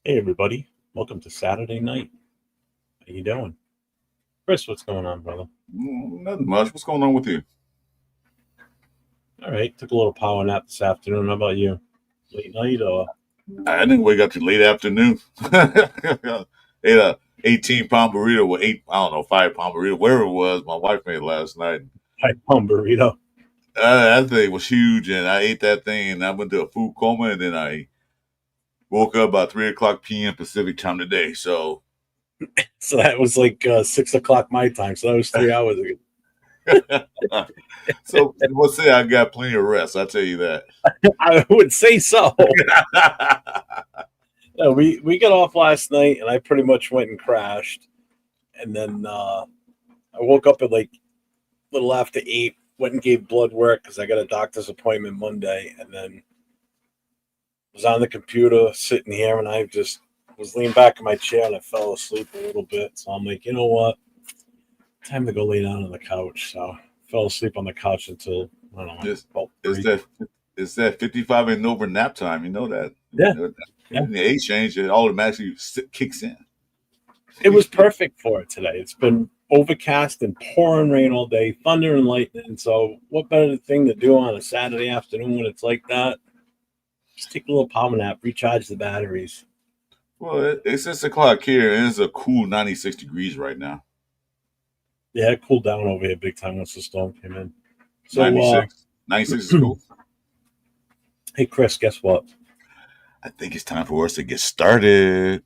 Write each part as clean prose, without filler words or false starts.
Hey everybody, welcome to Saturday night. How you doing? Chris, what's going on, brother? Nothing much. What's going on with you? All right, took a little power nap this afternoon. How about you? Late night or I didn't wake up till late afternoon. Ate a 18-pound burrito with I don't know, 5-pound burrito, whatever it was. My wife made last night. high pound burrito? That thing was huge, and I ate that thing, and I went to a food coma, and then I woke up about 3 o'clock p.m. Pacific time today. So, So that was like 6 o'clock my time. So that was 3 hours ago. we'll say I got plenty of rest. I tell you that. I would say so. No, we got off last night, and I pretty much went and crashed, and then I woke up at like a little after 8. Went and gave blood work because I got a doctor's appointment Monday, and then was on the computer sitting here, and I just was leaning back in my chair and I fell asleep a little bit. So I'm like, you know what? Time to go lay down on the couch. So I fell asleep on the couch until I don't know It's, about it's 3. that it's that 55 and over nap time. You know that. Yeah, yeah. In the age change, it automatically kicks in. It was perfect for it today. It's been overcast and pouring rain all day, thunder and lightning. So what better thing to do on a Saturday afternoon when it's like that? Just take a little power nap, recharge the batteries. Well, it's 6 o'clock here, and it's a cool 96 degrees right now. Yeah, it cooled down over here big time once the storm came in. So 96. 96 is cool. hey Chris, guess what? I think it's time for us to get started.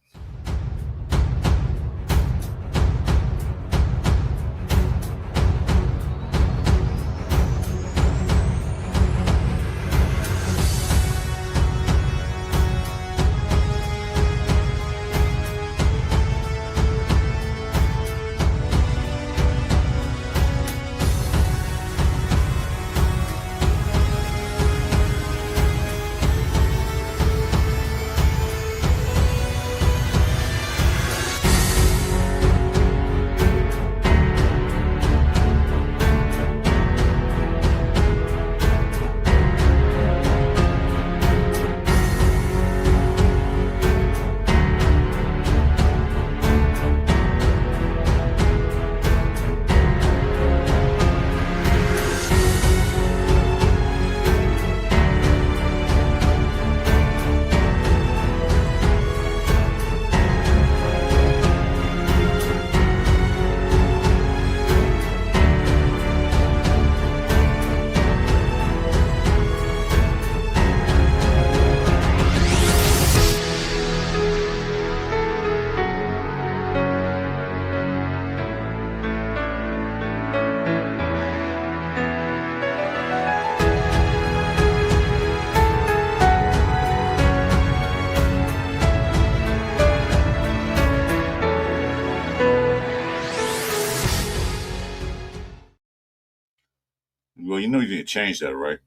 Well, you know you didn't change that, right?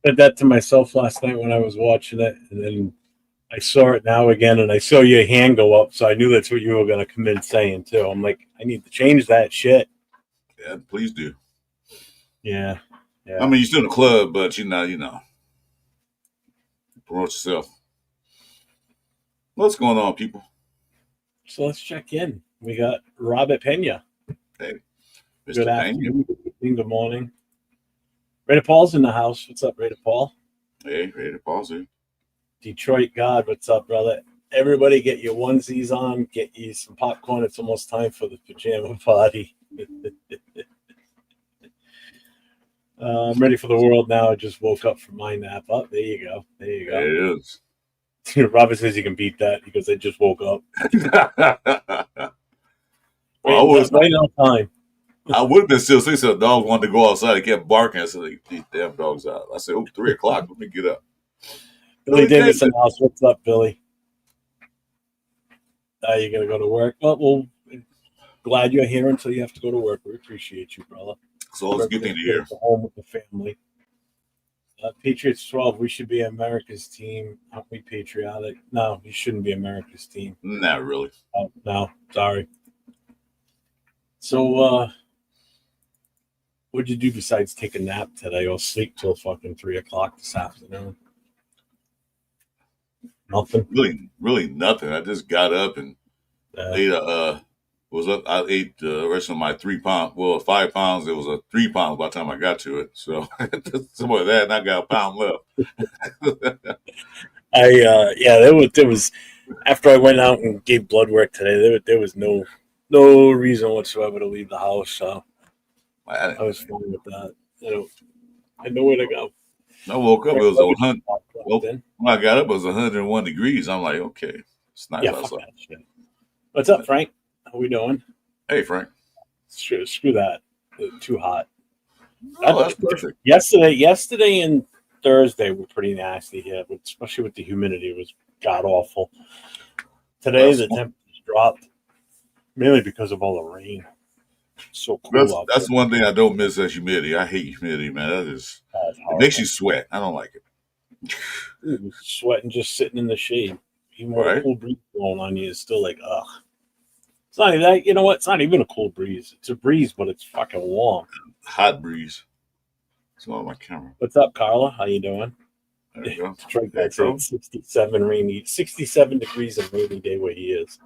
Said that to myself last night when I was watching it, and then I saw it now again, and I saw your hand go up, so I knew that's what you were going to come in saying too. I'm like, I need to change that shit. Yeah, please do. Yeah, I yeah. mean, you're still in the club, but promote yourself. What's going on, people? So let's check in. We got Robert Pena. Hey, Good Mr. Pena. afternoon, good evening, good morning. Raider Paul's in the house. What's up, Raider Paul? Hey, ready to pause it. Detroit God, what's up, brother? Everybody get your onesies on, get you some popcorn. It's almost time for the pajama party. I'm ready for the world now. I just woke up from my nap. Oh, there you go. There you There go. it is. Robert says you can beat that because I just woke up. Well, Right on time. I would have been still asleep. So the dog wanted to go outside. He kept barking. I said, "These damn dogs out." I said, "Oh, 3 o'clock. Let me get up." Billy Billy Davis in Davis. the house. What's up, Billy? You got to go to work? Well, glad you're here until you have to go to work. We appreciate you, brother. So it's a good thing to hear. Go home with the family. Patriots 12. We should be America's team. Aren't we patriotic? No, we shouldn't be America's team. Not really. Oh, no, sorry. So, what'd you do besides take a nap today or sleep till fucking 3 o'clock this afternoon? Nothing. Really nothing. I just got up and ate I ate the rest of my 3 pound, 5 pounds. It was a 3 pounds by the time I got to it. So some of that, and I got a pound left. There was after I went out and gave blood work today. There was no reason whatsoever to leave the house. So I was fine with that. I had nowhere to go. I woke up. It was 100. Well, In. when I got up, it was 101 degrees. I'm like, okay, it's nice Yeah, fuck outside. that shit. What's up, Frank? How we doing? Hey, Frank. Screw that. Too hot. Oh, that's perfect. Yesterday and Thursday were pretty nasty here, especially with the humidity. It was god awful. Today the temperatures dropped mainly because of all the rain. It's so cool out That's there. one thing I don't miss is humidity. I hate humidity, man. It makes you sweat. I don't like it. Ooh, sweating just sitting in the shade. Even with a cool breeze blowing on you, it's still like, ugh. It's not even that. You know what? It's not even a cool breeze. It's a breeze, but it's fucking warm. Hot breeze. It's on my camera. What's up, Carla? How you doing? There you go. Detroit guy said 67 degrees and rainy day where he is.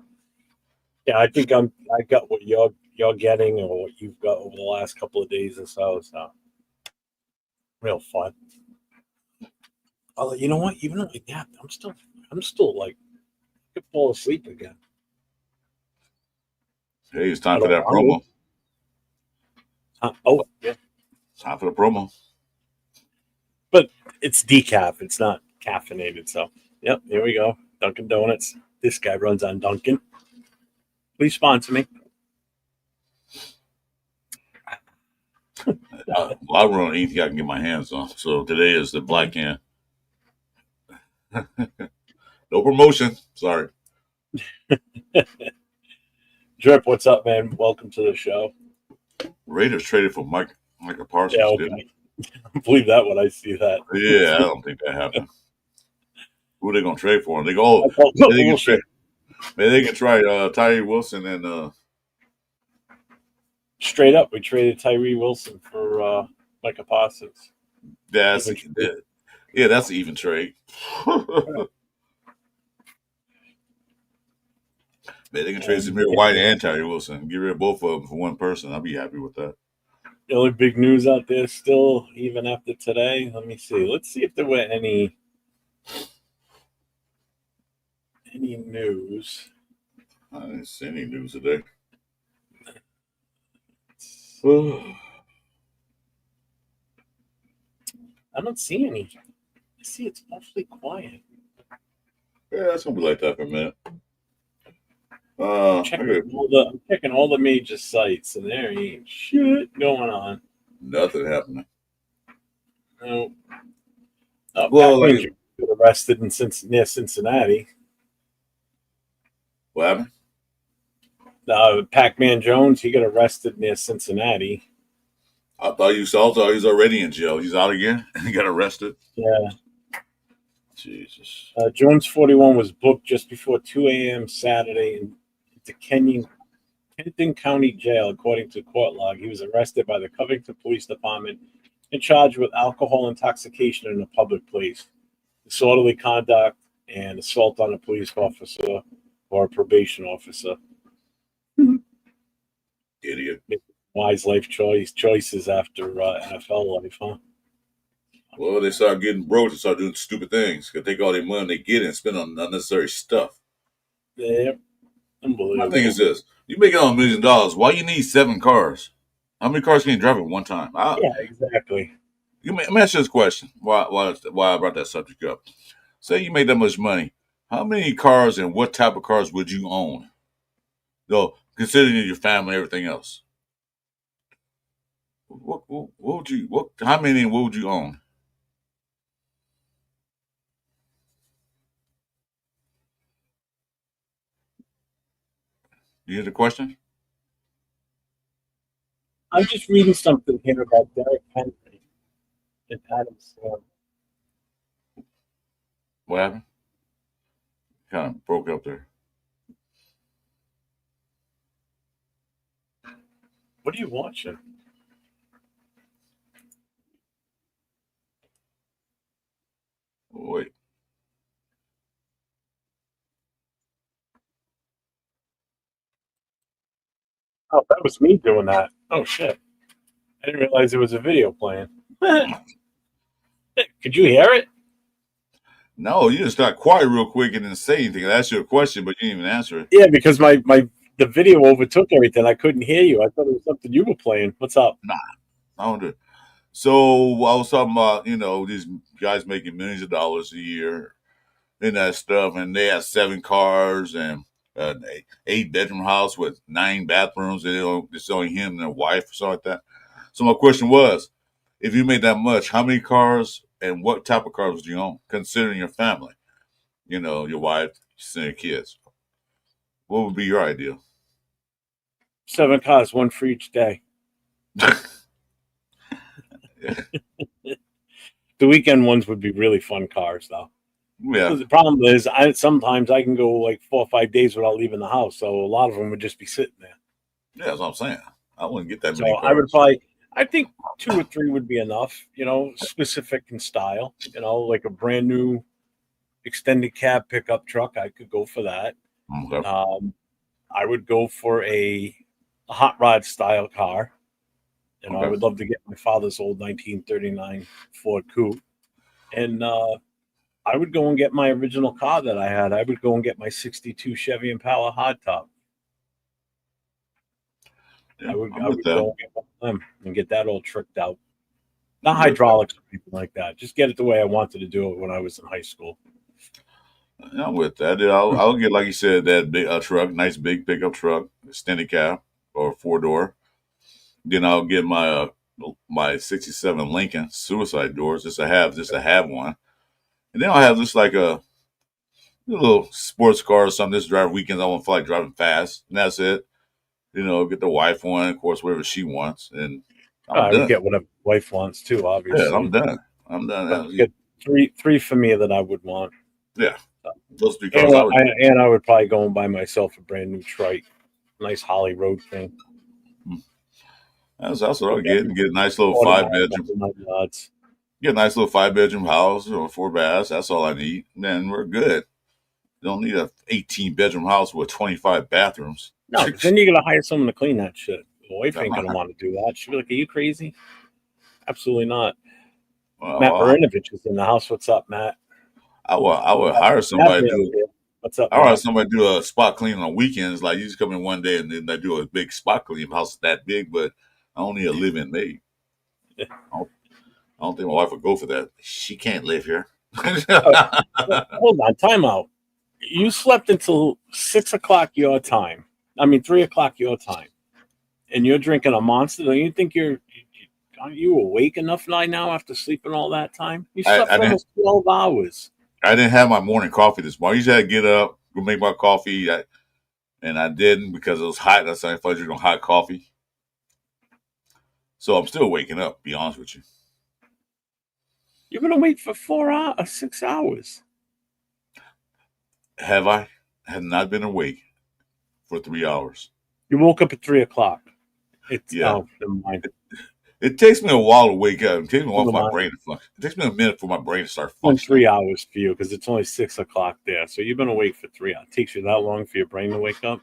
Yeah, I think I got what you're getting or what you've got over the last couple of days or so. So real fun. Although you know what? Even though I napped, I'm still like I could fall asleep again. Hey, it's time for that promo. Oh yeah. It's time for the promo. But it's decaf. It's not caffeinated. So yep, here we go. Dunkin' Donuts. This guy runs on Dunkin'. Please sponsor me. I run on anything I can get my hands on. So today is the black can. No promotion. Sorry. Drip, what's up, man? Welcome to the show. Raiders traded for Micah Parsons. Yeah, okay. I believe that when I see that. Yeah, I don't think that happened. Who are they going to trade for? And they go, they can try Tyree Wilson and straight up, we traded Tyree Wilson for Micah Parsons. That's an even trade. Man, they can trade Zamir White and Tyree Wilson. Get rid of both of them for one person. I'll be happy with that. The only big news out there still, even after today. Let me see. Let's see if there were any news. I didn't see any news today. I don't see any. I see it's awfully quiet. Yeah, it's gonna be like that for a minute. I'm checking all the major sites, and there ain't shit going on. Nothing happening. No. Pac-Man got arrested near Cincinnati. What happened? Pac-Man Jones, he got arrested near Cincinnati. I thought you saw. He was already in jail. He's out again. He got arrested. Yeah. Jesus. Jones 41 was booked just before 2 a.m. Saturday into Kenton County Jail, according to court log. He was arrested by the Covington Police Department and charged with alcohol intoxication in a public place, disorderly conduct, and assault on a police officer or a probation officer. Idiot. Wise life choices after NFL life, huh? Well, they start getting broke and start doing stupid things. They take all their money they get and spend on unnecessary stuff. Yeah, unbelievable. My thing is this: you make $1 million. Why you need 7 cars? How many cars can you drive at one time? Yeah, exactly. Let me ask you this question. Why I brought that subject up? Say you made that much money. How many cars and what type of cars would you own? Though, considering your family and everything else. How many and what would you own? You hear the question? I'm just reading something here about Derrick Henry and Adam Sandler. What happened? Kind of broke up there. What are you watching? Wait. Oh, that was me doing that. Oh shit! I didn't realize there was a video playing. Could you hear it? No, you just got quiet real quick and didn't say anything. I asked you a question, but you didn't even answer it. Yeah, because my the video overtook everything. I couldn't hear you. I thought it was something you were playing. What's up? Nah, I don't do it. So I was talking about, these guys making millions of dollars a year and that stuff, and they have 7 cars and an 8-bedroom house with 9 bathrooms, and it's only him and their wife or something like that. So my question was, if you made that much, how many cars and what type of cars do you own, considering your family? Your wife, your kids. What would be your idea? 7 cars, one for each day. Yeah. The weekend ones would be really fun cars, though. Yeah. The problem is, sometimes I can go like 4 or 5 days without leaving the house, so a lot of them would just be sitting there. Yeah, that's what I'm saying. I wouldn't get that So many cars. I would probably, I think 2 or 3 would be enough. Specific in style. Like a brand new extended cab pickup truck. I could go for that. Okay. I would go for a hot rod style car. Okay. I would love to get my father's old 1939 Ford Coupe, and I would go and get my original car that I had. I would go and get my '62 Chevy Impala hardtop. Yeah, I would I'm with go and get one of them and get that all tricked out. Not hydraulics or anything like that. Just get it the way I wanted to do it when I was in high school. Yeah, I'm with that. I'll get, like you said, that big truck, nice big pickup truck, extended cab or 4-door. Then I'll get my '67 Lincoln suicide doors, just to have one. And then I'll have just like a little sports car or something. Just drive weekends. I won't feel like driving fast, and that's it. Get the wife one, of course, whatever she wants, and I'm I done. would get whatever wife wants too, obviously. Yeah, I'm done. I'm done. Get three for me that I would want. Yeah, those 3 cars. I would probably go and buy myself a brand new trike, nice Holly Road thing. That's what I'll get. Get a nice little 5-bedroom. Get a nice little 5-bedroom house or 4 baths. That's all I need. Then we're good. You don't need a 18-bedroom house with 25 bathrooms. No, then you're gonna hire someone to clean that shit. The wife ain't gonna want to do that. She'll be like, "Are you crazy?" Absolutely not. Well, Matt Marinovich is in the house. What's up, Matt? I would hire somebody to do. What's up? I would hire somebody to do a spot cleaning on weekends. Like, you just come in one day and then they do a big spot cleaning. House that big, but I don't need a live-in maid. I don't think my wife would go for that. She can't live here. Hold on, time out. You slept until 6 o'clock your time. 3 o'clock your time, and you're drinking a Monster. Don't you think aren't you awake enough now after sleeping all that time? You slept for almost 12 hours. I didn't have my morning coffee this morning. I usually had to get up, go make my coffee, and I didn't because it was hot. That's why I thought you were hot coffee. So I'm still waking up, to be honest with you. You're going to wait for 6 hours. Have I? I have not been awake for 3 hours. You woke up at 3 o'clock. Yeah. Oh, never mind. It takes me a while to wake up. It takes me a while for my brain to function. It takes me a minute for my brain to start functioning. 3 hours for you because it's only 6 o'clock there. So you've been awake for 3 hours. It takes you that long for your brain to wake up?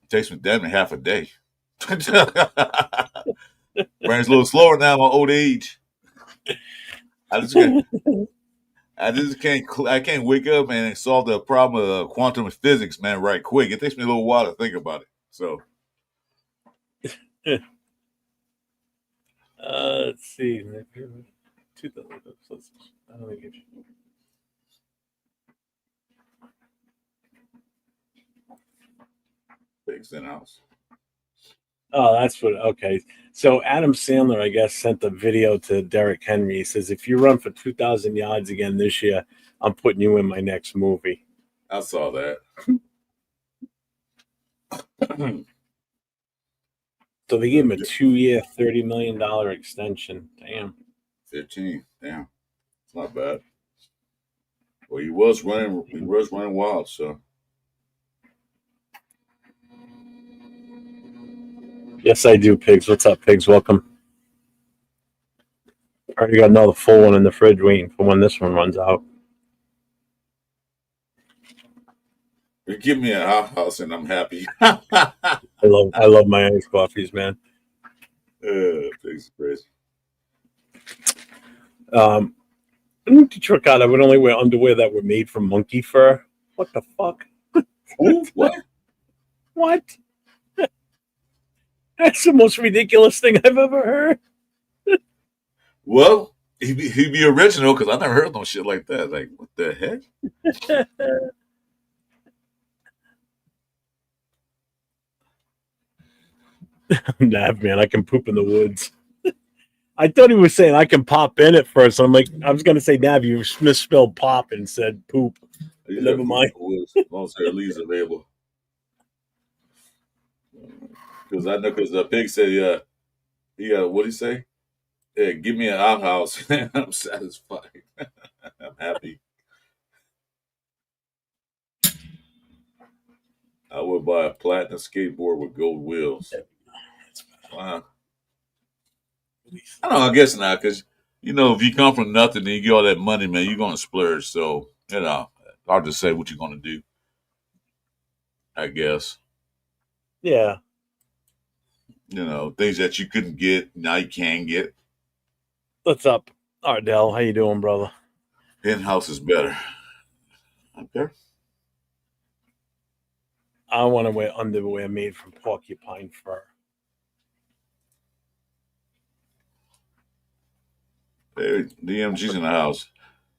It takes me damn near half a day. Brain's a little slower now in my old age. I can't wake up and solve the problem of quantum physics, man, right quick. It takes me a little while to think about it. So let's see. Pigs in house. Oh, that's what. Okay. So Adam Sandler, I guess, sent the video to Derrick Henry. He says, "If you run for 2,000 yards again this year, I'm putting you in my next movie." I saw that. So they gave him a 2-year, $30 million extension. Damn. 15. Damn. It's not bad. Well, he was running wild, so. Yes, I do, Pigs. What's up, Pigs? Welcome. Already got another full one in the fridge waiting for when this one runs out. You give me a house and I'm happy. I love my iced coffees, man. Things crazy. In Detroit, God, I would only wear underwear that were made from monkey fur. What the fuck? Ooh, what? What? That's the most ridiculous thing I've ever heard. Well, he'd be original because I never heard no shit like that. Like, what the heck? Nah, man, I can poop in the woods. I thought he was saying I can pop in at first. I'm like, I was going to say, Nav, you misspelled pop and said poop. You But said never poop in mind. the woods. Long as her leaves available. Because I know, because the pig said, yeah, what'd he say? Yeah, give me an outhouse. I'm satisfied. I'm happy. I would buy a platinum skateboard with gold wheels. Wow. I don't know, I guess not, because, if you come from nothing and you get all that money, man, you're going to splurge. So, hard to say what you're going to do, I guess. Yeah. Things that you couldn't get, now you can get. What's up, Ardell? How you doing, brother? In-house is better. Okay. I want to wear underwear made from porcupine fur. Hey, DMG's in the house.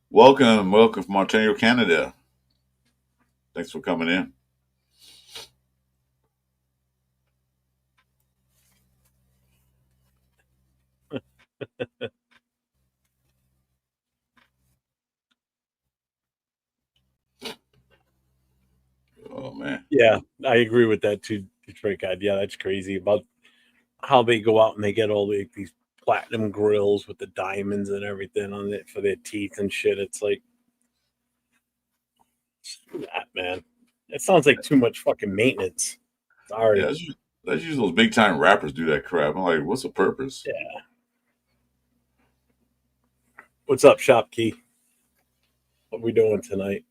Welcome from Ontario, Canada. Thanks for coming in. Oh, man. Yeah, I agree with that too, Detroit guy. Yeah, that's crazy about how they go out and they get all these platinum grills with the diamonds and everything on it for their teeth and shit. It's like, screw that, man. It sounds like too much fucking maintenance. Yeah, Sorry. that's usually those big time rappers do that crap. I'm like, what's the purpose? Yeah. What's up, Shopkey? What we doing tonight?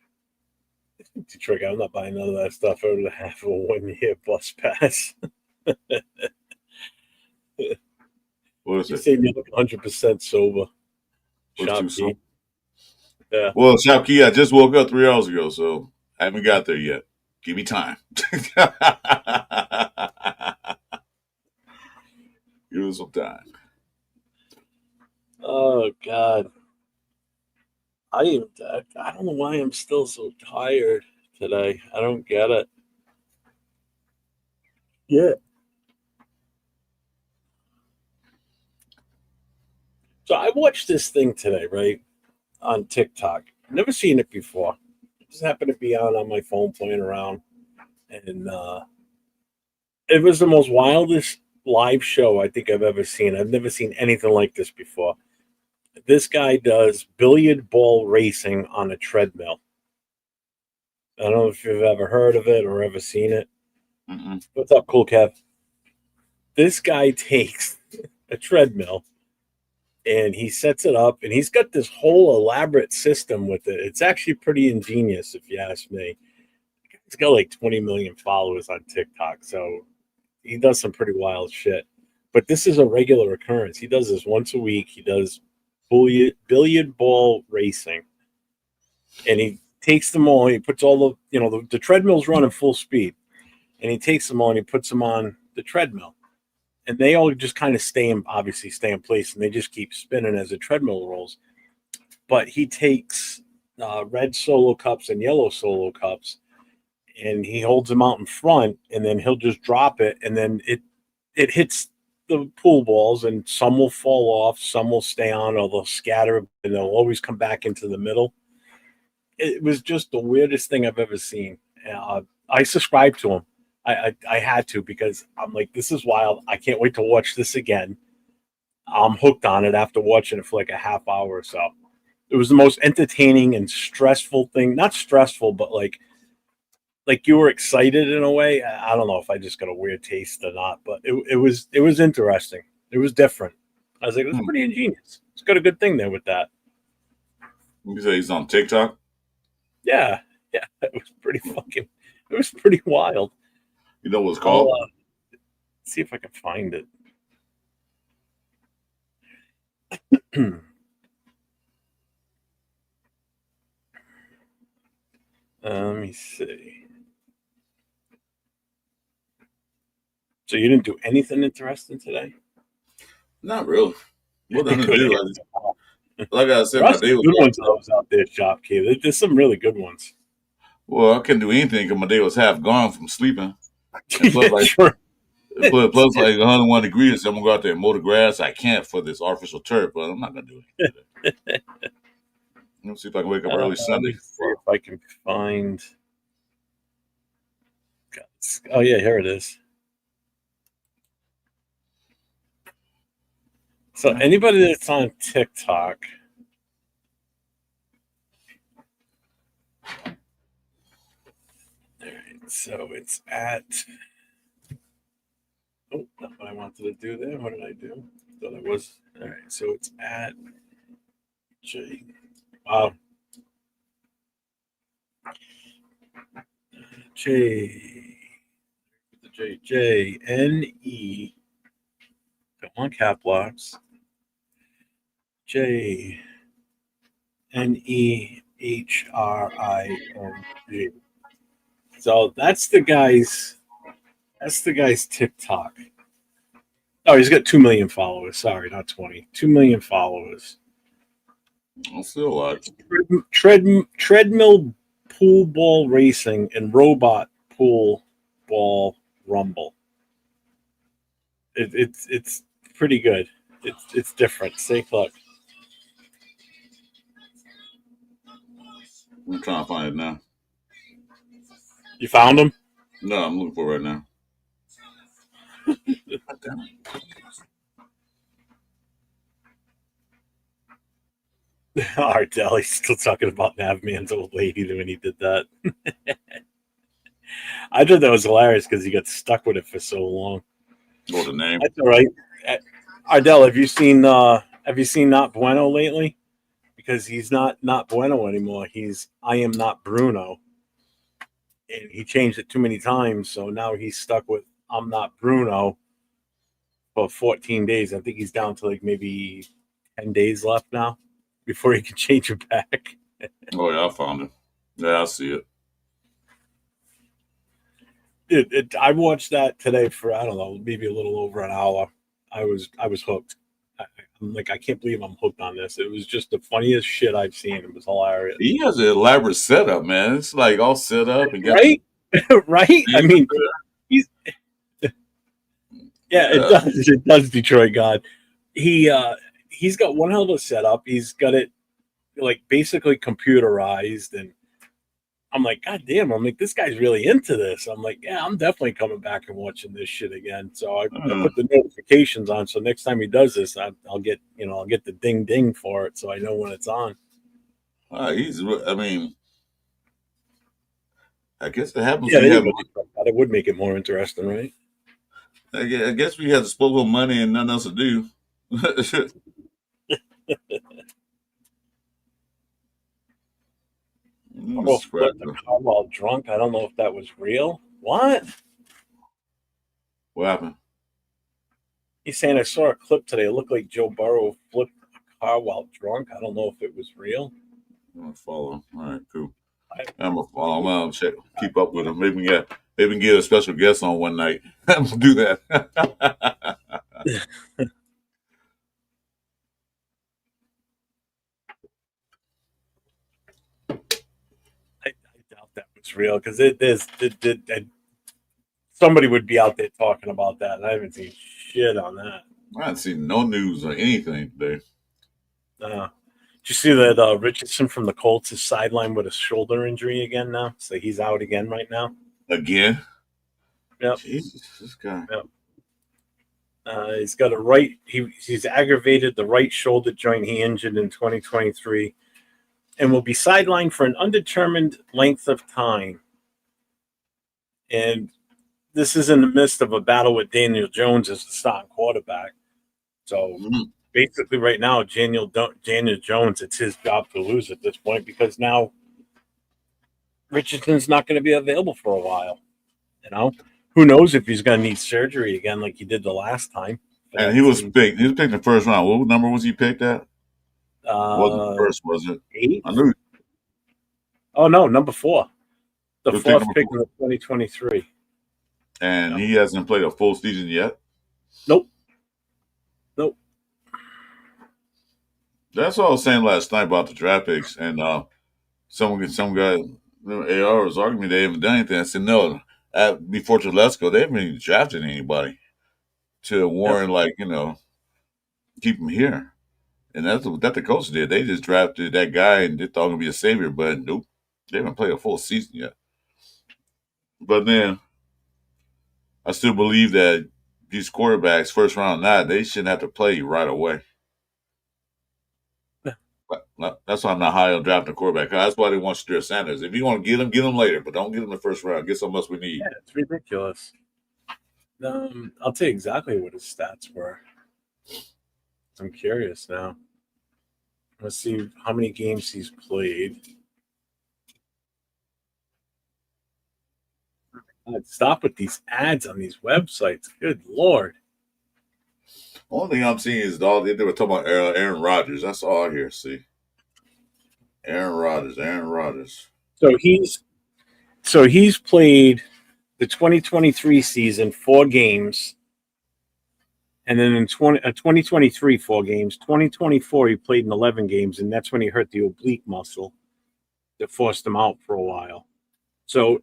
Detroit guy, I'm not buying none of that stuff over the half of a 1 year bus pass. What is You it? say you look 100% sober. What's too Shopkey. soon? Yeah. Well, Shopkey, I just woke up 3 hours ago, so I haven't got there yet. Give me time. Give us some time. Oh, God. I don't know why I'm still so tired today. I don't get it. Yeah. So I watched this thing today, right, on TikTok. Never seen it before. It just happened to be on my phone playing around, and it was the most wildest live show I think I've ever seen. I've never seen anything like this before. This guy does billiard ball racing on a treadmill. I don't know if you've ever heard of it or ever seen it. Mm-mm. What's up, Cool Kev? This guy takes a treadmill and he sets it up and he's got this whole elaborate system with it. It's actually pretty ingenious, if you ask me. He's got like 20 million followers on TikTok, so he does some pretty wild shit. But this is a regular occurrence. He does this once a week. He does billiard ball racing, and he takes them all. He puts all the treadmills running full speed, and he takes them all and he puts them on the treadmill, and they all just kind of obviously stay in place, and they just keep spinning as the treadmill rolls. But he takes red solo cups and yellow solo cups, and he holds them out in front, and then he'll just drop it, and then it hits the pool balls, and some will fall off, some will stay on, or they'll scatter, and they'll always come back into the middle. It was just the weirdest thing I've ever seen. I subscribed to him. I had to, because I'm like, this is wild. I can't wait to watch this again. I'm hooked on it after watching it for like a half hour or so. It was the most entertaining and stressful thing. Not stressful, but like you were excited in a way. I don't know if I just got a weird taste or not, but it was interesting. It was different. I was like, it was pretty ingenious. It's got a good thing there with that. You say he's on TikTok? Yeah, it was pretty fucking. It was pretty wild. You know what it's I'll called? see if I can find it. Let me see. So you didn't do anything interesting today? Not really. What did I Good do? answer. Like I said, There are my some day was good ones wrapped of up. those out there, Shopkeep. There's some really good ones. Well, I couldn't do anything because my day was half gone from sleeping. And plus, Yeah, like, sure. plus, like 101 degrees. So I'm gonna go out there and mow the grass. I can't for this artificial turf, but I'm not gonna do it today. Let me see if I can wake up early Let Sunday. me see if I can find. Oh yeah, here it is. So anybody that's on TikTok, all right, so it's at. Oh, not what I wanted to do there. What did I do? Thought it was. All right, so it's at J. Wow. J. The J N E. Come on, cap locks. J NEHRING. So that's the guy's. That's the guy's TikTok. Oh, he's got 2 million followers. Sorry, not 20. 2 million followers. I'll still a lot. Treadmill pool ball racing and robot pool ball rumble. It's pretty good. It's different. Take a look. I'm trying to find it now. You found him? No, I'm looking for it right now. God damn it. Ardell, he's still talking about Navman's old lady when he did that. I thought that was hilarious because he got stuck with it for so long. Know the name? That's all right. Ardell, have you seen Not Bueno lately? Because he's not Bueno anymore. He's I am not Bruno, and he changed it too many times. So now he's stuck with I'm not Bruno for 14 days. I think he's down to like maybe 10 days left now before he can change it back. Oh yeah, I found it. Yeah, I see it. I watched that today for I don't know, maybe a little over an hour. I was hooked. I'm like, I can't believe I'm hooked on this. It was just the funniest shit I've seen. It was hilarious. He has an elaborate setup, man. It's like all set up and got Right? Right? I mean, he's yeah, it yeah. does. It does, Detroit God. He's got one hell of a setup. He's got it like basically computerized, and I'm like, God damn, I'm like, this guy's really into this. I'm like, yeah, I'm definitely coming back and watching this shit again. So I put the notifications on. So next time he does this, I'll get, I'll get the ding ding for it. So I know when it's on. I mean, I guess it happens Yeah, when there you you have. go. That would make it more interesting, right? I guess we have disposable money and nothing else to do. Oh, Scratch flipped the them. car while drunk. I don't know if that was real. What? What happened? He's saying I saw a clip today. It looked like Joe Burrow flipped a car while drunk. I don't know if it was real. I'm gonna follow. All right, cool. I, I'm gonna follow. I'm gonna check, keep up with him. Maybe we can get a special guest on one night. Do that. I doubt that was real because somebody would be out there talking about that, and I haven't seen shit on that. I haven't seen no news or anything today. Did you see that Richardson from the Colts is sidelined with a shoulder injury again now? So he's out again right now. Again? Yep. Jesus, this guy. Yep. He's got a right. He's aggravated the right shoulder joint he injured in 2023, and will be sidelined for an undetermined length of time. And this is in the midst of a battle with Daniel Jones as the starting quarterback. So basically, right now, Daniel Jones, it's his job to lose at this point because now Richardson's not going to be available for a while. Who knows if he's going to need surgery again like he did the last time. And he was picked. He was picked in the first round. What number was he picked at? It wasn't the first, was it? 8. I knew. Oh no, number 4. The He was fourth pick four. in the 2023. And he hasn't played a full season yet. Nope. That's what I was saying last night about the draft picks. And some guy, AR was arguing they haven't done anything. I said no. Before Telesco, they haven't even drafted anybody to warrant keep him here. And that's what the coach did. They just drafted that guy and they thought he would be a savior, but nope, they haven't played a full season yet. But then I still believe that these quarterbacks, first round, they shouldn't have to play right away. That's why I'm not high on drafting a quarterback. That's why they want Shadir Sanders. If you want to get him later, but don't get him in the first round. Get something else we need. Yeah, it's ridiculous. I'll tell you exactly what his stats were. I'm curious now. Let's see how many games he's played. Stop with these ads on these websites. Good Lord. Only thing I'm seeing is they were talking about Aaron Rodgers. That's all I hear. See, Aaron Rodgers. So he's played the 2023 season 4 games, and then in 2023 4 games. 2024 he played in 11 games, and that's when he hurt the oblique muscle that forced him out for a while. So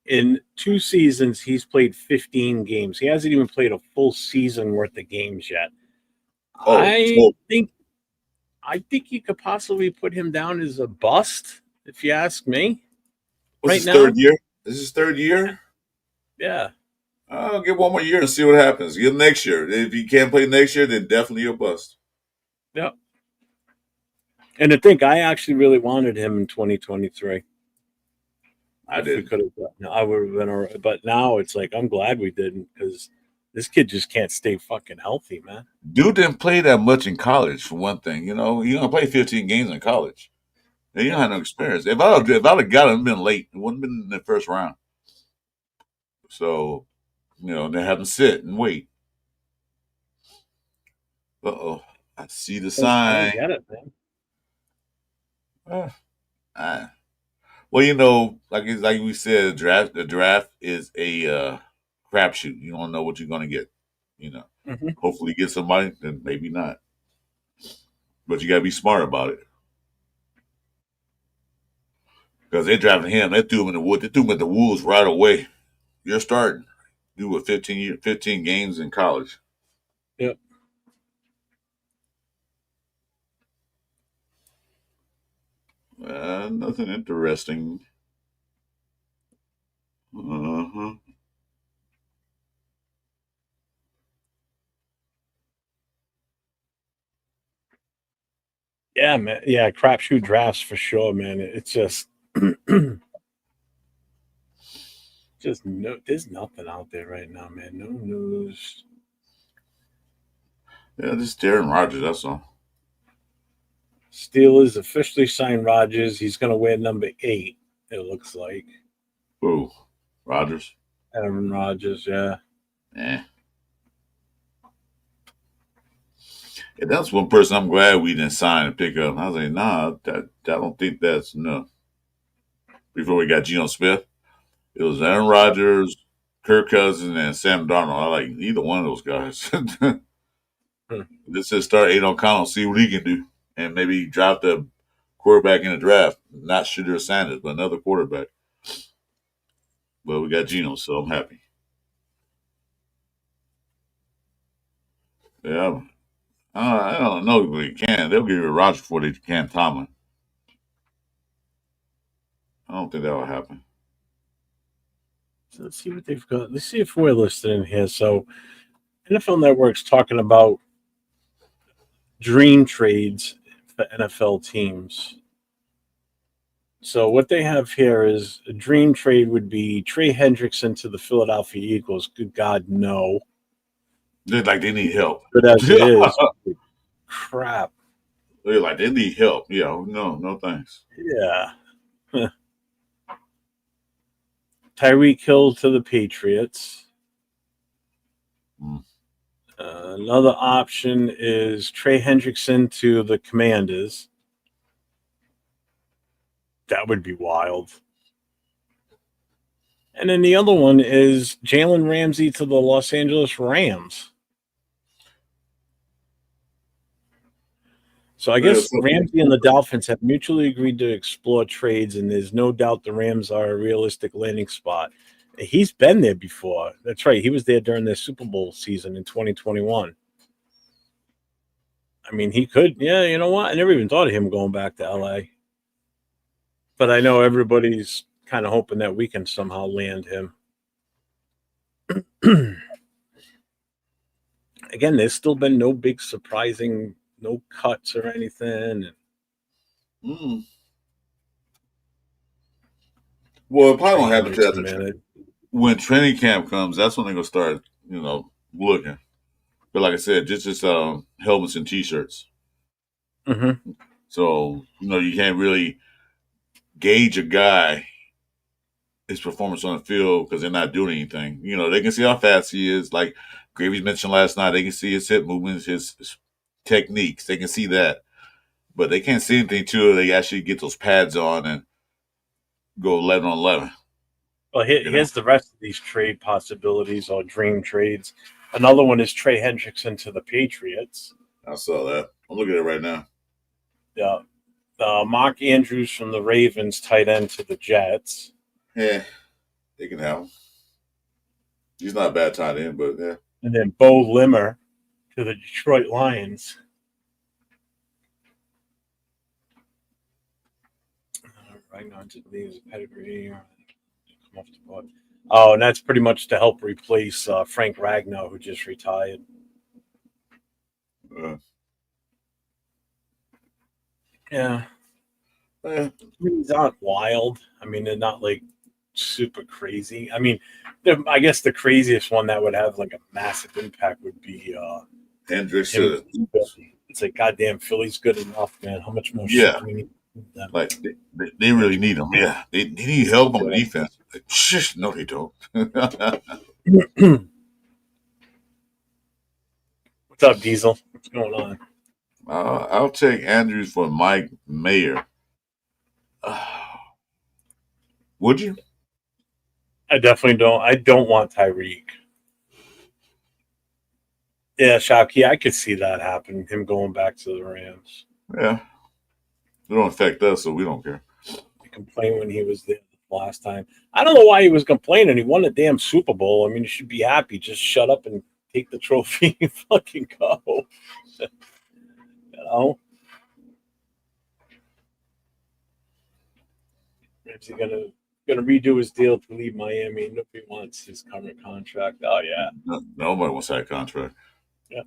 in 2 seasons he's played 15 games. He hasn't even played a full season worth of games yet. I think you could possibly put him down as a bust, if you ask me. What's his third year? This is his third year? Yeah. I'll give 1 more year and see what happens. Give him next year. If he can't play next year, then definitely a bust. Yeah. And I think I actually really wanted him in 2023. I did. I would have been all right. But now it's like, I'm glad we didn't, because this kid just can't stay fucking healthy, man. Dude didn't play that much in college, for one thing. He only played 15 games in college. And he don't have no experience. If I'd have got him, been late. It wouldn't have been in the first round. So, they have him sit and wait. Uh-oh. I see the sign. I get it, man. Well, like we said, the draft is a crapshoot. You don't know what you're going to get. Mm-hmm. Hopefully get somebody, then maybe not. But you got to be smart about it. Because they drafted him, they threw him in the wood. They threw him at the Wolves right away. You're starting. Do what 15 games in college. Yep. Nothing interesting. Uh-huh. Yeah, man. Yeah, crapshoot drafts for sure, man. It's just there's nothing out there right now, man. No news. Yeah, just Aaron Rodgers, that's all. Steelers officially signed Rodgers. He's going to wear number 8, it looks like. Who? Rodgers? Aaron Rodgers, yeah. Yeah, that's one person I'm glad we didn't sign and pick up. I was like, nah, I don't think that's enough. Before we got Geno Smith, it was Aaron Rodgers, Kirk Cousins, and Sam Darnold. I like either one of those guys. Let's just start Aiden O'Connell, see what he can do, and maybe drop the quarterback in the draft. Not Shadir Sanders, but another quarterback. But we got Geno, so I'm happy. Yeah, I don't know if we can. They'll give you Rodgers before they can Tomlin. I don't think that will happen. So let's see what they've got. Let's see if we're listed in here. So NFL Network's talking about dream trades for NFL teams. So what they have here is a dream trade would be Trey Hendrickson to the Philadelphia Eagles. Good God, no. They're like they need help. But as it is, crap. They're like they need help. Yeah, no thanks. Yeah. Tyreek Hill to the Patriots. Another option is Trey Hendrickson to the Commanders. That would be wild. And then the other one is Jalen Ramsey to the Los Angeles Rams. So I guess Ramsey and the Dolphins have mutually agreed to explore trades, and there's no doubt the Rams are a realistic landing spot. He's been there before. That's right. He was there during their Super Bowl season in 2021. I mean, he could. Yeah, you know what? I never even thought of him going back to LA. But I know everybody's kind of hoping that we can somehow land him. Again, there's still been no big surprising, no cuts or anything. Well, it probably won't happen until after when training camp comes. That's when they're gonna start, looking. But like I said, just helmets and T-shirts. Mm-hmm. So you can't really gauge a guy his performance on the field because they're not doing anything. They can see how fast he is. Like Gravy's mentioned last night, they can see his hip movements, his techniques. They can see that, but they can't see anything to it. They actually get those pads on and go 11 on 11. Well, here's the rest of these trade possibilities or dream trades. Another one is Trey Hendrickson to the Patriots. I saw that. I'm looking at it right now. Yeah. Mark Andrews from the Ravens, tight end to the Jets. Yeah, they can have him. He's not a bad tight end, but yeah. And then Bo Limmer to the Detroit Lions. Right now, just leaves a pedigree. Come off the board. Oh, and that's pretty much to help replace Frank Ragnow, who just retired. Yeah. These aren't wild. I mean, they're not like super crazy. I mean, I guess the craziest one that would have like a massive impact would be Hendricks. It's like, goddamn, Philly's good enough, man. How much more shit do we need? Like they really need them. Yeah, they need help on the defense. Like, shush, no, they don't. What's up, Diesel? What's going on? I'll take Andrews for Mike Mayer. Would you? I definitely don't. I don't want Tyreek. Yeah, Shockey, I could see that happen. Him going back to the Rams. Yeah. It don't affect us, so we don't care. He complained when he was there last time. I don't know why he was complaining. He won a damn Super Bowl. I mean, you should be happy. Just shut up and take the trophy and fucking go. You know? Is he gonna redo his deal to leave Miami? Nobody wants his current contract. Oh yeah. Nobody wants that contract. Yeah.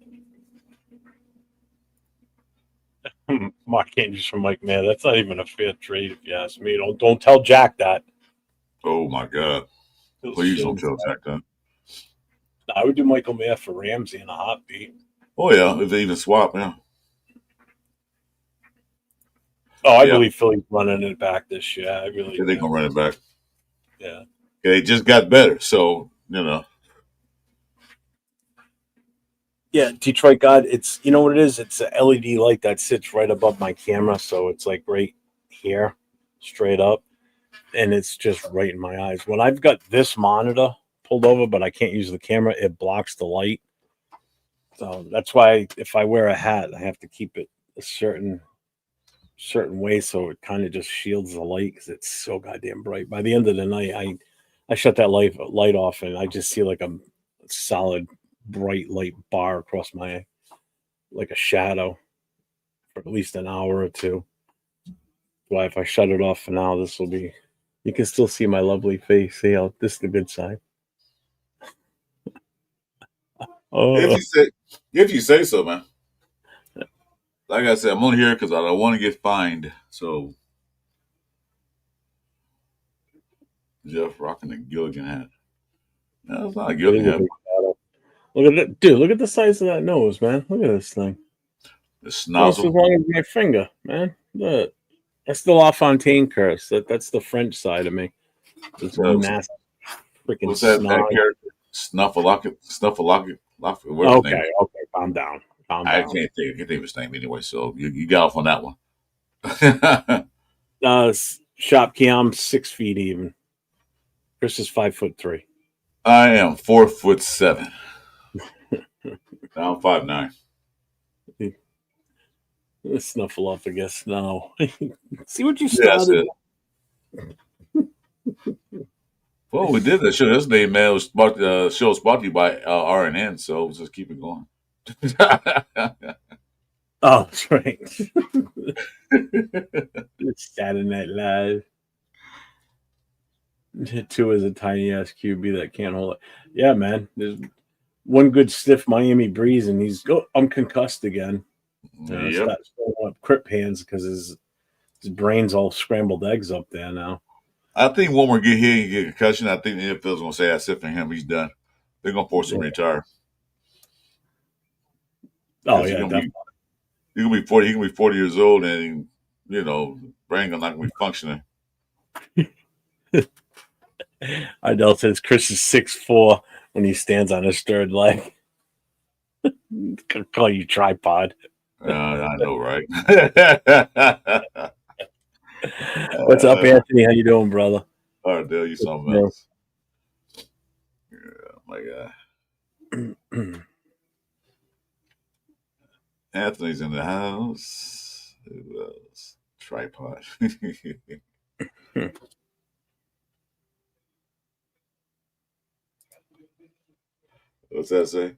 Mark Andrews from Mike, man, that's not even a fair trade if you ask me. Don't tell Jack that. Oh my God! Please don't tell Jack that. No, I would do Michael Mayer for Ramsey in a heartbeat. Oh yeah, if they even swap, yeah. Oh, I believe Philly's running it back this year. I really. Yeah, they're gonna run it back. Yeah. They just got better, so Yeah, Detroit God, it's you know what it is? It's an LED light that sits right above my camera, so it's like right here, straight up, and it's just right in my eyes. When I've got this monitor pulled over, but I can't use the camera, it blocks the light. So that's why if I wear a hat, I have to keep it a certain way so it kind of just shields the light because it's so goddamn bright. By the end of the night, I shut that light off and I just see like a solid bright light bar across my like a shadow for at least an hour or two. Why if I shut it off for now, this will be you can still see my lovely face. See how this is the good side. If you say so, man. Like I said, I'm on here because I don't want to get fined. So Jeff rocking the Gilligan hat. No, it's not a Gilligan hat. Look at it, dude. Look at the size of that nose, man. Look at this thing. The snozzle. As long as my finger, man. Look. That's the LaFontaine curse. That's the French side of me. This massive freaking What's that character? Snuffleupagus. Okay, calm down. I can't think of his name anyway, so you got off on that one. Shop key, I'm 6 feet even. Chris is 5'3". I am 4'7". I'm 5'9". Snuffleupagus, no. See what you Yeah, that's started? it. Well, we did the show yesterday, man. It was show was brought to you by RNN, so let's just keep it going. Oh, that's right. It's Saturday Night Live. 2 is a tiny ass QB that can't hold it. Yeah, man. There's one good stiff Miami breeze, and I'm concussed again. Yep. Start throwing up crip hands because his brain's all scrambled eggs up there now. I think one more get here and get a concussion. I think the NFL's going to say that's it for him. He's done. They're going to force him to retire. Oh yeah, definitely. He's gonna be 40. He can be 40 years old, and brain not gonna be functioning. I know since Chris is 6'4" when he stands on his third leg. Could call you tripod. I know, right? What's up, Anthony? How you doing, brother? All right, Dale, you something else. Yeah, my God. Anthony's in the house. Who else? Tripod. What's that say?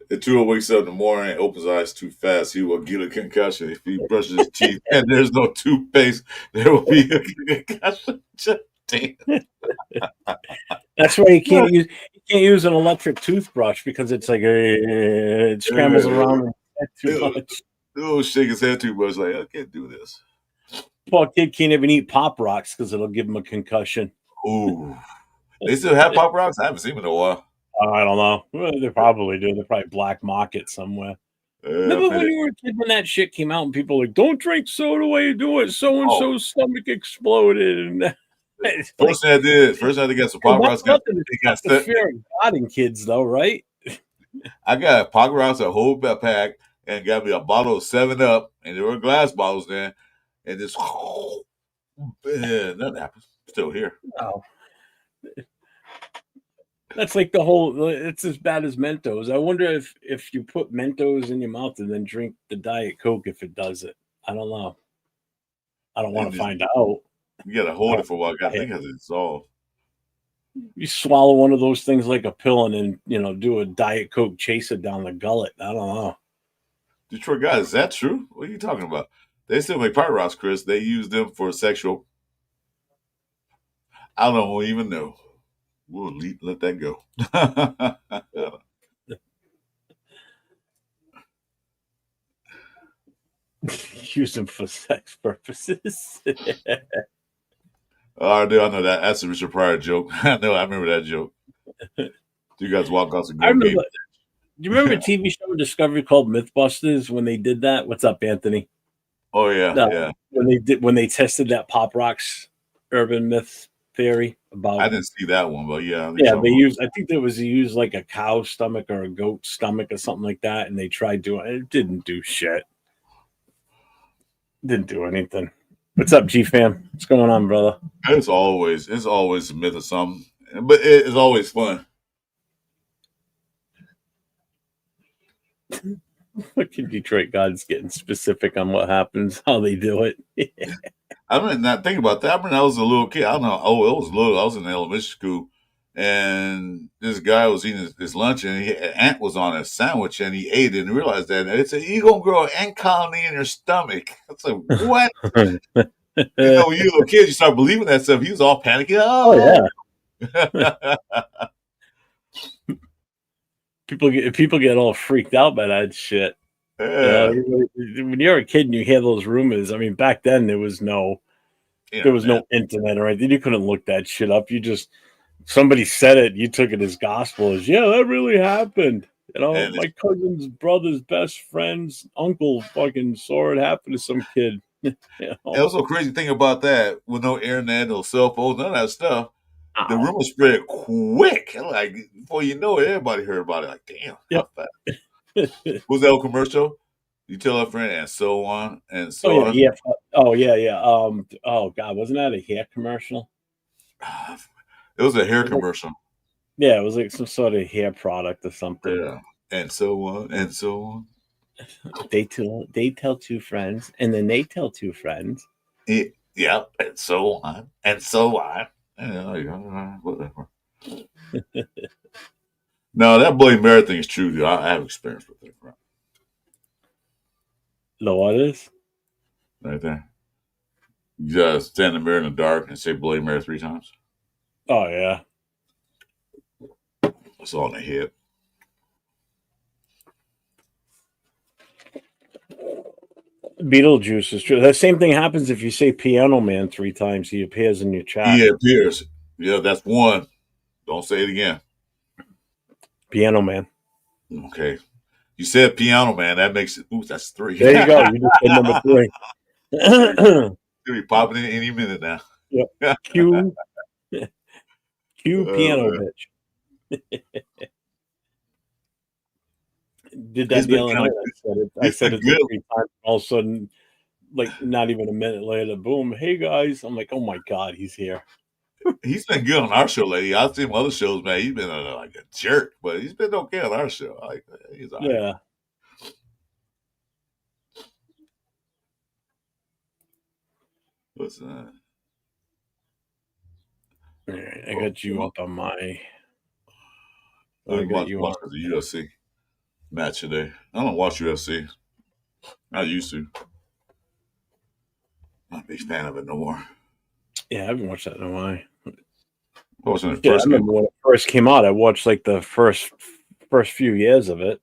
If Tua wakes up in the morning and opens his eyes too fast, he will get a concussion. If he brushes his teeth and there's no toothpaste, there will be a concussion. Damn. That's why you can't use an electric toothbrush because it's like it scrambles around too much. He'll shake his head too much, like I can't do this. Poor kid can't even eat Pop Rocks because it'll give him a concussion. Ooh, they still have Pop Rocks? I haven't seen them in a while. I don't know. Well, they probably do. They're probably black market somewhere. Remember when you were a kid when that shit came out and people were like, "Don't drink soda while you do it." So and so's stomach exploded. And first thing I did get some Pop Rocks. Got the fear of God in kids, though, right? I got Pop Rocks, a whole pack, and got me a bottle of 7-Up, and there were glass bottles there, and just nothing happens. Still here. Oh. That's like the whole. It's as bad as Mentos. I wonder if you put Mentos in your mouth and then drink the Diet Coke, if it does it. I don't know. I don't want to find out. You gotta hold it for a while. I think it has to dissolve. You swallow one of those things like a pill and then do a Diet Coke chaser down the gullet. I don't know. Detroit guys, is that true? What are you talking about? They still make Pop Rocks, Chris. They use them for sexual. I don't even know. We'll let that go. Use them for sex purposes. Oh, I know that. That's a Richard Pryor joke. I remember that joke. You guys walk out and go. Do you remember a TV show Discovery called Mythbusters when they did that? What's up, Anthony? Oh yeah, yeah. When they tested that Pop Rocks urban myth theory about. I didn't see that one, but yeah. They used. I think there was used like a cow stomach or a goat stomach or something like that, and they tried doing it. It didn't do shit. Didn't do anything. What's up, G fam? What's going on, brother? It's always a myth or something, but it's always fun. Fucking Detroit God's getting specific on what happens, how they do it. I mean, not think about that. I mean, I was a little kid. I don't know. Oh, it was little. I was in elementary school, and this guy was eating his lunch, and an ant was on a sandwich, and he ate it and realized that. And it's you're gonna grow an ant colony in your stomach. It's like what? When you're a little kid, you start believing that stuff. He was all panicking. Oh yeah. People get all freaked out by that shit. Yeah. When you're a kid and you hear those rumors, I mean, back then there was no internet or anything. You couldn't look that shit up. Somebody said it, you took it as gospel. That really happened. My cousin's brother's best friend's uncle fucking saw it happen to some kid. It was a crazy thing about that with no internet, no cell phones, none of that stuff. The Ow. rumor spread quick. Like before you know it, everybody heard about it. Like, damn, how Yep. fast. Was that old commercial? You tell a friend, and so on and Oh so yeah, on. yeah. Oh yeah, yeah. Oh God, wasn't that a hair commercial? It was a It hair was like, commercial. yeah, it was like some sort of hair product or something. Yeah, and so on and so on. They tell two friends, and then they tell two friends. Yeah, and so on and so on. Yeah, whatever. No, that Bloody Mary thing is true, dude. I have experience with it. The what is? Right there. You just stand in the mirror in the dark and say Bloody Mary 3 times. Oh yeah, It's all in the head. Beetlejuice is true. The same thing happens if you say Piano Man 3 times. He appears in your chat. He appears. Yeah, that's one. Don't say it again. Piano Man. Okay. You said piano man. That makes it. Ooh, that's 3. There you go. You just said number 3. He'll be popping in any minute now. Yep. Q piano Man. bitch. Did that It's the been other kind night. of. I It's said been it like good. 3 times. All of a sudden, like not even a minute later, boom. Hey guys. I'm like, oh my God, he's here. He's been good on our show lately. I've seen him other shows, man. He's been like a jerk, but he's been okay on our show. Like he's all right. Yeah. What's that? All right, I got you up on my. I I got watch you on. the UFC match today. I don't watch UFC. I used to. Not a big fan of it no more. Yeah, I haven't watched that in a while. Watching it Yeah, I first game. remember when it first came out. I watched like the first few years of it.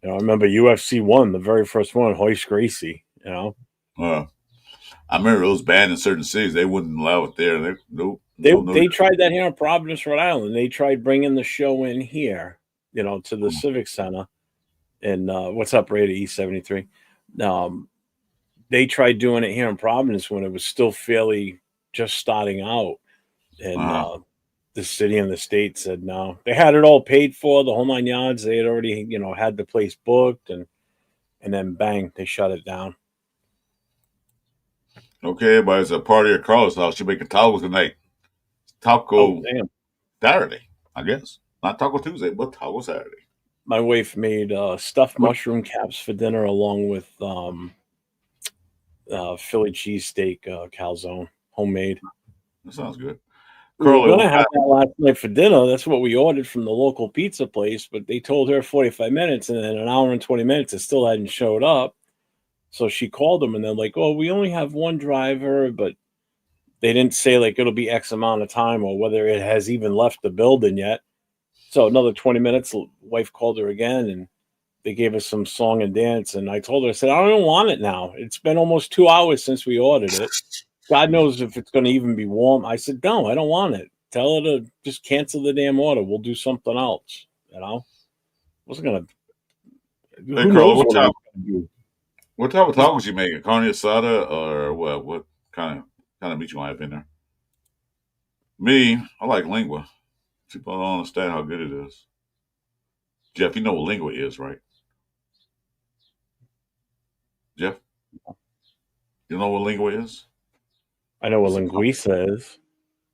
I remember UFC 1, the very first one, Hoist Gracie. Uh, I remember it was banned in certain cities. They wouldn't allow it there. Nope, They no. they tried that here in Providence, Rhode Island. They tried bringing the show in here, to the Civic Center. And what's up, Ray to E73? They tried doing it here in Providence when it was still fairly just starting out, and Uh-huh. the city and the state said no. They had it all paid for, the whole 9 yards. They had already, had the place booked, and then bang, they shut it down. Okay, everybody's a party at Carlos' house. You're making tacos tonight. Oh Taco damn! Saturday, I guess. Not Taco Tuesday, but Taco Saturday. My wife made stuffed What? mushroom caps for dinner, along with Philly cheesesteak calzone, homemade. That sounds good. We were Carlo, gonna have that last night for dinner. That's what we ordered from the local pizza place, but they told her 45 minutes, and then an hour and 20 minutes, it still hadn't showed up. So she called them, and they're like, "Oh, we only have one driver," but they didn't say like it'll be X amount of time or whether it has even left the building yet. So another 20 minutes, wife called her again, and they gave us some song and dance. And I told her, I said, I don't want it now. It's been almost 2 hours since we ordered it. God knows if it's going to even be warm. I said, no, I don't want it. Tell her to just cancel the damn order. We'll do something else. Wasn't going to. hey Who Carlo, knows what it was going to do? what type of tacos you making? Carne asada or what? What kind of meat you want to have in there? Me, I like lingua. People don't understand how good it is. Jeff, you know what lingua is, right? Jeff, you know what lingua is? I know what It's a linguiça is.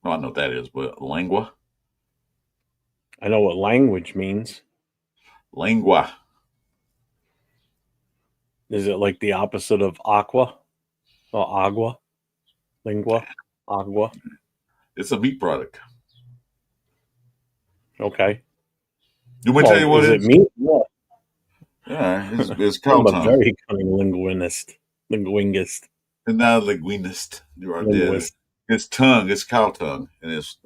no, I know what that is, but lingua, I know what language means. lingua. Is it like the opposite of aqua or agua? Lingua, agua. It's a meat product. Okay. You want me to tell Well, you what is it it is? meat? What? Yeah, it's cow I'm a tongue. very cunning linguist, It's not a linguinist. You are dead. linguist. It's tongue. It's cow tongue, and they Is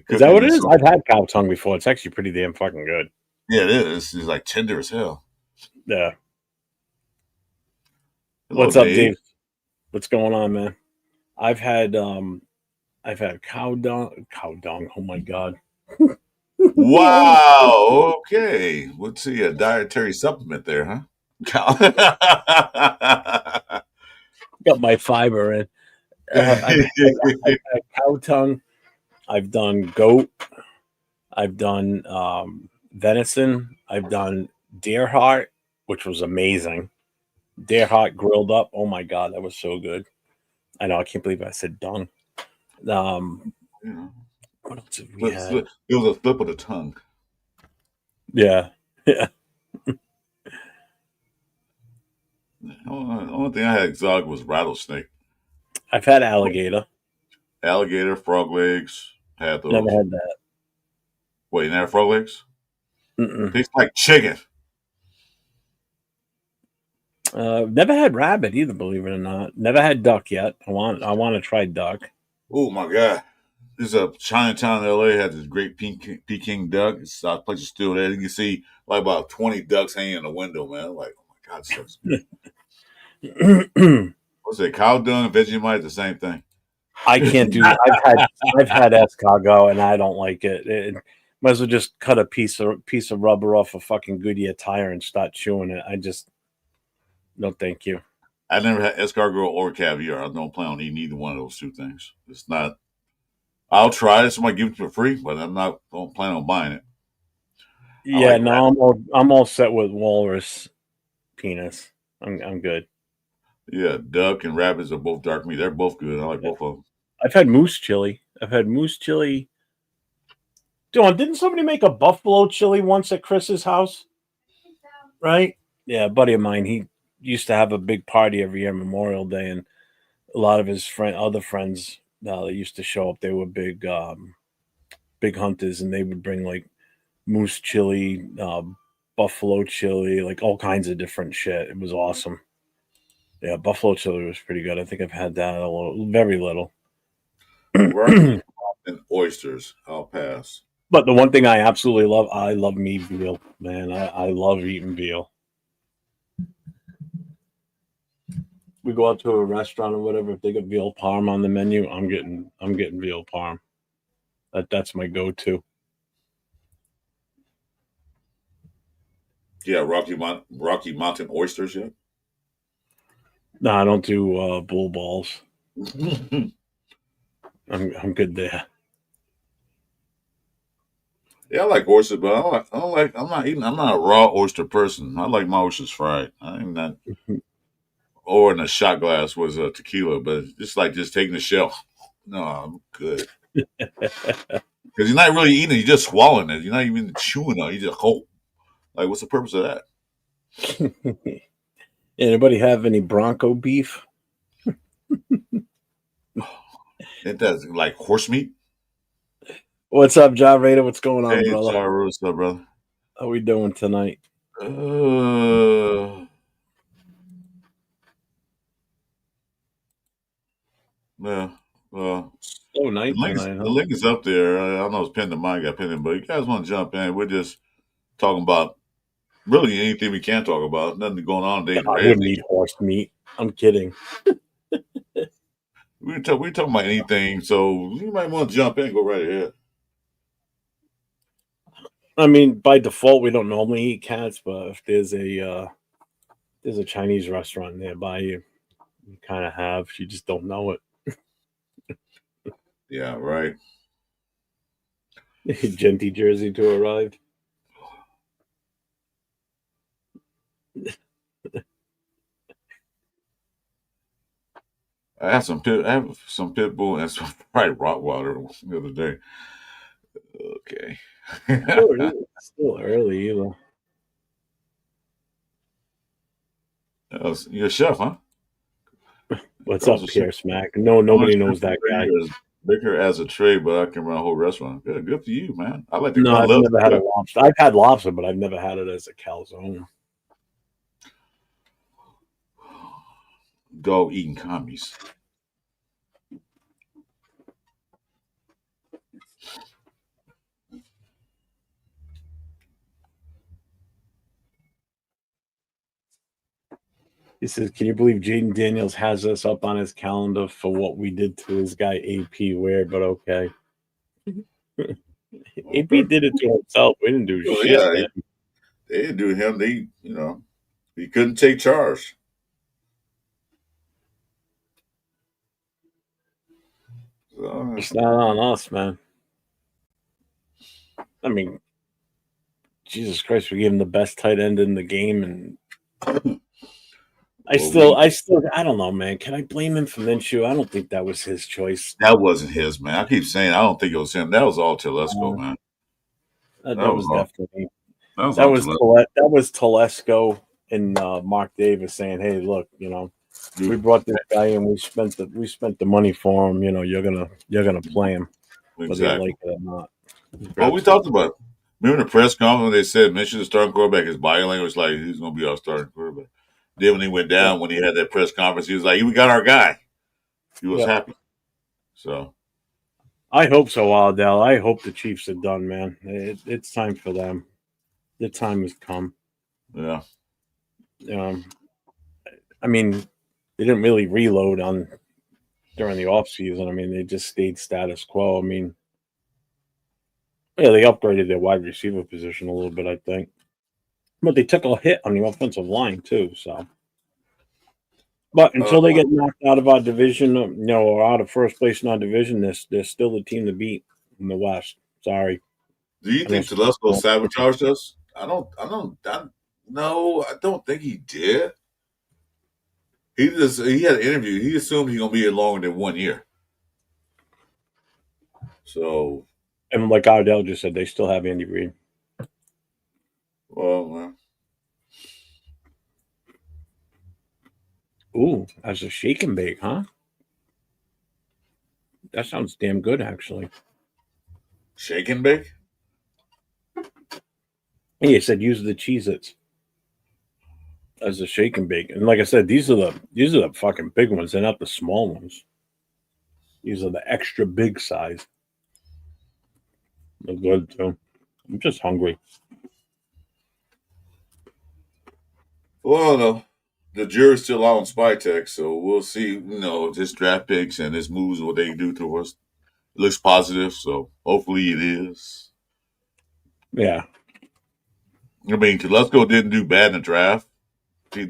cook that it what in it is? some. I've had cow tongue before. It's actually pretty damn fucking good. Yeah, it is. It's like tender as hell. Yeah. Hello, What's up, Dave. Dave? What's going on, man? I've had cow dung. Cow dung. Oh my god. Wow. Okay. Let's see a dietary supplement there, huh? Got my fiber in. I've had cow tongue. I've done goat. I've done venison. I've done deer heart, which was amazing. Deer heart grilled up. Oh my god, that was so good. I know. I can't believe I said dung. Um, You know, what else have we had? it was a slip of the tongue. Yeah, yeah. The only thing I had exotic was rattlesnake, I've had alligator. alligator, frog legs. Had Never those. had that. Wait, you never had frog legs? Mm-mm. Tastes like chicken. Never had rabbit either. Believe it or not, never had duck yet. I want to try duck. Oh my god. There's a Chinatown, LA had this great Peking duck. It's a place is still there. You can see like about 20 ducks hanging in the window, man. I'm like, oh my god, this looks good. What's it? Cow dung, Vegemite, the same thing. I can't do. I've had escargot and I don't like it. Might as well just cut a piece of rubber off a fucking Goodyear tire and start chewing it. I just no, thank you. I never had escargot or caviar. I don't plan on eating either one of those two things. It's not. I'll try it. Somebody give it to me for free, but I'm not. Don't plan on buying it. I Yeah, like no, I'm all set with walrus penis. I'm good. yeah, duck and rabbits are both dark meat. They're both good. I like Yeah. both of them. I've had moose chili. I've had moose chili. John, didn't somebody make a buffalo chili once at Chris's house? Right? Yeah, a buddy of mine. He used to have a big party every year, Memorial Day, and a lot of his other friends that used to show up. They were big hunters, and they would bring like moose chili, buffalo chili, like all kinds of different shit. It was awesome. Yeah, buffalo chili was pretty good. I think I've had that a little, very little. Rocky and oysters. I'll pass. But the one thing I absolutely love, I love meat veal. Man, I love eating veal. We go out to a restaurant or whatever. If they got veal parm on the menu, I'm getting veal parm. That's my go-to. Yeah, Rocky Mountain oysters. Yeah. No, I don't do bull balls. I'm good there. Yeah, I like oysters, but I don't like. I'm not eating. I'm not a raw oyster person. I like my oysters fried. I ain't not. Or in a shot glass was a tequila, but it's just like just taking the shell. No, I'm good because you're not really eating it. You're just swallowing it. You're not even chewing on it. You just hold. Like, what's the purpose of that? Anybody have any Bronco beef? It does like horse meat. What's up, John Raider? What's going on, Hey, brother? sorry, what's up, brother? How we doing tonight? Uh, yeah. Well, Slow night tonight, the huh? link is up there. I know it's pinned to mine, got pinned in, but you guys want to jump in? We're just talking about really anything we can talk about. Nothing going on today. I wouldn't eat horse meat. I'm kidding. We talking about anything, so you might want to jump in. Go right ahead. I mean, by default, we don't normally eat cats, but if there's a Chinese restaurant nearby, you kind of have. You just don't know it. Yeah, right. Genty Jersey to arrive. I have some pit bull and some fried Rottweiler the other day. Okay. Still early, either. You're a chef, huh? What's Carl's up, a chef. Pierce Mac? No, I'm not nobody sure knows that guy. Baker as a trade, but I can run a whole restaurant. Good for you, man. No, I I've love never to had a cook. lobster. I've had lobster, but I've never had it as a calzone. Dog eating commies. He says, "Can you believe Jaden Daniels has us up on his calendar for what we did to his guy AP Ware?" But okay, AP did it to himself. We didn't do Well, shit yeah, to him. they didn't do him. He couldn't take charge. So, It's not on us, man. I mean, Jesus Christ, we gave him the best tight end in the game, and I don't know, man. Can I blame him for Minshew? I don't think that was his choice. That wasn't his, man. I keep saying I don't think it was him. That was all Telesco, man. That was definitely that was all Telesco. That was Telesco and Mark Davis saying, "Hey, look, we brought this guy in. We spent the money for him. You're gonna play him, whether you like it or not." Well, we talked about it. Remember the press conference when they said Minshew the starting quarterback? His body language like he's going to be our starting quarterback. Then when he went down, when he had that press conference, he was like, "We got our guy." He was happy. So I hope so, Aldell. I hope the Chiefs are done, man. It's time for them. The time has come. Yeah. I mean, they didn't really reload during the offseason. I mean, they just stayed status quo. I mean, yeah, they upgraded their wide receiver position a little bit, I think. But they took a hit on the offensive line, too. So, but until they get knocked out of our division, or out of first place in our division, they're still the team to beat in the West. Sorry. Do you think Telesco sabotaged us? No, I don't think he did. He had an interview. He assumed he's gonna be here longer than 1 year. So, and like Ardell just said, they still have Andy Reid. Well, ooh, as a shake and bake, huh? That sounds damn good, actually. Shake and bake? He said use the Cheez-Its as a shake and bake. And like I said, these are the fucking big ones. They're not the small ones. These are the extra big size. They're good too. I'm just hungry. Well, no. The jury's still out on Spytech, so we'll see, his draft picks and his moves, what they do to us. It looks positive, so hopefully it is. Yeah. I mean, Telesco didn't do bad in the draft. All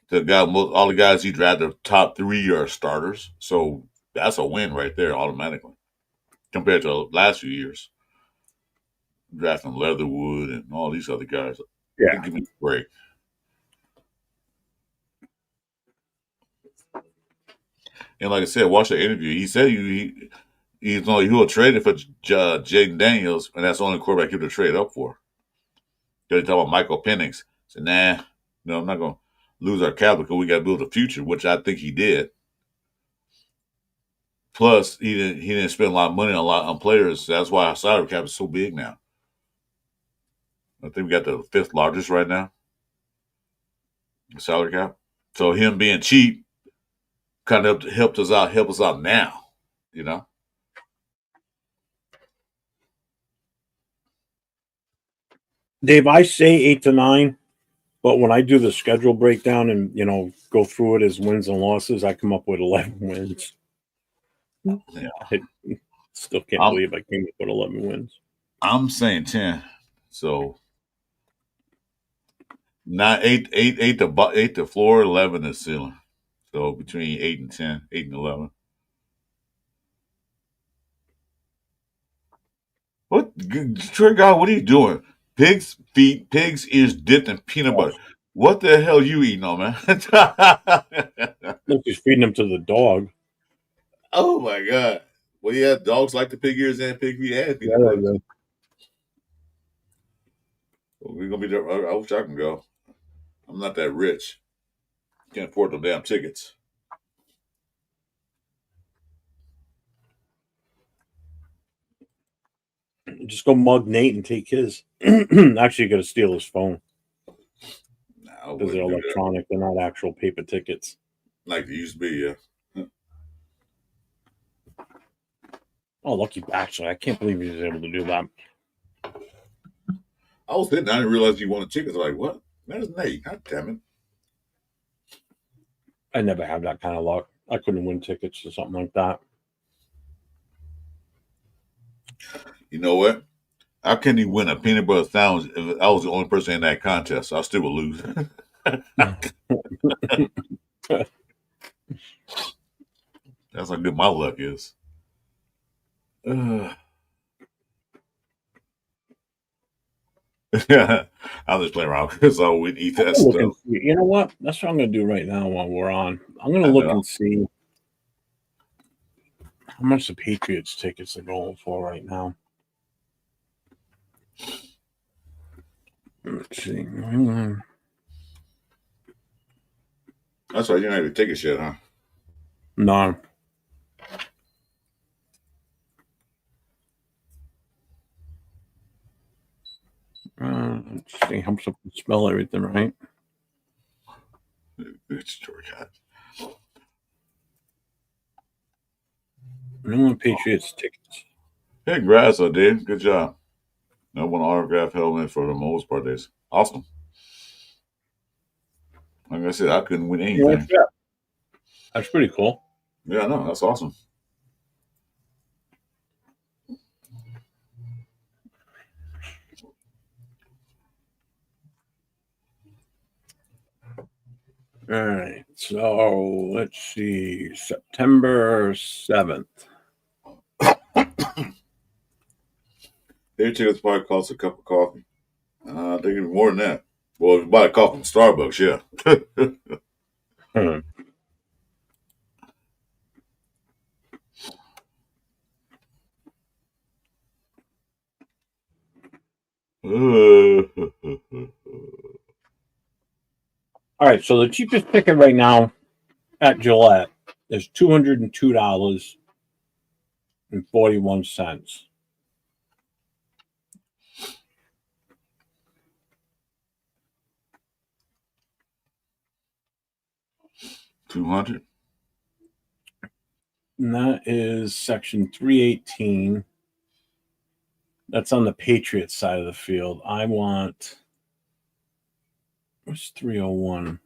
the guys he drafted, the top 3 are starters. So that's a win right there automatically compared to the last few years. Drafting Leatherwood and all these other guys. Yeah. Give me a break. And like I said, watch the interview. He said he will trade it for Jaden Daniels, and that's the only quarterback he would trade up for. They're talking about Michael Penix. Said, nah, I'm not going to lose our cap because we got to build a future, which I think he did. Plus, he didn't spend a lot of money on players. That's why our salary cap is so big now. I think we got the 5th largest right now, the salary cap. So him being cheap kind of help us out now, Dave, I say 8 to 9, but when I do the schedule breakdown and go through it as wins and losses, I come up with 11 wins. Yeah. I still can't believe I came up with 11 wins. I'm saying 10. So not 8 to floor, 11 to ceiling. So between 8 and 10, 8 and 11. What, Trey God, what are you doing? Pig's feet, pig's ears dipped in peanut butter. What the hell you eating on, man? Look, he's feeding them to the dog. Oh my God. Well, yeah, dogs like the pig ears and pig feet and peanut butter. Yeah. Well, we're gonna be there. I wish I can go. I'm not that rich. Can't afford the damn tickets. Just go mug Nate and take his. Actually, you got to steal his phone. Because they're electronic. They're not actual paper tickets. Like they used to be, yeah. Oh, lucky bachelor. I can't believe he was able to do that. I was thinking, I didn't realize you wanted tickets. Like, what? There's Nate. God damn it. I never had that kind of luck. I couldn't win tickets or something like that. You know what? How can you win a peanut butter sandwich if I was the only person in that contest? I still would lose. That's how good my luck is. Yeah, I'll just play around. So we eat I'm that gonna look and stuff. see. You know what? That's what I'm gonna do right now while we're on. I'm gonna I look know. and see how much the Patriots tickets are going for right now. Let's see. That's right. You don't have to take a shit, huh? No. Let's see. I'm supposed to spell everything right. Good story, guys. New Patriots tickets. Hey, congrats, I did. Good job. I won an autograph helmet for the most part. That's awesome. Like I said, I couldn't win What's anything. that? That's pretty cool. Yeah, I know. That's awesome. All right. So let's see. September 7th. Their tickets probably cost a cup of coffee. I think it's more than that. Well, if you buy a coffee from Starbucks, yeah. Hmm. All right. So the cheapest ticket right now at Gillette is $202.41. 200. And that is section 318. That's on the Patriots side of the field. I want. What's 301?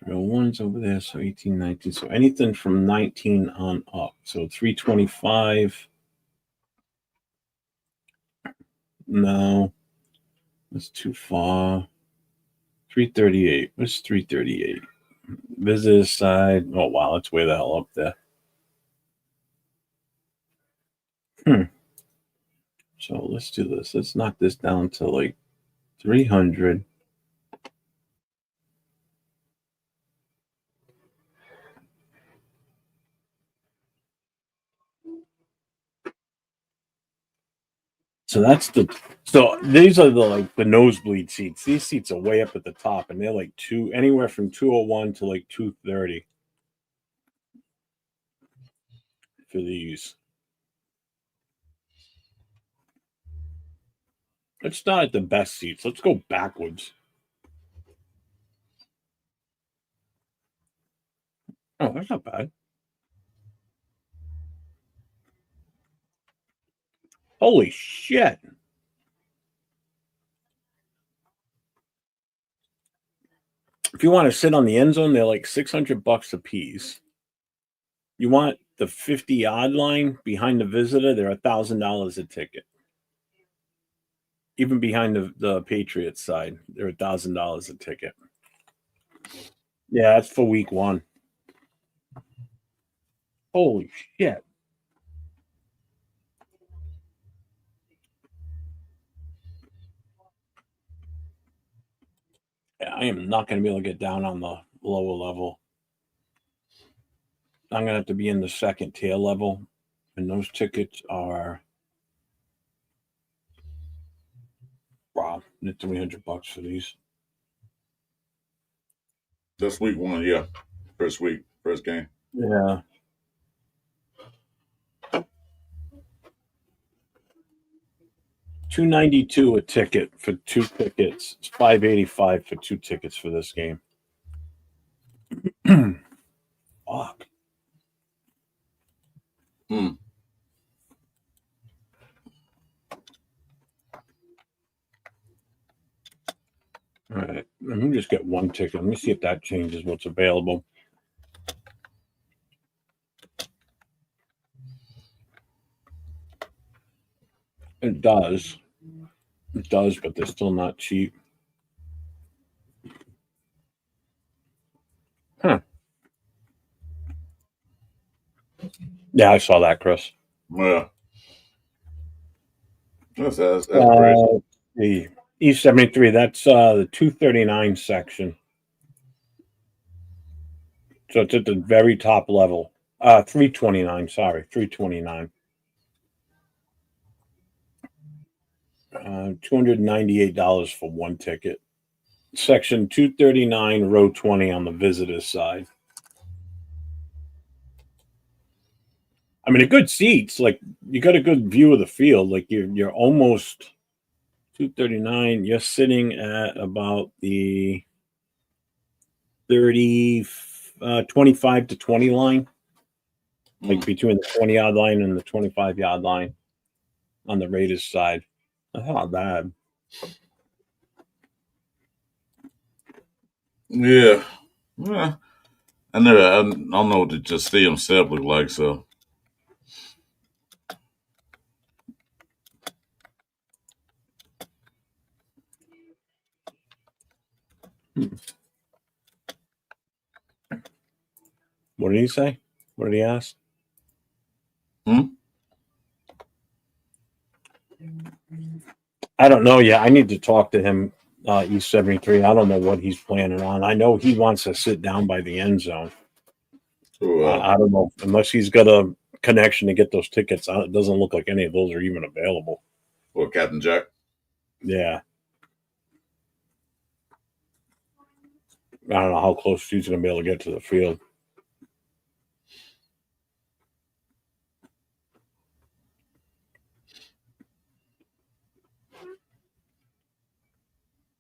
301's over there. So 18, 19. So anything from 19 on up. So 325. No, that's too far. 338. What's 338? Visitor side. Oh, wow. That's way the hell up there. So let's do this. Let's knock this down to like 300. So that's the so these are the nosebleed seats. These seats are way up at the top, and they're like anywhere from 201 to like 230 for these. Let's start at the best seats. Let's go backwards. Oh, that's not bad. Holy shit. If you want to sit on the end zone, they're like $600 a piece. You want the 50-yard line behind the visitor, they're $1,000 a ticket. Even behind the Patriots side, they're $1,000 a ticket. Yeah, that's for week one. Holy shit. Yeah, I am not going to be able to get down on the lower level. I'm going to have to be in the second tier level. And those tickets are, wow, it's $300 for these. That's week one, yeah. First week, first game. Yeah. $292 a ticket for two tickets. It's $585 for two tickets for this game. Fuck. Hmm. All right. Let me just get one ticket. Let me see if that changes what's available. It does. It does, but they're still not cheap. Huh. Yeah, I saw that, Chris. Yeah. That's crazy. The E73, that's the 239 section. So it's at the very top level. 329, sorry, 329. $298 for one ticket. Section 239, row 20 on the visitors side. I mean, a good seats. Like, you got a good view of the field. Like, you're almost 239. You're sitting at about the 25 to 20 line. Like between the 20-yard line and the 25-yard line on the Raiders side. That's not bad. Yeah. Well, I don't know what the stadium setup look like, so. What did he say? What did he ask? I don't know yet. I need to talk to him, E73. I don't know what he's planning on. I know he wants to sit down by the end zone. I don't know. Unless he's got a connection to get those tickets, it doesn't look like any of those are even available. Well, Captain Jack? Yeah. I don't know how close he's going to be able to get to the field.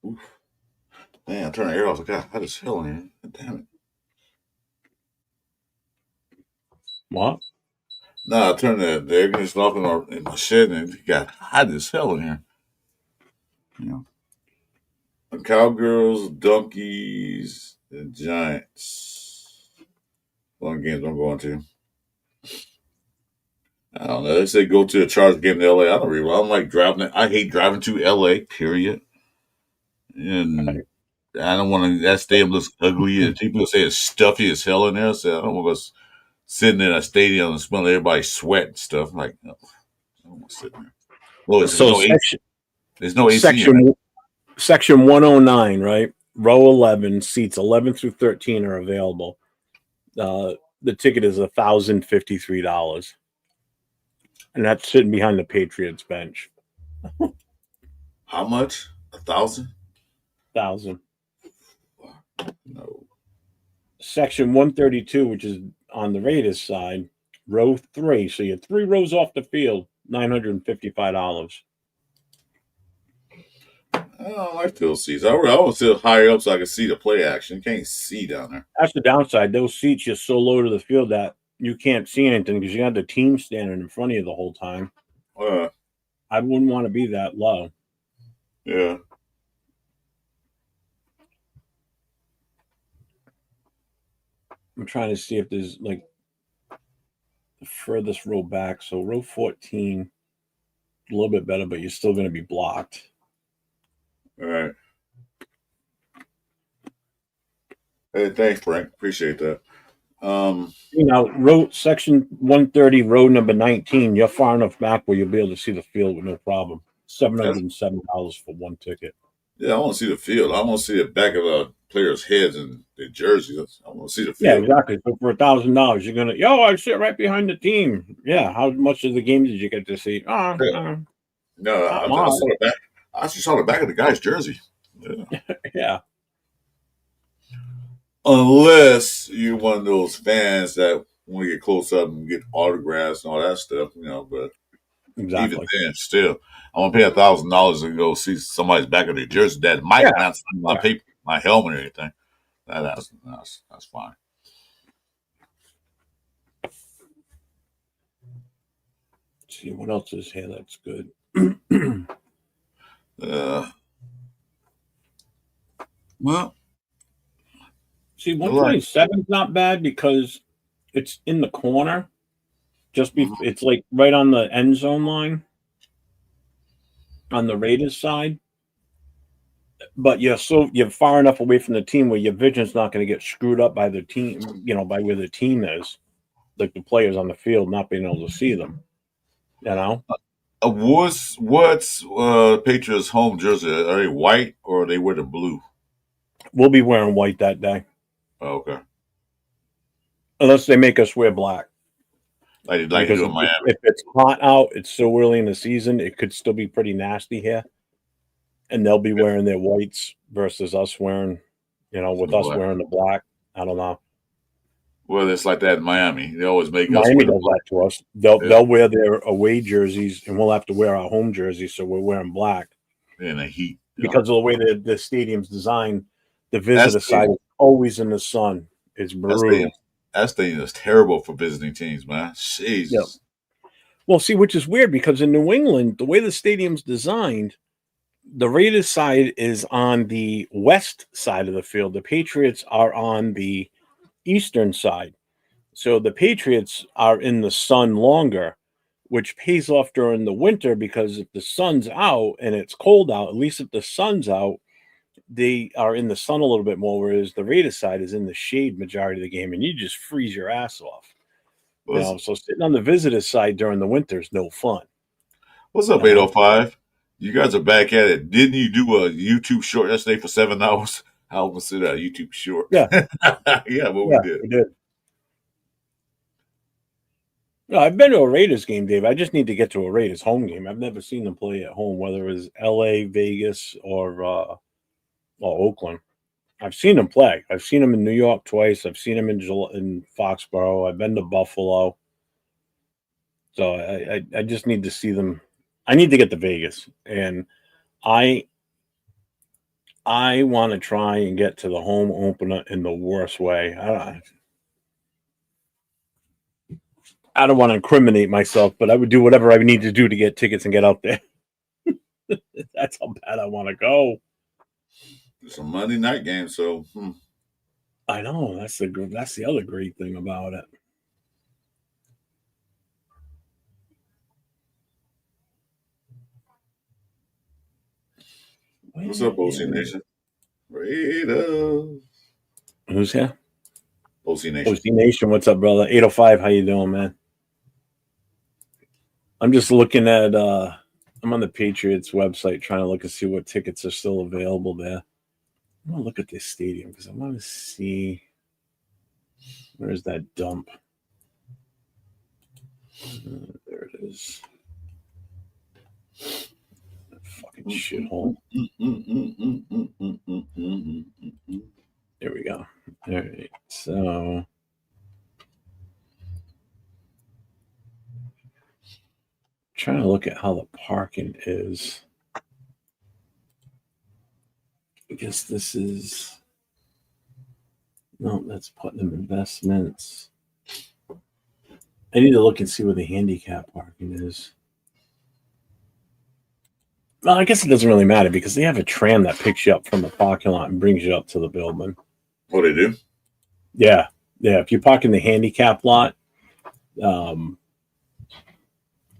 Oof. Man, I turned the air off. God, I just hell in here. Damn it. What? No, I turned the air conditioner off in my shed, and it got hot as hell in here. You know. The Cowgirls, Donkeys, and Giants. One games I'm going to. I don't know. They say go to a Chargers game in LA. I don't like driving. I hate driving to LA, period. And I don't want to. That stadium looks ugly, and people say it's stuffy as hell in there. So I don't want us sitting in a stadium and smelling everybody's sweat and stuff. I'm like, no, I don't want to sit there. Well, there's no AC. Section 109, right? Row 11, seats 11 through 13 are available. The ticket is $1,053. And that's sitting behind the Patriots bench. How much? 1,000? 1,000. No. Section 132, which is on the Raiders side, row 3. So you're 3 rows off the field, $955. I don't like those seats. I want to sit higher up so I can see the play action. You can't see down there. That's the downside. Those seats are so low to the field that you can't see anything because you have the team standing in front of you the whole time. I wouldn't want to be that low. Yeah. I'm trying to see if there's like the furthest row back. So row 14, a little bit better, but you're still going to be blocked. All right. Hey, thanks, Frank. Appreciate that. Section 130, row number 19, you're far enough back where you'll be able to see the field with no problem. $707 for one ticket. Yeah, I want to see the field. I want to see the back of players' heads and their jerseys. I want to see the Yeah, field. exactly. So for $1,000, you're gonna, I sit right behind the team. Yeah, how much of the game did you get to see? No, I saw the back. I actually saw the back of the guy's jersey. Yeah. Yeah. Unless you're one of those fans that want to get close up and get autographs and all that stuff, but exactly. Even then, still, I want to pay $1,000 to go see somebody's back of their jersey that might not sign my paper, my helmet or anything. That's fine. Let's see what else is here that's good. Well, see, 127 is not bad because it's in the corner. It's like right on the end zone line on the Raiders side. But you're far enough away from the team where your vision's not going to get screwed up by the team, by where the team is, like the players on the field not being able to see them. what's Patriots home jersey? Are they white or they wear the blue? We'll be wearing white that day, Oh, okay, unless they make us wear black. like they Because do in Miami. if it's hot out, it's so early in the season, it could still be pretty nasty here. And they'll be wearing their whites versus us wearing, with Some us black. wearing the black. I don't know. Well, it's like that in Miami. They always make us Miami wear the does black. that to us. They'll Yeah, they'll wear their away jerseys, and we'll have to wear our home jerseys, so we're wearing black in the heat. because of the way the stadium's designed. The That visitor side stadium, is always in the sun. It's that stadium, brutal. that stadium is terrible for visiting teams, man. Yeah. Jesus. Well, see, which is weird because in New England, the way the stadium's designed, the Raiders side is on the west side of the field. The Patriots are on the eastern side. So the Patriots are in the sun longer, which pays off during the winter because if the sun's out and it's cold out, at least if the sun's out, they are in the sun a little bit more, whereas the Raiders side is in the shade majority of the game, and you just freeze your ass off. So sitting on the visitors side during the winter is no fun. What's up, 805? You guys are back at it. Didn't you do a YouTube short yesterday for 7 hours? I almost consider that a YouTube short. Yeah. Yeah, what we did. We did. No, I've been to a Raiders game, Dave. I just need to get to a Raiders home game. I've never seen them play at home, whether it was LA, Vegas, or Oakland. I've seen them play. I've seen them in New York twice. I've seen them in Foxborough. I've been to Buffalo. So I just need to see them. I need to get to Vegas, and I want to try and get to the home opener in the worst way. I don't want to incriminate myself, but I would do whatever I need to do to get tickets and get out there. That's how bad I want to go. It's a Monday night game, so I know that's the other great thing about it. What's up, OC Nation? Raiders. Who's here? OC Nation. OC Nation, what's up, brother? 805, how you doing, man? I'm just looking at I'm on the Patriots website trying to look and see what tickets are still available there. I'm gonna look at this stadium because I want to see where's that dump. There it is. That fucking shithole. There we go. All right. So trying to look at how the parking is. I guess this is no, that's Putnam Investments. I need to look and see where the handicap parking is. Well, I guess it doesn't really matter because they have a tram that picks you up from the parking lot and brings you up to the building. Oh, they do? Yeah. If you park in the handicap lot,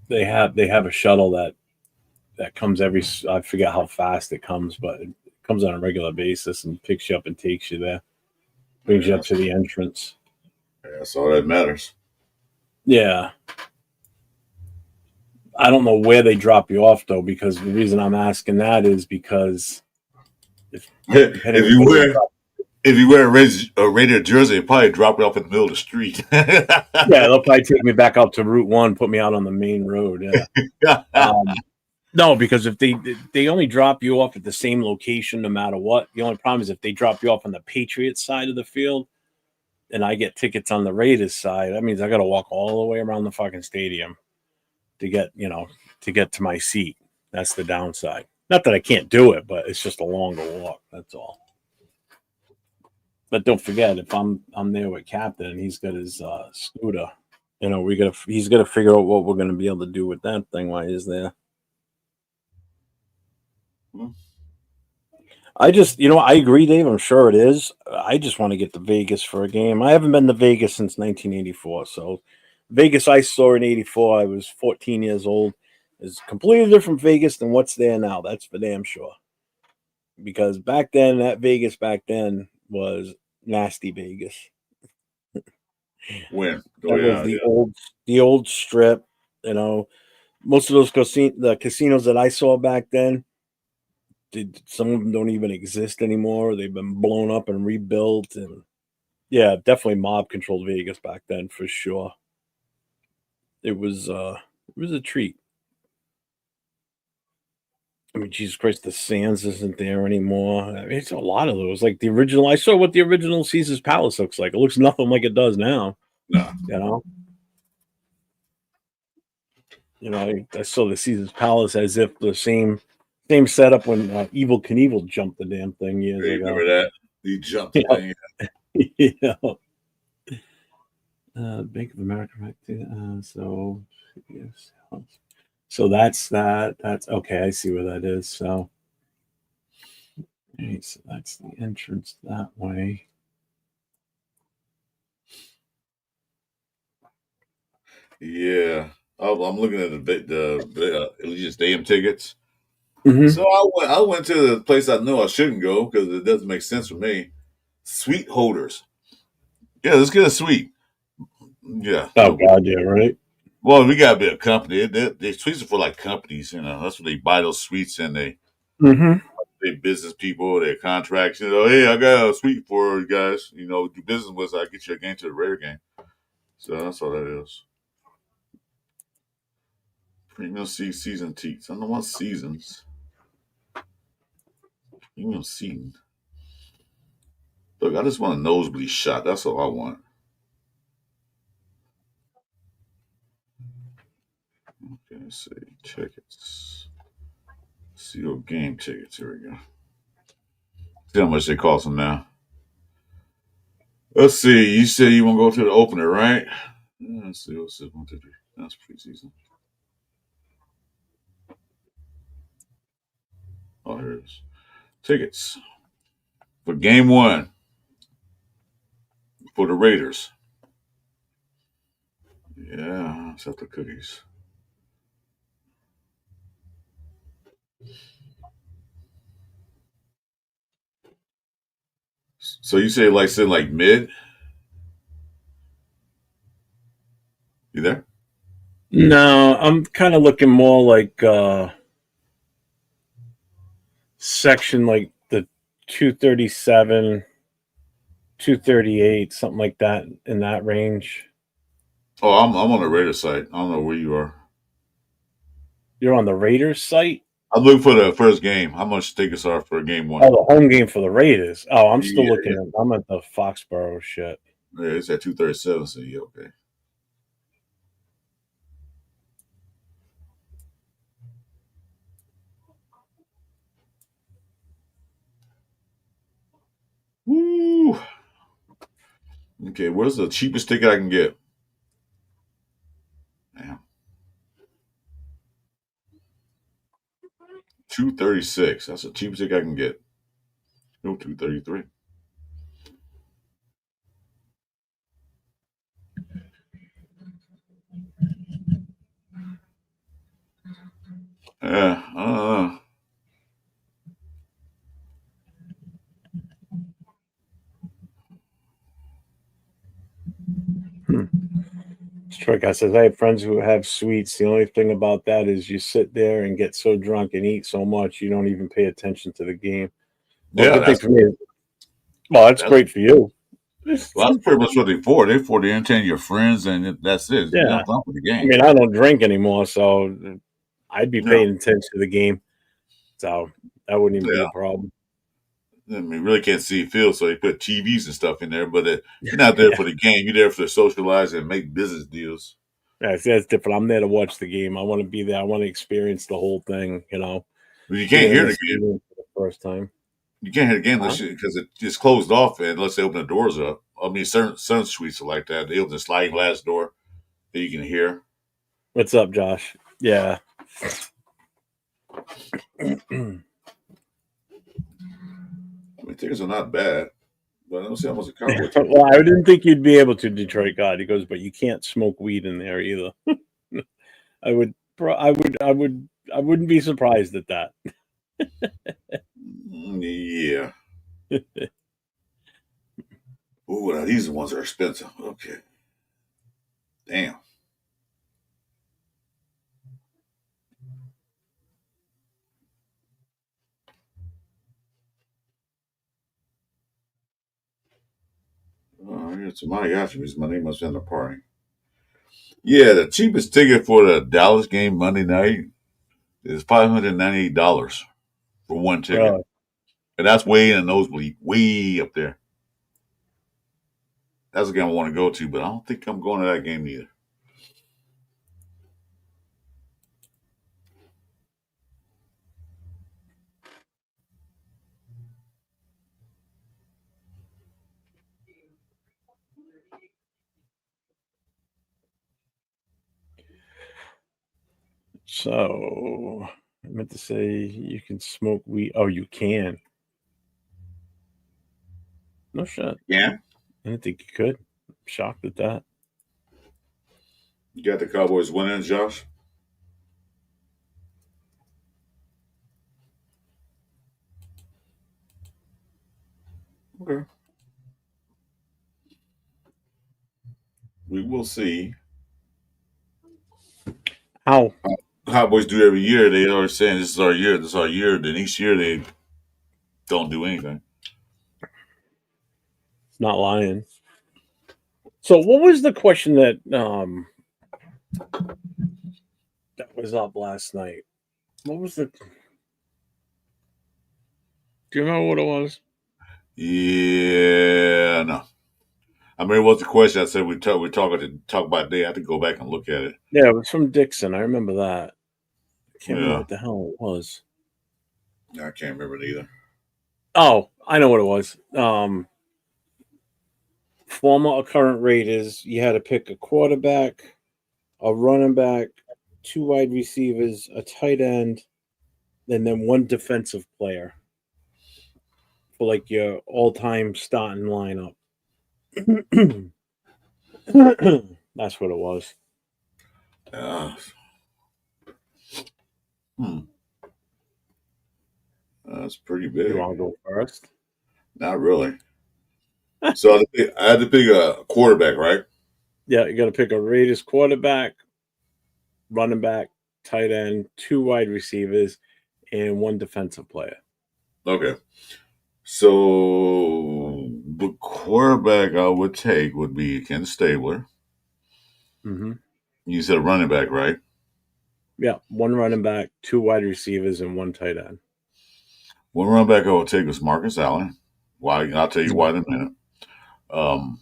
they have a shuttle that comes I forget how fast it comes, but it comes on a regular basis and picks you up and takes you there, brings you up to the entrance. Yeah, that's all that matters. Yeah. I don't know where they drop you off though, because the reason I'm asking that is because if you wear a Raider jersey, it probably drop it off in the middle of the street. Yeah, they'll probably take me back out to Route 1, put me out on the main road. Yeah. No, because if they only drop you off at the same location no matter what. The only problem is if they drop you off on the Patriots side of the field and I get tickets on the Raiders side, that means I got to walk all the way around the fucking stadium to get to my seat. That's the downside. Not that I can't do it, but it's just a longer walk. That's all. But don't forget, if I'm there with Captain and he's got his scooter, he's got to figure out what we're going to be able to do with that thing while he's there. I just, I agree, Dave. I'm sure it is. I just want to get to Vegas for a game. I haven't been to Vegas since 1984. So Vegas I saw in 84. I was 14 years old. It's completely different Vegas than what's there now. That's for damn sure. Because back then, that Vegas back then was nasty Vegas. When? That was the old strip, most of those the casinos that I saw back then, some of them don't even exist anymore. They've been blown up and rebuilt, and yeah, definitely mob controlled Vegas back then for sure. It was a treat. I mean, Jesus Christ, the Sands isn't there anymore. I mean, it's a lot of those. Like the original, I saw what the original Caesar's Palace looks like. It looks nothing like it does now. No. You know, I saw the Caesar's Palace as if the same setup when Evil Knievel jumped the damn thing years You ago. remember that? He jumped the thing. Yeah. Bank of America, right? So, yes. So that's that. That's okay. I see where that is. So, okay, so that's the entrance that way. Yeah. I'm looking at the Allegiant Stadium tickets. Mm-hmm. So I went to the place I know I shouldn't go because it doesn't make sense for me. Suite holders. Yeah, let's get a suite. Yeah, Oh no. God, yeah, right. Well, we got to be a company. They suites are for like companies, That's what they buy those suites and Mm-hmm. they business people, their contracts. Hey, I got a suite for you guys. Do business with us. I get you a game to the Raider game. So that's all that is. Premium season teats. I don't want seasons. Premium season. Look, I just want a nosebleed shot. That's all I want. Okay, let's see. Tickets. CO game tickets. Here we go. See how much they cost them now. Let's see. You said you want to go to the opener, right? Let's see. What's this? 1, 2, 3. That's preseason. Oh, here it is. Tickets for game one for the Raiders. Yeah, except the cookies. So you say like said like mid? You there? No, I'm kind of looking more like section like the 237, 238, something like that in that range. Oh, I'm on the Raiders site. I don't know where you are. You're on the Raiders site? I'm looking for the first game. How much tickets are for game one? Oh, the home game for the Raiders. Oh, I'm still Yeah, looking at. I'm at the Foxborough shit. yeah, it's at 237. So yeah, okay. Woo. Okay, where's the cheapest ticket I can get? Damn. 236. That's the cheapest ticket I can get. No, 233. Yeah, I don't know. Hmm. Troy guy says I have friends who have suites. The only thing about that is you sit there and get so drunk and eat so much you don't even pay attention to the game. Well, Yeah, good thing for me. Well, that's that's great for you. well, that's pretty much what they're for. They're for to entertain your friends, and that's it. You Yeah. don't come for the I game. mean, I don't drink anymore, so I'd be No, paying attention to the game. So that wouldn't even be yeah. a problem. I mean, really can't see field, so they put TVs and stuff in there. But you're not there for the game. You're there for the socialize and make business deals. Yeah, see, that's different. I'm there to watch the game. I want to be there. I want to experience the whole thing, But you can't being in hear the the game. stadium for the first time. You can't hear the game Huh? because it's closed off unless they open the doors up. I mean, certain suites are like that. They open the sliding glass door that you can hear. What's up, Josh? Yeah. I mean, tickets are not bad, but I don't see how much a cowboy ticket. Well, I didn't think you'd be able to, Detroit God. He goes, but you can't smoke weed in there either. I would, I wouldn't be surprised at that. Yeah. Ooh, now these ones are expensive. Okay. Damn. It's my gosh, because my name must be in the party. Yeah, the cheapest ticket for the Dallas game Monday night is $598 for one ticket. Really? And that's way in the nosebleed, way up there. That's a game I want to go to, but I don't think I'm going to that game either. So I meant to say you can smoke weed. Oh, you can. No shit. Yeah. I didn't think you could. I'm shocked at that. You got the Cowboys winning, Josh? Okay. We will see. How? Cowboys do every year. They are saying this is our year, this is our year. Then each year they don't do anything. Not lying. So what was the question that was up last night? What was the? Do you remember what it was? Yeah, no. I mean, what's the question? I said we talk about today. I have to go back and look at it. Yeah, it was from Dixon. I remember that. I can't remember Yeah, what the hell it was. I can't remember it either. Oh, I know what it was. Former or current Raiders, you had to pick a quarterback, a running back, two wide receivers, a tight end, and then one defensive player for like your all-time starting lineup. That's what it was. Uh, hmm, that's pretty You big. want to go first? Not really. So I had to pick a quarterback, right? Yeah, you got to pick a Raiders quarterback, running back, tight end, two wide receivers, and one defensive player. Okay. So the quarterback I would take would be Ken Stabler. Mm-hmm. You said running back, right? Yeah, one running back, two wide receivers, and one tight end. One running back I would take is Marcus Allen. Why? I'll tell you why in a minute. Um,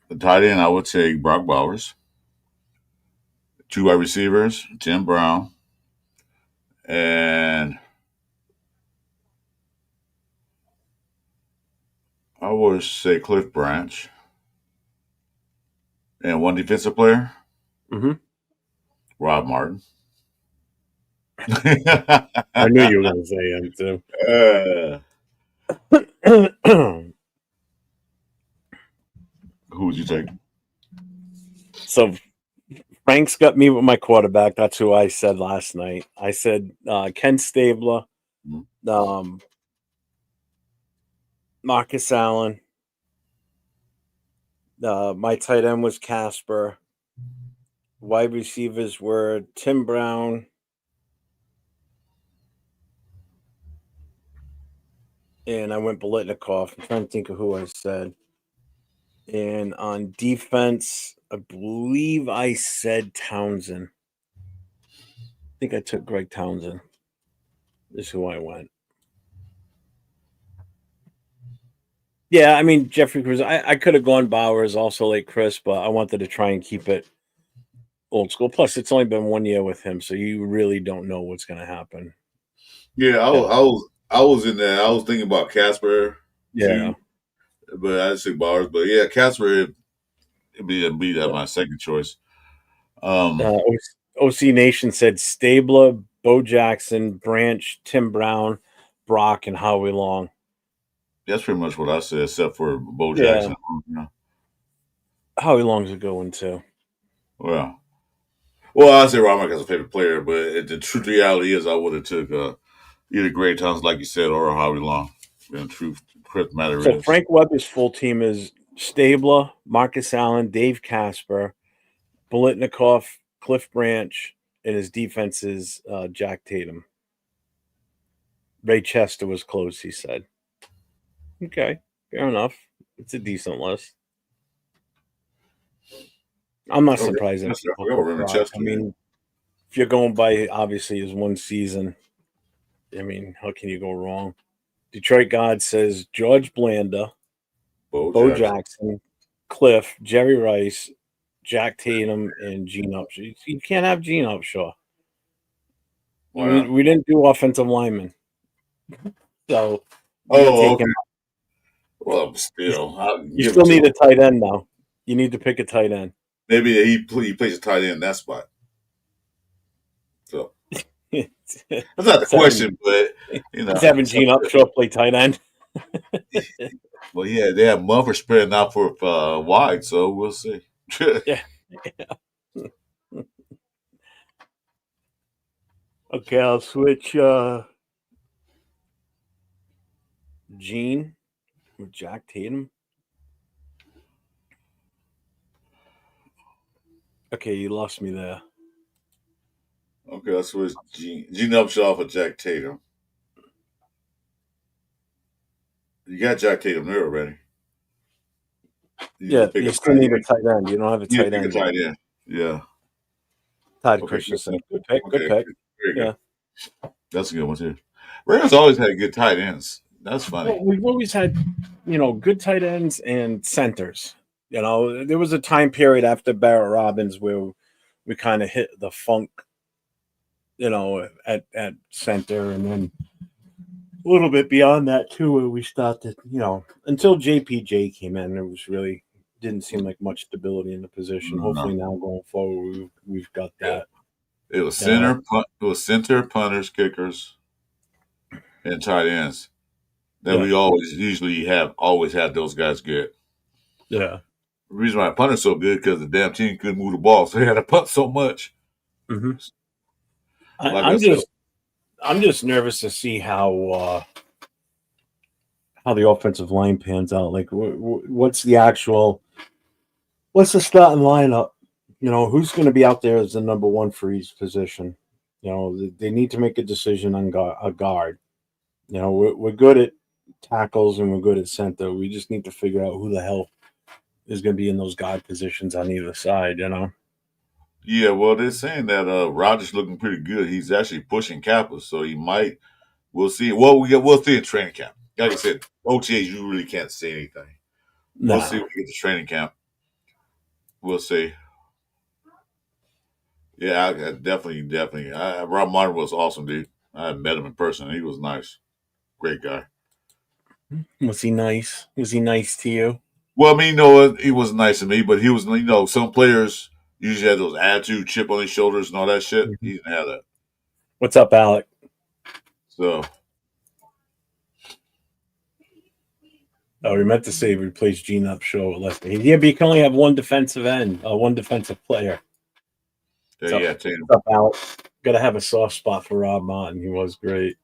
the tight end I would take Brock Bowers. Two wide receivers, Tim Brown, and I would say Cliff Branch. And one defensive player, Mm-hmm. Rob Martin. I knew you were going to say him uh, too. who would you take? So Frank's got me with my quarterback. That's who I said last night. I said Ken Stabler, Hmm. um, Marcus Allen. My tight end was Casper. Wide receivers were Tim Brown and I went Bolitnikoff. I'm trying to think of who I said. And on defense, I believe I said Townsend. I think I took Greg Townsend. Is who I went. Yeah, I mean Jeffrey Cruz. I could have gone Bowers, also like Chris, but I wanted to try and keep it old school. Plus, it's only been 1 year with him, so you really don't know what's going to happen. Yeah, I was in there. I was thinking about Casper Yeah. too, but I just took Bowers. But yeah, Casper it'd be that my second choice. Um, Uh, OC Nation said Stabler, Bo Jackson, Branch, Tim Brown, Brock, and Howie Long. that's pretty much what I said, except for Bo Yeah, Jackson. You Howie Long's a good one too. well, I say Rob Martin as a favorite player, but the truth reality is I would have took either Gray Towns, like you said, or Howie Long. And truth matter So is, Frank Weber's full team is Stabler, Marcus Allen, Dave Casper, Bolitnikoff, Cliff Branch, and his defense is Jack Tatum. Ray Chester was close, he said. Okay, fair enough. It's a decent list. I'm not Oh, surprised that Chester. people We all go remember Croc. I Chester. mean, if you're going by obviously his one season, I mean, how can you go wrong? Detroit God says George Blanda, Bo Bo Jackson. Jackson, Cliff, Jerry Rice, Jack Tatum, and Gene Upshaw. You can't have Gene Upshaw. Why not? We didn't do offensive linemen, so you got to Oh, take okay. him. Well, still, I'll You give it still to need him. a tight end now. You need to pick a tight end. Maybe he plays a tight end in that spot. So He's that's not the having question, but you know, he's having it's up Gene to, Upshaw play tight end. well, yeah, they have Mumford spreading out for wide, so we'll see. Yeah. Okay, I'll switch Gene with Jack Tatum. Okay, you lost me there. Okay, let's switch Gene Upshaw for Jack Tatum. You got Jack Tatum there already. You need Yeah, to pick you a still tight need a end. tight end. You don't have a You need to tight pick a end yet. tight end. Yeah. Todd Okay. Good. Christensen. Good pick. Good Okay. pick. There you Yeah. go. That's a good one too. Rams always had good tight ends. That's funny. Well, we've always had, good tight ends and centers. There was a time period after Barrett Robbins where we kind of hit the funk, at center, and then a little bit beyond that too, where we started, until JPJ came in, it was really didn't seem like much stability in the position. No. Hopefully now going forward, we've got Yeah. that. It was You know, center, punters, kickers, and tight ends that yeah, we always had those guys good. yeah. The reason why punter's so good because the damn team couldn't move the ball, so they had to punt so much. hmm Like I I'm said, just nervous to see how the offensive line pans out. Like, what's the starting lineup? Who's going to be out there as the number one for each position? They need to make a decision on a guard. We're good at tackles and we're good at center. We just need to figure out who the hell is going to be in those guard positions on either side. yeah, well, they're saying that Rodgers looking pretty good. He's actually pushing Kappa, so he might. We'll see. Well, we'll see in training camp. Like I said, OTAs you really can't say anything. We'll see No, when we get to training camp. We'll see. Yeah, I definitely. Rob Martin was awesome, dude. I met him in person. He was nice, great guy. was he nice? Was he nice to you? Well, I mean, he was nice to me, but he was, some players usually had those attitude chip on his shoulders and all that shit. Mhm. He didn't have that. What's up, Alec? So, Oh, we meant to say replace Gene Upshaw with Lester. Yeah, but you can only have one defensive end, one defensive player. yeah, Tatum. What's up, Alec? Got to have a soft spot for Rob Martin. He was great.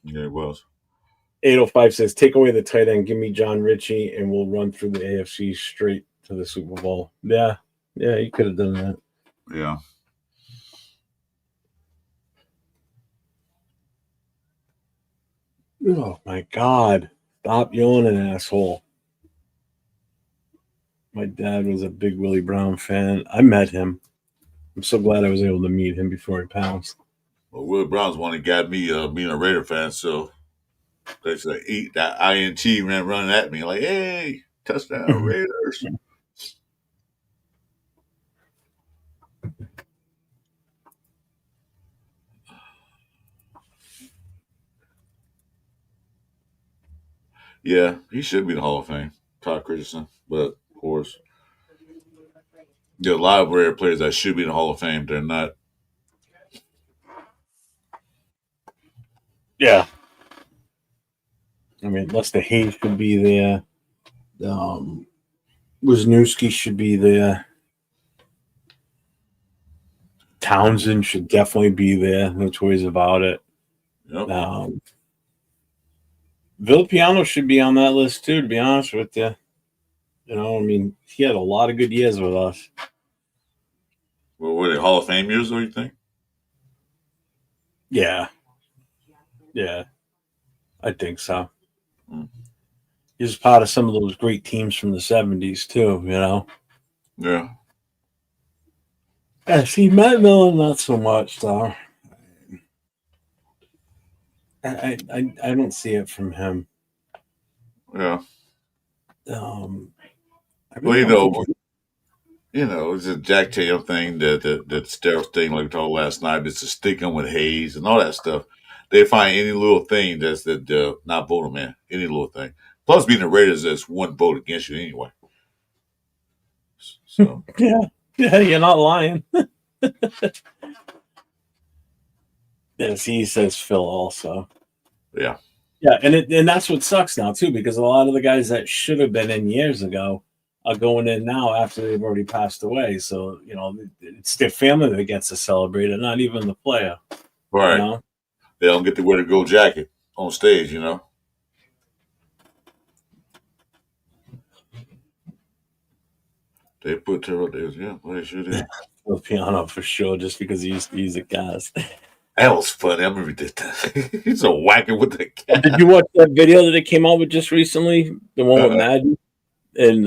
Yeah, it was. 805 says, take away the tight end, give me John Ritchie, and we'll run through the AFC straight to the Super Bowl. Yeah, you could have done that. Yeah. Oh, my God. Stop yawning, asshole. My dad was a big Willie Brown fan. I met him. I'm so glad I was able to meet him before he pounced. Well, Will Brown's one that got me being a Raider fan, so they said eat that INT ran running at me like, hey, touchdown Raiders. Yeah, he should be in the Hall of Fame, Todd Christensen. But of course, there are a lot of rare players that should be in the Hall of Fame. They're not. Yeah. I mean, Lester Hayes should be there. Wisniewski should be there. Townsend should definitely be there. No two ways about it. Yep. Villapiano should be on that list too, to be honest with you. I mean, he had a lot of good years with us. Well, were they Hall of Fame years? What do you think? Yeah. I think so. Mm. He was part of some of those great teams from the 70s too, Yeah. Yeah, see, Matt Miller, not so much, though. I don't see it from him. Yeah. I Well, really don't think. it's a Jack Tatum thing, the steroid thing, like we talked last night. It's to stick him with Hayes and all that stuff. They find any little thing that's that not vote him in. Any little thing. Plus, being the Raiders, there's one vote against you anyway. So Yeah, you're not lying. Yes, he says Phil also. yeah. Yeah, and that's what sucks now too, because a lot of the guys that should have been in years ago are going in now after they've already passed away. So it's their family that gets to celebrate it, not even the player. Right. You know? They don't get to wear the gold jacket on stage, They put Terrell Davis, yeah, well, they sure did. The piano for sure, just because he's a gas. That was funny. I remember that. He's a whacking with the cat. Did you watch that video that it came out with just recently? The one with Madden and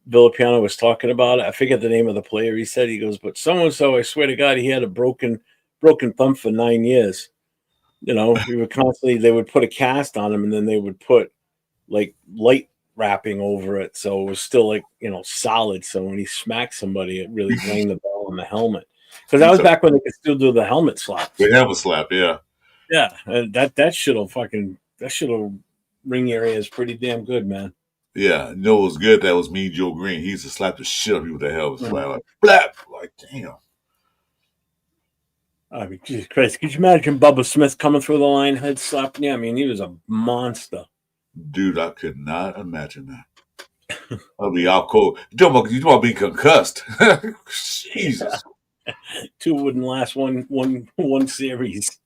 Villapiano was talking about it. I forget the name of the player. He said, he goes, but so I swear to God, he had a broken thumb for 9 years. We were constantly, they would put a cast on him and then they would put like light wrapping over it. So it was still like, solid. So when he smacked somebody, it really rang the bell on the helmet. Because that was back when they could still do the helmet slaps. The helmet slap, yeah. Yeah. And that shit'll ring your ears pretty damn good, man. Yeah. It was good? That was me, Joe Green. He used to slap the shit out of you with the helmet slap. Like, blap! Like, damn. I mean, Jesus Christ. Could you imagine Bubba Smith coming through the line, head slapping you? I mean, he was a monster. Dude, I could not imagine that. I'll be out cold. You talking about being concussed. Jesus. Yeah. Two wouldn't last one series.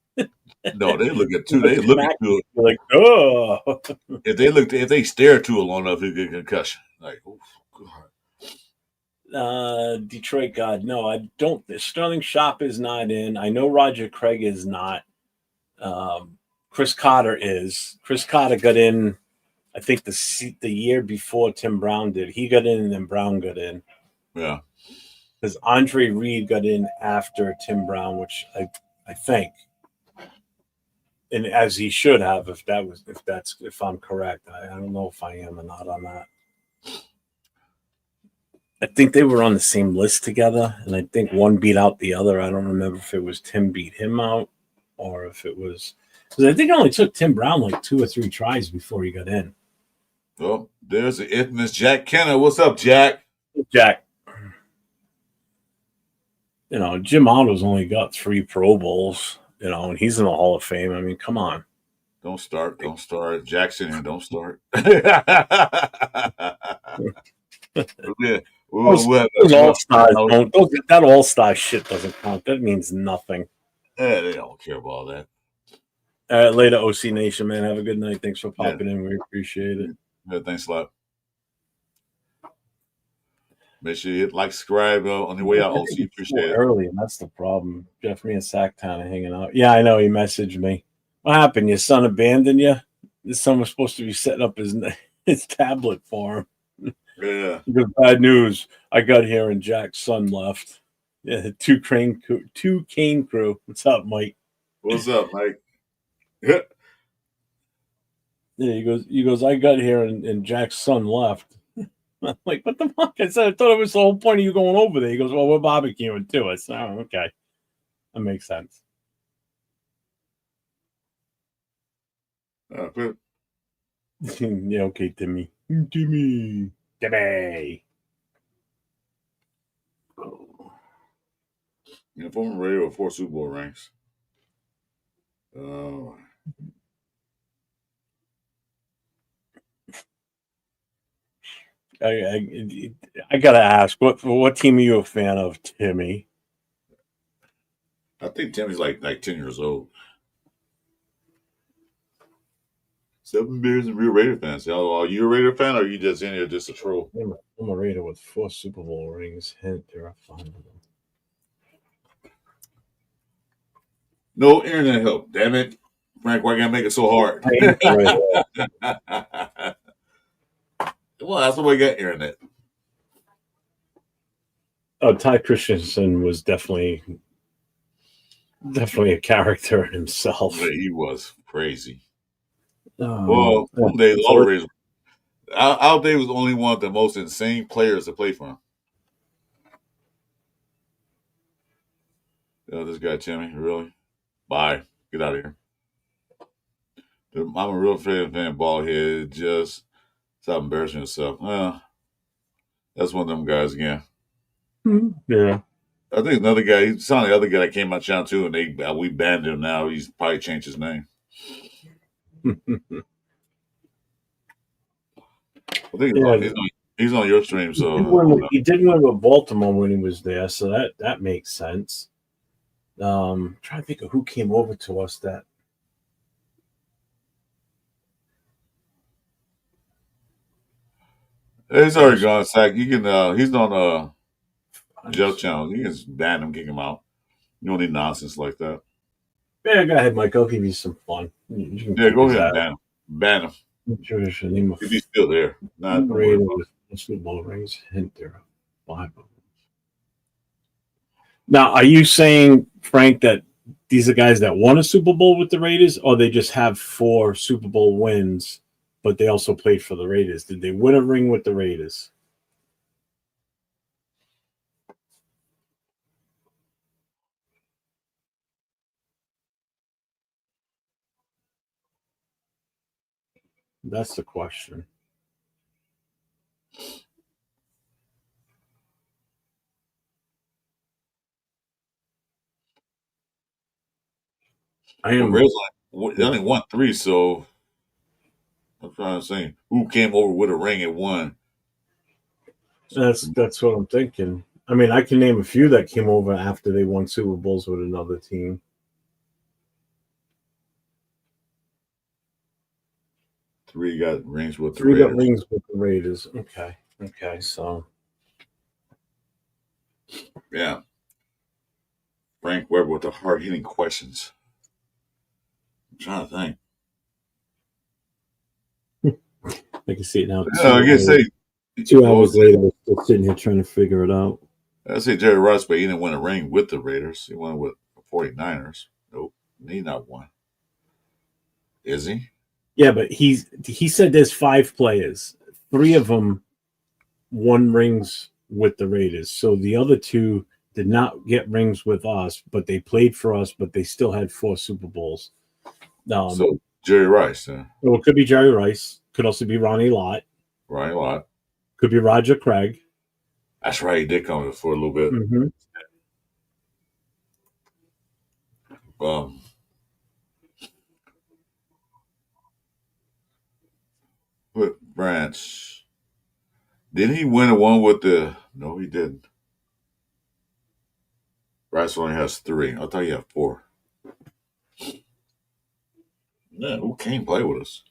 No, they look at two. They look at two. Like, oh. If they stare too long enough, they get concussion. Like, oh, God. Detroit God. No, I don't. Sterling Shop is not in. I know Roger Craig is not. Chris Carter is. Chris Carter got in, I think, the year before Tim Brown did. He got in and then Brown got in. Yeah. Because Andre Reed got in after Tim Brown, which I think. And as he should have, if I'm correct. I don't know if I am or not on that. I think they were on the same list together, and I think one beat out the other. I don't remember if it was Tim beat him out or if it was, because I think it only took Tim Brown like 2 or 3 tries before he got in. Well, there's the infamous Jack Kenner. What's up, Jack? Jack. Jim Otto's only got 3 Pro Bowls, and he's in the Hall of Fame. I mean, come on. Don't start. Jackson here, don't start. Yeah. Those all-stars that all-star shit doesn't count. That means nothing. They don't care about that. Later, OC Nation, man. Have a good night. Thanks for popping in. We appreciate it. Yeah, thanks a lot. Make sure you hit like, subscribe on the way out. OC, appreciate it. Early, and that's the problem. Jeff, me and Sacktown are hanging out. Yeah, I know. He messaged me. What happened? Your son abandoned you? His son was supposed to be setting up his tablet for him. Yeah. Bad news. I got here and Jack's son left. Yeah, two cane crew. What's up, Mike? What's up, Mike? Yeah, he goes, I got here and Jack's son left. I'm like, what the fuck? I said, I thought it was the whole point of you going over there. He goes, well, we're barbecuing too. I said, oh, okay. That makes sense. Good. Yeah, okay, Timmy. Timmy. Yeah, former radio with 4 Super Bowl rings. Oh. I gotta ask, what team are you a fan of, Timmy? I think Timmy's like 10 years old. 7 beers and real Raider fans. Are you a Raider fan or are you just in here just a troll? I'm a Raider with 4 Super Bowl rings. Hint, there are 5 of them. No internet help, damn it. Frank, why you gotta make it so hard? Well, that's the way you got internet. Oh, Ty Christensen was definitely a character in himself. Yeah, he was crazy. Yeah. Well, some days all So the Raiders. Al Day was the only one of the most insane players to play for him. This guy Timmy, really? Bye. Get out of here. I'm a real fan of ball head. Just stop embarrassing yourself. Well, that's one of them guys again. yeah. I think another guy. He sounded the other guy that came out town too, and we banned him now. He's probably changed his name. I think he's on your stream, so he did win with Baltimore when he was there, so that makes sense. Trying to think of who came over to us that. he's already gone. Sack. You can. He's on Jeff channel. You can just ban him, kick him out. You don't need nonsense like that. Yeah, go ahead, Mike. I'll give you some fun. You can Yeah, kick go his ahead and ass. ban him. Name of If he's still there, not Super Bowl rings. Hint there. 5 of them. Now, are you saying, Frank, that these are guys that won a Super Bowl with the Raiders, or they just have 4 Super Bowl wins, but they also played for the Raiders? Did they win a ring with the Raiders? That's the question. I am. They only won 3, so I'm trying to say who came over with a ring and won. That's what I'm thinking. I mean, I can name a few that came over after they won Super Bowls with another team. 3 got rings with the 3 Raiders. got rings with the Raiders. Okay, so Yeah. Frank Webb with the hard hitting questions. I'm trying to think. I can see it now. I guess 2 hours later, we're still sitting here trying to figure it out. I say Jerry Rice, but he didn't win a ring with the Raiders. He won with the 49ers. Nope. He not one. Is he? Yeah, but he said there's 5 players. 3 of them won rings with the Raiders. So the other 2 did not get rings with us, but they played for us, but they still had 4 Super Bowls. So Jerry Rice. Well, it could be Jerry Rice. Could also be Ronnie Lott. Ronnie Lott. Could be Roger Craig. That's right. He did come for a little bit. Mm-hmm. But Branch. Didn't he win a one with the? No, he didn't. Rice only has 3. I thought he had 4. Yeah, who came play with us?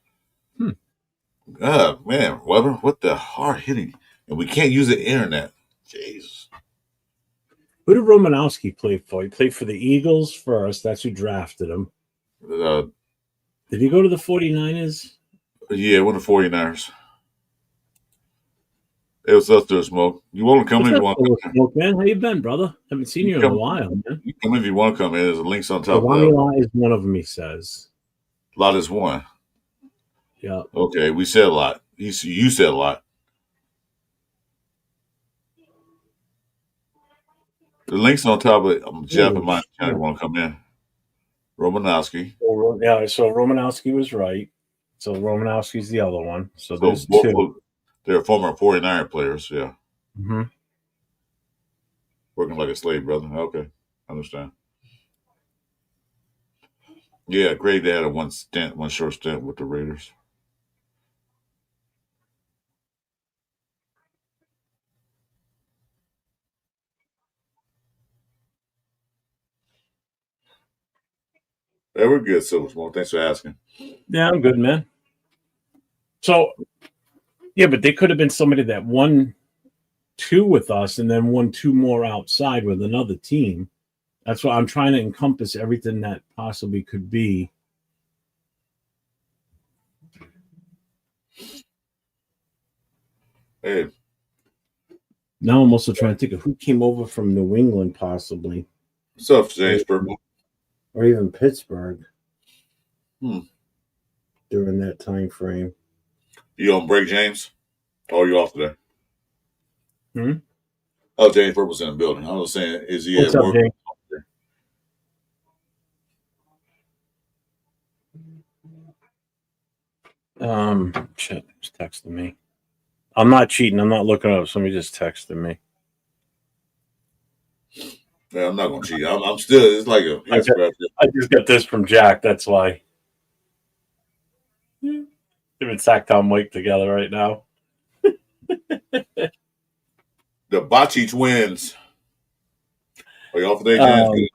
Man, Weber, what the hard hitting? And we can't use the internet. Jeez. Who did Romanowski play for? He played for the Eagles first. That's who drafted him. Did he go to the 49ers? Yeah, one of the 49ers. It was us to smoke. You want to come if you want to come? Smoke, man. How you been, brother? Haven't seen you in a while, man. You come if you want to come in. There's a links on top Ronnie Lott is one of them, he says. Lot is one. Yeah. Okay, we said a lot. You said a lot. The links on top of Jeff and my channel want to come in. Romanowski. Yeah, so Romanowski was right. So Romanowski's the other one. So there's 2. They're former 49er players, yeah. Mm-hmm. Working like a slave, brother. Okay, understand. Yeah, Greg, they had one short stint with the Raiders. Yeah, we're good, Silver Smoke. Thanks for asking. Yeah, I'm good, man. So, yeah, but they could have been somebody that won 2 with us and then won 2 more outside with another team. That's why I'm trying to encompass everything that possibly could be. Hey, Now I'm also trying to think of who came over from New England, possibly, What's up, James Purple? or even Pittsburgh Hmm. during that time frame. You on break, James? Or are you off today? Hmm? Oh, James Purple's in the building. I was saying, is he What's at up, work? James? Shit, he's texting me. I'm not cheating. I'm not looking up. Somebody just texted me. Yeah, I'm not gonna cheat. I'm still. It's like a head scratcher. I just got this from Jack. That's why. Him and Sacktown Mike together right now. The Bocce twins. Are you off today, James?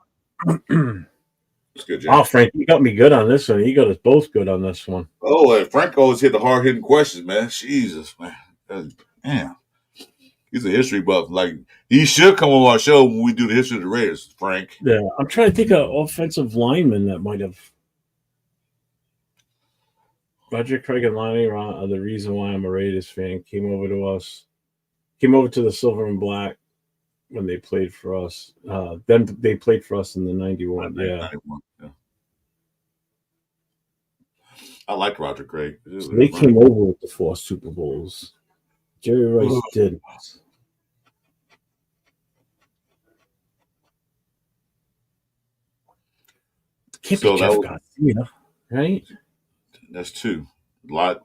It's good, Oh, James. Frank, you got me good on this one. You got us both good on this one. Oh, and Frank always hit the hard hitting questions, man. Jesus, man. Damn. He's a history buff. Like, he should come on our show when we do the history of the Raiders, Frank. Yeah, I'm trying to think of offensive linemen that might have. Roger Craig and Lonnie Ron are the reason why I'm a Raiders fan. Came over to us, came over to the Silver and Black when they played for us. Then they played for us in the '91. Yeah, Yeah. I like Roger Craig. so they came over with the 4 Super Bowls. Jerry Rice didn't. Can't be Jeff Garcia, right? That's 2. Lot.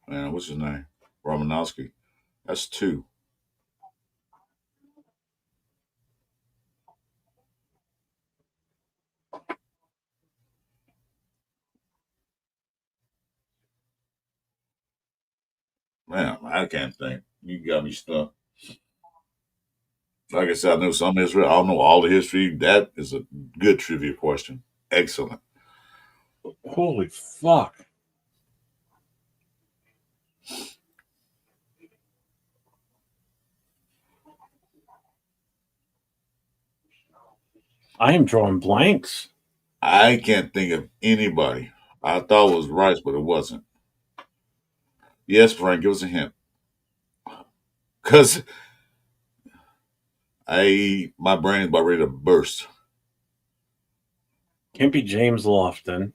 Man, what's his name? Romanowski. That's 2. Man, I can't think. You got me stuck. Like I said, I know some history. I don't know all the history. That is a good trivia question. Excellent. Holy fuck. I am drawing blanks. I can't think of anybody. I thought it was Rice, but it wasn't. Yes, Frank, give us a hint. Because my brain is about ready to burst. Can't be James Lofton.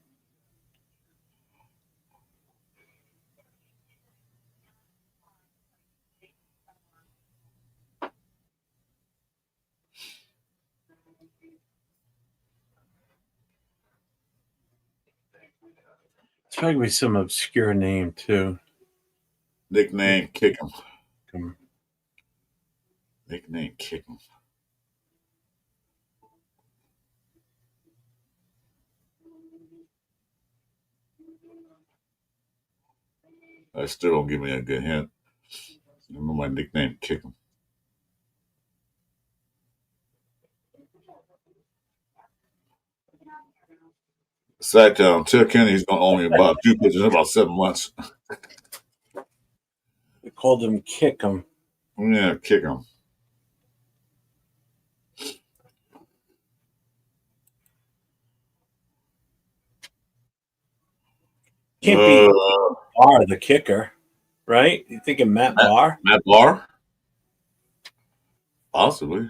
It's probably some obscure name too. Nickname, kick him. Come. Nickname, kick him. I still don't give me a good hint. I remember my nickname, kick him. Sat down. Tell Kenny he's going to own me about 2 pitches in about 7 months. They called him Kick 'em. Yeah, kick him. Can't be Barr, the kicker, right? You thinking Matt Barr? Matt Barr? Possibly.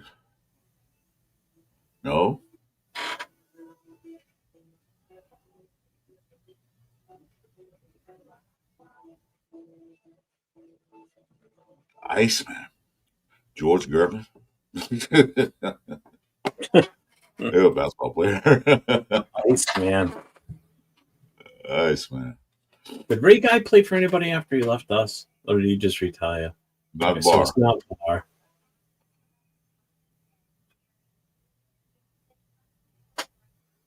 No. Iceman. George Gervin. They're a basketball player. Iceman. Iceman. Did Ray Guy play for anybody after he left us? Or did he just retire? Not Okay, Barr. so it's not Barr.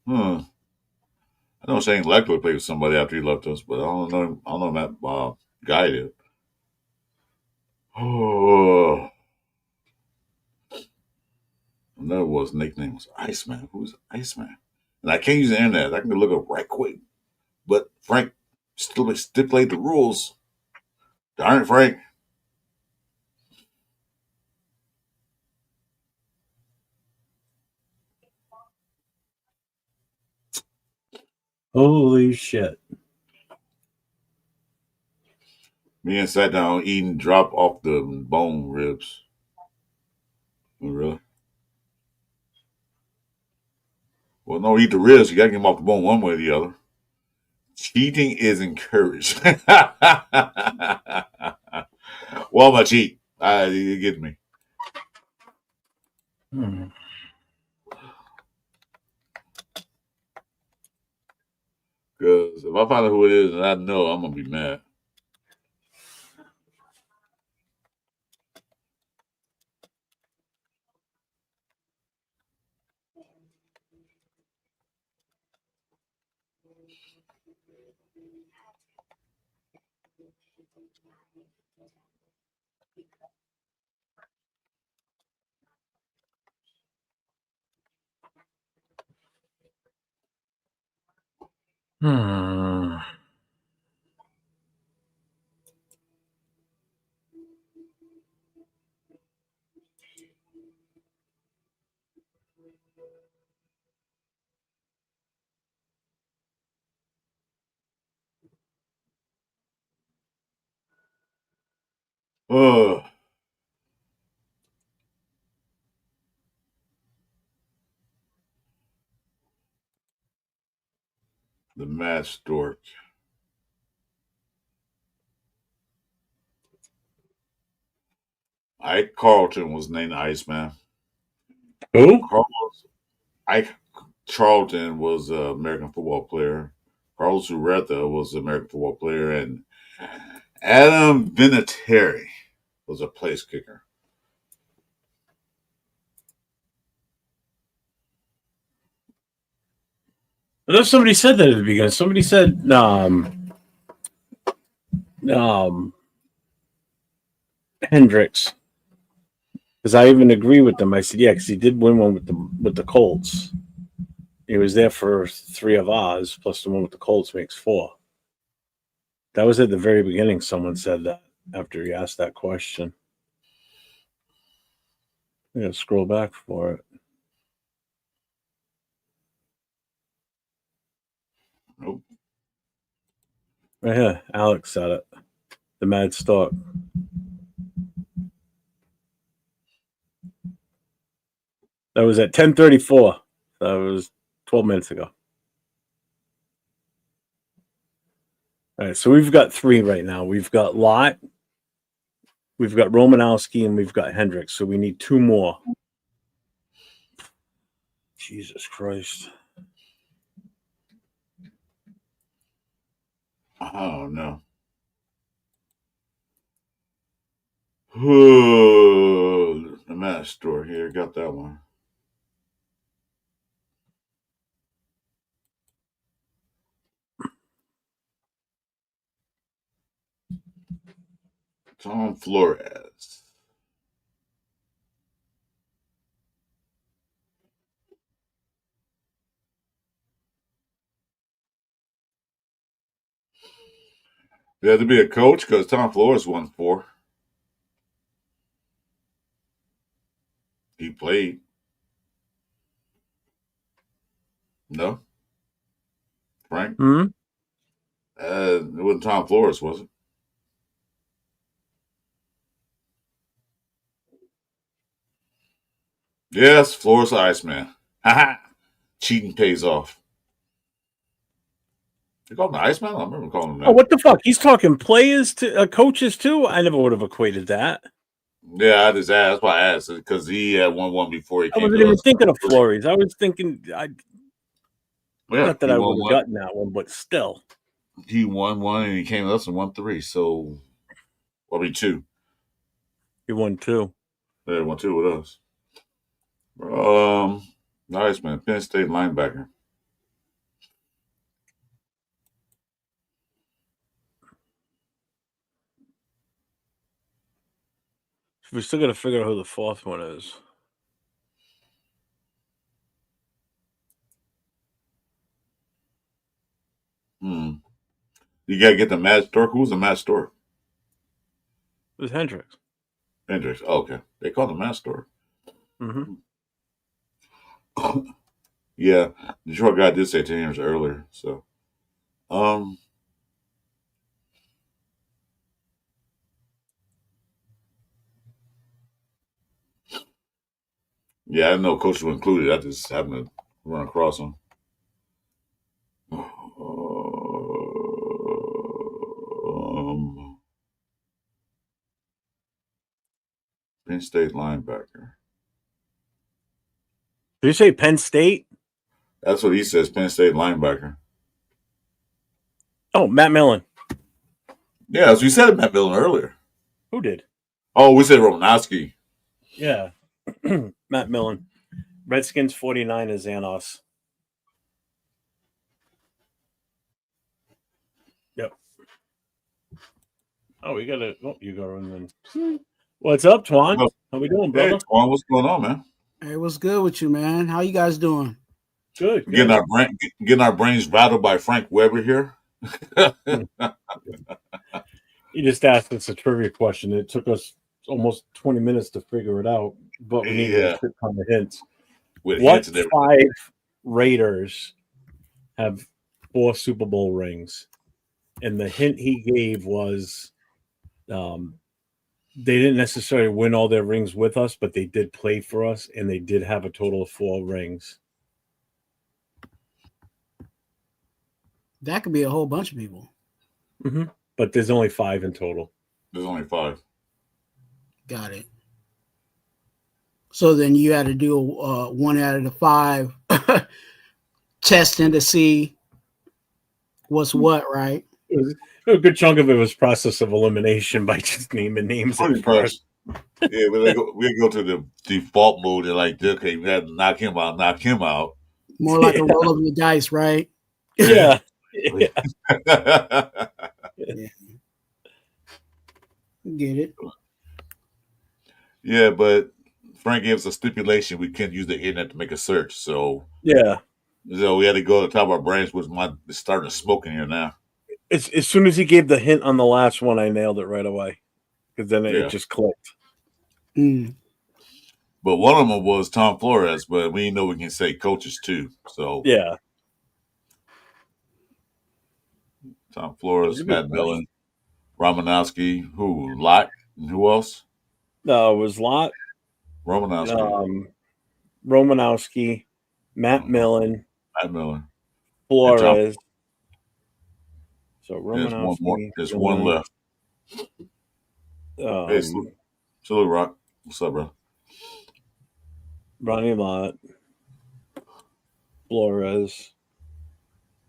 I know Shane Leckler played with somebody after he left us, but I don't know Matt Guy did. Oh, another was nickname was Iceman. Who's Iceman? And I can't use the internet. I can look up right quick. But Frank still stipulate the rules. Darn it, Frank. Holy shit. Me and sat down eating, drop off the bone ribs. Oh, really? Well, no, eat the ribs. You gotta get them off the bone one way or the other. Cheating is encouraged. Well, much eat. It gets me. Hmm. Because if I find out who it is and I know, I'm gonna be mad. Hmm. Oh, the mad stork. Ike Carlton was named Iceman. Who? Carlos Ike Charlton was an American football player. Carlos Ureta was an American football player, and Adam Vinatieri was a place kicker. I know somebody said that at the beginning. Somebody said um, Hendricks. Because I even agree with them. I said, yeah, because he did win one with the Colts. He was there for 3 of ours, plus the one with the Colts makes 4. That was at the very beginning. Someone said that after he asked that question. I gotta scroll back for it. Nope. Right here, Alex said it. The Mad Stork. That was at 10:34. That was 12 minutes ago. All right, so we've got 3 right now. We've got Lott, we've got Romanowski, and we've got Hendricks. So we need 2 more. Jesus Christ. I don't know. The mad store here. Got that one. Tom Flores. You had to be a coach because Tom Flores won 4. He played. No, Frank. Hmm? It wasn't Tom Flores, was it? Yes, Flores Iceman. Haha. Cheating pays off. You call him the Iceman? I remember calling him Oh, that. what the fuck? He's talking players to coaches too. I never would have equated that. Yeah, I just asked. That's why I asked because he had won one before he I came wasn't to even us. thinking of Flores. I was thinking, Yeah, not that he I won would have one. gotten that one, but still. He won one, and he came to us and won 3. So, well, I mean 2. He won 2. Yeah, won 2 with us. Nice man, Penn State linebacker. We still got to figure out who the 4th one is. You gotta get the Matt Stork. Who's the Matt Stork? It was Hendricks. Hendricks. Oh, okay, they call him Matt Stork. Mm-hmm. Yeah, Detroit guy did say 10 years earlier. So, um, Yeah, I didn't know coaches were included. I just happened to run across them. Penn State linebacker. Did you say Penn State? That's what he says. Penn State linebacker. Oh, Matt Millen. Yeah, as we said Matt Millen earlier. Who did? Oh, we said Romanowski. Yeah. Matt Millen. Redskins 49 is Xanos. Yep. Oh, we got to. Oh, you go and then. What's up, Twan? How we doing, brother? Hey, Twan, what's going on, man? Hey, what's good with you, man? How you guys doing? Good. Getting our brains rattled by Frank Weber here. You just asked us a trivia question. It took us almost 20 minutes to figure it out, but we needed a quick ton of hints. What 5 Raiders have 4 Super Bowl rings? And the hint he gave was they didn't necessarily win all their rings with us, but they did play for us, and they did have a total of 4 rings. That could be a whole bunch of people. Mm-hmm. But there's only 5 in total. There's only 5. Got it. So then you had to do one out of the 5 testing to see what's what, right? A good chunk of it was process of elimination by just naming names. Pretty first. Yeah, we go to the default mode and like, okay, we had to knock him out. More like a roll of the dice, right? Yeah. Yeah. Get it. Yeah, but Frank gave us a stipulation we can't use the internet to make a search. So so we had to go to the top of our brains, which it's starting to smoke in here now. As soon as he gave the hint on the last one, I nailed it right away because then it just clicked. Mm. But one of them was Tom Flores, but we know we can say coaches too. So yeah, Tom Flores, Matt Millen, Romanowski, Lott, and who else? No, it was Lott, Romanowski, Matt Millen, Flores. So Romanowski. There's one left. Hey, Salute Rock. What's up, bro? Ronnie Lott, Flores.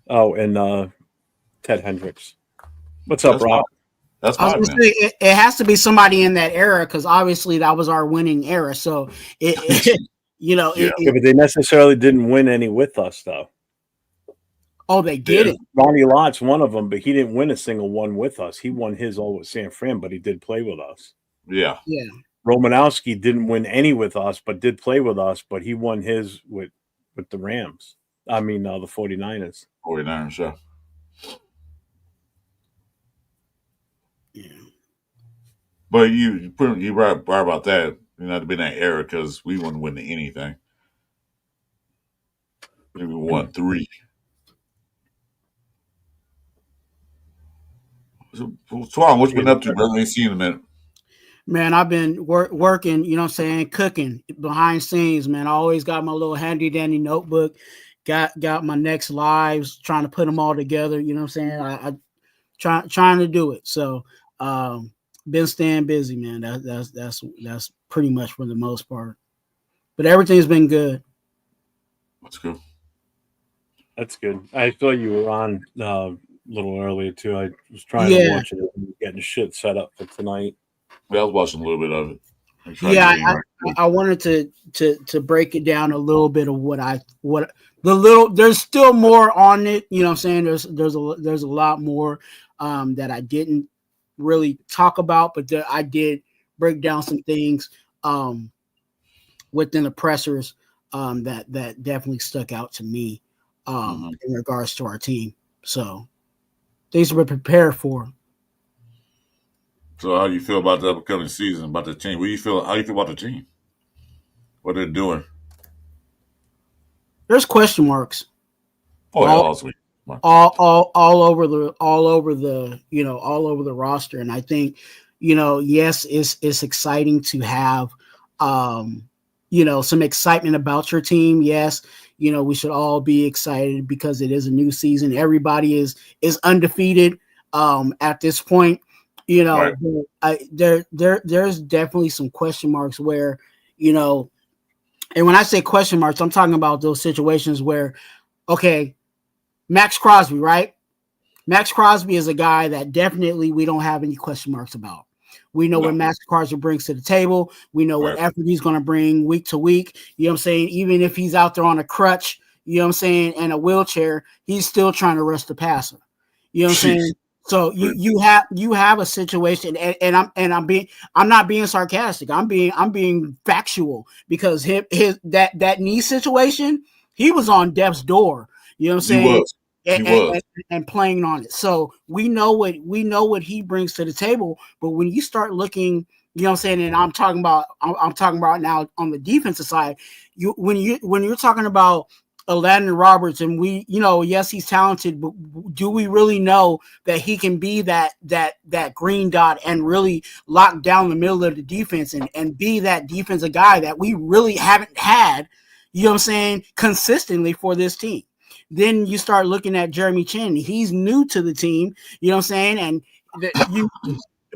Oh, and Ted Hendricks. What's up, Rock? That's I was gonna say, it has to be somebody in that era because obviously that was our winning era. So but they necessarily didn't win any with us, though. Oh, they did it. Ronnie Lott's one of them, but he didn't win a single one with us. He won his all with San Fran, but he did play with us. Yeah. Romanowski didn't win any with us, but did play with us, but he won his with the Rams. I mean, the 49ers. 49ers, yeah. Yeah. But you're right about that. You know, to be in that era because we wouldn't win anything. Maybe we won 3. So, Twan, what you been up to, brother? I ain't seen you in a minute. Man, I've been working, you know what I'm saying, cooking behind scenes, man. I always got my little handy dandy notebook, got my next lives, trying to put them all together, you know what I'm saying? Trying to do it. So been staying busy, man. That's pretty much for the most part. But everything's been good. That's good. That's good. I thought you were on a little earlier too. I was trying to watch it and getting shit set up for tonight. Yeah, I was watching a little bit of it. Yeah, I wanted to break it down a little bit of there's still more on it, you know what I'm saying? There's a lot more that I didn't really talk about, but I did break down some things within the pressers that definitely stuck out to me in regards to our team. So things we're prepared for. So how do you feel about the upcoming season, about the team? How do you feel about the team? What they're doing? There's question marks. Oh, all over the roster. And I think, yes, it's exciting to have some excitement about your team. Yes, we should all be excited because it is a new season. Everybody is undefeated at this point. Right. There's definitely some question marks where, and when I say question marks, I'm talking about those situations where, okay, Max Crosby, right? Max Crosby is a guy that definitely we don't have any question marks about. We know what Max Crosby brings to the table. We know what effort he's going to bring week to week. You know what I'm saying? Even if he's out there on a crutch, you know what I'm saying, and a wheelchair, he's still trying to rush the passer. You know what I'm saying? So you have a situation, and I'm not being sarcastic. I'm being factual, because that knee situation, he was on death's door. You know what I'm saying? He was. And playing on it. So we know what he brings to the table. But when you start looking, you know what I'm saying, and I'm talking about now on the defensive side, when you're talking about Landon Roberts, and yes, he's talented, but do we really know that he can be that green dot and really lock down the middle of the defense and be that defensive guy that we really haven't had, you know what I'm saying, consistently for this team? Then you start looking at Jeremy Chin. He's new to the team, you know what I'm saying, and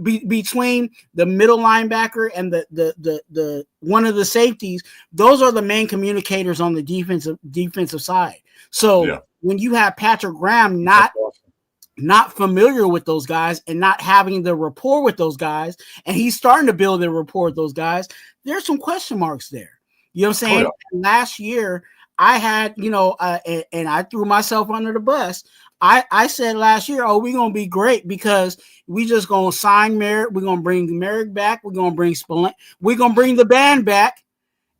between the middle linebacker and the one of the safeties, those are the main communicators on the defensive side. So when you have Patrick Graham not familiar with those guys and not having the rapport with those guys, and he's starting to build a rapport with those guys, there's some question marks there. You know what I'm saying? Last year, I had, and I threw myself under the bus. I said last year, we're going to be great because we just going to sign Merrick. We're going to bring Merrick back. We're going to bring Spillane. We're going to bring the band back.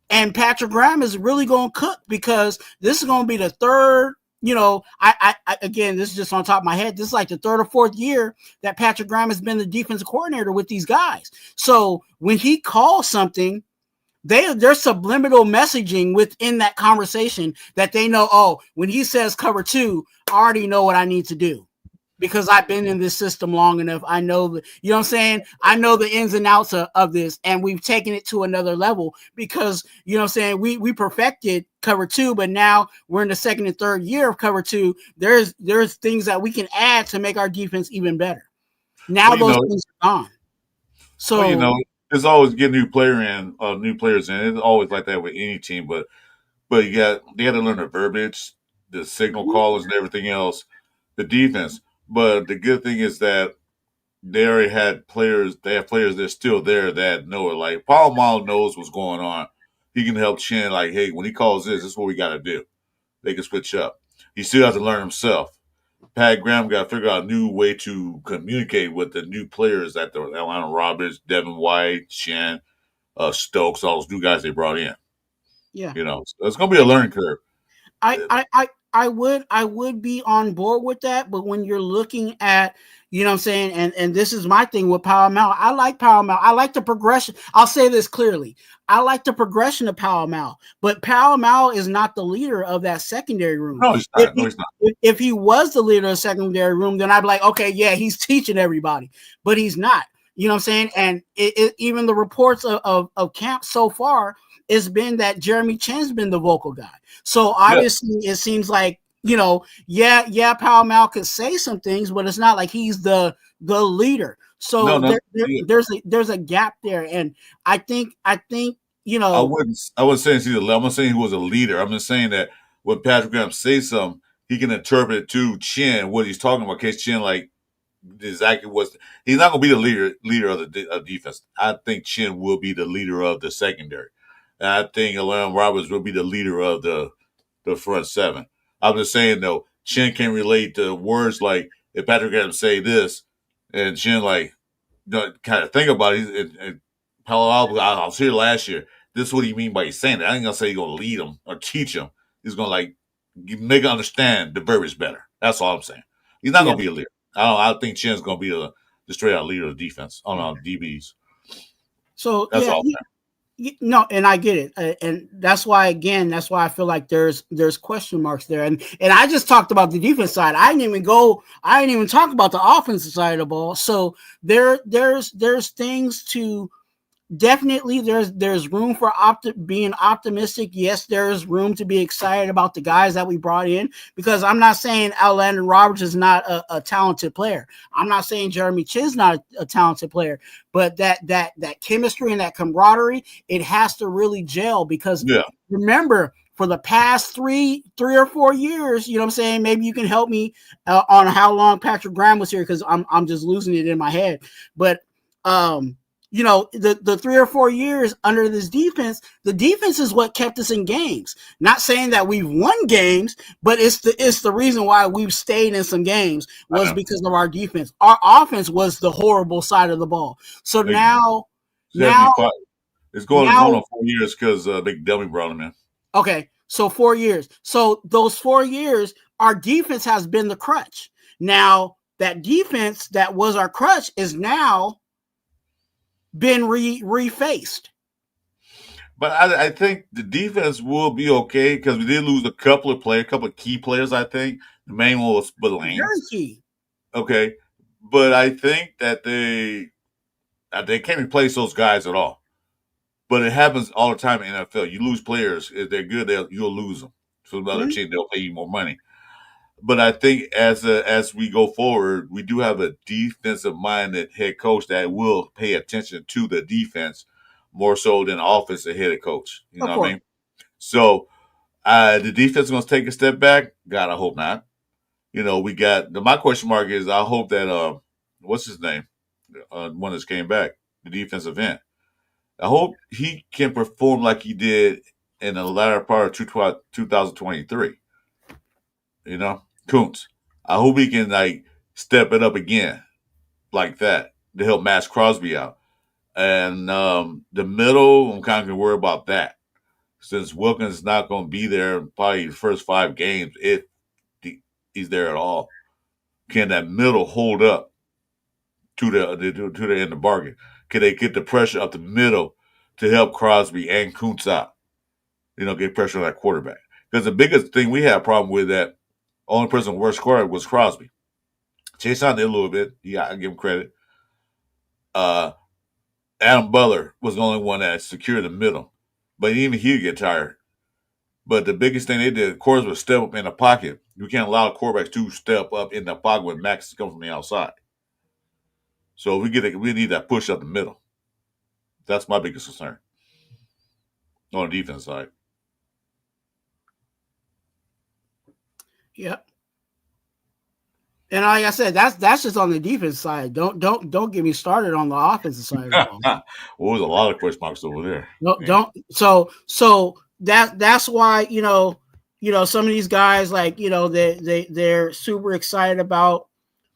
And Patrick Graham is really going to cook, because this is going to be the third, I again, this is just on top of my head. This is like the third or fourth year that Patrick Graham has been the defensive coordinator with these guys. So when he calls something, there's subliminal messaging within that conversation that they know, when he says cover 2, I already know what I need to do, because I've been in this system long enough. I know you know what I'm saying? I know the ins and outs of this, and we've taken it to another level because, you know what I'm saying, we perfected cover 2, but now we're in the second and third year of cover 2. There's things that we can add to make our defense even better. Now those things are gone. So, it's always get new players in. It's always like that with any team, but they got to learn the verbiage, the signal callers, and everything else, the defense. But the good thing is that they already had players. They have players that's still there that know it. Like Paul Mall knows what's going on. He can help Chin. Like, hey, when he calls this is what we got to do. They can switch up. He still has to learn himself. Pat Graham got to figure out a new way to communicate with the new players at the Atlanta Roberts, Devin White, Chin, Stokes, all those new guys they brought in. Yeah, so it's going to be a learning curve. I would be on board with that, but when you're looking at, you know what I'm saying, and this is my thing with Powell Mal. I like Powell Mal. I like the progression. I'll say this clearly. I like the progression of Powell Mal, but Powell Mal is not the leader of that secondary room. No, he's not. If he was the leader of the secondary room, then I'd be like, okay, yeah, he's teaching everybody, but he's not. You know what I'm saying? And even the reports of camp so far, it's been that Jeremy Chin's been the vocal guy. So obviously it seems like, Powell Mal could say some things, but it's not like he's the leader. So there's a gap there. And I think, I wouldn't say he's I'm not saying he was a leader. I'm just saying that when Patrick Graham says something, he can interpret it to Chin what he's talking about. In case Chin exactly he's not going to be the leader of the defense. I think Chin will be the leader of the secondary. And I think Atlanta Roberts will be the leader of the front seven. I'm just saying, though, Chin can relate to words like, if Patrick Graham say this, and Chin, kind of think about it. And Palo Alto, I was here last year. This is what you mean by saying that. I ain't going to say you're going to lead him or teach him. He's going to, make him understand the verbiage better. That's all I'm saying. He's not going to be a leader. I think Chin's going to be the straight-out leader of defense on DBs. So, that's all I'm saying. No, and I get it, and that's why I feel like there's question marks there, and I just talked about the defense side. I didn't even talk about the offensive side of the ball. So there's things to definitely there's room for being optimistic. Yes, there's room to be excited about the guys that we brought in, because I'm not saying Landon Roberts is not a talented player. I'm not saying Jeremy Chinn's not a talented player, but that chemistry and that camaraderie, it has to really gel, because remember, for the past three or 4 years, you know what I'm saying? Maybe you can help me on how long Patrick Graham was here, because I'm just losing it in my head. But you know, the 3 or 4 years under this defense, the defense is what kept us in games. Not saying that we've won games, but it's the reason why we've stayed in some games was because of our defense. Our offense was the horrible side of the ball. So now it's going on 4 years because Big Dummy brought him in. Okay, so 4 years. So those 4 years, our defense has been the crutch. Now that defense that was our crutch is now been refaced. But I think the defense will be okay, because we did lose a couple of key players. I think the main one was Spillane. Very key. Okay, but I think that they can't replace those guys at all. But it happens all the time in the NFL. You lose players. If they're good, you'll lose them. So the other team, they'll pay you more money. But I think as we go forward, we do have a defensive-minded head coach that will pay attention to the defense more so than the offensive head coach. You know what I mean? So the defense is going to take a step back. God, I hope not. You know, we got my question mark is I hope that what's his name? One that's came back, the defensive end. I hope he can perform like he did in the latter part of 2023. You know, Kuntz. I hope he can step it up again like that to help Max Crosby out. And the middle, I'm kind of worried about that, since Wilkins is not going to be there probably the first 5 games if he's there at all. Can that middle hold up to the end of the bargain? Can they get the pressure up the middle to help Crosby and Kuntz out? You know, get pressure on that quarterback. Because the biggest thing we had a problem with, that only person who worst scored was Crosby. Chase on did a little bit. Yeah, I give him credit. Adam Butler was the only one that secured the middle. But even he'd get tired. But the biggest thing they did, of course, was step up in the pocket. You can't allow quarterbacks to step up in the pocket when Max is coming from the outside. So we need that push up the middle. That's my biggest concern on the defense side. Yep. And like I said, that's just on the defense side. Don't get me started on the offensive side of the ball. Well, there's a lot of question marks over there. No, don't. So that's why some of these guys, like, they're super excited about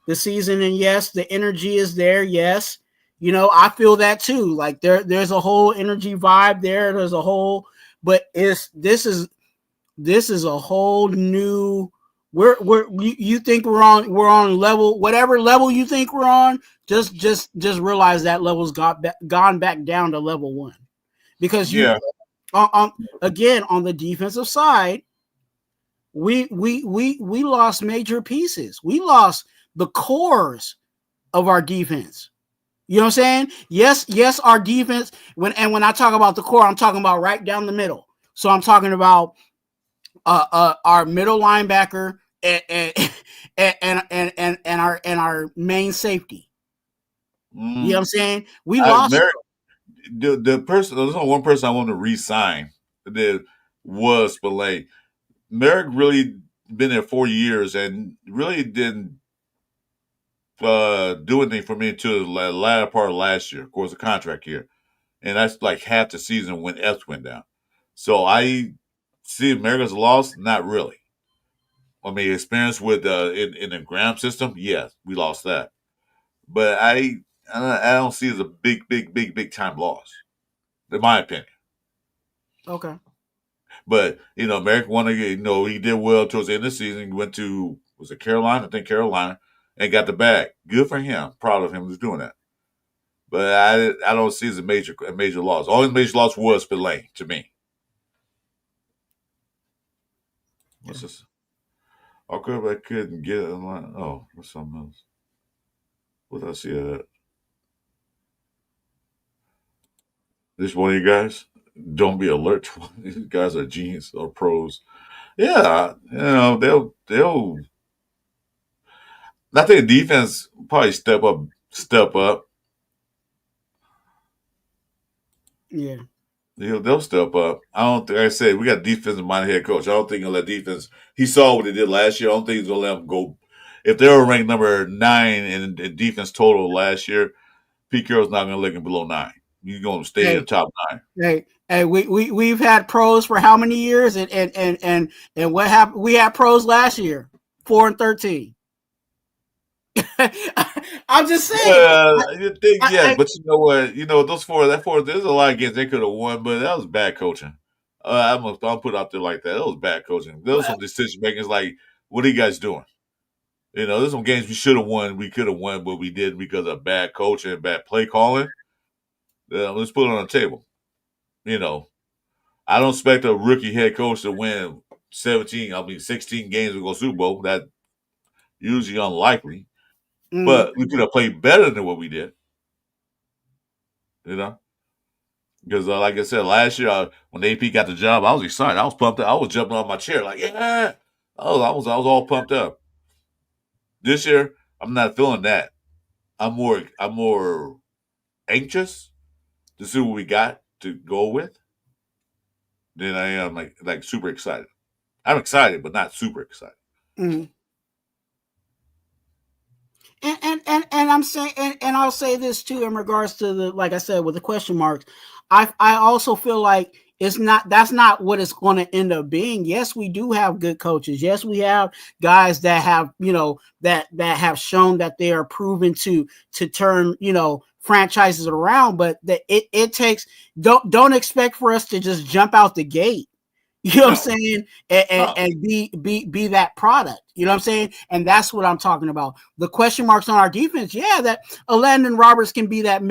the season, and yes, the energy is there. Yes, I feel that too. Like there's a whole energy vibe there. There's a whole, but this is a whole new. You think we're on level, whatever level you think we're on, just realize that level's gone back down to level 1, because again, on the defensive side, we lost major pieces. We lost the cores of our defense. You know what I'm saying? Yes, our defense. When I talk about the core, I'm talking about right down the middle. So I'm talking about our middle linebacker and our main safety. You know what I'm saying? We lost. The person, there's only one person I want to re-sign that was Spillane. Merrick really been there 4 years and really didn't do anything for me until the latter part of last year. Of course, the contract year, and that's like half the season when Epps went down. So I see America's lost. Not really. I mean, experience with in the Graham system, yes, we lost that. But I don't see it as a big time loss, in my opinion. Okay. But Merrick wanted, he did well towards the end of the season. He went to, was it Carolina? I think Carolina, and got the bag. Good for him. Proud of him who's doing that. But I don't see it as a major loss. Only major loss was Spillane to me. What's this? Okay, but I couldn't get it. Oh, what's something else? What did I see that? This one of you guys, don't be alert. These guys are genius or pros. Yeah, they'll. I think defense probably step up. Step up. Yeah. They'll step up. I don't think. Like I said, we got defensive minded head coach. I don't think he'll let defense. He saw what he did last year. I don't think he's gonna let them go. If they were ranked number 9 in defense total last year, Pete Carroll's not gonna let him below 9. He's gonna stay in the top 9. Hey, we've had pros for how many years, and what happened? We had pros last year, 4-13. I'm just saying. You think yes, but you know what? You know those four. There's a lot of games they could have won, but that was bad coaching. I'll put it out there like that. That was bad coaching. There was some decision makers like, what are you guys doing? You know, there's some games we should have won, we could have won, but we didn't because of bad coaching and bad play calling. Let's put it on the table. You know, I don't expect a rookie head coach to win 16 games and go Super Bowl. That's usually unlikely. But we could have played better than what we did. You know? Because, like I said, last year when AP got the job, I was excited. I was pumped up. I was jumping off my chair like, yeah. I was all pumped up. This year, I'm not feeling that. I'm more anxious to see what we got to go with than I am like super excited. I'm excited, but not super excited. Mm-hmm. And I'm saying, and I'll say this too in regards to the, like I said, with the question marks. I also feel like that's not what it's going to end up being. Yes, we do have good coaches. Yes, we have guys that have, that have shown that they are proven to turn, franchises around, but that it takes, don't expect for us to just jump out the gate. You know what I'm saying? And be that product. You know what I'm saying? And that's what I'm talking about. The question marks on our defense. Yeah, that Landon Roberts can be that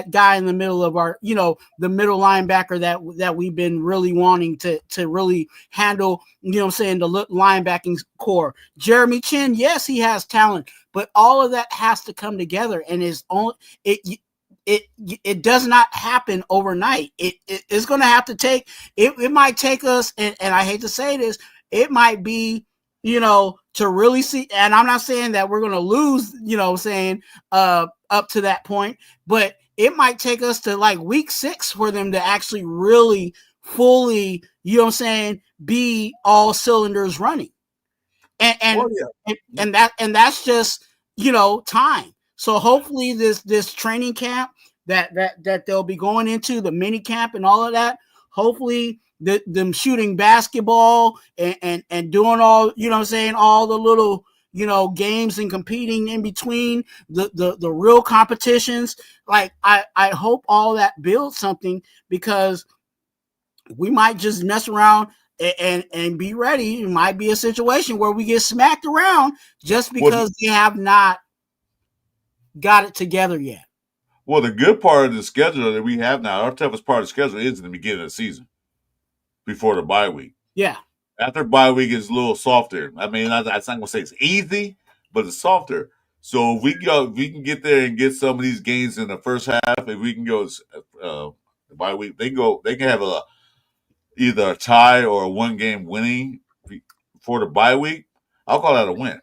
guy in the middle of our, the middle linebacker that we've been really wanting to really handle, the linebacking core. Jeremy Chin, yes, he has talent, but all of that has to come together, and it does not happen overnight. It's going to have to take, it might take us, and I hate to say this, it might be, to really see, and I'm not saying that we're going to lose, up to that point, but it might take us to like week 6 for them to actually really fully, be all cylinders running. And that's just, time. So hopefully this training camp that they'll be going into, the mini camp and all of that, hopefully them shooting basketball and doing all, all the little, games and competing in between the real competitions. Like I hope all that builds something, because we might just mess around and be ready. It might be a situation where we get smacked around just because they have not got it together yet. Well, the good part of the schedule that we have now, our toughest part of the schedule is in the beginning of the season, before the bye week. Yeah. After bye week, it's a little softer. I mean, I'm not going to say it's easy, but it's softer. So if we can get there and get some of these games in the first half. If we can go the bye week, they can have either a tie or a 1-game winning for the bye week. I'll call that a win,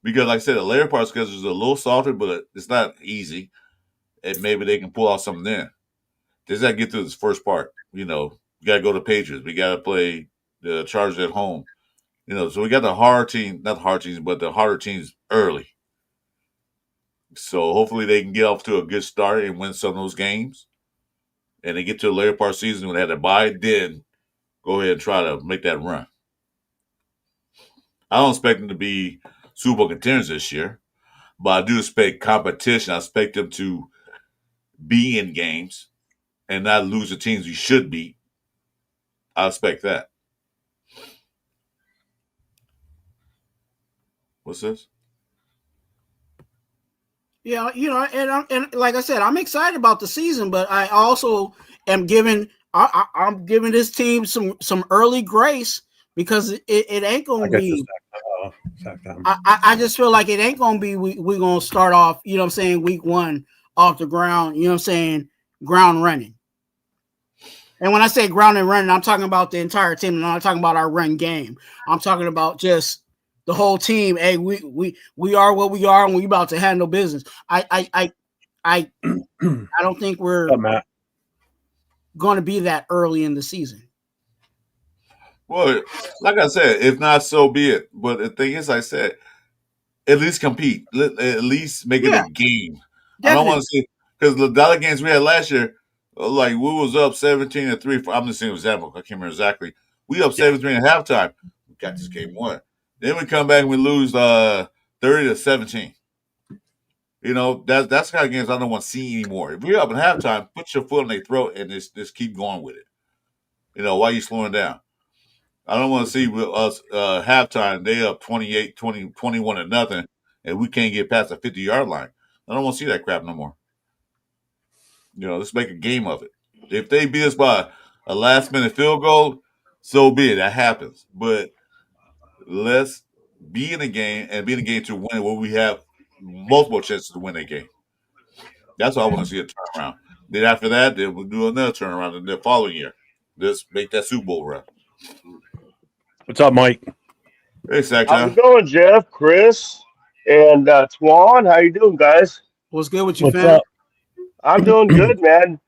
because, like I said, the later part of the schedule is a little softer, but it's not easy. And maybe they can pull out something there. Just got to get through this first part. We got to go to Patriots. We got to play the Chargers at home. So we got the hard team, not the hard teams, but the harder teams early. So hopefully they can get off to a good start and win some of those games. And they get to the later part of the season when they have to bye, then go ahead and try to make that run. I don't expect them to be Super Bowl contenders this year, but I do expect competition. I expect them to be in games and not lose the teams we should beat. I expect that. What's this? Yeah, and like I said, I'm excited about the season, but I also am giving I'm giving this team some early grace, because it ain't gonna be. I just feel like it ain't gonna be. We're gonna start off, week 1 off the ground. Ground running. And when I say ground and running, I'm talking about the entire team. I'm not talking about our run game. I'm talking about just the whole team. Hey, we are what we are, and we about to handle business. I don't think we're going to be that early in the season. Well, like I said, if not, so be it. But the thing is, I said, at least compete. At least make it a game. Definitely. I don't want to see because the other games we had last year, like we was up 17-3. I'm just saying example. I can't remember exactly. We up 17 at halftime. We got this game won. Then we come back and we lose 30-17. You know, that's the kind of games I don't want to see anymore. If we're up in halftime, put your foot on their throat and just keep going with it. You know, why are you slowing down? I don't want to see us halftime, they up 28, 20, 21-0, and we can't get past the 50-yard line. I don't want to see that crap no more. You know, let's make a game of it. If they beat us by a last-minute field goal, so be it. That happens. But let's be in a game and be in a game to win where we have multiple chances to win a game. That's all I want to see a turnaround. Then after that, then we'll do another turnaround in the following year. Just make that Super Bowl run. What's up, Mike? Hey, Sack. How's it going, Jeff, Chris, and Twan? How you doing, guys? What's good with you, What's fam? up? I'm doing good, man.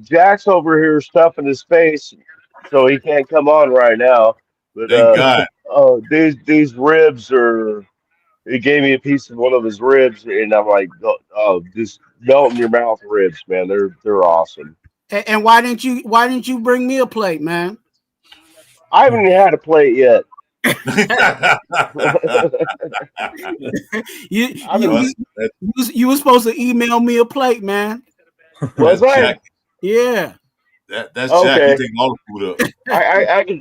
Jack's over here stuffing his face, so he can't come on right now. But Thank God. these ribs are. He gave me a piece of one of his ribs, and I'm like, oh, just melt in your mouth ribs, man. They're awesome. And why didn't you bring me a plate, man? I haven't even had a plate yet. you were supposed to email me a plate, man. Was I? Yeah. That's okay. Jack. You taking all the food up.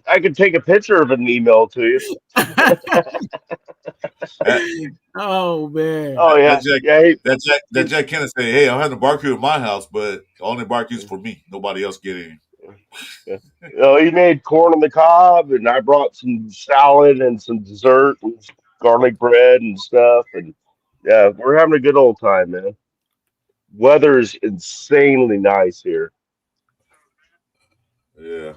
I could take a picture of an email to you. Oh man. Oh yeah. That Jack Kenneth say, "Hey, I'm having a barbecue at my house, but only barbecue's for me. Nobody else get any." Yeah. He made corn on the cob, and I brought some salad and some dessert and garlic bread and stuff. And yeah, we're having a good old time, man. Weather is insanely nice here. Yeah.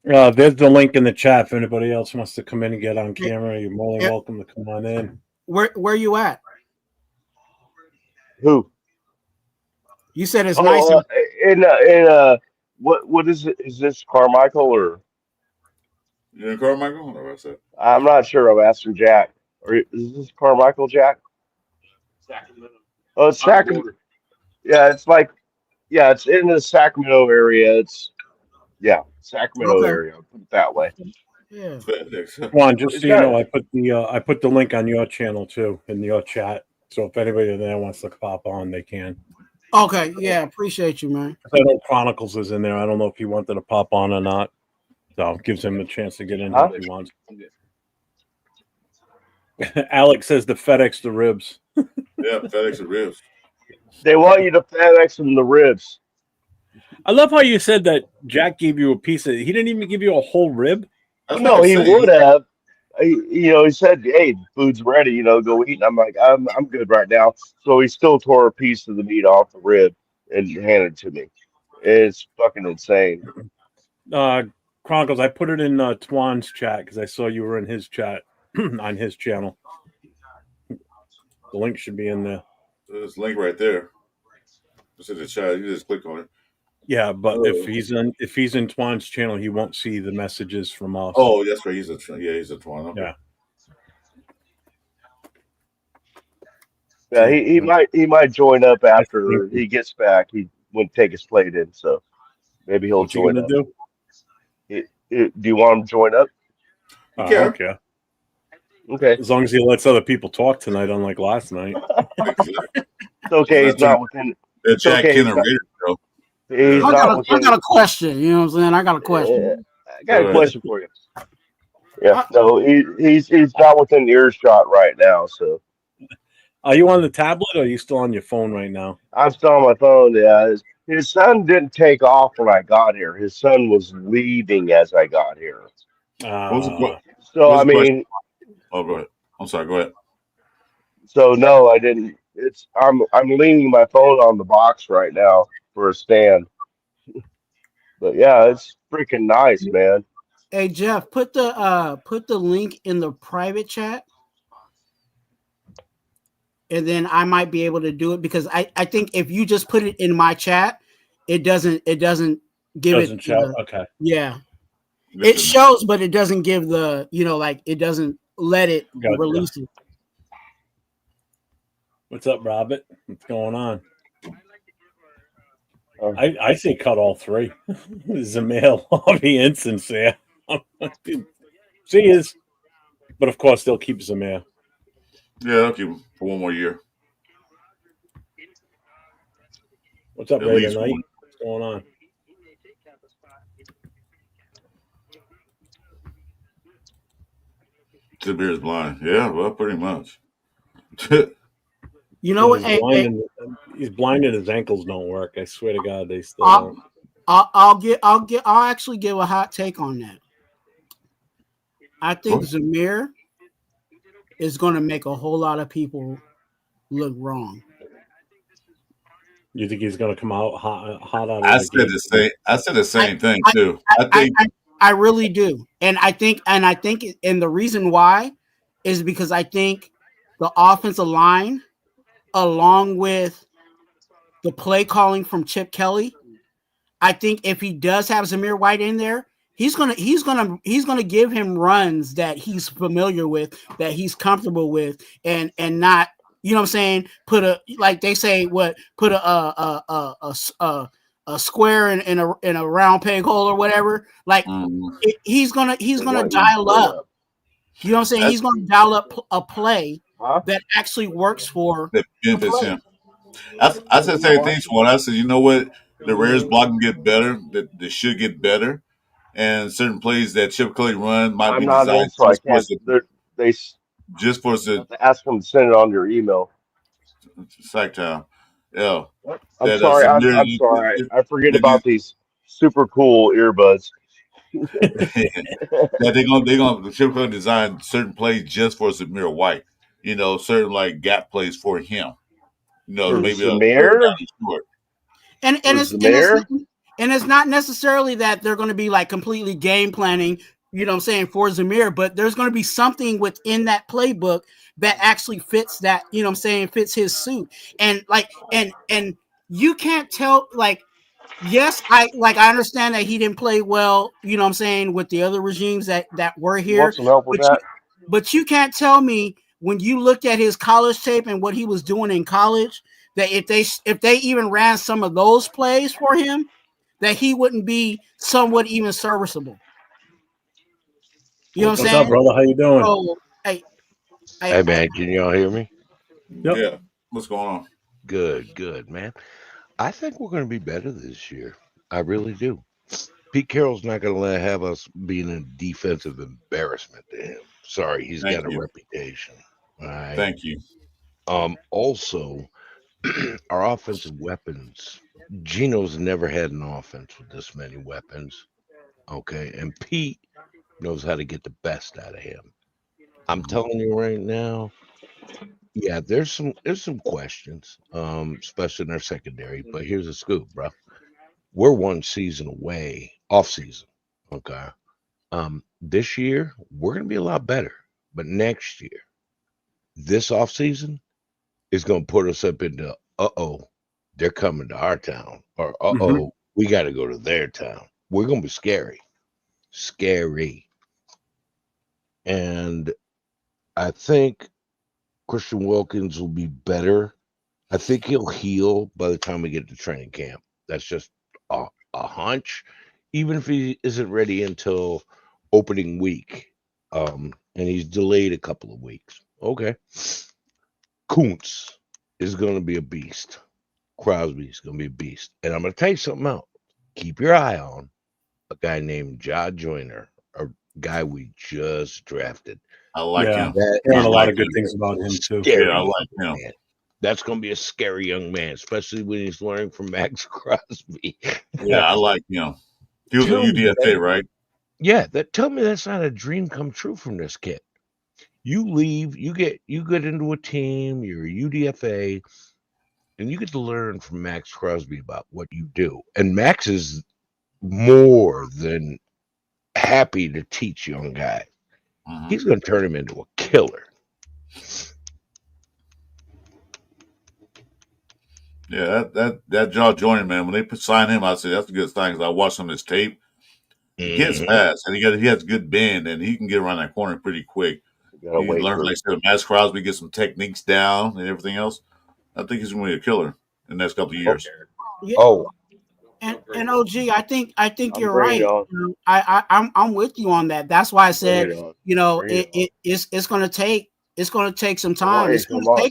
There's the link in the chat. If anybody else wants to come in and get on camera, you're more than welcome to come on in. Where you at? Who? You said it's nice. What is it? Is this Carmichael or? You in Carmichael? Or what's that? I'm not sure. I'm asking Jack. Or is this Carmichael, Jack? Sacramento. Oh, it's Sacramento. Yeah, it's in the Sacramento area. Sacramento area. I'll put it that way. Yeah. Come on, just so you know, I put the link on your channel too in your chat. So if anybody there wants to pop on, they can. Okay, yeah, appreciate you, man. I know Chronicles is in there. I don't know if he wanted to pop on or not. So it gives him a chance to get in if he wants. Alex says to FedEx the ribs. Yeah, FedEx the ribs. They want you to FedEx them the ribs. I love how you said that Jack gave you a piece of. He didn't even give you a whole rib. No, he would have. He said, "Hey, food's ready. Go eat." And I'm like, "I'm good right now." So he still tore a piece of the meat off the rib and handed it to me. It's fucking insane. Chronicles, I put it in Twan's chat because I saw you were in his chat on his channel. The link should be in there. There's a link right there. It's in the chat. You just click on it. Yeah, but if he's in Twan's channel, he won't see the messages from us. Oh, that's right. He's a Twan. Okay. Yeah. Yeah, he might join up after he gets back. He wouldn't take his plate in, so maybe he'll join up. Do you want him to join up? Okay. Okay. As long as he lets other people talk tonight, unlike last night. It's okay. He's not within. It's Jack Kenner Radio Show. I got a question. You know what I'm saying? I got a question. I got a question for you. Yeah. No, he's not within earshot right now. So. Are you on the tablet or are you still on your phone right now? I'm still on my phone. Yeah. His son didn't take off when I got here. His son was leaving as I got here. So I mean. Oh, go ahead. I'm sorry. Go ahead. So no, I didn't. I'm leaning my phone on the box right now for a stand. But yeah, it's freaking nice, man. Hey Jeff, put the link in the private chat, and then I might be able to do it because I think if you just put it in my chat, it doesn't give it Doesn't show. Okay. yeah. Good It to know. shows, but it doesn't give the like it doesn't let it Gotcha. release it. What's up, Robert? What's going on? Oh. I say cut all three. Zamil, Harvey, and Sincere. She is. But of course, they'll keep Zamir. Yeah, I'll keep him for one more year. What's up, At Ray, least tonight? one. What's going on? Tiberius blind. Yeah, well, pretty much. You know what? He's blind and his ankles don't work. I swear to God, they still I'll, don't. I'll actually give a hot take on that. I think Zamir is going to make a whole lot of people look wrong. You think he's going to come out hot out of I the said gate? the same thing too. I really do, and I think, and the reason why is because I think the offensive line, along with the play calling from Chip Kelly, I think if he does have Zamir White in there, he's gonna give him runs that he's familiar with, that he's comfortable with, and not, you know what I'm saying, put a, like they say, put a square in a round peg hole or whatever. Like he's gonna dial up. You know what I'm saying? He's gonna dial up a play that actually works for that the benefits play. him. I said the same thing to one. I said, you know what? The Raiders blocking get better. That they should get better. And certain plays that Chip Kelly run might I'm be not in, designed so I can't. They just for the have to ask them to send it on your email. sack town. Yeah. I'm That sorry. Zamir, I'm sorry. I forget that about these super cool earbuds. that they're gonna Chip Kelly design certain plays just for Zamir White. You know, certain like gap plays for him. You know, For maybe a third down Zamir? and short. And For Zamir? it's not necessarily that they're going to be like completely game planning, you know what I'm saying, for Zamir, but there's going to be something within that playbook that actually fits that, you know what I'm saying, fits his suit. And like and you can't tell, like, yes, I understand that he didn't play well, you know what I'm saying, with the other regimes that were You want here, some help with that? but you can't tell me when you looked at his college tape and what he was doing in college that if they even ran some of those plays for him, that he wouldn't be somewhat even serviceable. You know what I'm What's saying? up, brother? How you doing? So Hey man, can y'all hear me? Yep. Yeah. What's going on? Good, man. I think we're going to be better this year. I really do. Pete Carroll's not going to have us being a defensive embarrassment to him. Sorry, he's Thank got a you. reputation. All right. Thank you. Also, our offensive weapons. Geno's never had an offense with this many weapons. Okay, and Pete knows how to get the best out of him. I'm telling you right now. Yeah, there's some questions, especially in our secondary. But here's a scoop, bro. We're one season away, off season. Okay. This year we're gonna be a lot better, but next year, this off season is gonna put us up into they're coming to our town, or we got to go to their town. We're gonna be scary, and I think Christian Wilkins will be better. I think he'll heal by the time we get to training camp. That's just a hunch, even if he isn't ready until opening week. And he's delayed a couple of weeks. Okay. Kuntz is going to be a beast. Crosby's going to be a beast. And I'm going to tell you something else. Keep your eye on a guy named Ja Joyner, a guy we just drafted. I like him. Hearing a lot like of good him. things about him too. Scary Yeah, I like him. man. That's going to be a scary young man, especially when he's learning from Max Crosby. Yeah, I like him. He was a Tell me UDFA, right? Yeah, tell me that's not a dream come true from this kid. You leave, you get into a team, you're a UDFA, and you get to learn from Max Crosby about what you do. And Max is more than happy to teach young guy. Mhm. He's going to turn him into a killer. Yeah, that Jaw Joyner, man, when they sign him, I said that's a good sign because I watched some of his tape. He gets fast, and he has good bend, and he can get around that corner pretty quick. You gotta He wait learns, for like I said, Max Crosby, get some techniques down and everything else. I think he's going to be a killer in the next couple of years. Yeah, Oh, and OG, I think I'm you're bringing it right. on. I'm with you on that. That's why I Bring said, it on. you know, Bring it on. it's gonna take some Come on, time. come on.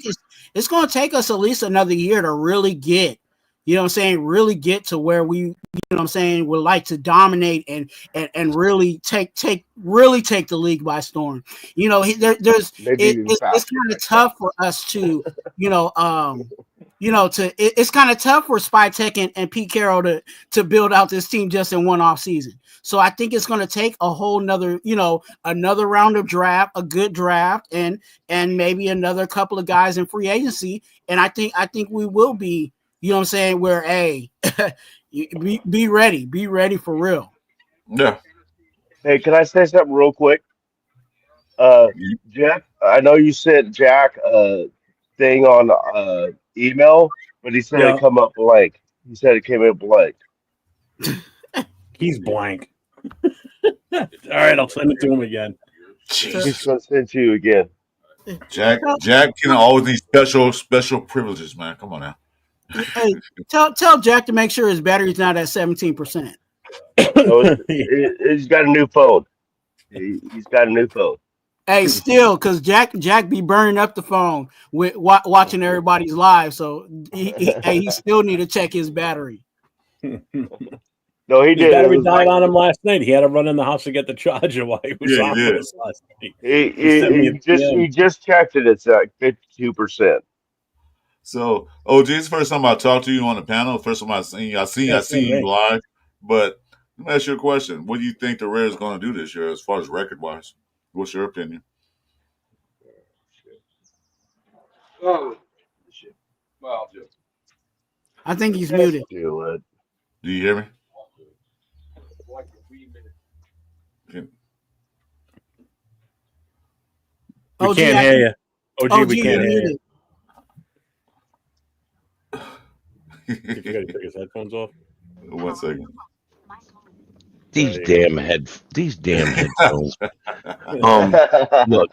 It's gonna take us at least another year to really get, you know what I'm saying, really get to where we, you know what I'm saying, would like to dominate and really take the league by storm. You know, there's Maybe even it's faster kind of next time. tough for us to, you know, it's kind of tough for Spy Tech and Pete Carroll to build out this team just in one off season. So I think it's going to take a whole nother, another round of draft, a good draft, and maybe another couple of guys in free agency. And I think we will be, you know what I'm saying, where, hey, be ready for real. Yeah. Hey, can I say something real quick? Jeff, I know you sent Jack a thing on email, but he said it Yeah, come up blank. He said it came in blank. he's blank. All right, I'll send it to him again. So, He's Jesus. going to send to you again. Jack can always need special privileges, man. Come on now. hey, tell Jack to make sure his battery's not at 17%. No, he's got a new phone. He's got a new phone. Hey, still, because Jack be burning up the phone with watching everybody's live, so he still need to check his battery. No, he His did. It battery was died like on him last night. He had to run in the house to get the charger while he was Yeah, he on with did. us last night. he, He sent me a he PM. just checked it. It's like 52%. So, OG, it's the first time I talked to you on the panel. First time I seen you. Yeah, I same seen you me. live. But let me ask you a question. What do you think the Rares going to do this year as far as record wise? What's your opinion? I think he's muted. Do it. Do you hear me? Can- We OG, can't hear you. OG, OG, we you're can't hear you. muted. He forgot to take his headphones off. 1 second. these There you damn headphones. Look,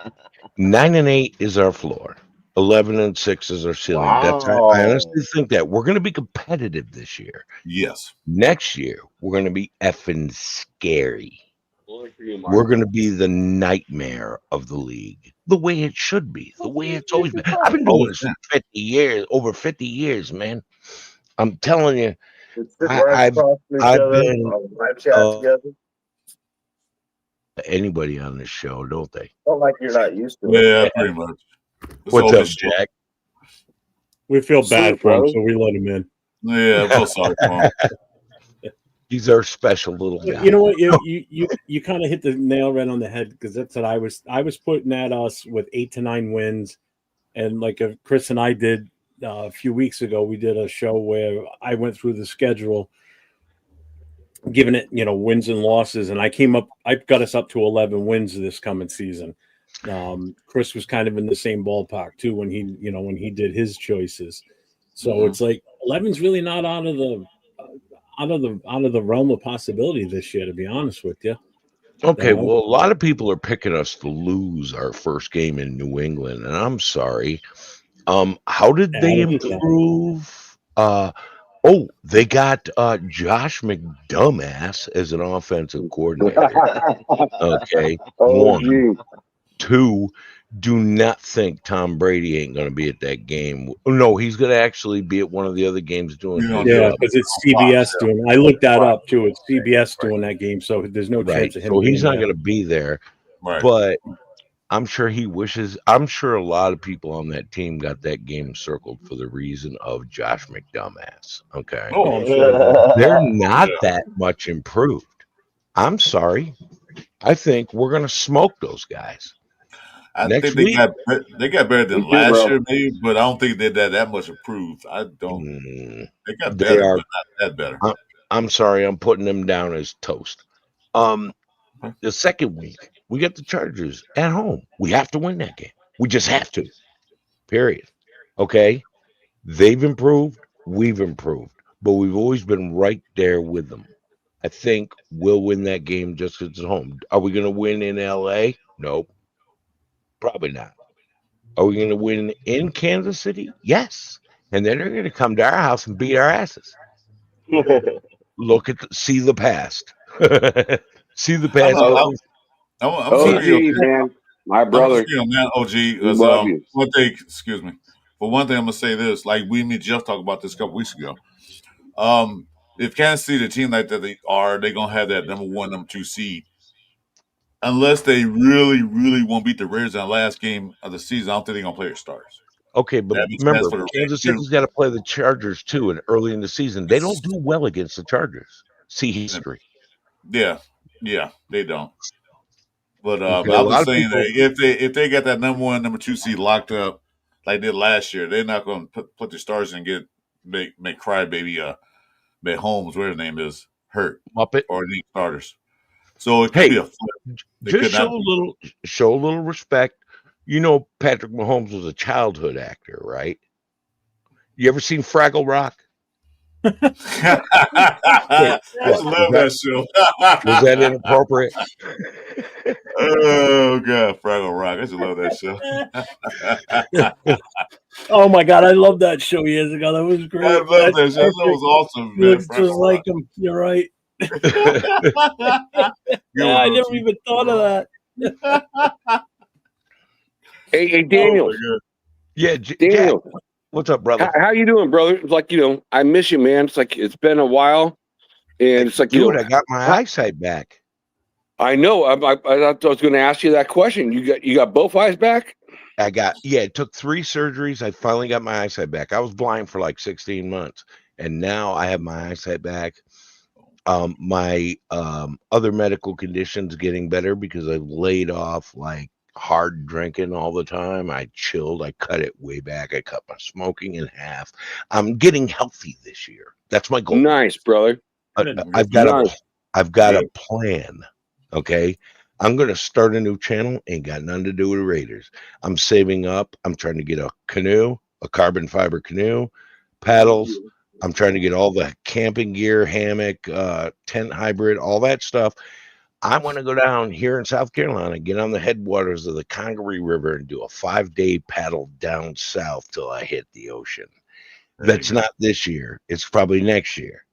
9-8 is our floor. 11-6 is our ceiling. I Wow. honestly think that we're going to be competitive this year. Yes. Next year, we're going to be effing scary. We're going to be the nightmare of the league, the way it should be, the way it's always been. I've been doing this for 50 years, over 50 years, man. I'm telling you, I've been anybody on this show, don't they? Yeah, pretty much. It's What's up, overshot. Jack? We feel bad Salute, for him, brother. so we let him in. Yeah, I feel sorry for him. He's our special little guy. You know what? You kind of hit the nail right on the head because that's what I was putting at us with 8 to 9 wins, and like Chris and I did a few weeks ago, we did a show where I went through the schedule, giving it wins and losses, and I got us up to 11 wins this coming season. Chris was kind of in the same ballpark too when he did his choices. So it's like 11's really not out of the realm of possibility this year, to be honest with you. Okay, You know? well, a lot of people are picking us to lose our first game in New England, and I'm sorry. How did they improve? They got Josh McDumbass as an offensive coordinator. Okay, one. Two, do not think Tom Brady ain't going to be at that game. No, he's going to actually be at one of the other games doing his Yeah, job. because it's CBS doing. I looked that up too. It's CBS doing that game, so there's no chance of him. So he's being not there. going to be there. Right. But I'm sure he wishes. I'm sure a lot of people on that team got that game circled for the reason of Josh McDumbass. Okay, Oh, I'm sure. they're not that much improved. I'm sorry. I think we're going to smoke those guys. I Next think week, they got better than last year, maybe, but I don't think they're that much improved. I don't. They got they better, are. but not that better. I'm sorry, I'm putting them down as toast. The second week, we got the Chargers at home. We have to win that game. We just have to. Period. Okay? They've improved, we've improved, but we've always been right there with them. I think we'll win that game just 'cause it's at home. Are we going to win in LA? Nope, probably not. Are we going to win in Kansas City? Yes. And then they're going to come to our house and beat our asses. See the past. See the I'm, past. a, Oh, I'm See, sorry, OG, man, my I'm brother, just on that, OG. we Is love you. one thing. Excuse me. For one thing, I'm gonna say this. Like we and me just talked about this a couple weeks ago. If Kansas City, the team like that they gonna have that number one, number two seed. Unless they really, really won't beat the Raiders in the last game of the season, I don't think they're gonna play their stars. okay, but That makes sense remember, for the Kansas Raiders. City's got to play the Chargers too, and early in the season, they don't do well against the Chargers. See history. Yeah, yeah, they don't. But Okay, a I'm lot just of saying people. that if they got that number one, number two seed locked up like they did last year, they're not going to put their stars in and make crybaby Holmes, whatever his name is, hurt Muppet. or need starters. So it could be Hey, a flip. It just could not show a little respect. You know, Patrick Mahomes was a childhood actor, right? You ever seen Fraggle Rock? I love that show. Was that inappropriate? Oh god, Fraggle Rock! I just love that show. Oh my god, I loved that show years ago. That was great. I love that show. That was awesome, You man. look just Fraggle like Rock. him. You're right. Good I one, never OG. even thought of that. Hey, Oh Daniel, my god. Yeah, Jack, Daniel, what's up, brother? how you doing, brother? It's like, I miss you, man. It's like it's been a while, and it's like, Dude, I got my eyesight back. I know. I was going to ask you that question. You got both eyes back? It took 3 surgeries. I finally got my eyesight back. I was blind for like 16 months, and now I have my eyesight back. My other medical conditions getting better because I've laid off like hard drinking all the time. I chilled. I cut it way back. I cut my smoking in half. I'm getting healthy this year. That's my goal. Nice, brother. I've got Nice. a plan. Okay. I'm going to start a new channel. Ain't got nothing to do with Raiders. I'm saving up. I'm trying to get a canoe, a carbon fiber canoe, paddles. I'm trying to get all the camping gear, hammock, tent hybrid, all that stuff. I want to go down here in South Carolina, get on the headwaters of the Congaree River and do a 5-day paddle down south till I hit the ocean. That's not this year. It's probably next year.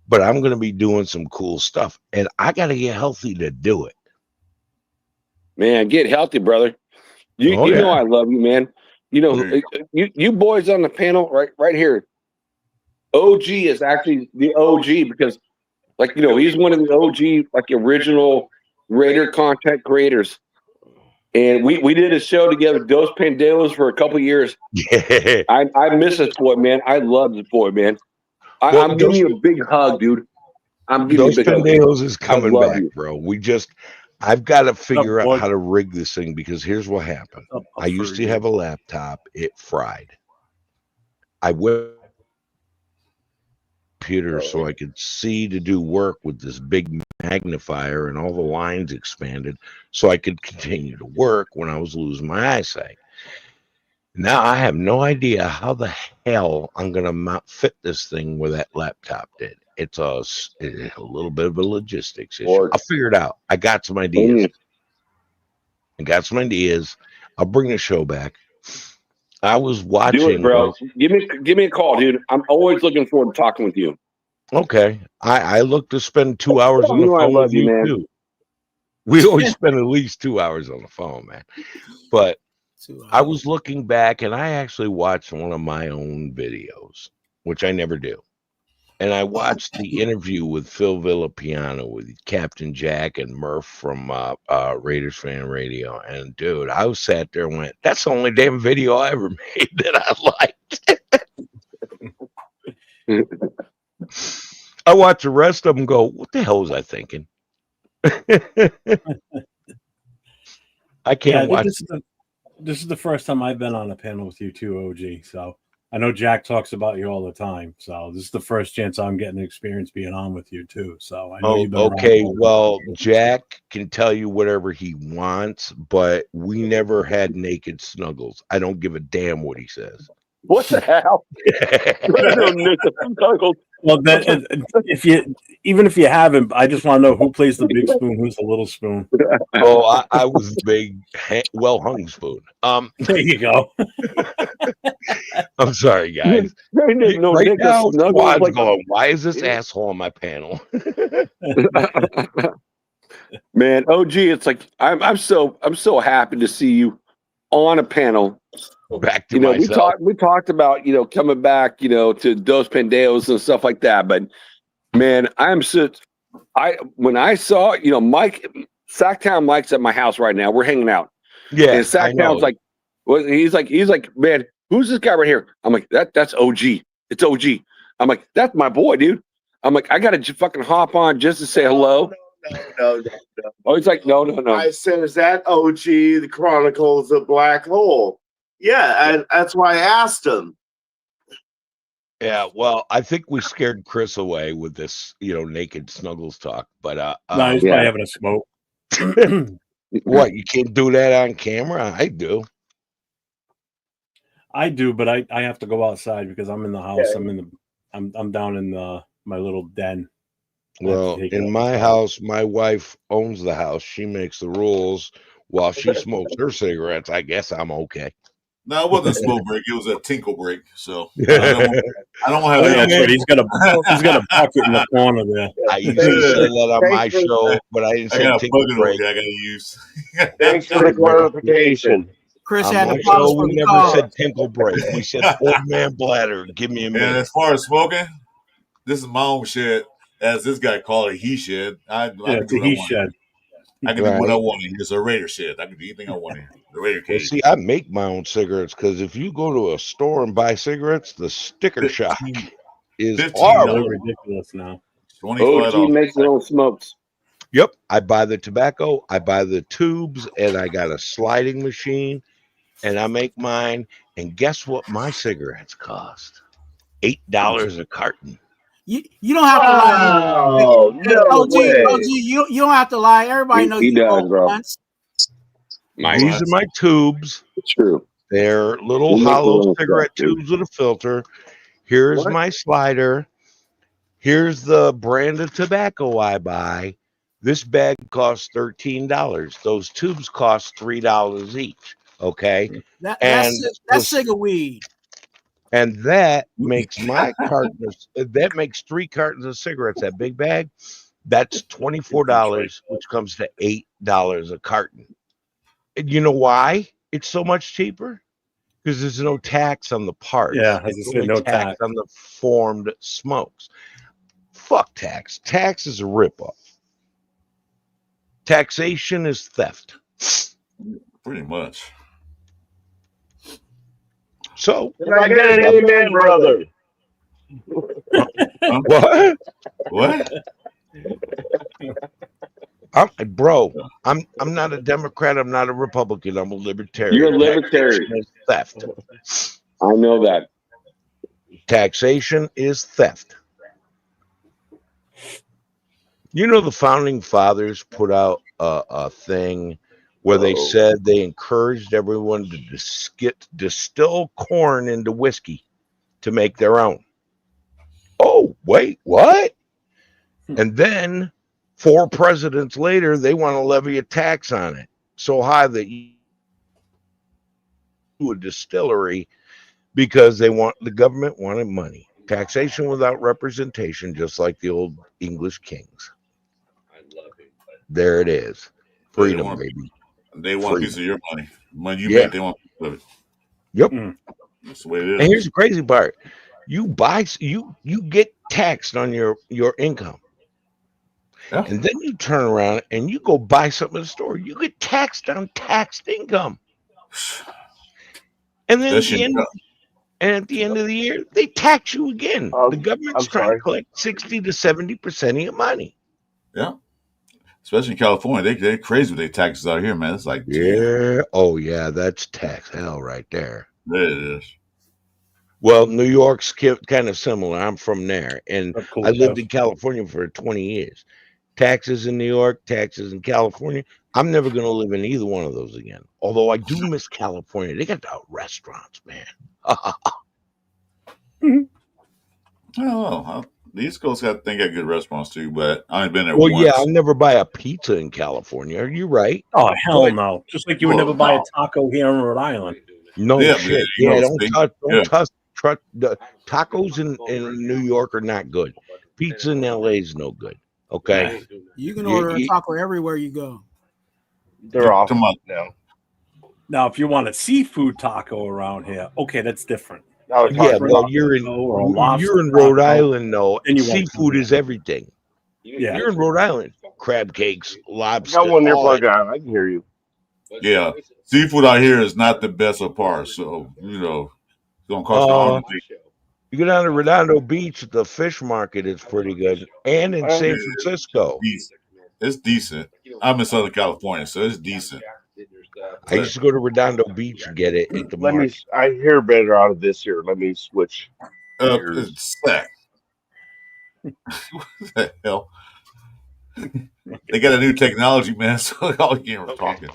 But I'm going to be doing some cool stuff. And I got to get healthy to do it. Man, get healthy, brother. You know I love you, man. You boys on the panel right here. OG is actually the OG because, he's one of the OG, original Raider content creators. And we did a show together, Dos Pendeos, for a couple years. Yeah. I miss this boy, man. I love this boy, man. I'm giving you a big hug, dude. I'm giving you a Those big hug. Pendeos is coming love back, you. bro. I've got to figure out boy? how to rig this thing because here's what happened. I used to have a laptop. It fried. I went computer so I could see to do work with this big magnifier and all the lines expanded so I could continue to work when I was losing my eyesight. Now I have no idea how the hell I'm going to fit this thing where that laptop did. It's a little bit of a logistics issue. I'll figure it out. I got some ideas. I'll bring the show back. I was watching. Do it, bro. Give me a call, dude. I'm always looking forward to talking with you. Okay. I look to spend 2 hours on the phone I love with you, you man. too. We always spend at least 2 hours on the phone, man. But I was looking back and I actually watched one of my own videos, which I never do. And I watched the interview with Phil Villapiano with Captain Jack and Murph from Raiders Fan Radio. And dude, I was sat there and went, that's the only damn video I ever made that I liked. I watched the rest of them go, what the hell was I thinking? I can't watch. This is the first time I've been on a panel with you too, OG. So I know Jack talks about you all the time, so this is the first chance I'm getting to experience being on with you too. So I know you've been okay. around. Well, Jack can tell you whatever he wants, but we never had naked snuggles. I don't give a damn what he says. What the hell? Well, even if you haven't, I just want to know who plays the big spoon, who's the little spoon. Oh, I was the big, well hung spoon. There you go. I'm sorry, guys. Right now, Squad's going, why is this asshole on my panel? Man, OG, it's like I'm so happy to see you on a panel. Back to myself. We talked about coming back to Dos Pendeos and stuff like that, but man, when I saw Mike Sacktown Mike's at my house right now. We're hanging out. Yeah, and Sacktown's like, well, he's like, man, who's this guy right here? I'm like, that's OG. It's OG. I'm like, that's my boy, dude. I'm like, I gotta fucking hop on just to say hello. No. Oh, he's like, no. I said, is that OG, the Chronicles of Black Hole? Yeah, and that's why I asked him. Yeah, well, I think we scared Chris away with this, naked snuggles talk. But no, he's probably having a smoke. What? You can't do that on camera? I do. But I have to go outside because I'm in the house. Yeah. I'm down in my little den. Well, in my house, my wife owns the house. She makes the rules while she smokes her cigarettes. I guess I'm okay. No, it wasn't a smoke break. It was a tinkle break. So I don't have that. He's got a bucket in the corner there. I used to say that on my show, but I didn't say tinkle break. I got to use. Thanks for the clarification. Chris had the show. We never said tinkle break. We said old man bladder. Give me a minute. And as far as smoking, this is my own shit. As this guy called it, he shed. It's a he shed. I can do what I want in here. It's a Raider shed. I can do anything I want in here. The Raider cage. See, I make my own cigarettes because if you go to a store and buy cigarettes, the sticker shock is horrible. Ridiculous now. OG makes his own smokes. Yep. I buy the tobacco, I buy the tubes, and I got a sliding machine, and I make mine. And guess what my cigarettes cost? $8 a carton. You don't have to lie. Oh, no OG, way. OG, you don't have to lie. Everybody knows he does, bro. These are my tubes. It's true. They're little hollow cigarette tubes with a filter. Here's my slider. Here's the brand of tobacco I buy. This bag costs $13. Those tubes cost $3 each. Okay. That's cigarette weed. And that makes my carton. That makes 3 cartons of cigarettes. That big bag, that's $24, which comes to $8 a carton. And you know why it's so much cheaper? Because there's no tax on the parts. Yeah, there's no tax on the formed smokes. Fuck tax. Tax is a ripoff. Taxation is theft. Pretty much. So, can I get an amen, brother? What? I'm not a Democrat. I'm not a Republican. I'm a libertarian. You're a libertarian. Taxation is theft. I know that. Taxation is theft. The founding fathers put out a thing where they said they encouraged everyone to distill corn into whiskey to make their own. Oh, wait, what? And then 4 presidents later, they want to levy a tax on it so high that you do a distillery because the government wanted money. Taxation without representation, just like the old English kings. I love it. There it is. Freedom, baby. They want a piece of your money. Money you make, they want a piece of it. Yep. That's the way it is. And here's the crazy part. You get taxed on your income. Yeah. And then you turn around and you go buy something at the store. You get taxed on taxed income. And then at the end of the year, they tax you again. The government's trying to collect 60 to 70% of your money. Yeah. Especially in California, they're crazy with their taxes out here, man. It's like, yeah, oh yeah, that's tax hell right there. There it is. Well, New York's kind of similar. I'm from there, and Oh, cool, I lived yeah. in California for 20 years. Taxes in New York, taxes in California. I'm never going to live in either one of those again. Although I do miss California. They got the restaurants, man. I don't know. The East Coast got good restaurants too, but I ain't been there Well, yeah, I'll once. never buy a pizza in California. Are you right? Oh, hell But no. Just like you would Well, never buy a taco here in Rhode Island. no yeah, but shit. you Yeah, know, don't steak. touch. Yeah, The tacos in New York are not good. Pizza in LA is no good. Okay. You can You, order a you, taco everywhere you go. They're off come on. now. Now, if you want a seafood taco around here, okay, that's different. Now we're Like a yeah, talking shrimp well, about taco or a lobster you're in Rhode taco, Island, though. then you want Seafood to. is everything. Yeah. You're in Rhode Island. Crab cakes, I lobster, got one near all that. Plug Island. I can hear you. Yeah, seafood out here is not the best of parts, so you know it's gonna cost you an arm and a leg. You go down to Redondo Beach, the fish market is pretty good, and in I- San Francisco. It's decent. I'm in Southern California, so it's decent. I used to go to Redondo Beach and get it at the Let me. market. I hear better out of this here. Let me switch gears. It's sack. What the hell? They got a new technology, man. So y'all can't talking.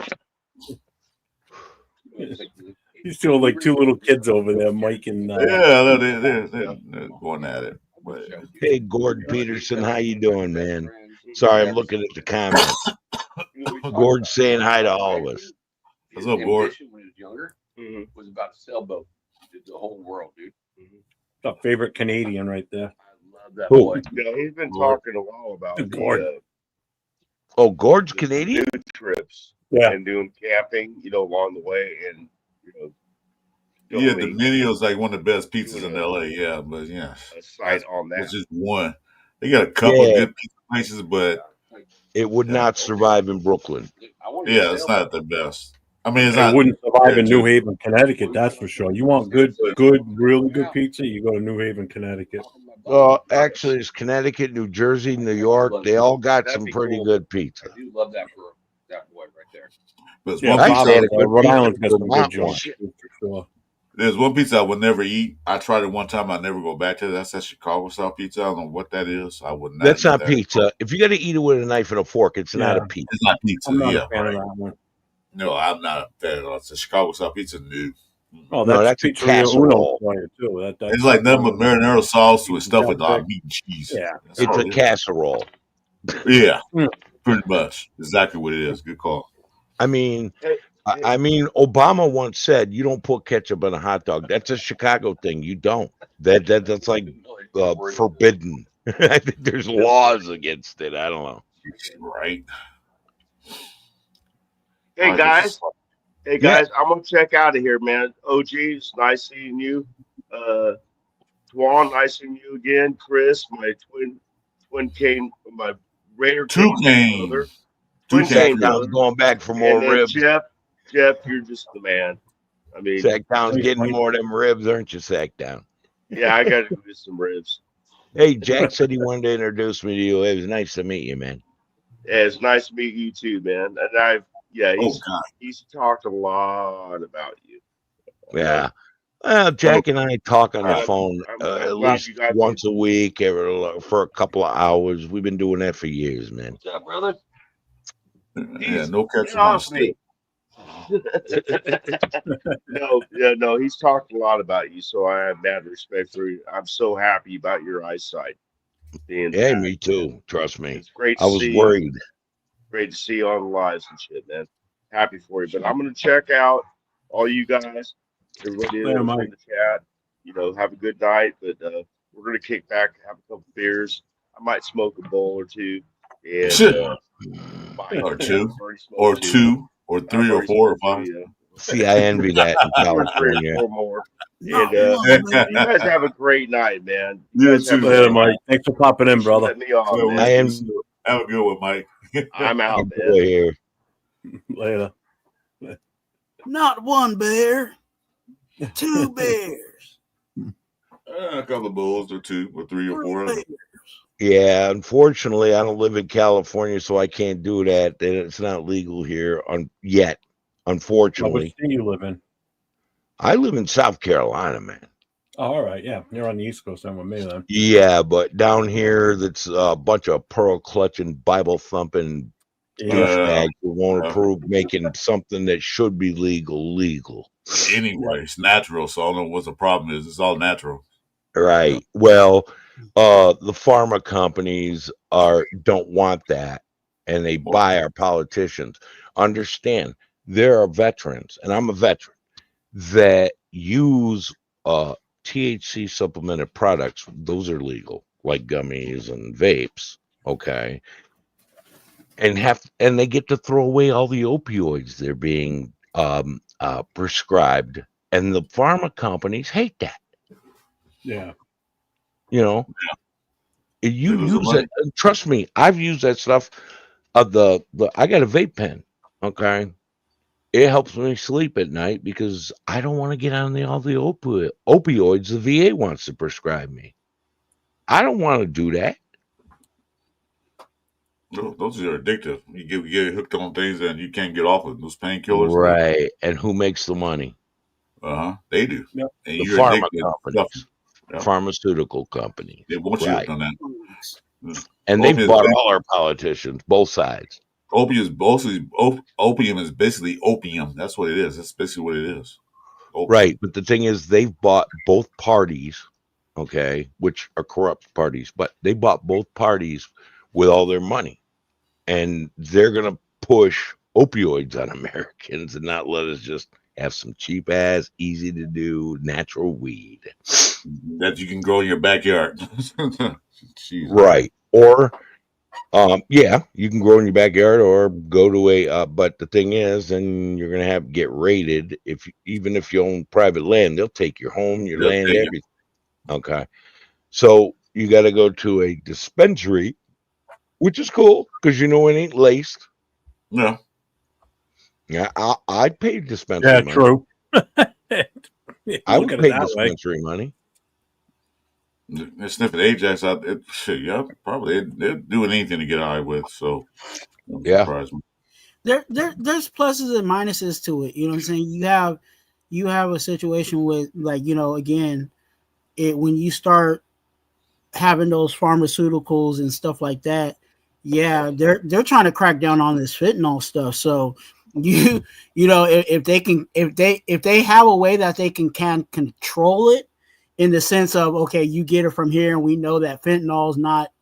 You still like two little kids over there, Mike and Yeah, they're going at it. But, Hey, Gord Peterson, how you doing, man? Sorry, I'm looking at the comments. Gord's saying hi to all of us. what's up, Gord? When he was younger, was about a sailboat. Did the whole world, dude. the favorite Canadian right there. I love that Who? boy. Yeah, he's been Gord. talking a while about Good Gord. Oh, Gord's Canadian? new trips Yeah. and doing camping, along the way, and Yeah, filming Dominio's like one of the best pizzas in LA. Yeah, but yeah, a site on that. it's just one. They got a couple of Yeah. good pizza places, but It would not survive in Brooklyn. yeah, it's not the best. I mean, it's It not. wouldn't survive in Yeah, New Haven, Connecticut, that's for sure. You want good, really good pizza, you go to New Haven, Connecticut. Well, actually, it's Connecticut, New Jersey, New York. They all got That'd some be pretty cool. good pizza. I do love that for that boy right there. But it's Yeah, one I used pizza. to have a good Rhode pizza Island's got in some good Vermont joints, once. for sure. There's one pizza I would never eat. I tried it one time. I never go back to it. That's that Chicago style pizza. I don't know what that is. I would not. That's eat not that. pizza. If you got to eat it with a knife and a fork, it's not a Yeah. pizza. It's not pizza. I'm not Yeah, a fan right. of that one. No, I'm not a fan of it. It's a Chicago style pizza. New. Oh, No, that's that's a Pizzeria Uno casserole. for you, too. That's It's like nothing but marinara sauce with stuff with Chopstick. meat and cheese. Yeah. That's It's all a it is. casserole. Yeah, Mm. pretty much. Exactly what it is. Good call. I mean, Hey, I mean, Obama once said, "You don't put ketchup on a hot dog." That's a Chicago thing. You don't. That's like forbidden. I think there's laws against it. I don't know. Right. hey guys, Yeah. I'm gonna check out of here, man. OG, it's nice seeing you. Twan, nice seeing you again. Chris, my twin cane, my Raider Two cane cane. brother, Two twin cane. cane Sacktown's brother, going back for and more then ribs. Jeff, you're just the man. I mean, Sacktown's Thanks, getting Mike. more of them ribs, aren't you, Sacktown? yeah, I got to do some ribs. Hey, Jack said he wanted to introduce me to you. It was nice to meet you, man. Yeah, it's nice to meet you too, man. And Oh God. he's talked a lot about you. Yeah. Well, Jack and I talk on the I'm- phone I'm at glad least you guys- once a week for a couple of hours. We've been doing that for years, man. What's up, brother? Yeah, no Get ketchup on a off stick. No, he's talked a lot about you, so I have mad respect for you. I'm so happy about your eyesight. Being Yeah, back. me too. Trust me. It's great to I was see worried. great to see you on the lives and shit, man. Happy for you. But I'm gonna check out all you guys, everybody Yeah, else in Mike. the chat. Have a good night. But we're gonna kick back, have a couple beers. I might smoke a bowl or two. And Or two. I've already smoked Or two, or I've three, or already four, or smoked five. two, yeah. See, I envy that in 2 or 3 or California. 4 more. Not And one, man. you guys have a great night, man. You guys have too, a Later, great Mike. night. Thanks for popping in, Thanks for brother. letting me on, Yeah, man. I am Have a good one, Mike. I'm out, man. boy here. Later. Not one bear, 2 bears. A couple of bulls, or two, or three, or 3 four. bears. Yeah, unfortunately, I don't live in California, so I can't do that. It's not legal here yet. What Unfortunately, state you live in? I live in South Carolina, man. Oh, all right, yeah, you're on the East Coast. I'm with me then. Yeah, but down here, that's a bunch of pearl clutching, Bible thumping douchebags who won't approve making something that should be legal. Anyway, it's natural, so I don't know what the problem is. It's all natural. Right. Well, the pharma companies don't want that, and they buy our politicians. Understand, there are veterans, and I'm a veteran, that use THC supplemented products. Those are legal, like gummies and vapes. Okay. And they get to throw away all the opioids they're being prescribed, and the pharma companies hate that. Yeah, you use it. Trust me, I've used that stuff. I got a vape pen. Okay, it helps me sleep at night because I don't want to get on all the opioids the VA wants to prescribe me. I don't want to do that. Those are addictive. You get hooked on things and you can't get off of those painkillers. Right. And who makes the money? They do. Yep. And the you're pharma addicted. companies. Yep. Pharmaceutical companies. They want you on that. And they've bought all our politicians, both sides. Opium is basically opium. That's what it is. That's basically what it is. Opium. Right. But the thing is, they've bought both parties, okay, which are corrupt parties, but they bought both parties with all their money. And they're going to push opioids on Americans and not let us just have some cheap ass, easy to do natural weed that you can grow in your backyard. Right. Or you can grow in your backyard or go to but the thing is, then you're going to get raided. Even if you own private land, they'll take your home, your land, everything. Okay. So you got to go to a dispensary, which is cool because it ain't laced. Yeah. Yeah, I'd pay dispensary money. Yeah, true. I would pay dispensary money. They're sniffing Ajax out. Probably they're doing anything to get high with. So, surprise me. There's pluses and minuses to it. You know what I'm saying? You have a situation with, like, again, when you start having those pharmaceuticals and stuff like that, they're trying to crack down on this fentanyl stuff. So if they have a way that they can control it, in the sense of, okay, you get it from here and we know that fentanyl is not,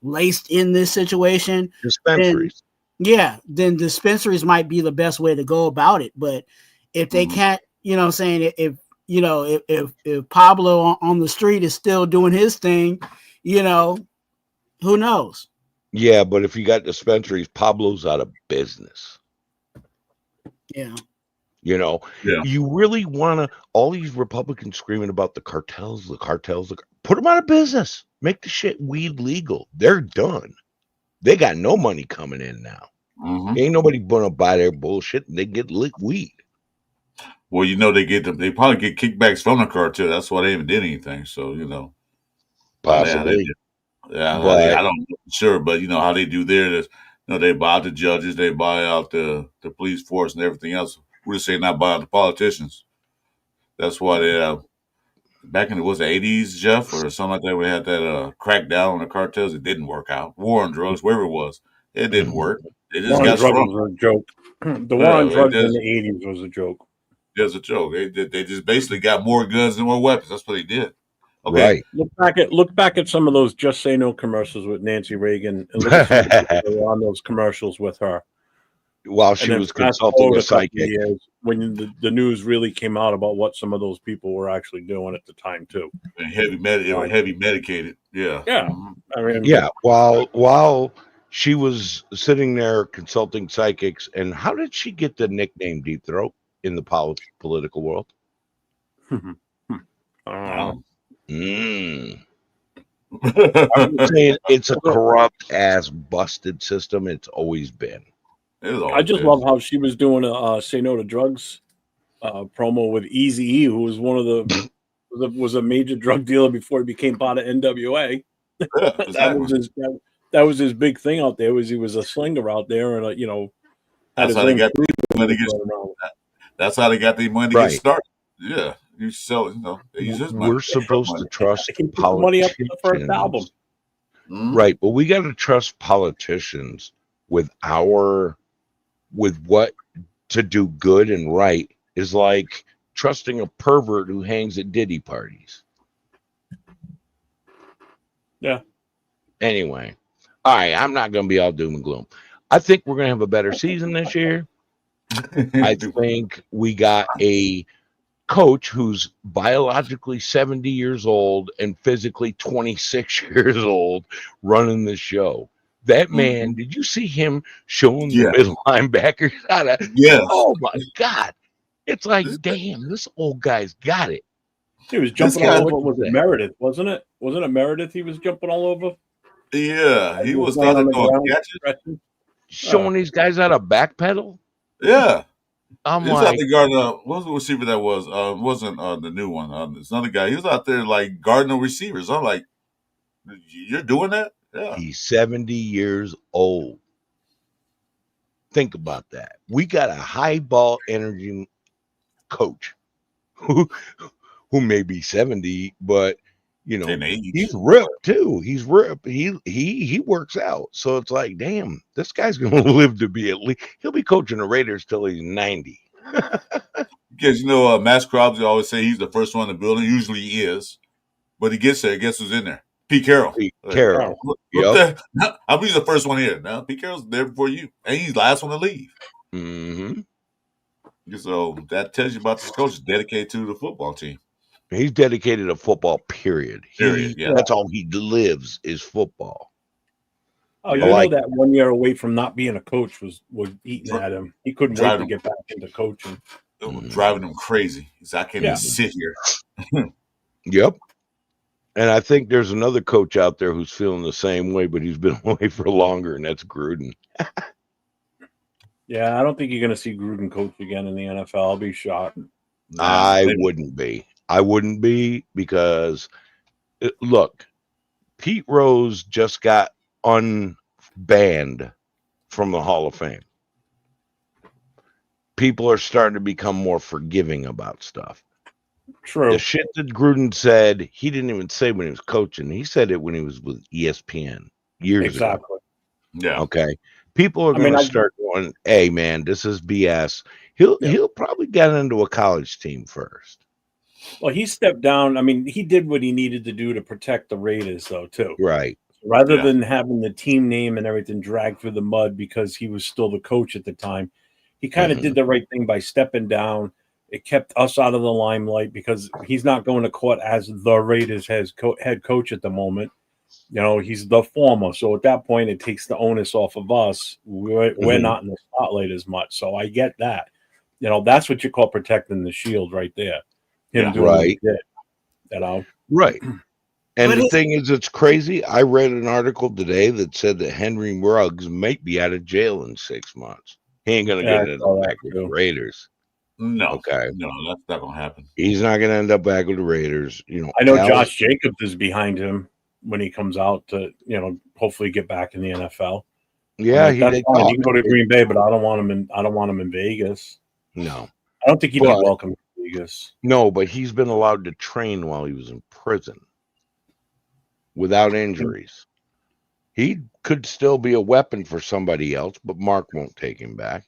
laced in this situation. Dispensaries. Then dispensaries might be the best way to go about it. But if they can't, if Pablo on the street is still doing his thing, who knows? Yeah, but if you got dispensaries, Pablo's out of business. Yeah. You really want to, all these Republicans screaming about the cartels, put them out of business. Make the shit weed legal. They're done. They got no money coming in now. Ain't nobody going to buy their bullshit, and they get weed. Well, they probably get kickbacks from the cartel. That's why they haven't did anything. So, possibly. I don't know for sure, but how they do there, they buy out the judges, they buy out the police force and everything else. We're just saying not buy out the politicians. That's why they back in the 80s, Jeff, or something like that, we had that crackdown on the cartels. It didn't work out. War on drugs, wherever it was, it didn't work. It just got strong. Was a joke. The war on drugs in the 80s was a joke. It was a joke. They just basically got more guns and more weapons. That's what they did. Okay. Right. Look back at some of those Just Say No commercials with Nancy Reagan, and look at some of the people who were on those commercials with her while she was consulting a psychic. When the news really came out about what some of those people were actually doing at the time too. And heavy medicated. Yeah. Yeah. I mean, while she was sitting there consulting psychics, and how did she get the nickname Deep Throat in the political world? I'm saying it's a corrupt ass busted system. It's always been. I just love how she was doing a "Say No to Drugs" promo with Eazy-E, who was one of was a major drug dealer before he became part of NWA. That was his big thing out there. He was a slinger out there, and that's how they got the money. That's how they got the money to get started. Yeah, You sell it, they use his money. We're supposed to trust He put the money up for the first politicians. album. Mm-hmm. Right, but we got to trust politicians with what to do good and right is like trusting a pervert who hangs at Diddy parties. Yeah. Anyway, all right, I'm not going to be all doom and gloom. I think we're going to have a better season this year. I think we got a coach who's biologically 70 years old and physically 26 years old running the show. That man, did you see him showing the middle linebackers how to? Yes. Oh my God. It's like, damn, this old guy's got it. He was jumping all over. Was it Meredith? Wasn't it? Wasn't it Meredith? He was jumping all over. Yeah, he was starting to doing catches. Showing these guys how to backpedal. Yeah. I'm he was like, out there guarding. What was the receiver that was? Wasn't the new one? There's another guy. He was out there like guarding the receivers. I'm like, you're doing that? Yeah. He's 70 years old. Think about that. We got a high ball energy coach who may be 70, but he's ripped too. He's ripped. He works out. So it's like, damn, this guy's gonna live to be at least he'll be coaching the Raiders till he's 90. Because Max Crosby always say he's the first one in the building. Usually he is, but he gets there. Guess who's in there? Pete Carroll. Carroll. Yep. I'll be the first one here. Now Pete Carroll's there before you, and he's the last one to leave. Mm-hmm. So that tells you about this coach is dedicated to the football team. He's dedicated to football. Period. Yeah. That's all he lives is football. Oh, you know that 1 year away from not being a coach was eating at him. He couldn't wait to get back into coaching. It was driving him crazy. He's like, I can't even sit here. Yep. And I think there's another coach out there who's feeling the same way, but he's been away for longer, and that's Gruden. Yeah, I don't think you're going to see Gruden coach again in the NFL. I'll be shocked. I wouldn't be. I wouldn't be because, look, Pete Rose just got unbanned from the Hall of Fame. People are starting to become more forgiving about stuff. True. The shit that Gruden said, he didn't even say when he was coaching. He said it when he was with ESPN years ago. Yeah. Okay. People are going to start going, hey, man, this is BS. He'll probably get into a college team first. Well, he stepped down. I mean, he did what he needed to do to protect the Raiders, though, too. Right. Rather than having the team name and everything dragged through the mud because he was still the coach at the time, he kind of did the right thing by stepping down. It kept us out of the limelight because he's not going to court as the Raiders head coach at the moment. He's the former. So at that point, it takes the onus off of us. We're not in the spotlight as much. So I get that. That's what you call protecting the shield right there. Him doing what he did, Right. And the thing is, it's crazy. I read an article today that said that Henry Ruggs might be out of jail in 6 months. He ain't going to get into back with the Raiders. No. Okay. No, that's not going to happen. He's not going to end up back with the Raiders. I know Josh Jacobs is behind him when he comes out to, hopefully get back in the NFL. Yeah, he can go to Green Bay, but I don't want him in Vegas. No. I don't think he'd be welcome in Vegas. No, but he's been allowed to train while he was in prison without injuries. He could still be a weapon for somebody else, but Mark won't take him back.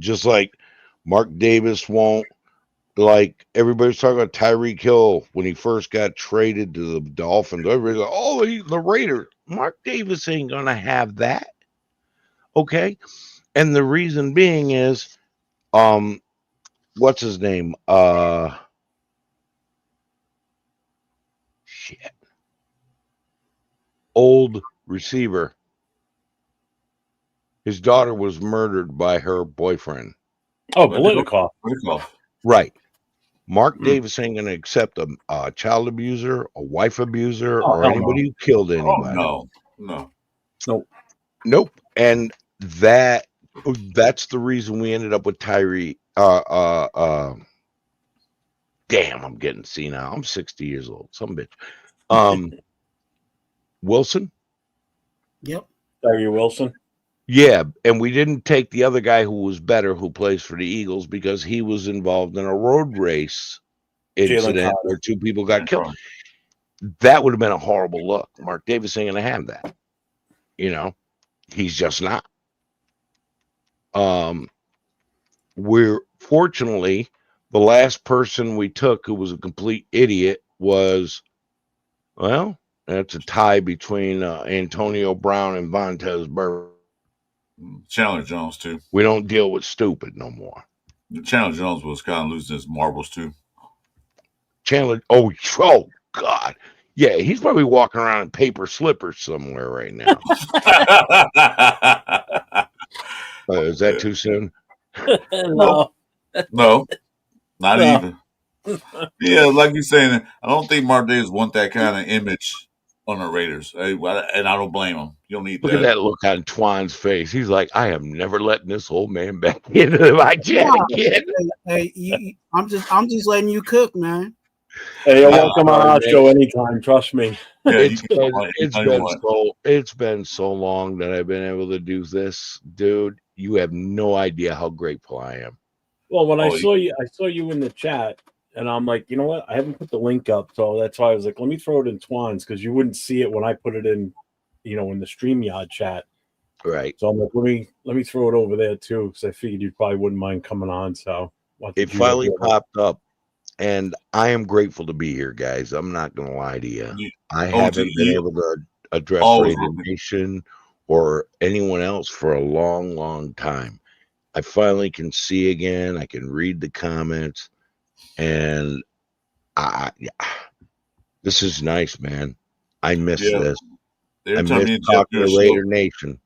Just like Mark Davis won't. Like everybody's talking about Tyreek Hill when he first got traded to the Dolphins. Everybody's like, "Oh, he's the Raiders." Mark Davis ain't gonna have that. Okay, and the reason being is, what's his name? Shit. Old receiver. His daughter was murdered by her boyfriend. Oh, Political. Right. Mark Davis ain't going to accept a child abuser, a wife abuser, or anybody who killed anybody. Nope. And that's the reason we ended up with Tyree. Damn, I'm getting senile. I'm 60 years old. Some bitch. Wilson. Yep. Tyree Wilson. Yeah, and we didn't take the other guy who was better, who plays for the Eagles, because he was involved in a road race Jalen incident Carter. where 2 people got killed. That would have been a horrible look. Mark Davis ain't gonna have that. You know, he's just not. We're fortunately the last person we took who was a complete idiot was, well, that's a tie between Antonio Brown and Vontez Burfict. Chandler Jones too. We don't deal with stupid no more. Chandler Jones was kind of losing his marbles too. Chandler, oh God, yeah, he's probably walking around in paper slippers somewhere right now. Is that too soon? No, no, not even. Yeah, like you're saying, I don't think Mark Davis want that kind of image on the Raiders, and I don't blame him. You don't need Look that. at that look on Twan's face. He's like, I am never letting this old man back into my chat again. Hey, I'm just letting you cook, man. Hey, you're welcome on our show anytime. Trust me. Yeah, it's been so long that I've been able to do this, dude. You have no idea how grateful I am. Well, when I saw you in the chat, and I'm like, you know what? I haven't put the link up, so that's why I was like, let me throw it in Twan's because you wouldn't see it when I put it in, in the StreamYard chat. Right. So I'm like, let me throw it over there too, because I figured you probably wouldn't mind coming on. So it finally popped up, and I am grateful to be here, guys. I'm not gonna lie to you. I haven't been able to address Raider Nation or anyone else for a long, long time. I finally can see again. I can read the comments, and this is nice, man. I miss this. I miss talking to Raider Nation.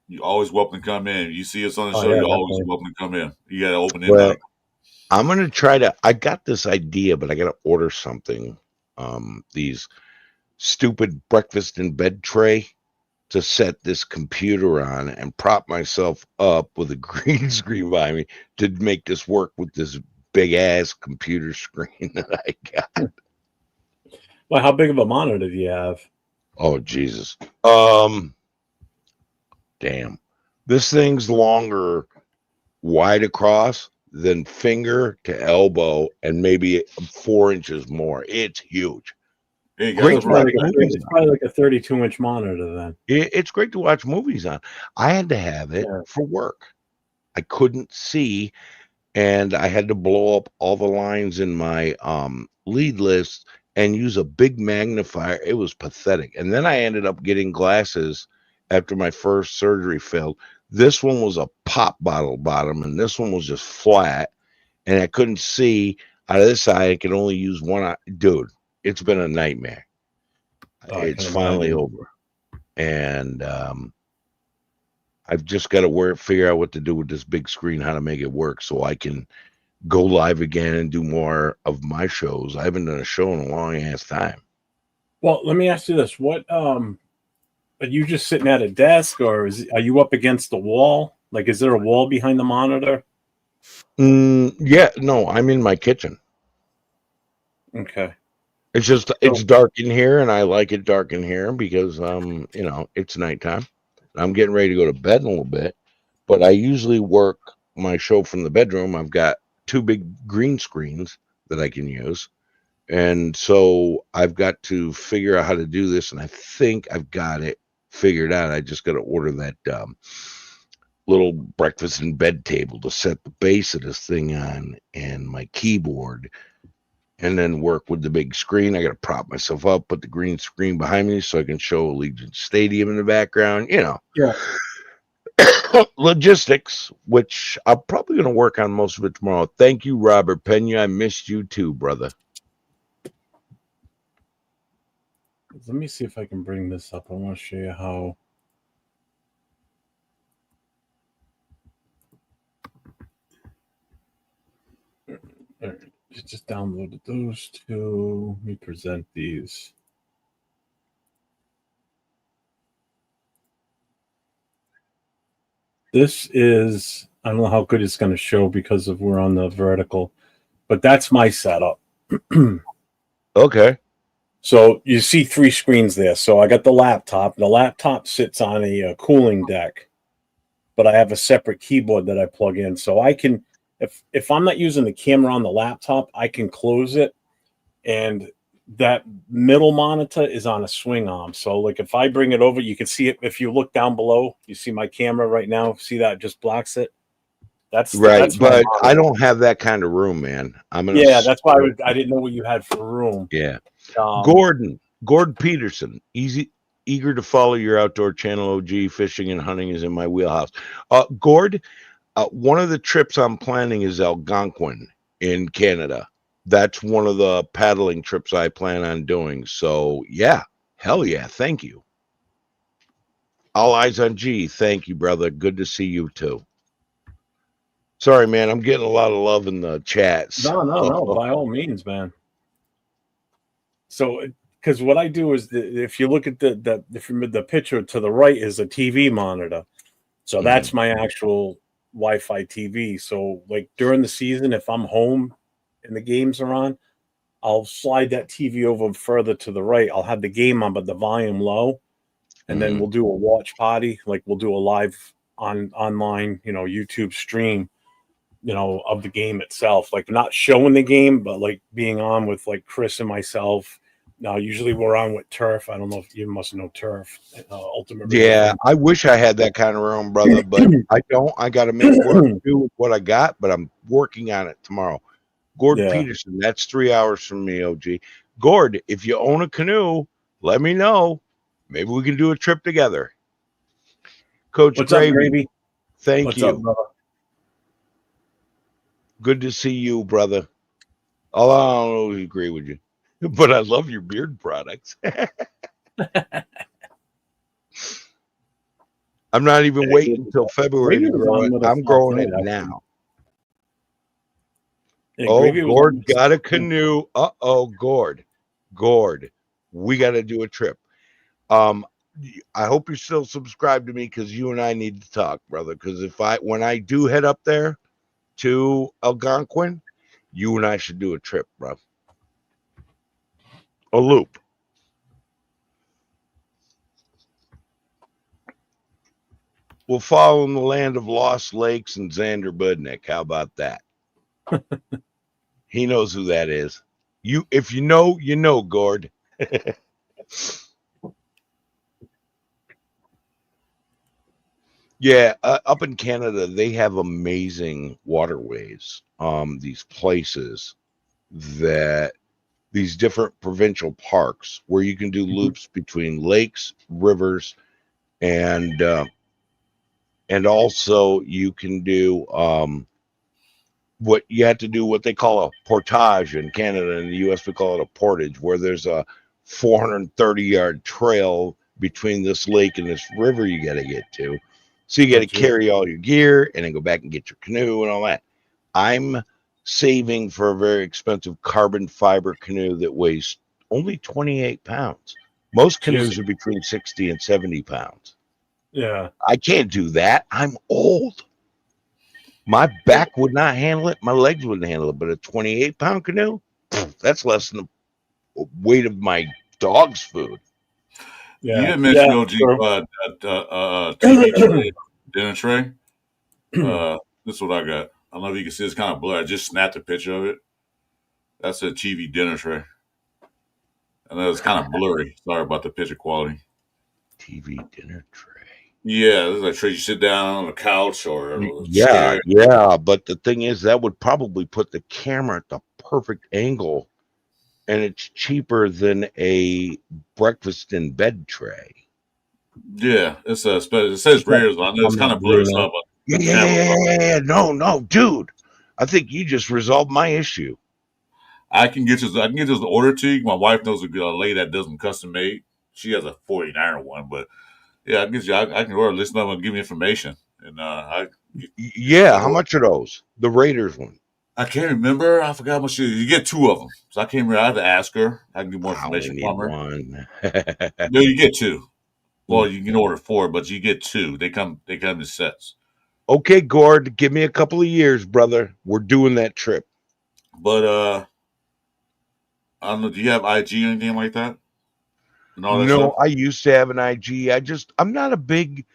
You always welcome to come in. You see us on the show, you're always welcome to come in. You got to open it. Well, I'm gonna try to. I got this idea, but I got to order something. These stupid breakfast in bed tray to set this computer on and prop myself up with a green screen behind me to make this work with this big ass computer screen that I got. Well, how big of a monitor do you have? Oh Jesus. Damn. This thing's longer wide across than finger to elbow and maybe 4 inches more. It's huge. Great. It's probably like a 32-inch monitor then. It's great to watch movies on. I had to have it for work. I couldn't see, and I had to blow up all the lines in my lead list and use a big magnifier. It was pathetic. And then I ended up getting glasses after my first surgery failed. This one was a pop bottle bottom, and this one was just flat, and I couldn't see out of this eye. I could only use one eye. Dude, it's been a nightmare. It's finally over. And I've just got to figure out what to do with this big screen, how to make it work so I can go live again and do more of my shows. I haven't done a show in a long ass time. Well, let me ask you this. What are you just sitting at a desk, or are you up against the wall? Like, is there a wall behind the monitor? Yeah, no, I'm in my kitchen. Okay. It's just it's dark in here, and I like it dark in here because it's nighttime. I'm getting ready to go to bed in a little bit, but I usually work my show from the bedroom. I've got 2 big green screens that I can use. And so I've got to figure out how to do this, and I think I've got it figured out. I just got to order that little breakfast in bed table to set the base of this thing on, and my keyboard, and then work with the big screen. I got to prop myself up, put the green screen behind me so I can show Allegiant Stadium in the background. Yeah. Logistics, which I'm probably going to work on most of it tomorrow. Thank you, Robert Pena. I missed you too, brother. Let me see if I can bring this up. I want to show you how. Just downloaded those 2. Let me present these. This is, I don't know how good it's going to show because we're on the vertical, but that's my setup. Okay. So you see 3 screens there. So I got the laptop. The laptop sits on a cooling deck. but I have a separate keyboard that I plug in. So I can, if I'm not using the camera on the laptop, I can close it, and that middle monitor is on a swing arm. So like if I bring it over, you can see it. If you look down below, you see my camera right now. See that it just blocks it. That's Right, that's my but I monitor. don't have that kind of room, man. I'm gonna. Yeah, that's why I didn't know what you had for room. Yeah. Gordon Peterson, eager to follow your outdoor channel. OG fishing and hunting is in my wheelhouse. Gord, one of the trips I'm planning is Algonquin in Canada. That's one of the paddling trips I plan on doing. So yeah, hell yeah, thank you. All eyes on G. Thank you, brother. Good to see you too. Sorry, man, I'm getting a lot of love in the chats. No. By all means, man. So, because what I do is, if you look at the picture to the right is a TV monitor, so that's my actual Wi-Fi TV. So, like during the season, if I'm home and the games are on, I'll slide that TV over further to the right. I'll have the game on, but the volume low, and then we'll do a watch party. Like we'll do a live online, YouTube stream, of the game itself, like not showing the game, but like being on with like Chris and myself. Now, usually we're on with Turf. I don't know if you must know Turf. Ultimate. Yeah, I wish I had that kind of room, brother, but I don't. I got to make work do with what I got, but I'm working on it tomorrow. Gord Peterson, that's 3 hours from me, OG. Gord, if you own a canoe, let me know. Maybe we can do a trip together. Coach What's Gravy, up, Gravy? thank What's you. up, brother? Good to see you, brother. I don't agree with you, but I love your beard products. I'm not even waiting until February to grow it. I'm growing it now. Oh, Gord got a canoe. Gord, we got to do a trip. I hope you're still subscribed to me, because you and I need to talk, brother. Because when I do head up there to Algonquin, you and I should do a trip, bro. A loop. We'll follow in the land of Lost Lakes and Xander Budnick. How about that? He knows who that is. If you know, Gord. Yeah, up in Canada, they have amazing waterways. These places these different provincial parks where you can do loops between lakes, rivers, and also you can do what you have to do, what they call a portage in Canada. In the US, we call it a portage, where there's a 430-yard trail between this lake and this river you got to get to. So you got to carry all your gear and then go back and get your canoe and all that. I'm saving for a very expensive carbon fiber canoe that weighs only 28 pounds. Most canoes are between 60 and 70 pounds. Yeah. I can't do that. I'm old. My back would not handle it. My legs wouldn't handle it. But a 28-pound canoe, that's less than the weight of my dog's food. Yeah. You didn't mention OG TV tray, dinner tray. This is what I got. I don't know if you can see. It's kind of blurry. I just snapped a picture of it. That's a TV dinner tray. And it's kind of blurry. Sorry about the picture quality. TV dinner tray. Yeah, this is a tray you sit down on a couch or a chair. chair. Yeah, but the thing is, that would probably put the camera at the perfect angle, and it's cheaper than a breakfast in bed tray. Yeah, it says Rares, but I know it's kind of blurry stuff. Yeah. No, dude. I think you just resolved my issue. I can get you the order to you. My wife knows a lady that does them custom made. She has a 49er one, but yeah, I can order, listen up and give me information. And how much are those? The Raiders one. I can't remember. I forgot how much you get 2 of them. So I can't remember. I have to ask her. I can get more information from her. One. No, you get 2. Well, you can order 4, but you get 2. They come in sets. Okay, Gord, give me a couple of years, brother. We're doing that trip. But I don't know. Do you have IG or anything like that? No, I used to have an IG. I'm not a big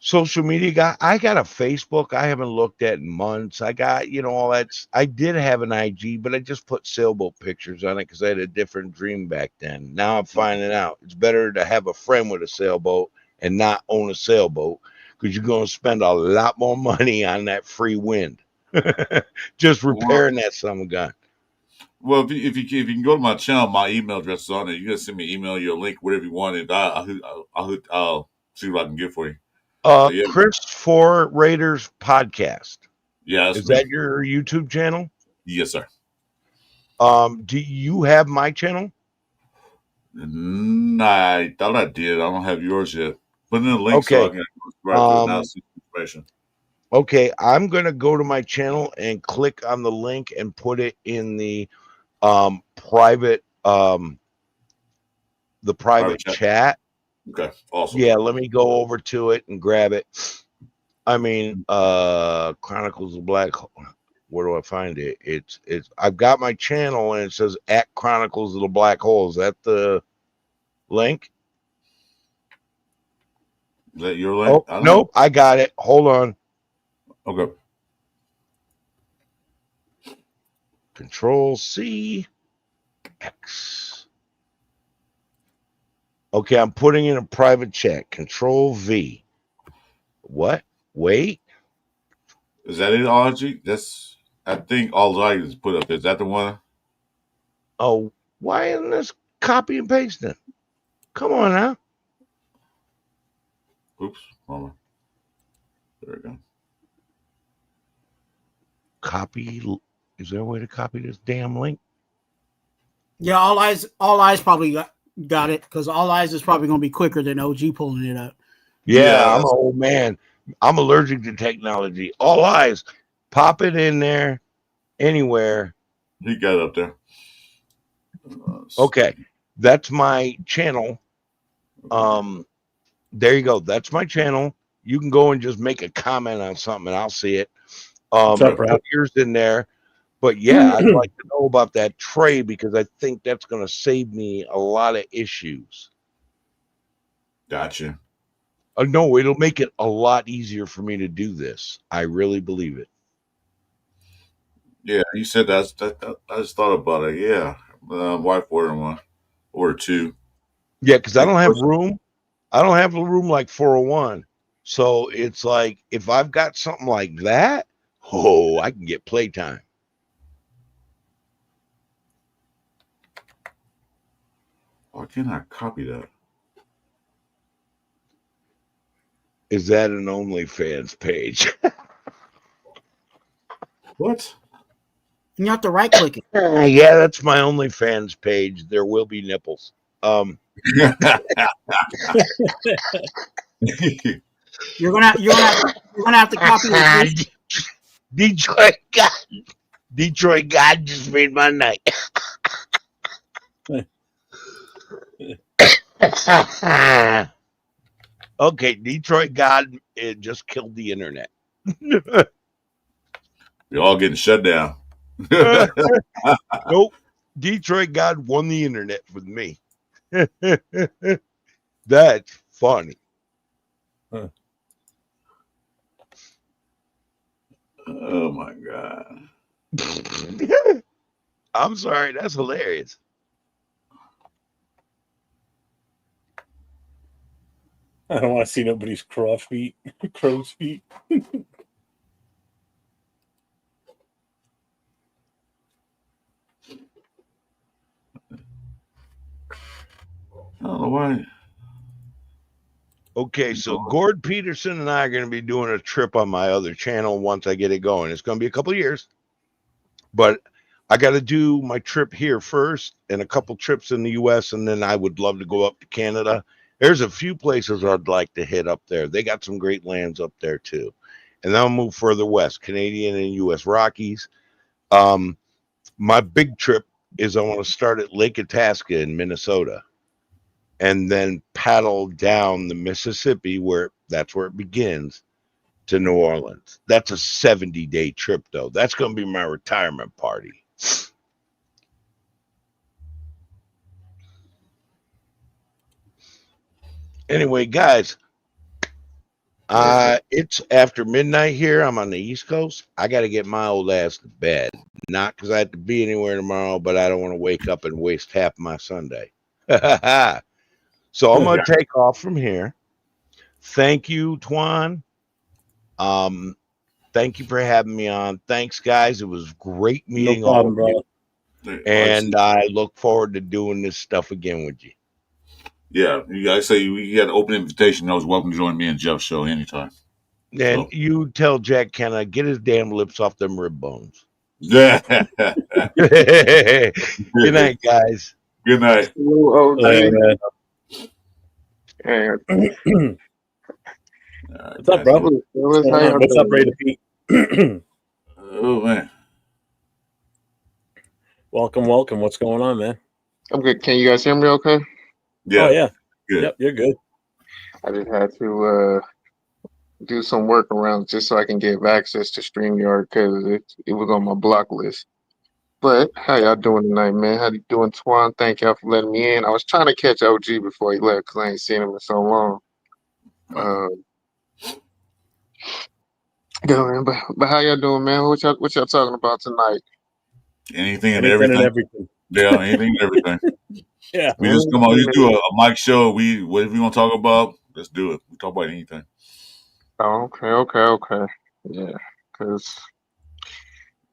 social media guy. I got a Facebook I haven't looked at in months. I got, all that. I did have an IG, but I just put sailboat pictures on it because I had a different dream back then. Now I'm finding out it's better to have a friend with a sailboat and not own a sailboat because you're going to spend a lot more money on that free wind. Just repairing that some gun. Well, if you can go to my channel, my email address is on there. You can send me an email, your link, whatever you want, and I'll see what I can get for you. Yeah. Chris for Raiders podcast. Yeah, that's is me. that your YouTube channel? Yes, sir. Do you have my channel? I thought I did. I don't have yours yet. Put in a link so I can subscribe to it now. See information. Okay, I'm gonna go to my channel and click on the link and put it in the private chat. Okay, awesome. Yeah, let me go over to it and grab it. I mean, Chronicles of Black Hole. Where do I find it? It's I've got my channel and it says at Chronicles of the Black Hole. Is that the link? Is that your link? Oh, nope, I got it. Hold on. Okay. Control C X. Okay, I'm putting in a private chat. Control V. What? Wait. Is that it, Audrey? That's, I think all I is put up. Is that the one? Oh, why isn't this copy and pasting? Come on now. Oops. Hold on. There we go. Copy. Is there a way to copy this damn link? Yeah, all eyes probably got it because all eyes is probably going to be quicker than OG pulling it up. Yeah, I'm an old man. I'm allergic to technology. All eyes. Pop it in there anywhere. He got it up there. Okay. That's my channel. There you go. That's my channel. You can go and just make a comment on something and I'll see it. Put yours in there. But yeah, I'd like to know about that tray because I think that's going to save me a lot of issues. Gotcha. No, it'll make it a lot easier for me to do this. I really believe it. Yeah, you said that. I just thought about it. Yeah, wife ordered one or two. Yeah, because I don't have room. I don't have a room like 401. So it's like if I've got something like that, I can get playtime. Why can't I copy that? Is that an OnlyFans page? What? You have to right click it. Yeah, that's my OnlyFans page. There will be nipples. You're gonna have to copy it. Detroit God just made my night. Okay, Detroit God, it just killed the internet. You're all getting shut down. Nope. Detroit God won the internet with me. That's funny. Huh. Oh my God. I'm sorry, that's hilarious. I don't want to see nobody's crow's feet. I don't know why. Okay, so Gord Peterson and I are going to be doing a trip on my other channel once I get it going. It's going to be a couple of years, but I got to do my trip here first and a couple trips in the U.S., and then I would love to go up to Canada. There's a few places I'd like to hit up there. They got some great lands up there too. And then I'll move further west, Canadian and U.S. Rockies. My big trip is I want to start at Lake Itasca in Minnesota and then paddle down the Mississippi that's where it begins to New Orleans. That's a 70-day trip though. That's going to be my retirement party. Anyway, guys, It's after midnight here. I'm on the East Coast. I got to get my old ass to bed. Not because I have to be anywhere tomorrow, but I don't want to wake up and waste half my Sunday. So I'm going to take off from here. Thank you, Twan. Thank you for having me on. Thanks, guys. It was great meeting No problem, all of you. Hey, And I look forward to doing this stuff again with you. Yeah, you guys say you got an open invitation. I was welcome to join me and Jeff's show anytime. And you tell Jack, can I get his damn lips off them rib bones? Yeah. Good night, guys. Good night. What's up, bro? What's up, Ray to Pete? Oh man. Welcome. What's going on, man? I'm good. Can you guys hear me okay? Yeah. Oh, yeah. Good. Yep, you're good. I just had to do some workarounds just so I can get access to StreamYard because it was on my block list. But how y'all doing tonight, man? How you doing, Twan? Thank y'all for letting me in. I was trying to catch OG before he left because I ain't seen him in so long. But how y'all doing, man? What y'all talking about tonight? Anything and everything. Yeah, anything and everything. Yeah. We just come on. You do a mic show. Whatever you want to talk about, let's do it. We talk about anything. Oh, okay. Yeah, because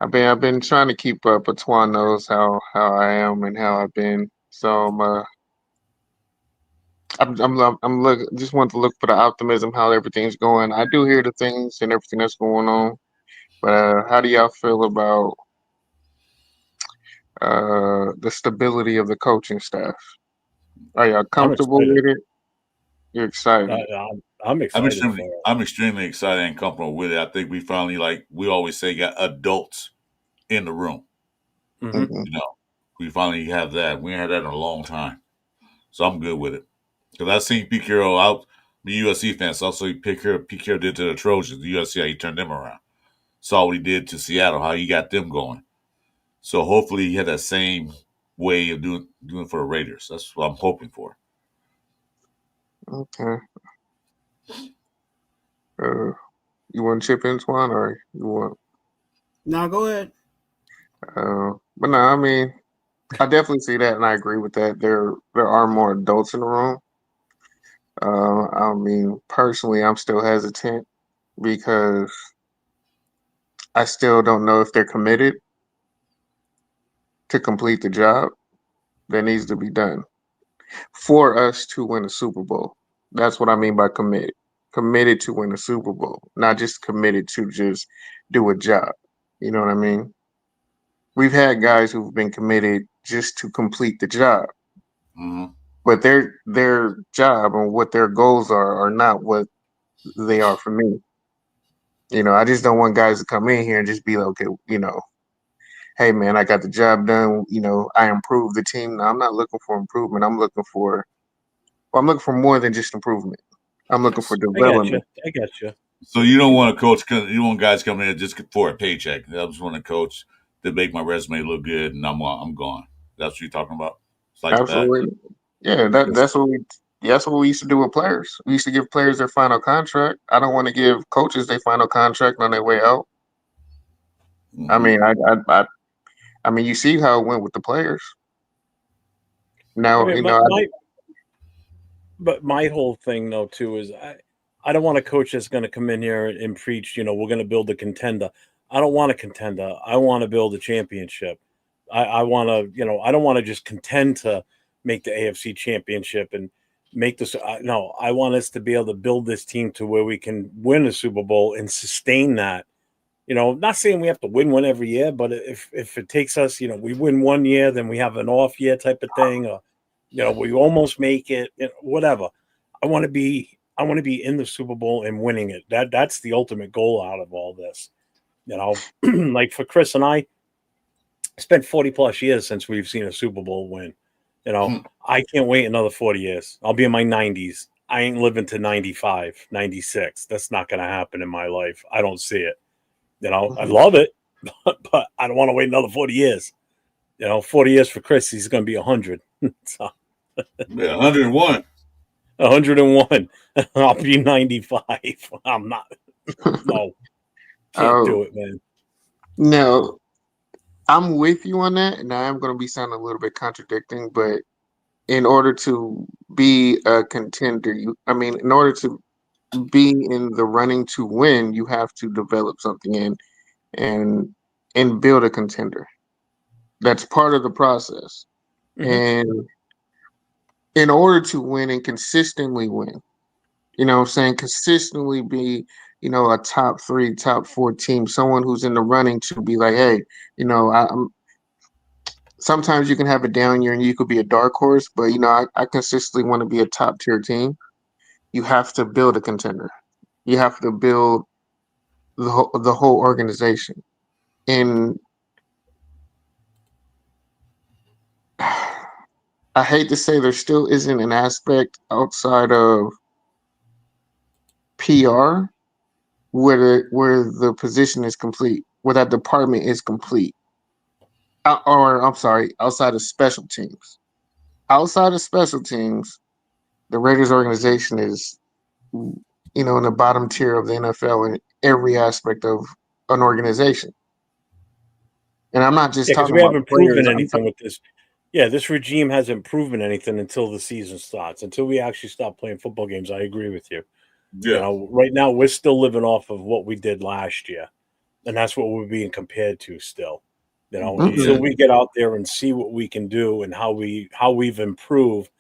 I've been trying to keep up, but Twan knows how I am and how I've been. So I'm just want to look for the optimism, how everything's going. I do hear the things and everything that's going on, but how do y'all feel about the stability of the coaching staff? Are y'all comfortable with it? You're excited. I'm excited. I'm extremely excited and comfortable with it. I think we finally, like we always say, got adults in the room. Mm-hmm. You know, we finally have that. We ain't had that in a long time, so I'm good with it. Because I've seen Pete Carroll out. The USC fans saw what Pete Carroll did to the Trojans. The USC, how he turned them around. Saw what he did to Seattle, how he got them going. So hopefully he had that same way of doing for the Raiders. That's what I'm hoping for. Okay. You want to chip in, Twan, or you want? No, go ahead. But no, I mean, I definitely see that, and I agree with that. There are more adults in the room. I mean, personally, I'm still hesitant because I still don't know if they're committed to complete the job that needs to be done for us to win a Super Bowl. That's what I mean by committed. Committed to win a Super Bowl, not just committed to just do a job. You know what I mean? We've had guys who've been committed just to complete the job. Mm-hmm. But their job and what their goals are not what they are for me. You know, I just don't want guys to come in here and just be like, okay, you know, hey man, I got the job done. You know, I improved the team. No, I'm not looking for improvement. I'm looking for more than just improvement. I'm looking for development. I got you. So you don't want a coach? You want guys coming in just for a paycheck? I just want a coach to make my resume look good, and I'm gone. That's what you're talking about. It's like Absolutely. Yeah, that's what we used to do with players. We used to give players their final contract. I don't want to give coaches their final contract on their way out. Mm-hmm. I mean, I mean, you see how it went with the players. Now, but my whole thing though too is I don't want a coach that's going to come in here and preach, you know, we're going to build a contender. I don't want a contender. I want to build a championship. I want to, you know, I don't want to just contend to make the AFC championship and make this. No, I want us to be able to build this team to where we can win a Super Bowl and sustain that. You know, not saying we have to win one every year, but if it takes us, you know, we win one year, then we have an off year type of thing, or you know, we almost make it, you know, whatever. I want to be in the Super Bowl and winning it. That's the ultimate goal out of all this. You know, like for Chris and I, spent 40 plus years since we've seen a Super Bowl win. You know, I can't wait another 40 years. I'll be in my 90s. I ain't living to 95, 96. That's not going to happen in my life. I don't see it. You know, I love it, but I don't want to wait another 40 years. You know, 40 years for Chris, he's going to be 100. So. Yeah, 101. 101. I'll be 95. I'm not. No, can't do Oh, it, man. no, I'm with you on that, and I am going to be sounding a little bit contradicting, but in order to be a contender, in order to be in the running to win, you have to develop something and and build a contender. That's part of the process. Mm-hmm. And in order to win and consistently win, what I'm saying, consistently be, a top 3, top 4 team, someone who's in the running to be like, hey, I'm sometimes you can have a down year and you could be a dark horse, but I consistently want to be a top tier team. You have to build a contender. You have to build the whole organization. And I hate to say there still isn't an aspect outside of PR where the position is complete, where that department is complete. Or I'm sorry, outside of special teams. Outside of special teams, the Raiders organization is, in the bottom tier of the NFL in every aspect of an organization. And I'm not just Yeah, because talking we about haven't players. proven anything with this. Yeah, this regime hasn't proven anything until the season starts. Until we actually stop playing football games, I agree with you. Yeah. Right now we're still living off of what we did last year, and that's what we're being compared to still. Until we get out there and see what we can do and how we've improved,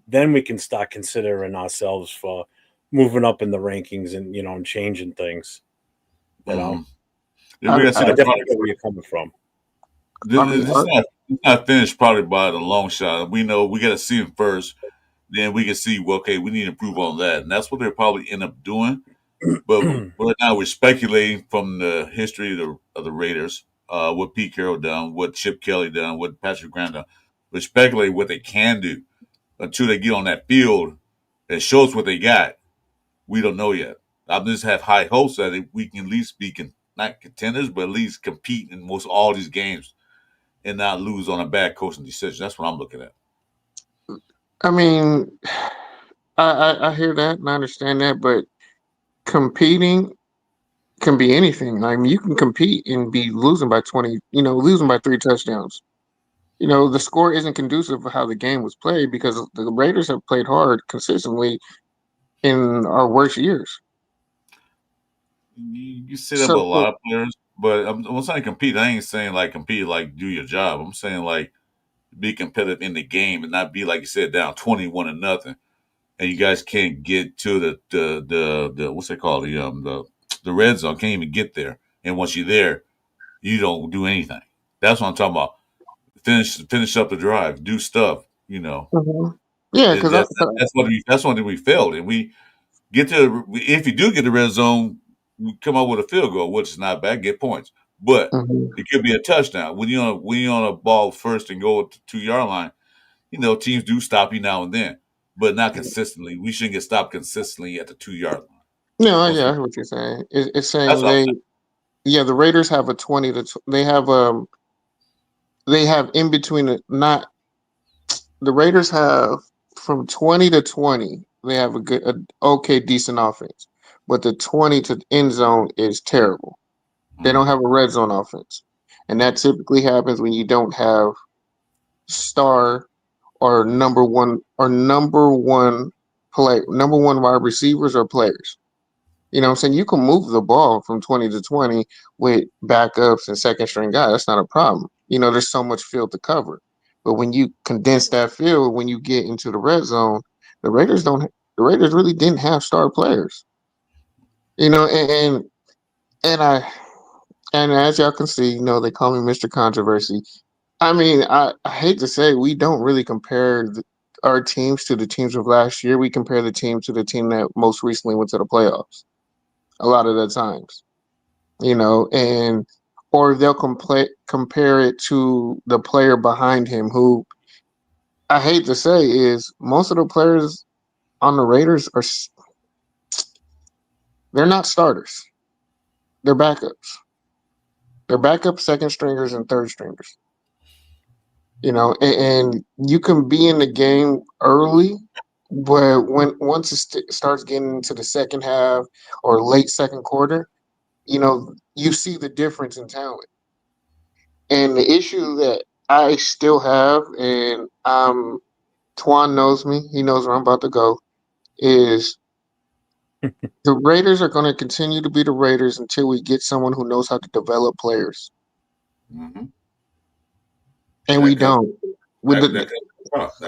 then we can start considering ourselves for moving up in the rankings and changing things. Yeah, we I, gotta see I the definitely product. get where you're coming from. I mean, It's not finished probably by the long shot. We know we got to see it first. Then we can see, well, okay, we need to improve on that. And that's what they'll probably end up doing. But right now we're speculating from the history of the Raiders, what Pete Carroll done, what Chip Kelly done, what Patrick Graham done. We're speculating what they can do until they get on that field and show us what they got. We don't know yet. I just have high hopes that we can at least be not contenders, but at least compete in most all these games and not lose on a bad coaching decision. That's what I'm looking at. I mean, I hear that and I understand that, but competing can be anything. I mean, you can compete and be losing by 20, losing by 3 touchdowns. The score isn't conducive of how the game was played because the Raiders have played hard consistently in our worst years. You say that about So, a lot of players, but I'm saying compete. I ain't saying like compete, like do your job. I'm saying like be competitive in the game and not be like you said down 21-0, and you guys can't get to the what's it called the red zone. Can't even get there, and once you're there, you don't do anything. That's what I'm talking about. Finish up the drive, do stuff. yeah, because That's one thing we failed, and we get to if you do get the red zone, we come up with a field goal, which is not bad, get points. But it could be a touchdown. When you're on a ball first and go to 2 yard line, teams do stop you now and then, but not consistently. We shouldn't get stopped consistently at the 2 yard line. no, yeah, I hear what you're saying. It's That's saying what I'm saying. the Raiders have a 20 to they have in between the Raiders have from 20 to 20. They have okay, decent offense, but the 20 to end zone is terrible. They don't have a red zone offense, and that typically happens when you don't have star or number one wide receivers or players. You know what I'm saying? You can move the ball from 20 to 20 with backups and second string guys. That's not a problem. There's so much field to cover. But when you condense that field, when you get into the red zone, the Raiders don't the Raiders really didn't have star players. And and I and as y'all can see, they call me Mr. Controversy. I mean, I hate to say we don't really compare our teams to the teams of last year. We compare the team to the team that most recently went to the playoffs a lot of the times, and or they'll compare it to the player behind him who I hate to say is most of the players on the Raiders they're not starters. They're backups. They're backup second stringers and third stringers. And you can be in the game early But once it starts getting into the second half or late second quarter, you see the difference in talent. And the issue that I still have, and Twan knows me, he knows where I'm about to go, is the Raiders are going to continue to be the Raiders until we get someone who knows how to develop players. Mm-hmm. And we don't. With That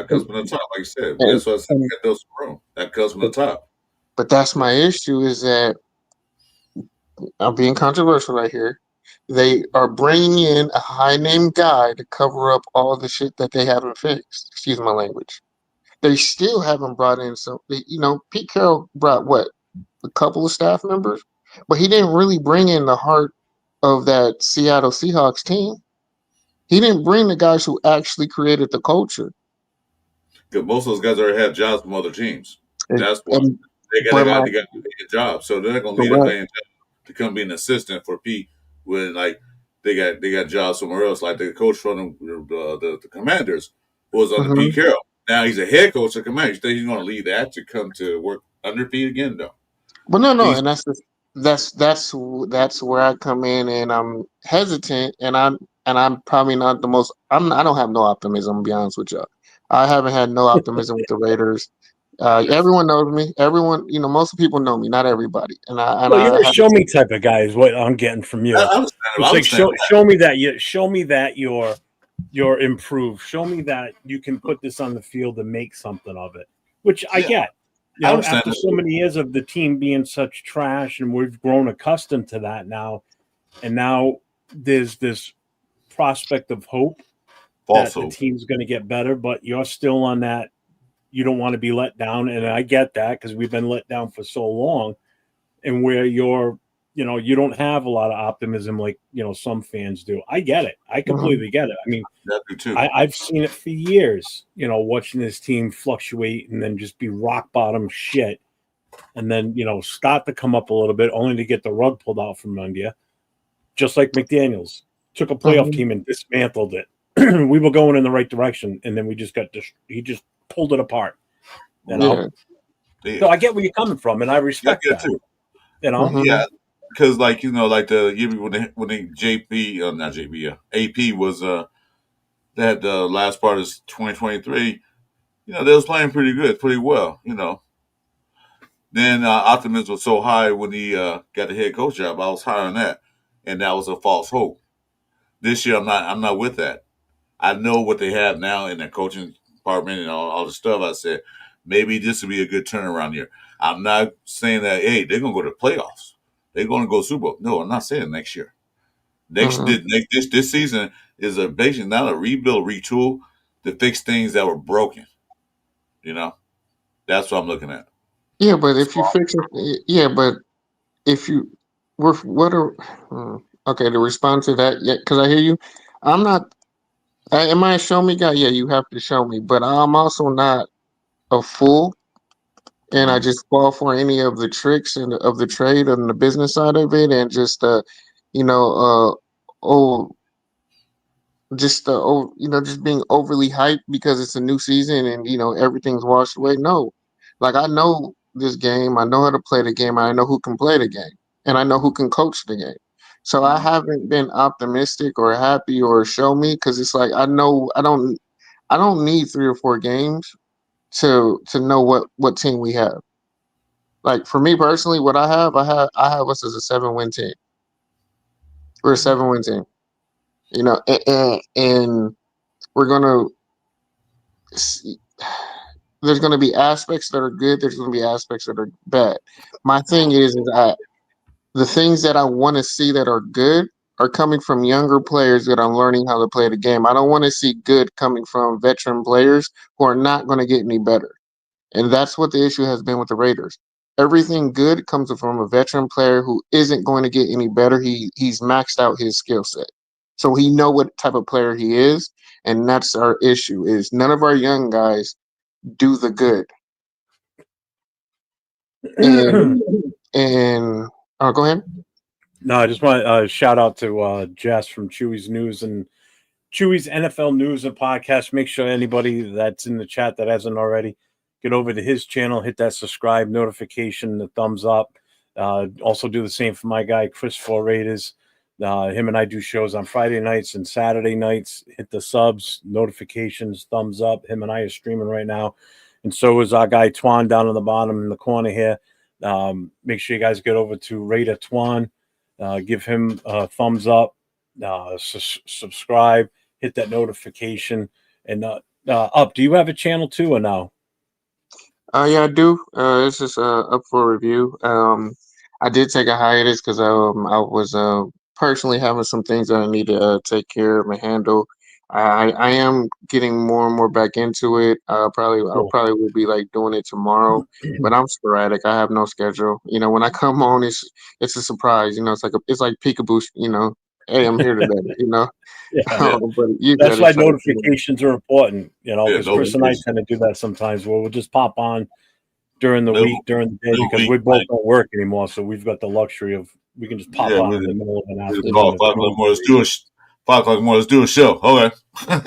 comes from the top, like you said. That's what I said. Get those room. That comes from the top. But that's my issue is that I'm being controversial right here. They are bringing in a high name guy to cover up all the shit that they haven't fixed. Excuse my language. They still haven't brought in Pete Carroll brought what? A couple of staff members? But he didn't really bring in the heart of that Seattle Seahawks team. He didn't bring the guys who actually created the culture. Because most of those guys already have jobs from other teams. That's why. They got to get a job. So they're not going to leave a paying job to come be an assistant for Pete when, like, they got jobs somewhere else. Like the coach from the Commanders was under Pete Carroll. Now he's a head coach of Commanders. You think he's going to leave that to come to work under Pete again, though? Well, no, and that's where I come in, and I'm hesitant, and I'm probably not the most. I don't have no optimism. To be honest with y'all, I haven't had no optimism with the Raiders. Everyone knows me. Everyone, most people know me. Not everybody. You're a show me type of guy is what I'm getting from you. It's like show me that you're improved. Show me that you can put this on the field and make something of it, which I get. After so many years of the team being such trash, and we've grown accustomed to that now, and now there's this prospect of hope that the team's going to get better, but you're still on that. You don't want to be let down, and I get that because we've been let down for so long, and where you don't have a lot of optimism like some fans do. I get it. I completely get it. I mean, I've seen it for years. Watching this team fluctuate and then just be rock bottom shit, and then start to come up a little bit, only to get the rug pulled out from under you. Just like McDaniels took a playoff team and dismantled it. We were going in the right direction, and then we just he just pulled it apart. So I get where you're coming from, and I respect that too. Yeah, because like the year when AP was that the last part is 2023. They was playing pretty good, pretty well. Then optimism was so high when he got the head coach job. I was high on that, and that was a false hope. This year, I'm not with that. I know what they have now in their coaching department and all the stuff. I said maybe this would be a good turnaround year. I'm not saying that they're gonna go to the playoffs. They're gonna go Super Bowl. No, I'm not saying next year. This season is basically not a rebuild, retool to fix things that were broken. That's what I'm looking at. Yeah, but if you fix it, but if you to respond to that, because I hear you. I'm not. Am I a show me guy? Yeah, you have to show me, but I'm also not a fool, and I just fall for any of the tricks and of the trade and the business side of it, and just just being overly hyped because it's a new season and everything's washed away. No, like I know this game, I know how to play the game, I know who can play the game, and I know who can coach the game. So I haven't been optimistic or happy or show me because it's like I know I don't need 3 or 4 games to know what team we have. Like for me personally, what I have us as a 7-win team. We're a 7-win team. And we're gonna see, there's gonna be aspects that are good. There's gonna be aspects that are bad. My thing is the things that I want to see that are good are coming from younger players that are learning how to play the game. I don't want to see good coming from veteran players who are not going to get any better. And that's what the issue has been with the Raiders. Everything good comes from a veteran player who isn't going to get any better. He's maxed out his skill set. So he know what type of player he is, and that's our issue is none of our young guys do the good. And go ahead. No, I just want to shout out to Jess from Chewy's News and Chewy's NFL News and Podcast. Make sure anybody that's in the chat that hasn't already, get over to his channel, hit that subscribe notification, the thumbs up. Also do the same for my guy, Chris Raiders. Him and I do shows on Friday nights and Saturday nights. Hit the subs, notifications, thumbs up. Him and I are streaming right now. And so is our guy Twan down in the bottom in the corner here. Make sure you guys get over to Raider Twan. Give him a thumbs up, subscribe, hit that notification. And up, do you have a channel too or no? Yeah, I do. It's just up for review. I did take a hiatus because I was personally having some things that I need to take care of and handle. I am getting more and more back into it. I probably will be like doing it tomorrow, but I'm sporadic. I have no schedule. When I come on, it's a surprise. It's like peekaboo. Hey, I'm here today. Yeah. But that's why notifications are important. Because Chris and I tend to do that sometimes. Where we'll just pop on during the week, during the day, because we both don't work anymore. So we've got the luxury of we can just pop on in the middle of an afternoon. 5 o'clock more. Let's do a show. Okay. It'll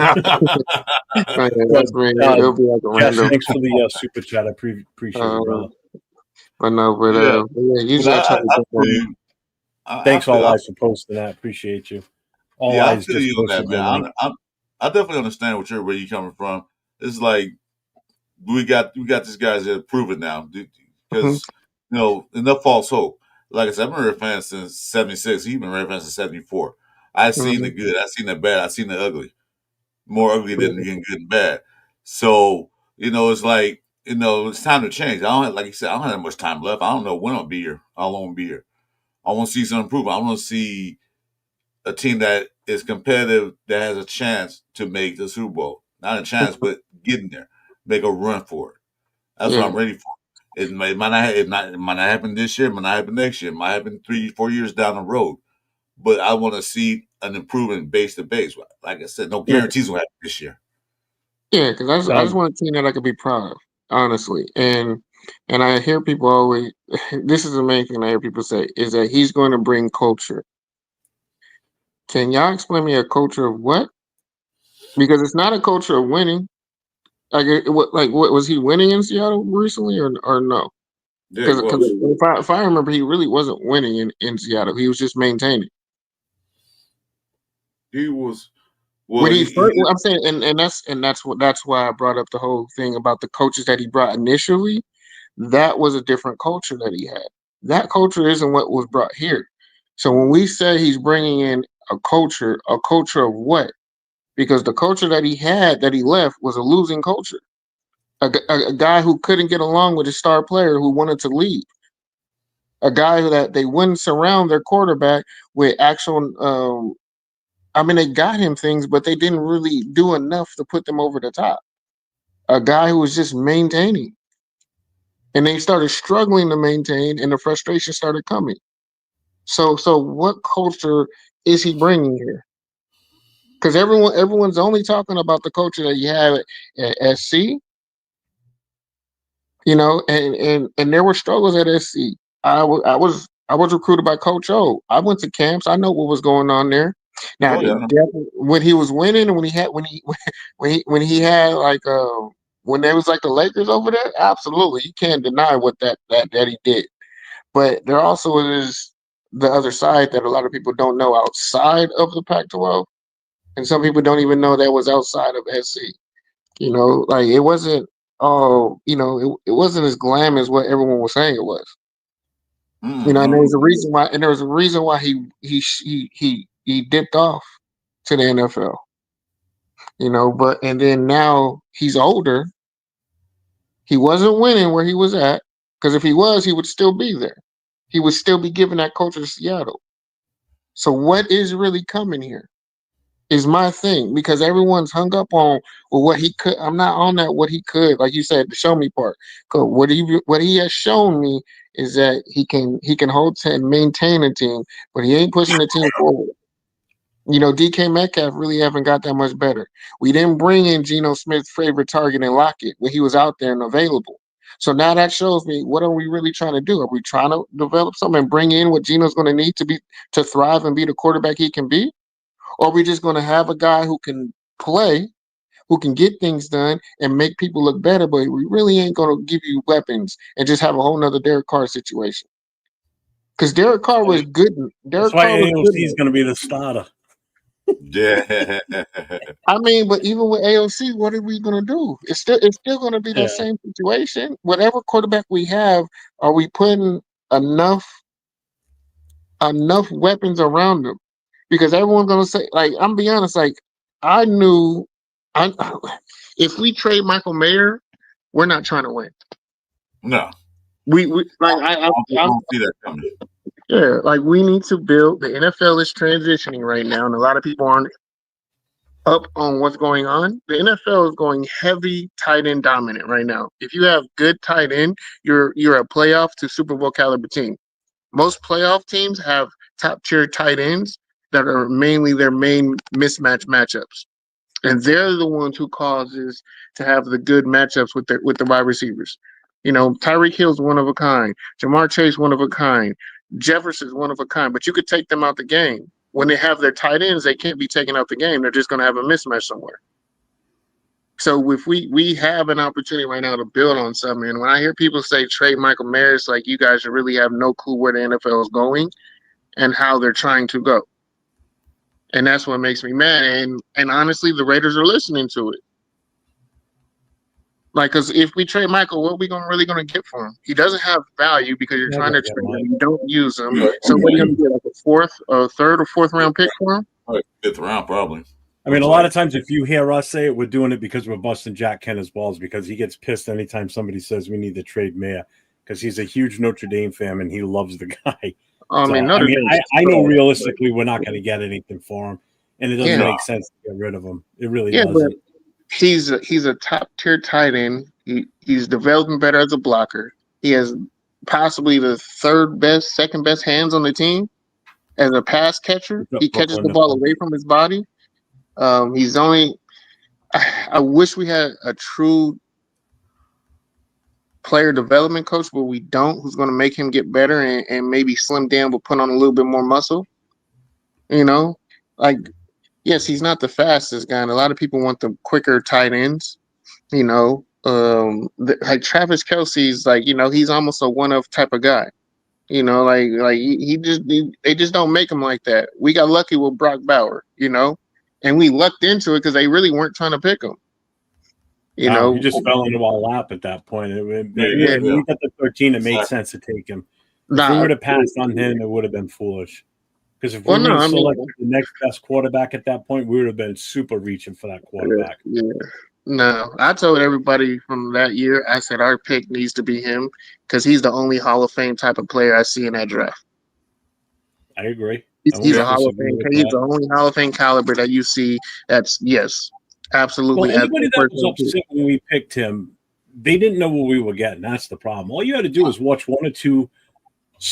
be like a random. Thanks for the super chat. I appreciate it, brother. But no, usually I try to thanks, All Eyes, for posting that. Appreciate you. All I Eyes feel you on that, man. I definitely understand where you're coming from. It's like we got these guys that are proven now because enough false hope. Like I said, I've been a Raider fan since '76. He's been a Raider fan since '74. I've seen the good, I've seen the bad, I've seen the ugly. More ugly than getting good and bad. So it's like it's time to change. I don't have, like you said, I don't have that much time left. I don't know when I'll be here. How long I'll be here. I want to see some improvement. I want to see a team that is competitive, that has a chance to make the Super Bowl. Not a chance, but getting there, make a run for it. That's what I'm ready for. It might not happen this year. It might not happen next year. It might happen 3-4 years down the road. But I want to see an improvement base to base. Like I said, no guarantees will happen this year. Yeah, because I just want a team that I could be proud of, honestly. And I hear people always. This is the main thing I hear people say is that he's going to bring culture. Can y'all explain me a culture of what? Because it's not a culture of winning. What was he winning in Seattle recently or no? Because if I remember, he really wasn't winning in Seattle. He was just maintaining. He was. When he first, I'm saying, and that's why I brought up the whole thing about the coaches that he brought initially. That was a different culture that he had. That culture isn't what was brought here. So when we say he's bringing in a culture of what? Because the culture that he had, that he left, was a losing culture. A guy who couldn't get along with his star player who wanted to leave. A guy that they wouldn't surround their quarterback with actual. They got him things, but they didn't really do enough to put them over the top. A guy who was just maintaining. And they started struggling to maintain, and the frustration started coming. So what culture is he bringing here? Because everyone's only talking about the culture that you have at SC. And there were struggles at SC. I was recruited by Coach O. I went to camps. I know what was going on there. Now, when he was winning, and when he had like when there was like the Lakers over there, absolutely, you can't deny what that he did. But there also is the other side that a lot of people don't know outside of the Pac-12, and some people don't even know that was outside of SC. Like it wasn't. It wasn't as glam as what everyone was saying it was. And there was a reason why. And there was a reason why he dipped off to the NFL. But then now he's older. He wasn't winning where he was at, because if he was, he would still be there. He would still be giving that culture to Seattle. So what is really coming here is my thing, because everyone's hung up on what he could. I'm not on that what he could, like you said, the show me part. Because what he has shown me is that he can hold and maintain a team, but he ain't pushing the team forward. DK Metcalf really haven't got that much better. We didn't bring in Geno Smith's favorite target and Lockett when he was out there and available. So now that shows me, what are we really trying to do? Are we trying to develop something and bring in what Geno's going to need to thrive and be the quarterback he can be? Or are we just going to have a guy who can play, who can get things done and make people look better, but we really ain't gonna give you weapons and just have a whole nother Derek Carr situation. Because Derek Carr was good. That's Derek why Carr was good. AOC is going to be the starter. Yeah. I mean, but even with AOC, what are we gonna do? It's still gonna be that same situation. Whatever quarterback we have, are we putting enough weapons around them? Because everyone's gonna say, like, I'm gonna be honest, like I knew, if we trade Michael Mayer, we're not trying to win. No. We like I don't see that coming. Yeah, like we need to build. The NFL is transitioning right now, and a lot of people aren't up on what's going on. The NFL is going heavy tight end dominant right now. If you have good tight end, you're a playoff to Super Bowl caliber team. Most playoff teams have top tier tight ends that are mainly their main mismatch matchups, and they're the ones who causes to have the good matchups with the wide receivers. You know, Tyreek Hill's one of a kind, Jamar Chase one of a kind, Jefferson's one of a kind, but you could take them out the game. When they have their tight ends, they can't be taken out the game. They're just going to have a mismatch somewhere. So if we have an opportunity right now to build on something, and when I hear people say trade Michael Mayer, it's like you guys really have no clue where the NFL is going and how they're trying to go. And that's what makes me mad. And honestly, the Raiders are listening to it. Like, because if we trade Michael, what are we really going to get for him? He doesn't have value because you're trying to trade him. You don't use him. So what are you going to get, like a third or fourth round pick for him? Fifth round, probably. I mean, a lot of times if you hear us say it, we're doing it because we're busting Jack Kenner's balls, because he gets pissed anytime somebody says we need to trade Mayer, because he's a huge Notre Dame fan and he loves the guy. I know realistically we're not going to get anything for him, and it doesn't make sense to get rid of him. It really doesn't. But he's a top tier tight end. He's developing better as a blocker. He has possibly the second best hands on the team as a pass catcher. He catches the ball away from his body. He's only. I wish we had a true player development coach, but we don't. Who's going to make him get better and maybe slim down, but put on a little bit more muscle? You know, like. Yes, he's not the fastest guy, and a lot of people want the quicker tight ends. You know, like Travis Kelce's, like, you know, he's almost a one-of type of guy. You know, like they just don't make him like that. We got lucky with Brock Bauer, you know, and we lucked into it because they really weren't trying to pick him. You know, he just fell into our lap at that point. We got the 13. It made sense to take him. If we would have passed on him, it would have been foolish. Because if we would have selected the next best quarterback at that point, we would have been super reaching for that quarterback. Yeah. No, I told everybody from that year, I said our pick needs to be him because he's the only Hall of Fame type of player I see in that draft. I agree. He's a Hall of Fame. He's the only Hall of Fame caliber that you see. That's absolutely. Well, anybody that was upset when we picked him, they didn't know what we were getting. That's the problem. All you had to do was watch one or two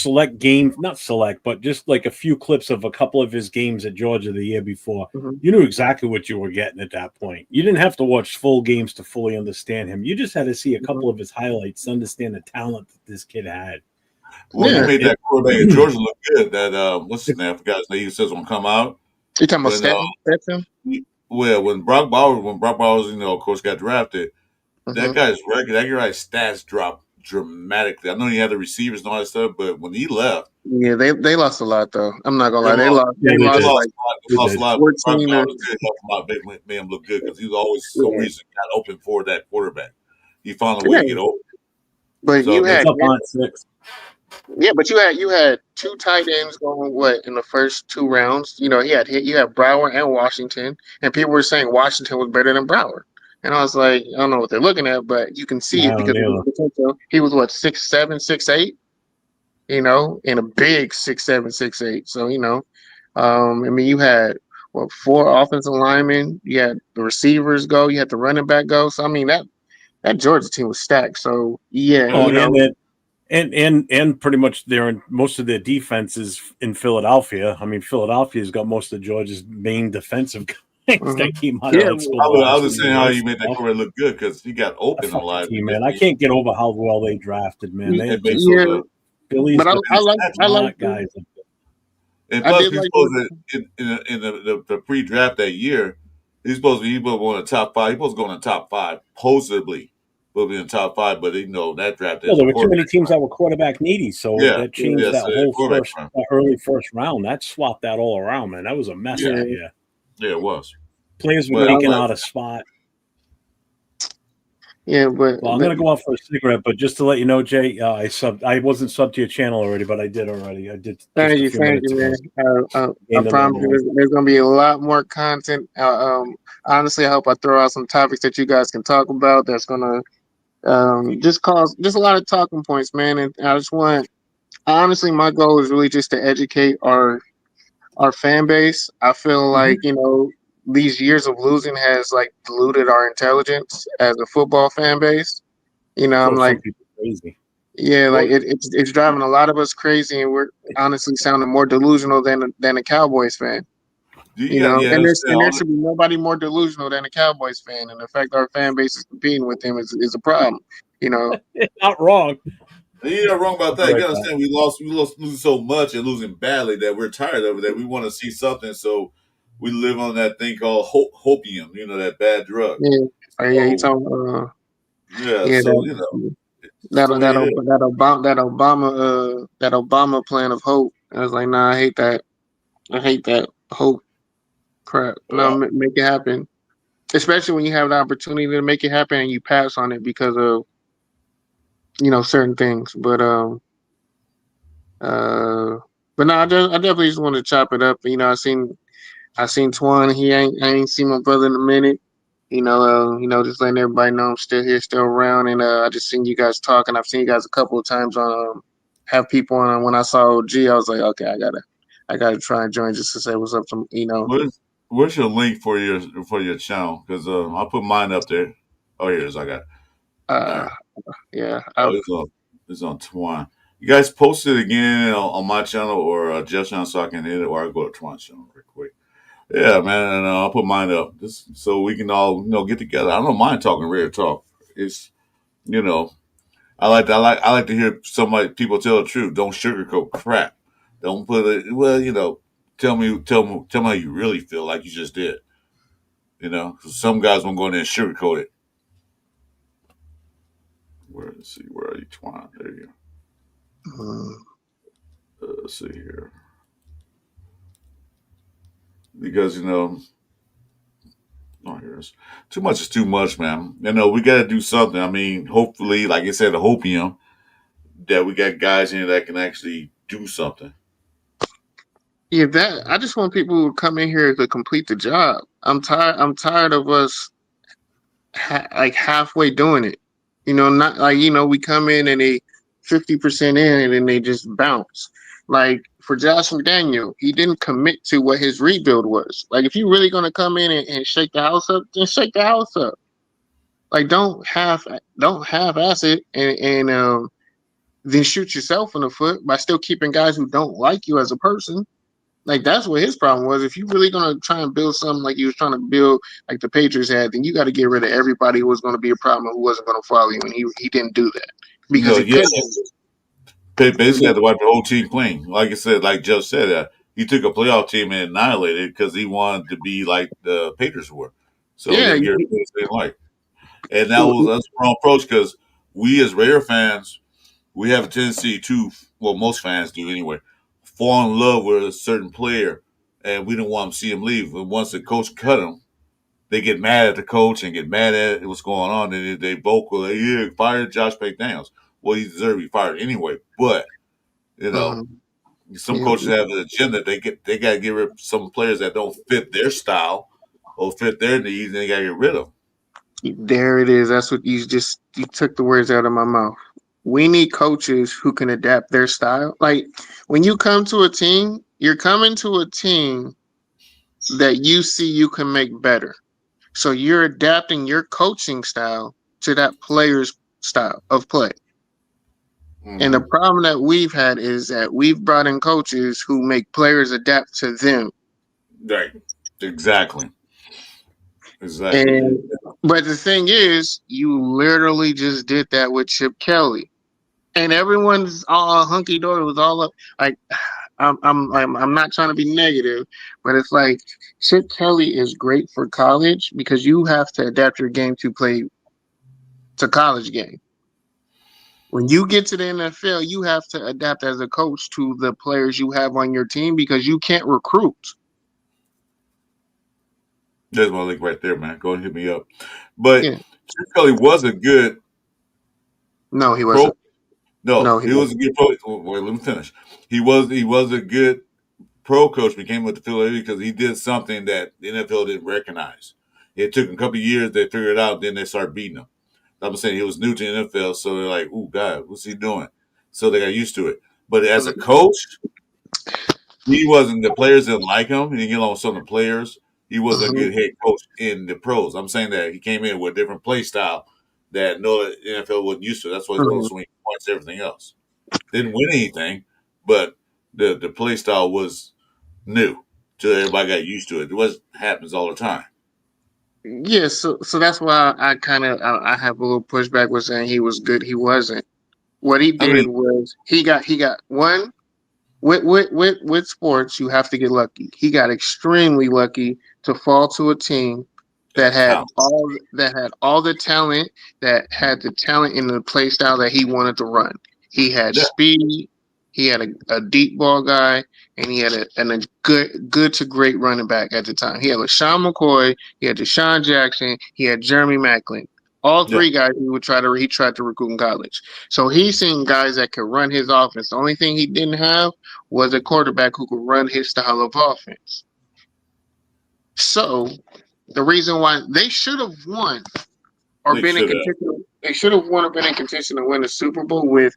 but just like a few clips of a couple of his games at Georgia the year before. You knew exactly what you were getting at that point. You didn't have to watch full games to fully understand him. You just had to see a couple of his highlights to understand the talent that this kid had. Well, you made that quarterback in Georgia look good. That what's his name? I forgot his name. He says gonna come out. You talking about Stetson? Well, when Brock Bauer was, of course, got drafted, that guy's stats dropped dramatically. I know he had the receivers and all that stuff, but when he left, they lost a lot though. I'm not gonna lie, they lost a lot. 14 made him look good because he was always some reason got open for that quarterback. He found a way to get open. But you had you had two tight ends going in the first two rounds. You know, you had Brower and Washington, and people were saying Washington was better than Brower. And I was like, I don't know what they're looking at, but you can see it because of the potential. He was 6'7", 6'8", you know, and a big 6'7", 6'8". So, you know, I mean, you had 4 offensive linemen, you had the receivers go, you had the running back go. So I mean that Georgia team was stacked. So and pretty much most of their defenses in Philadelphia. I mean, Philadelphia's got most of Georgia's main defensive guys. That came out I was just saying how you made that quarterback look good because he got open a lot. Man, I can't get over how well they drafted, man. Billy's but I like guys. And plus, in the pre-draft that year, He's supposed to go in the top 5. He's supposed to go in the top 5, supposedly. Will be in the top 5, but that draft Well, is there a were too many quarterback. teams that were quarterback needy, so Yeah, that changed that so whole quarterback. early first round. That swapped that all around, man. That was a mess Yeah, that year. yeah, it was. Players were But I'm taken like, out of spot. Yeah, but Well, I'm gonna go out for a cigarette, but just to let you know, Jay, I wasn't subbed to your channel already, but I did already. I did just a few thank minutes you, ago. man. I Gained the promise number you, one. there's going to be a lot more content. Honestly, I hope I throw out some topics that you guys can talk about. That's going to just cause just a lot of talking points, man. And I just want, honestly, my goal is really just to educate our fan base. I feel like these years of losing has like diluted our intelligence as a football fan base. I'm Drove like, some people crazy. yeah, well, like it's driving a lot of us crazy, and we're honestly sounding more delusional than a Cowboys fan. you got to And understand there all should be nobody more delusional than a Cowboys fan, and the fact our fan base is competing with them is a problem. Not wrong. You're not wrong about I'll be that. You right gotta back. understand losing so much and losing badly that we're tired of it, that we want to see something. So we live on that thing called hopium, that bad drug. Yeah, yeah, you So talking, yeah, yeah, so it's the way it is. that Obama plan of hope. I was like, nah, I hate that. I hate that hope crap. No, Well, make it happen. Especially when you have the opportunity to make it happen and you pass on it because of certain things. But no, I definitely just want to chop it up. I seen Twan. I ain't seen my brother in a minute. Just letting everybody know I'm still here, still around, and I just seen you guys talking. I've seen you guys a couple of times on have people on. When I saw OG, I was like, okay, I gotta try and join just to say what's up to. where's your link for your channel? Because I put mine up there. Oh, here it is. I got it. All Uh, right. yeah, Oh, it's on Twine. You guys post it again on my channel or Jeff's channel so I can hit it, or I go to Twine's channel real quick. Yeah, man, and I'll put mine up just so we can all get together. I don't mind talking real talk. It's you know I like to hear people tell the truth. Don't sugarcoat crap. Don't put it. Well, tell me how you really feel, like you just did. 'Cause some guys won't go in there and sugarcoat it. Let's see, where are you, Twine? There you mm, go. Let's see here. Because oh, here's too much is too much, man. We got to do something. I mean, hopefully, like I said, the hopium that we got guys in here that can actually do something. yeah. That I just want people to come in here to complete the job. I'm tired of us like halfway doing it. Not like we come in and they 50% in and then they just bounce. Like for Josh McDaniel, he didn't commit to what his rebuild was. Like if you're really gonna come in and shake the house up, then shake the house up. Like don't half ass it and then shoot yourself in the foot by still keeping guys who don't like you as a person. Like that's what his problem was. If you really gonna try and build something like he was trying to build, like the Patriots had, then you got to get rid of everybody who was going to be a problem and who wasn't going to follow you. And he didn't do that because he Yeah, couldn't. basically had to wipe the whole team clean. Like I said, like Jeff said, he took a playoff team and annihilated it because he wanted to be like the Patriots were. So he Yeah, had to get rid of what they didn't like. And that's the wrong approach because we as Raider fans, we have a tendency to, well, most fans do anyway, fall in love with a certain player, and we don't want to see him leave. And once the coach cut him, they get mad at the coach and get mad at what's going on, and they vocal, like, yeah, fire Josh McDaniels. Well, he deserved to be fired anyway. But uh-huh. some Yeah, coaches have an agenda. They got to get rid of some players that don't fit their style or fit their needs, and they got to get rid of them. there it is. That's what you took the words out of my mouth. We need coaches who can adapt their style. Like when you come to a team, you're coming to a team that you see you can make better. So you're adapting your coaching style to that player's style of play. And the Mm-hmm. problem that we've had is that we've brought in coaches who make players adapt to them. Right. Exactly. And but the thing is, you literally just did that with Chip Kelly. And everyone's all hunky dory was all up. Like I'm not trying to be negative, but it's like Chip Kelly is great for college because you have to adapt your game to play to college game. When you get to the NFL, you have to adapt as a coach to the players you have on your team because you can't recruit. There's my link right there, man. Go and hit me up. But Yeah. Chip Kelly was a good No, he pro. wasn't. No, He he was a good pro. Wait, let me finish. He was a good pro coach. Became with the Philadelphia because he did something that the NFL didn't recognize. It took him a couple of years. They figured it out. Then they started beating him. I'm saying he was new to the NFL, so they're like, "Ooh, God, what's he doing?" So they got used to it. But as a coach, he wasn't. The players didn't like him. He didn't get along with some of the players. He wasn't a good head coach in the pros. I'm saying that he came in with a different play style that the NFL wasn't used to. That's why he's going to swing points, everything else. Didn't win anything, but the play style was new. So everybody got used to it. It was happens all the time. Yeah, so that's why I kind of I have a little pushback with saying he was good. He wasn't. What he did was he got one with sports. You have to get lucky. He got extremely lucky to fall to a team that had all the talent, that had the talent in the play style that he wanted to run. He had speed. He had a deep ball guy, and he had a good to great running back at the time. He had LaShawn McCoy, he had Deshaun Jackson, he had Jeremy Maclin. All three guys he tried to recruit in college. So he's seen guys that could run his offense. The only thing he didn't have was a quarterback who could run his style of offense. So the reason why they should have won or been in contention, they should have won or been in contention to win the Super Bowl with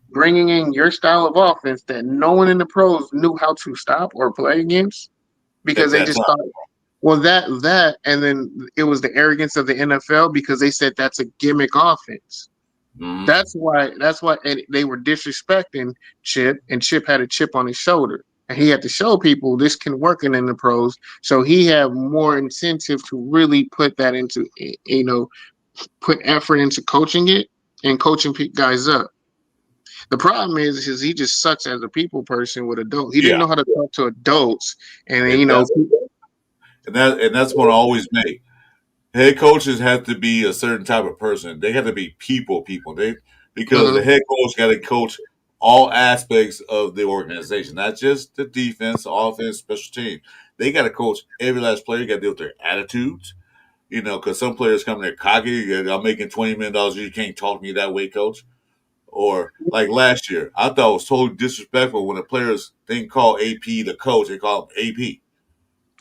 bringing in your style of offense that no one in the pros knew how to stop or play against because they just thought, well, that, and then it was the arrogance of the NFL because they said that's a gimmick offense. Mm-hmm. That's why and they were disrespecting Chip, and Chip had a chip on his shoulder, and he had to show people this can work in the pros. So he had more incentive to really put that into, put effort into coaching it and coaching guys up. The problem is he just sucks as a people person with adults. He didn't know how to talk to adults, and that's what I always make. Head coaches have to be a certain type of person. They have to be people. Because the head coach got to coach all aspects of the organization, not just the defense, offense, special team. They got to coach every last player. You got to deal with their attitudes. Because some players come there cocky. I'm making $20 million. You can't talk to me that way, coach. Or like last year, I thought it was totally disrespectful when the players didn't call AP the coach; they call him AP.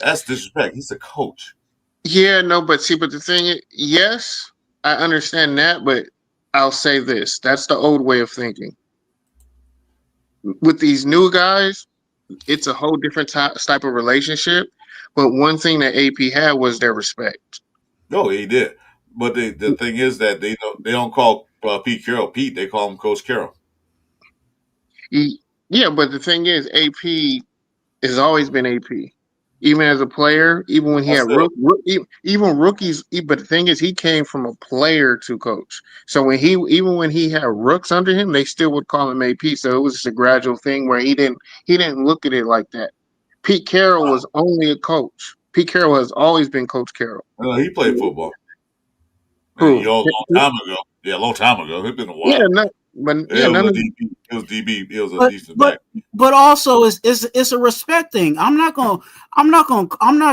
That's disrespect. He's the coach. Yeah, no, but the thing is, yes, I understand that, but I'll say this: that's the old way of thinking. With these new guys, it's a whole different type of relationship. But one thing that AP had was their respect. No, he did. But the thing is that they don't call Pete Carroll Pete. They call him Coach Carroll. Yeah, but the thing is, AP has always been AP. Even as a player, even when he had even rookies. But the thing is, he came from a player to coach. So when he had rooks under him, they still would call him AP. So it was just a gradual thing where he didn't look at it like that. Pete Carroll was only a coach. Pete Carroll has always been Coach Carroll. Well, he played football. Who? A long time ago. Yeah, a long time ago. It's been a while. Yeah, it was DB. It was a decent back. But also it's a respect thing. I'm not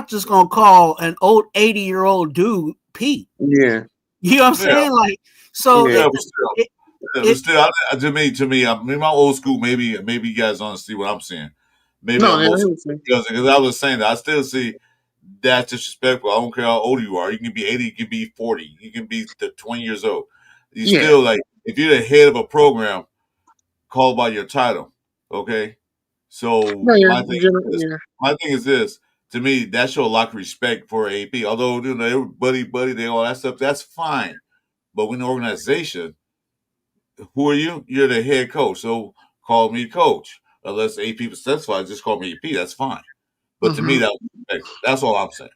just gonna call an old 80-year-old dude Pete. Yeah. You know what I'm saying? Like, so still, to me, I mean, my old school. Maybe you guys don't see what I'm saying. Maybe because I was saying that I still see that's disrespectful. I don't care how old you are. You can be 80, you can be 40, you can be 20 years old. You still, like, if you're the head of a program, call by your title. Okay? So my thing is this. To me, that shows a lot of respect for AP. Although, buddy, they all that stuff, that's fine. But when the organization, who are you? You're the head coach. So call me coach. Unless AP specifies, just call me AP. That's fine. But to me, that's all I'm saying.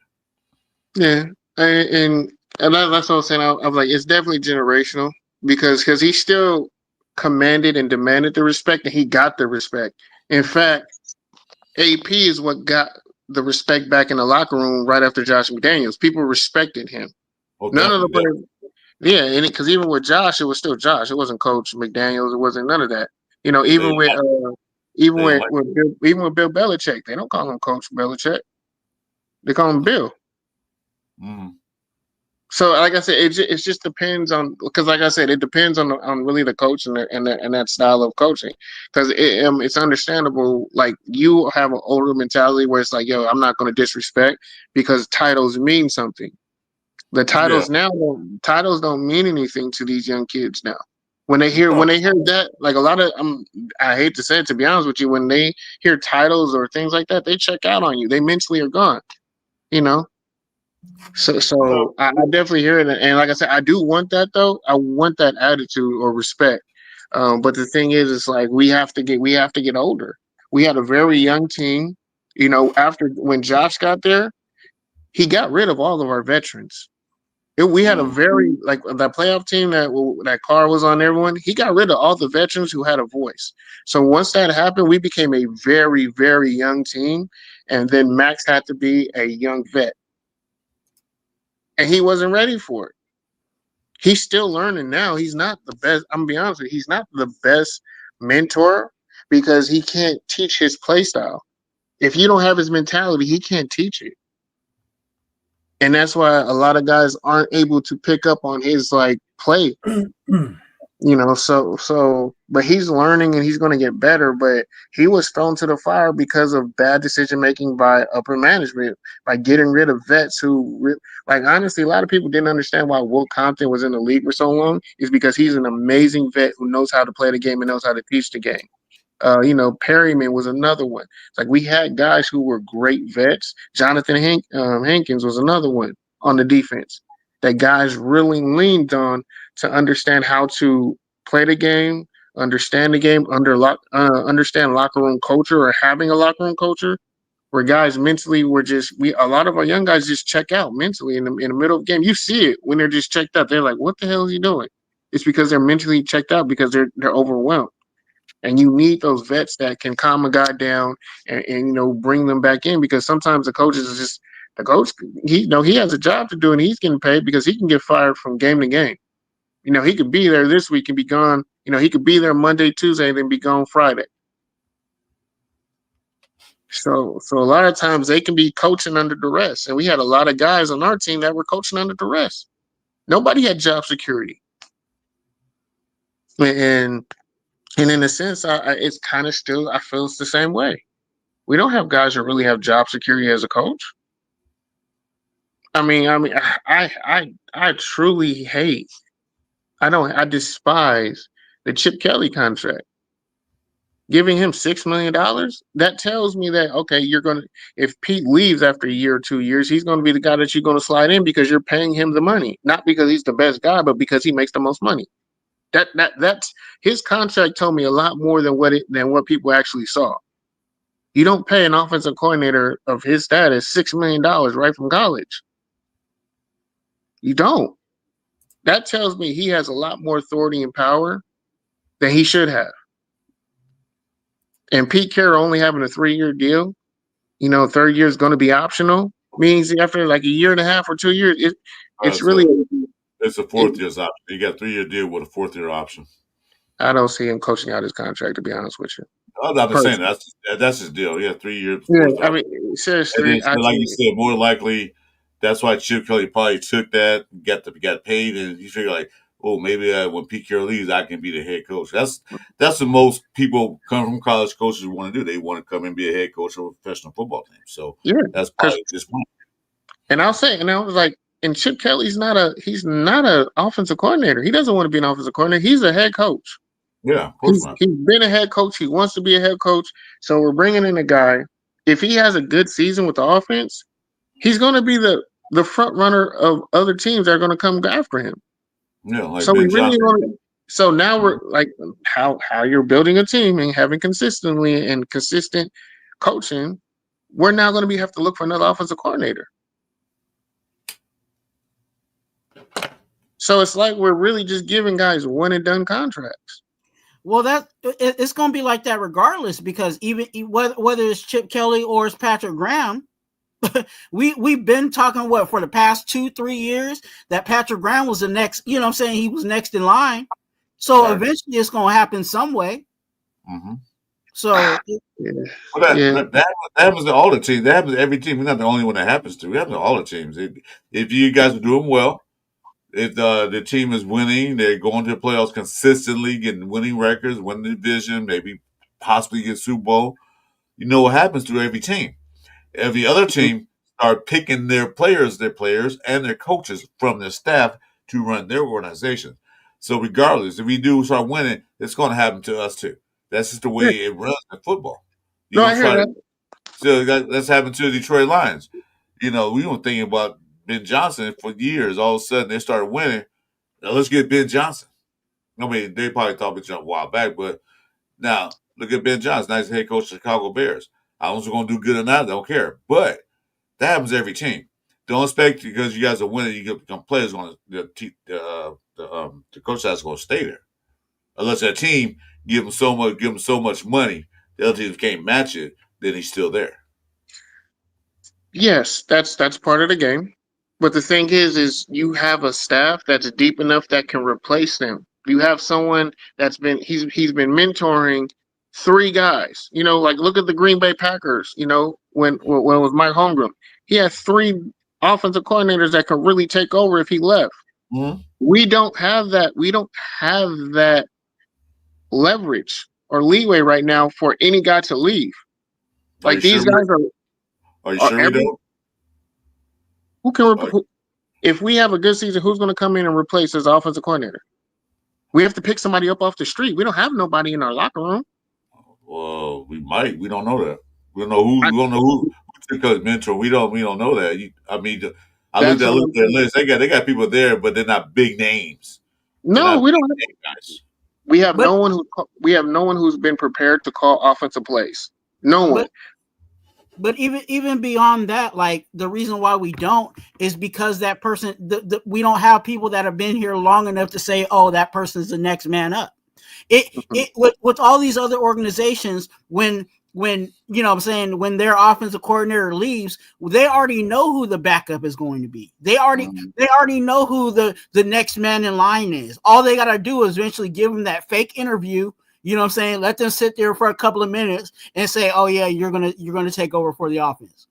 Yeah, and that's what I'm saying. I'm like, it's definitely generational because he still commanded and demanded the respect, and he got the respect. In fact, AP is what got the respect back in the locker room right after Josh McDaniels. People respected him. Oh, None of the definitely. players, yeah, because even with Josh, it was still Josh. It wasn't Coach McDaniels. It wasn't none of that. You know, even with Bill Belichick, they don't call him Coach Belichick. They call him Bill. Mm. So, like I said, it just depends on, because, like I said, it depends on really the coach and that style of coaching. Because it's understandable, like, you have an older mentality where it's like, yo, I'm not going to disrespect because titles mean something. The titles titles don't mean anything to these young kids now. When they hear that, like a lot of, I hate to say it, to be honest with you, when they hear titles or things like that, they check out on you. They mentally are gone, you know. So I definitely hear it, and like I said, I do want that though. I want that attitude or respect. But the thing is, it's like we have to get older. We had a very young team. You know, after when Josh got there, he got rid of all of our veterans. We had a very, like, that playoff team that Carr was on. Everyone, he got rid of all the veterans who had a voice. So once that happened, we became a very, very young team, and then Max had to be a young vet. And he wasn't ready for it. He's still learning now. He's not the best. I'm gonna be honest with you. He's not the best mentor because he can't teach his play style. If you don't have his mentality, he can't teach it. And that's why a lot of guys aren't able to pick up on his like play. You know, but he's learning and he's going to get better. But he was thrown to the fire because of bad decision making by upper management, by getting rid of vets who, like, honestly, a lot of people didn't understand why Will Compton was in the league for so long. Is because he's an amazing vet who knows how to play the game and knows how to teach the game. You know, Perryman was another one. It's like we had guys who were great vets. Jonathan Hankins was another one on the defense that guys really leaned on to understand how to play the game, understand the game, understand locker room culture or having a locker room culture where guys mentally were just a lot of our young guys just check out mentally in the middle of the game. You see it when they're just checked out. They're like, "What the hell is he doing?" It's because they're mentally checked out because they're overwhelmed. And you need those vets that can calm a guy down and you know, bring them back in, because sometimes the coaches is just the coach. He has a job to do and he's getting paid because he can get fired from game to game. You know, he could be there this week and be gone. You know, he could be there Monday, Tuesday, and then be gone Friday. So a lot of times they can be coaching under duress, and we had a lot of guys on our team that were coaching under duress. Nobody had job security, and in a sense, it's kind of still, I feel it's the same way. We don't have guys that really have job security as a coach. I truly hate. I despise the Chip Kelly contract. Giving him $6 million, that tells me that, okay, if Pete leaves after a year or 2 years, he's going to be the guy that you're going to slide in because you're paying him the money, not because he's the best guy, but because he makes the most money. That's his contract told me a lot more than what people actually saw. You don't pay an offensive coordinator of his status $6 million right from college. You don't. That tells me he has a lot more authority and power than he should have. And Pete Carroll only having a 3-year deal, you know, third year is going to be optional, means after like a year and a half or 2 years, it's a 4th year's option. You got a 3-year deal with a 4th year option. I don't see him coaching out his contract, to be honest with you. I'm not saying that's his deal. Yeah, 3 years. Yeah, I mean, seriously, like you said, more likely that's why Chip Kelly probably took that, got paid, and you figure like, oh, maybe when Pete Carroll leaves, I can be the head coach. That's the most people come from college coaches want to do. They want to come and be a head coach of a professional football team. So that's probably his point. And I'll say, and I was like, and Chip Kelly's not a offensive coordinator. He doesn't want to be an offensive coordinator. He's a head coach. Yeah, of course not. He's been a head coach. He wants to be a head coach. So we're bringing in a guy. If he has a good season with the offense, he's going to be the front runner of other teams that are going to come after him. Yeah, like so Ben we really Johnson. So now we're like how you're building a team and having consistent coaching. We're now going to have to look for another offensive coordinator. So it's like we're really just giving guys one and done contracts. Well, it's going to be like that regardless, because even whether it's Chip Kelly or it's Patrick Graham, we've been talking for the past 2-3 years that Patrick Graham was the next. You know what I'm saying? He was next in line. So eventually, it's going to happen some way. Mm-hmm. So that happens to all the teams. That happens to every team. We're not the only one that happens to. It happens to all the teams. If you guys are doing well, if the team is winning, they're going to the playoffs consistently, getting winning records, winning the division, maybe possibly get Super Bowl. You know what happens to every team. Every other team start picking their players, and their coaches from their staff to run their organization. So regardless, if we do start winning, it's going to happen to us too. That's just the way it runs in football. No, I hear that. So that's happened to the Detroit Lions. We were thinking about Ben Johnson for years. All of a sudden, they started winning. Now let's get Ben Johnson. I mean, they probably thought Ben Johnson a while back, but now look at Ben Johnson. Now he's the head coach of the Chicago Bears. I don't know if going to do good or not. I don't care. But that happens to every team. Don't expect because you guys are winning, you become players on the coach that's going to stay there. Unless that team give him so much money, the other teams can't match it, then he's still there. Yes, that's part of the game. But the thing is you have a staff that's deep enough that can replace them. You have someone that's he's been mentoring 3 guys. Like look at the Green Bay Packers. When it was Mike Holmgren, he had 3 offensive coordinators that could really take over if he left. Mm-hmm. We don't have that. We don't have that leverage or leeway right now for any guy to leave. Like these guys are. Are you sure we don't? Who can? If we have a good season, who's going to come in and replace his offensive coordinator? We have to pick somebody up off the street. We don't have nobody in our locker room. Well, we might. We don't know that. We don't know who. We don't know who because mentor. We don't know that. I looked at their list. They got people there, but they're not big names. No, we don't. We have no one who's been prepared to call offensive plays. No one. But even beyond that, like the reason why we don't is because that person, we don't have people that have been here long enough to say, oh, that person's the next man up. With all these other organizations, when you know what I'm saying, when their offensive coordinator leaves, they already know who the backup is going to be. They already know who the next man in line is. All they got to do is eventually give them that fake interview. You know what I'm saying? Let them sit there for a couple of minutes and say, "Oh yeah, you're gonna take over for the offense,"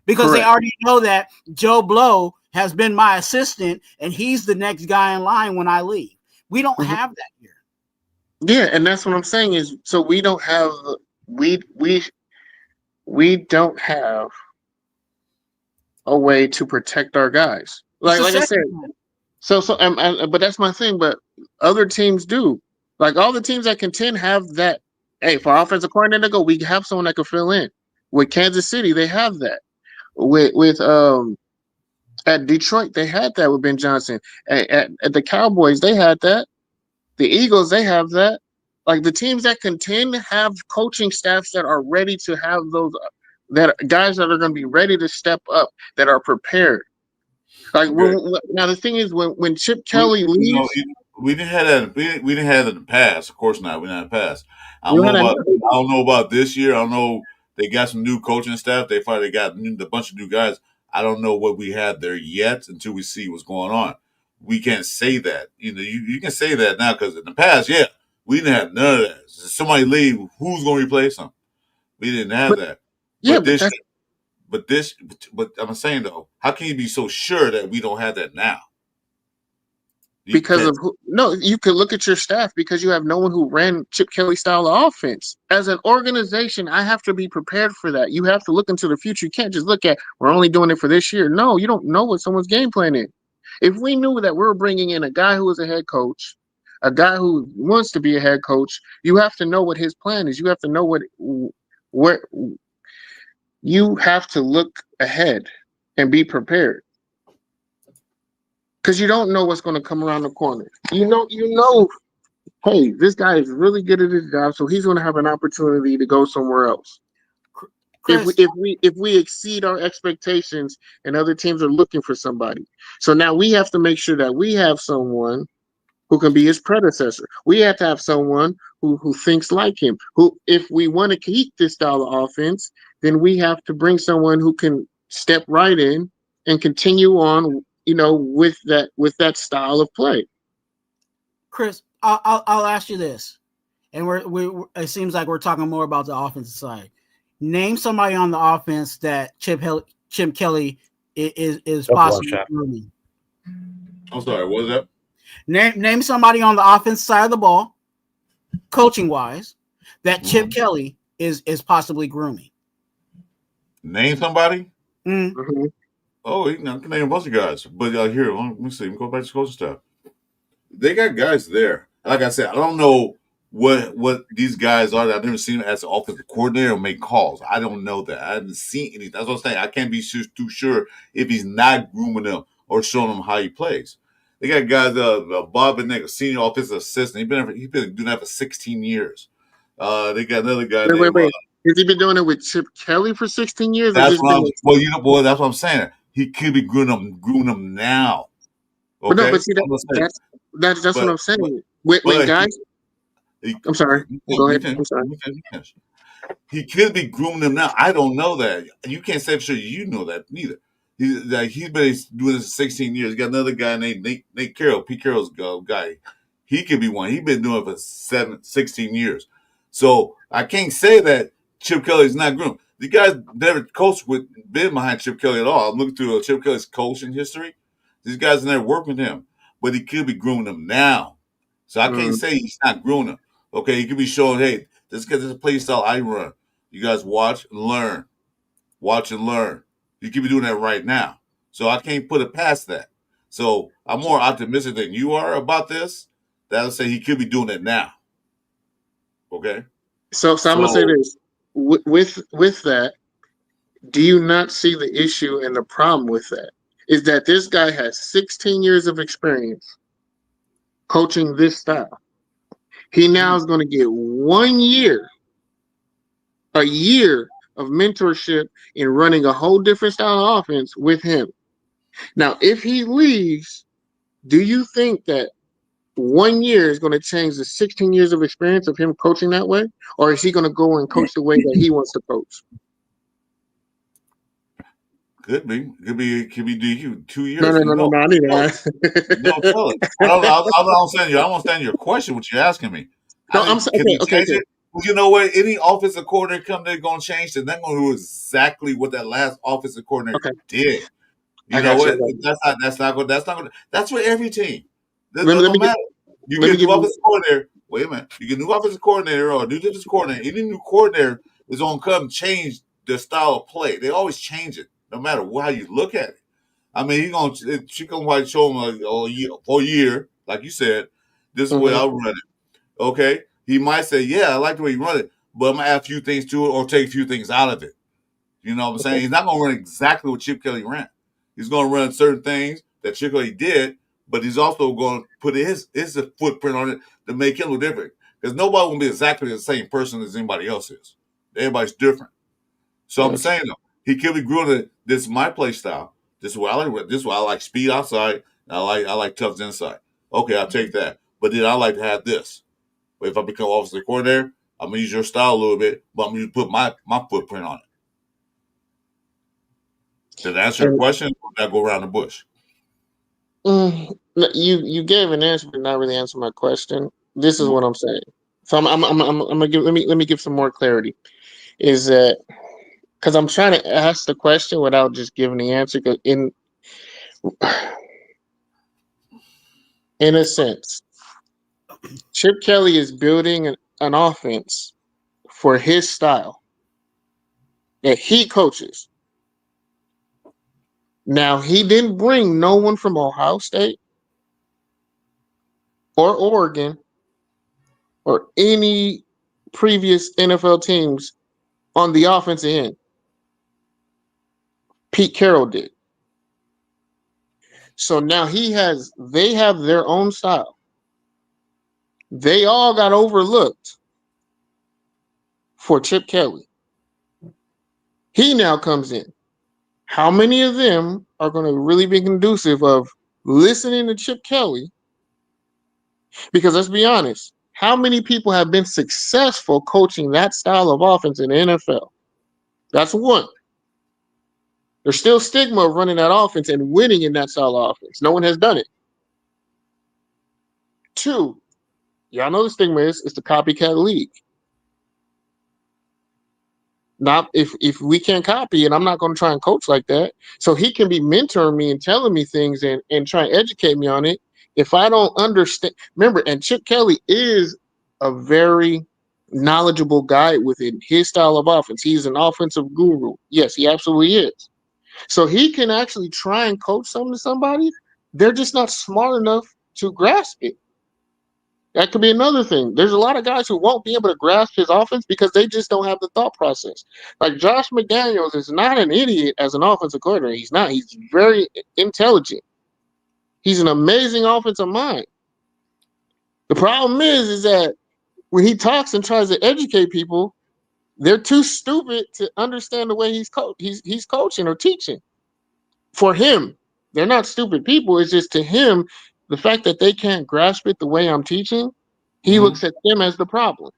because Correct. They already know that Joe Blow has been my assistant and he's the next guy in line when I leave. We don't have that here. Yeah, and that's what I'm saying is so we don't have we don't have a way to protect our guys. Like I said, but that's my thing. But other teams do. Like all the teams that contend have that. Hey, for offensive coordinator to go, we have someone that can fill in. With Kansas City, they have that. With at Detroit, they had that with Ben Johnson. At the Cowboys, they had that. The Eagles, they have that. Like the teams that contend have coaching staffs that are ready to have those that guys that are going to be ready to step up, that are prepared. Like now, the thing is when Chip Kelly leaves. We didn't have that. We didn't have it in the past. Of course not. We didn't have the past. I don't know about this year. I don't know. They got some new coaching staff. They finally got a bunch of new guys. I don't know what we had there yet until we see what's going on. We can't say that. You can say that now because in the past, yeah, we didn't have none of that. If somebody leave, who's going to replace them? We didn't have that. Yeah, but I'm saying though, how can you be so sure that we don't have that now? Because of you could look at your staff because you have no one who ran Chip Kelly style of offense. As an organization, I have to be prepared for that. You have to look into the future. You can't just look at we're only doing it for this year. No, you don't know what someone's game plan is. If we knew that we're bringing in a guy who is a head coach, a guy who wants to be a head coach, you have to know what his plan is. You have to know where you have to look ahead and be prepared. Because you don't know what's going to come around the corner. You know, hey, this guy is really good at his job, so he's going to have an opportunity to go somewhere else. Chris, if we exceed our expectations and other teams are looking for somebody. So now we have to make sure that we have someone who can be his predecessor. We have to have someone who thinks like him. Who, if we want to keep this style of offense, then we have to bring someone who can step right in and continue on, with that style of play. Chris, I'll ask you this, and it seems like we're talking more about the offensive side. Name somebody on the offense that Chip Kelly is possibly grooming. I'm sorry, what was that? Name somebody on the offense side of the ball, coaching wise, that Chip Kelly is possibly grooming. Name somebody. Mm-hmm. Oh, you can name a bunch of guys. But here, let me see. Let me go back to coaching staff. They got guys there. Like I said, I don't know what these guys are. I've never seen them as an offensive coordinator or make calls. I don't know that. I haven't seen anything. That's what I'm saying. I can't be too sure if he's not grooming them or showing them how he plays. They got guys, Bob Benek, a senior offensive assistant. He's been doing that for 16 years. They got another guy named. Wait. Has he been doing it with Chip Kelly for 16 years? That's what that's what I'm saying. He could be grooming them now. Okay, but no, but see that's what I'm saying. When guys, I'm sorry. Go ahead. I'm sorry. He could be grooming them now. I don't know that. You can't say for sure you know that neither. He's been doing this for 16 years. Got another guy named Nate Carroll. Pete Carroll's guy. He could be one. He's been doing it for 16 years. So I can't say that Chip Kelly's not groomed. The guys never coached been behind Chip Kelly at all. I'm looking through Chip Kelly's coaching history. These guys never worked with him, but he could be grooming them now. So I can't say he's not grooming them. Okay, he could be showing, hey, this is a play style I run. You guys watch and learn. Watch and learn. You could be doing that right now. So I can't put it past that. So I'm more optimistic than you are about this. That'll say he could be doing it now. Okay? So I'm going to say this. With that, do you not see the issue and the problem with that? Is that this guy has 16 years of experience coaching this style. He now is going to get 1 year, a year of mentorship in running a whole different style of offense with him. Now, if he leaves, do you think that 1 year is going to change the 16 years of experience of him coaching that way? Or is he going to go and coach the way that he wants to coach? Could be 2 years. No, I need to ask. No, tell it. I don't understand your question. What you're asking me? No, I'm saying okay. Well, you know what? Any offensive coordinator come, they're going to change. They're not going to do exactly what that last offensive coordinator did. You know what? That's not good. That's for every team. Doesn't matter. You get a new offensive coordinator. Wait a minute. You get a new offensive coordinator or a new defensive coordinator. Any new coordinator is going to come change their style of play. They always change it, no matter how you look at it. I mean, she's going to show him a year, like you said. This is the way I'll run it. Okay? He might say, yeah, I like the way you run it, but I'm going to add a few things to it or take a few things out of it. You know what I'm saying? He's not going to run exactly what Chip Kelly ran. He's going to run certain things that Chip Kelly did, but he's also going to put his footprint on it to make him look different. Because nobody will be exactly the same person as anybody else is. Everybody's different. So I'm saying, though, he could be growing it. This is my play style. This is what I like. This is why I like speed outside. And I like toughness inside. Okay, I'll take that. But then I like to have this. But if I become offensive coordinator, I'm gonna use your style a little bit, but I'm gonna put my footprint on it. Did I answer your question, or did I go around the bush? You gave an answer, but not really answer my question. This is what I'm saying. So I'm gonna give. Let me give some more clarity. Is that because I'm trying to ask the question without just giving the answer? Because in a sense, Chip Kelly is building an offense for his style that he coaches. Now, he didn't bring no one from Ohio State or Oregon or any previous NFL teams on the offensive end. Pete Carroll did. So now they have their own style. They all got overlooked for Chip Kelly. He now comes in. How many of them are going to really be conducive of listening to Chip Kelly Because let's be honest, how many people have been successful coaching that style of offense in the NFL? That's one. There's still stigma of running that offense and winning in that style of offense. No one has done it. Two, y'all know the stigma is it's the copycat league. Not if we can't copy it, I'm not going to try and coach like that. So he can be mentoring me and telling me things and try and educate me on it. If I don't understand, remember, and Chip Kelly is a very knowledgeable guy within his style of offense. He's an offensive guru. Yes, he absolutely is. So he can actually try and coach something to somebody. They're just not smart enough to grasp it. That could be another thing. There's a lot of guys who won't be able to grasp his offense because they just don't have the thought process. Like Josh McDaniels is not an idiot as an offensive coordinator. He's not. He's very intelligent. He's an amazing offensive mind. The problem is that when he talks and tries to educate people, they're too stupid to understand the way he's coaching or teaching. For him, they're not stupid people. It's just to him, the fact that they can't grasp it the way I'm teaching, he looks at them as the problem.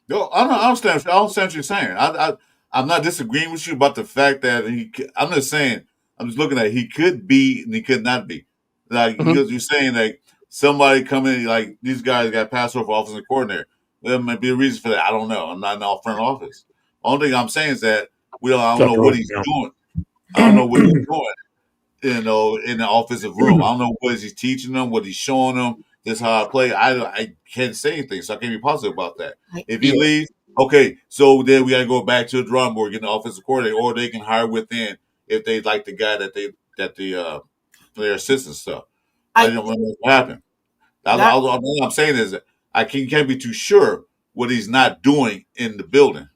No, I understand what you're saying. I'm not disagreeing with you about the fact that I'm just saying. I'm just looking at he could be and he could not be. Like you're saying, like somebody coming, like these guys got passed over for offensive coordinator. There might be a reason for that. I don't know. I'm not in the front office. Only thing I'm saying is that I don't know what he's doing. I don't know what he's doing. In the offensive room, I don't know what he's teaching them, what he's showing them. This is how I play. I can't say anything, so I can't be positive about that. If he leaves, okay, so then we got to go back to the drawing board, get an offensive coordinator, or they can hire within if they like the guy that their assistant stuff. I don't know what happened. All I'm saying is that I can't be too sure what he's not doing in the building.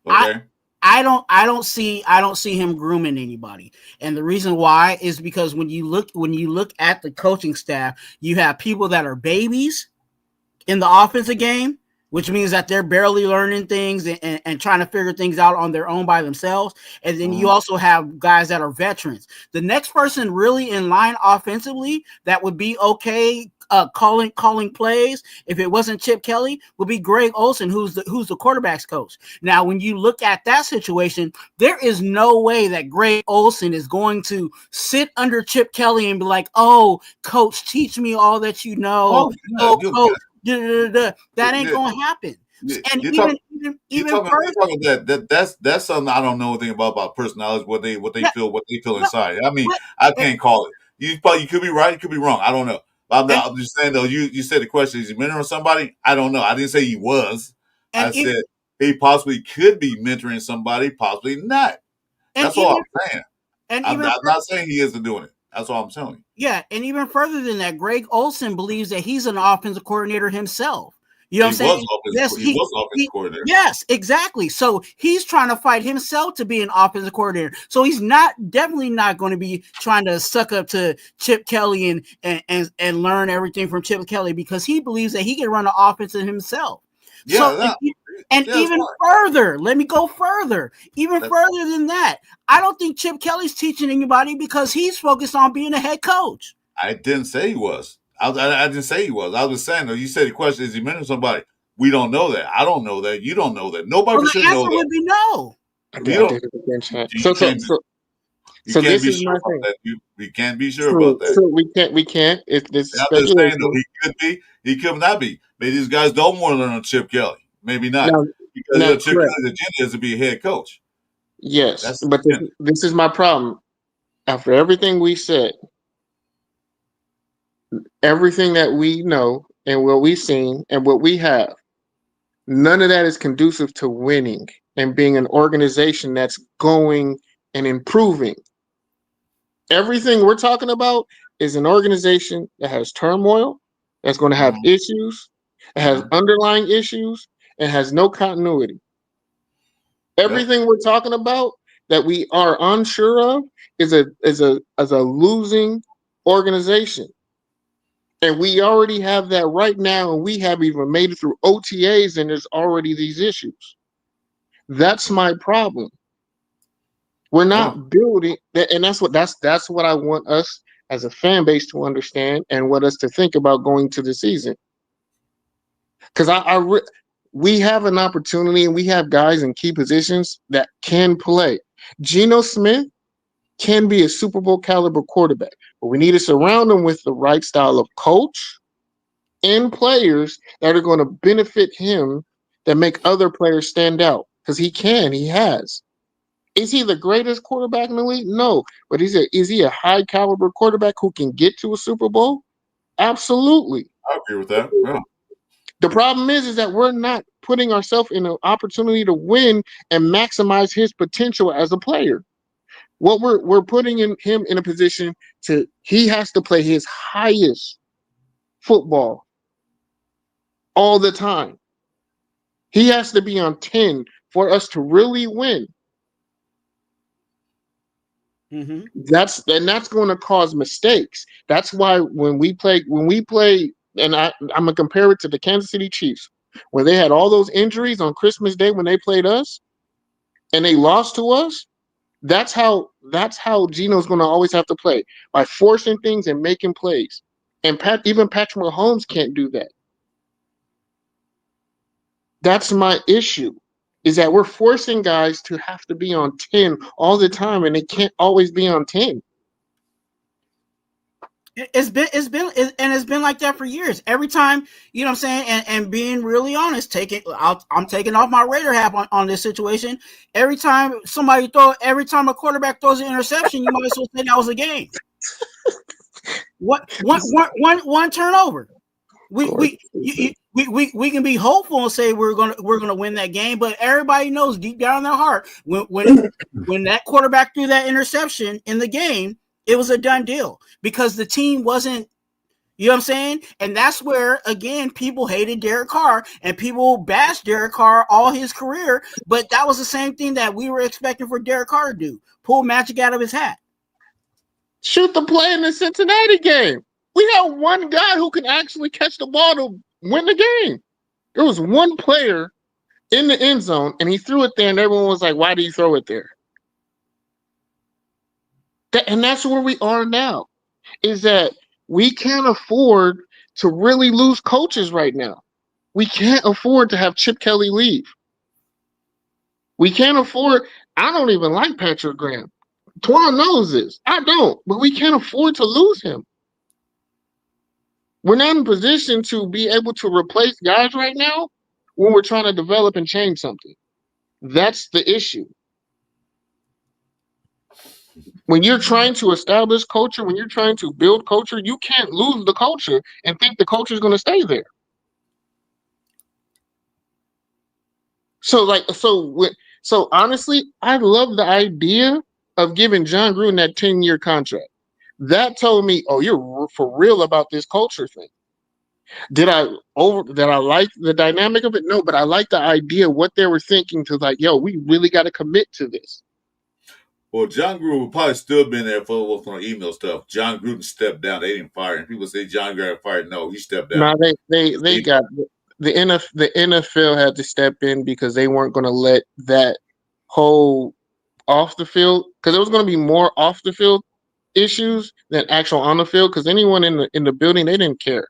Okay. I don't see him grooming anybody. And the reason why is because when you look at the coaching staff, you have people that are babies in the offensive game, which means that they're barely learning things and trying to figure things out on their own by themselves. And then you also have guys that are veterans. The next person really in line offensively that would be okay calling plays if it wasn't Chip Kelly would be Greg Olsen, who's the quarterback's coach. Now, when you look at that situation, there is no way that Greg Olsen is going to sit under Chip Kelly and be like, "Oh, coach, teach me all that you know." Coach, that ain't gonna happen. And even further, that's something I don't know anything about personalities, what they feel inside. I mean, I can't call it. You could be right, you could be wrong. I don't know. I'm just saying though. You said the question: is he mentoring somebody? I don't know. I didn't say he was. I said he possibly could be mentoring somebody, possibly not. That's all I'm saying. I'm not saying he isn't doing it. That's all I'm telling you. Yeah, and even further than that, Greg Olsen believes that he's an offensive coordinator himself. You know what I'm saying? He was offensive coordinator. Yes, exactly. So he's trying to fight himself to be an offensive coordinator. So he's definitely not going to be trying to suck up to Chip Kelly and learn everything from Chip Kelly because he believes that he can run an offense himself. Yeah, even further, let me go further. Even further than that, I don't think Chip Kelly's teaching anybody because he's focused on being a head coach. I didn't say he was. I didn't say he was. I was saying, though, you said the question, is he mentoring somebody? We don't know that. I don't know that. You don't know that. Nobody should know that. The answer would be no. So this is my thing. We can't be sure about that. So we can't. This is speculation. Saying, though, he could be. He could not be. Maybe these guys don't want to learn on Chip Kelly. Maybe not. Because Chip Kelly's agenda is to be a head coach. Yes, but this is my problem. After everything we said, everything that we know and what we've seen and what we have, none of that is conducive to winning and being an organization that's going and improving. Everything we're talking about is an organization that has turmoil, that's going to have issues, it has underlying issues, and has no continuity. Everything we're talking about that we are unsure of is a losing organization. And we already have that right now, and we have even made it through OTAs, and there's already these issues. That's my problem. We're not building that, and that's what I want us as a fan base to understand and what us to think about going to the season. Because we have an opportunity and we have guys in key positions that can play. Geno Smith can be a Super Bowl caliber quarterback, but we need to surround him with the right style of coach and players that are going to benefit him, that make other players stand out. Because he has. Is he the greatest quarterback in the league? No. But is he a high caliber quarterback who can get to a Super Bowl? Absolutely. I agree with that. Yeah. The problem is that we're not putting ourselves in an opportunity to win and maximize his potential as a player. What we're putting him in a position he has to play his highest football all the time. He has to be on 10 for us to really win. Mm-hmm. That's going to cause mistakes. That's why when we play, and I'm gonna compare it to the Kansas City Chiefs, when they had all those injuries on Christmas Day when they played us, and they lost to us. That's how Geno's going to always have to play, by forcing things and making plays. And even Patrick Mahomes can't do that. That's my issue, is that we're forcing guys to have to be on 10 all the time, and they can't always be on 10. It's been like that for years. Every time, you know what I'm saying, and being really honest, I'm taking off my Raider hat on this situation. Every time a quarterback throws an interception, you might as well say that was a game. One turnover. We can be hopeful and say we're gonna win that game, but everybody knows deep down in their heart when that quarterback threw that interception in the game, it was a done deal, because the team wasn't, you know what I'm saying? And that's where, again, people hated Derek Carr and people bashed Derek Carr all his career, but that was the same thing that we were expecting for Derek Carr to do: pull magic out of his hat. Shoot the play in the Cincinnati game. We had one guy who can actually catch the ball to win the game. There was one player in the end zone, and he threw it there, and everyone was like, why did he throw it there? And that's where we are now, is that we can't afford to really lose coaches right now. We can't afford to have Chip Kelly leave. We can't afford. I don't even like Patrick Graham. Twan knows this. I don't, but we can't afford to lose him. We're not in position to be able to replace guys right now when we're trying to develop and change something. That's the issue. When you're trying to establish culture, when you're trying to build culture, you can't lose the culture and think the culture is going to stay there. So honestly, I love the idea of giving John Gruden that 10-year contract. That told me, oh, you're for real about this culture thing. Did I like the dynamic of it? No, but I like the idea, what they were thinking, to like, yo, we really got to commit to this. Well, John Gruden would probably still been there for email stuff. John Gruden stepped down. They didn't fire him. People say John Gruden fired. No, he stepped down. No, they got the NFL had to step in, because they weren't going to let that whole off the field, because there was going to be more off the field issues than actual on the field, because anyone in the building, they didn't care.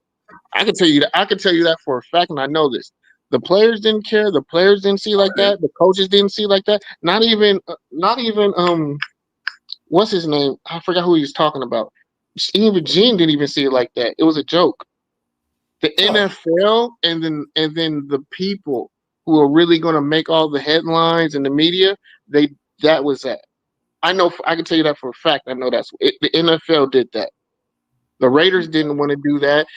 I can tell you that for a fact, and I know this. The players didn't care. The players didn't see like that. The coaches didn't see like that. Not even what's his name? I forgot who he was talking about. Even Gene didn't even see it like that. It was a joke. The NFL and then the people who are really going to make all the headlines and the media, that was that. I know. I can tell you that for a fact. I know that's it. The NFL did that. The Raiders didn't want to do that.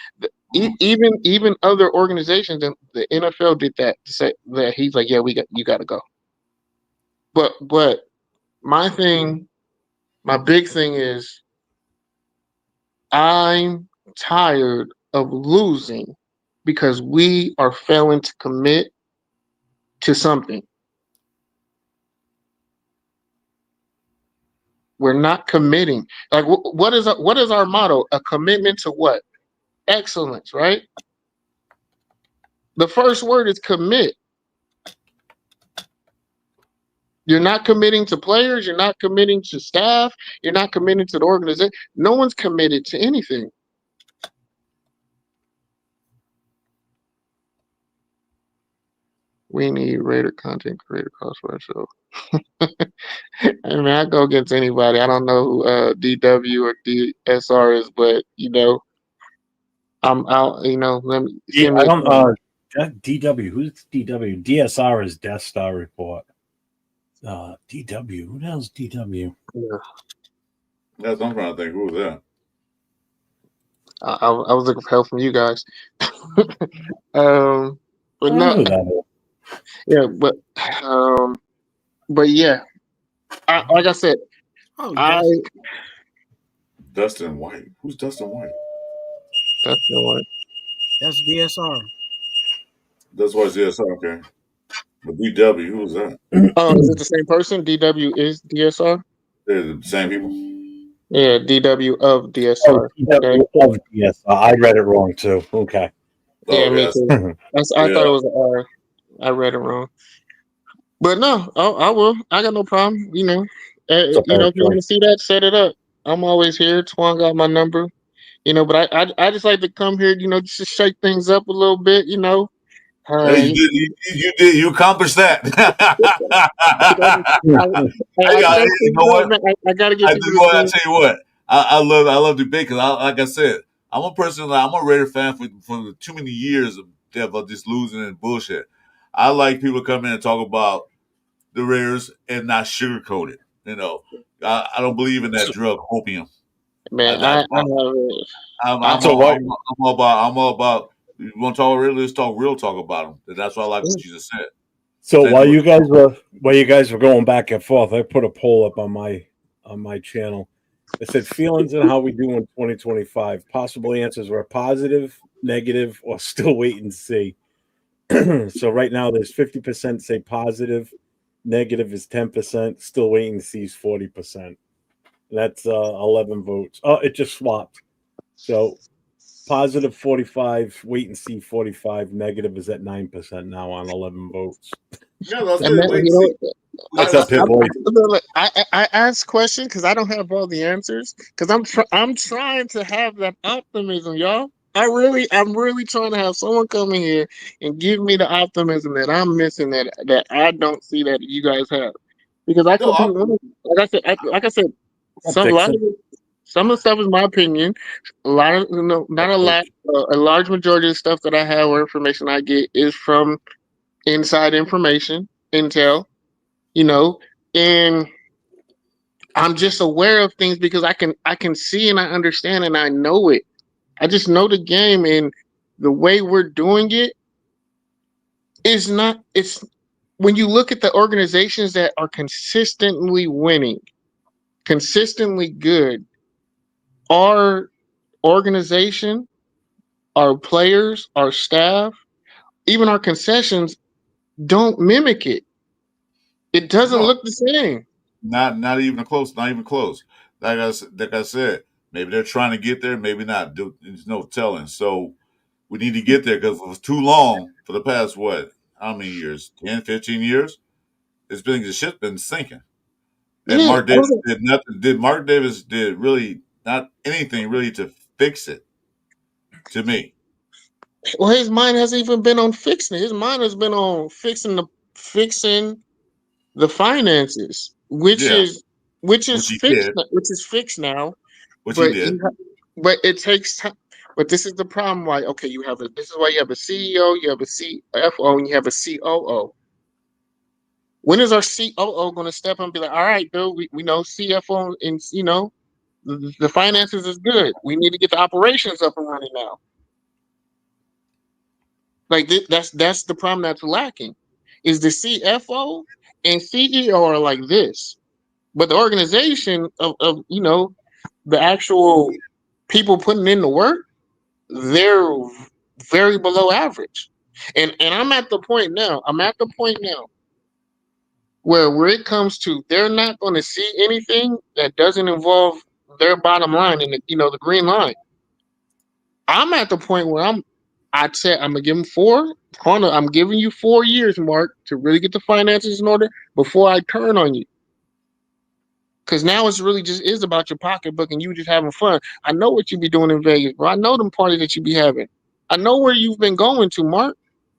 Even other organizations, the NFL did that, to say that he's like, yeah, you got to go. But my big thing is, I'm tired of losing because we are failing to commit to something. We're not committing. Like, what is our motto? A commitment to what? Excellence, right? The first word is commit. You're not committing to players. You're not committing to staff. You're not committing to the organization. No one's committed to anything. We need Raider content creator cost for our show. I mean, I go against anybody. I don't know who DW or DSR is, but I'm out. Let me send me. I don't. DW. Who's DW? DSR is Death Star Report. DW. Who the hell's DW? Yeah. That's what I'm trying to think. Who was that? I was looking for help from you guys. But no. Yeah, but yeah. Like I said, Dustin White. Who's Dustin White? Dustin White. That's DSR. That's why it's DSR. Okay. But DW, who was that? Oh, is it the same person? DW is DSR? They're the same people. Yeah, DW of DSR. DW of DSR. I read it wrong too. Okay. Yeah, me too. I thought it was an R. I read it wrong. But no, I will. I got no problem. If you want to see that, set it up. I'm always here. Twan got my number. But I just like to come here, just to shake things up a little bit, Hey, you did. You accomplished that. I gotta get people. I tell you what. I love debate because, like I said, I'm a person. I'm a Raider fan for too many years of just losing and bullshit. I like people to come in and talk about the Raiders and not sugarcoat it. I don't believe in that drug opium. Man, I'm all about. You want to talk real? Let's talk real talk about them. That's why I like what you just said. So while you guys were going back and forth, I put a poll up on my channel. It said feelings and how we do in 2025. Possible answers were positive, negative, or still wait and see. So right now there's 50% say positive, negative is 10%, still waiting to see is 40%. That's 11 votes. Oh, it just swapped. So positive 45, wait and see 45, negative is at 9% now on 11 votes. What's up, Pitbull? I ask questions because I don't have all the answers. Because I'm trying to have that optimism, y'all. I'm really trying to have someone come in here and give me the optimism that I'm missing, that I don't see that you guys have. Because I could be, like I said, some of the stuff is my opinion. A lot of not a lot, a large majority of stuff that I have or information I get is from inside information, intel. And I'm just aware of things because I can see and I understand and I know it. I just know the game, and the way we're doing it is not. It's when you look at the organizations that are consistently winning, consistently good, our organization, our players, our staff, even our concessions don't mimic it. It doesn't look the same. Not even close. Not even close. Like I said, maybe they're trying to get there. Maybe not. There's no telling. So we need to get there because it was too long for the past, how many years? 10, 15 years? The ship's been sinking. And Mark Davis did nothing. Mark Davis did really not anything really to fix it, to me. Well, his mind hasn't even been on fixing it. His mind has been on fixing the finances, which is fixed now. Which he did. But it takes time. But this is the problem. Why? Okay, this is why you have a CEO, you have a CFO, and you have a COO. When is our COO going to step up and be like, all right, Bill, we know CFO and the finances is good. We need to get the operations up and running now. Like that's the problem that's lacking. Is the CFO and CEO are like this, but the organization of the actual people putting in the work, they're very below average. And I'm at the point now. Where it comes to, they're not going to see anything that doesn't involve their bottom line and the green line. I'm at the point where I'd say I'm gonna give them 4, Hold on, I'm giving you 4 years, Mark, to really get the finances in order before I turn on you. Because now it's really just is about your pocketbook and you just having fun. I know what you be doing in Vegas, bro. I know them parties that you be having. I know where you've been going to, Mark.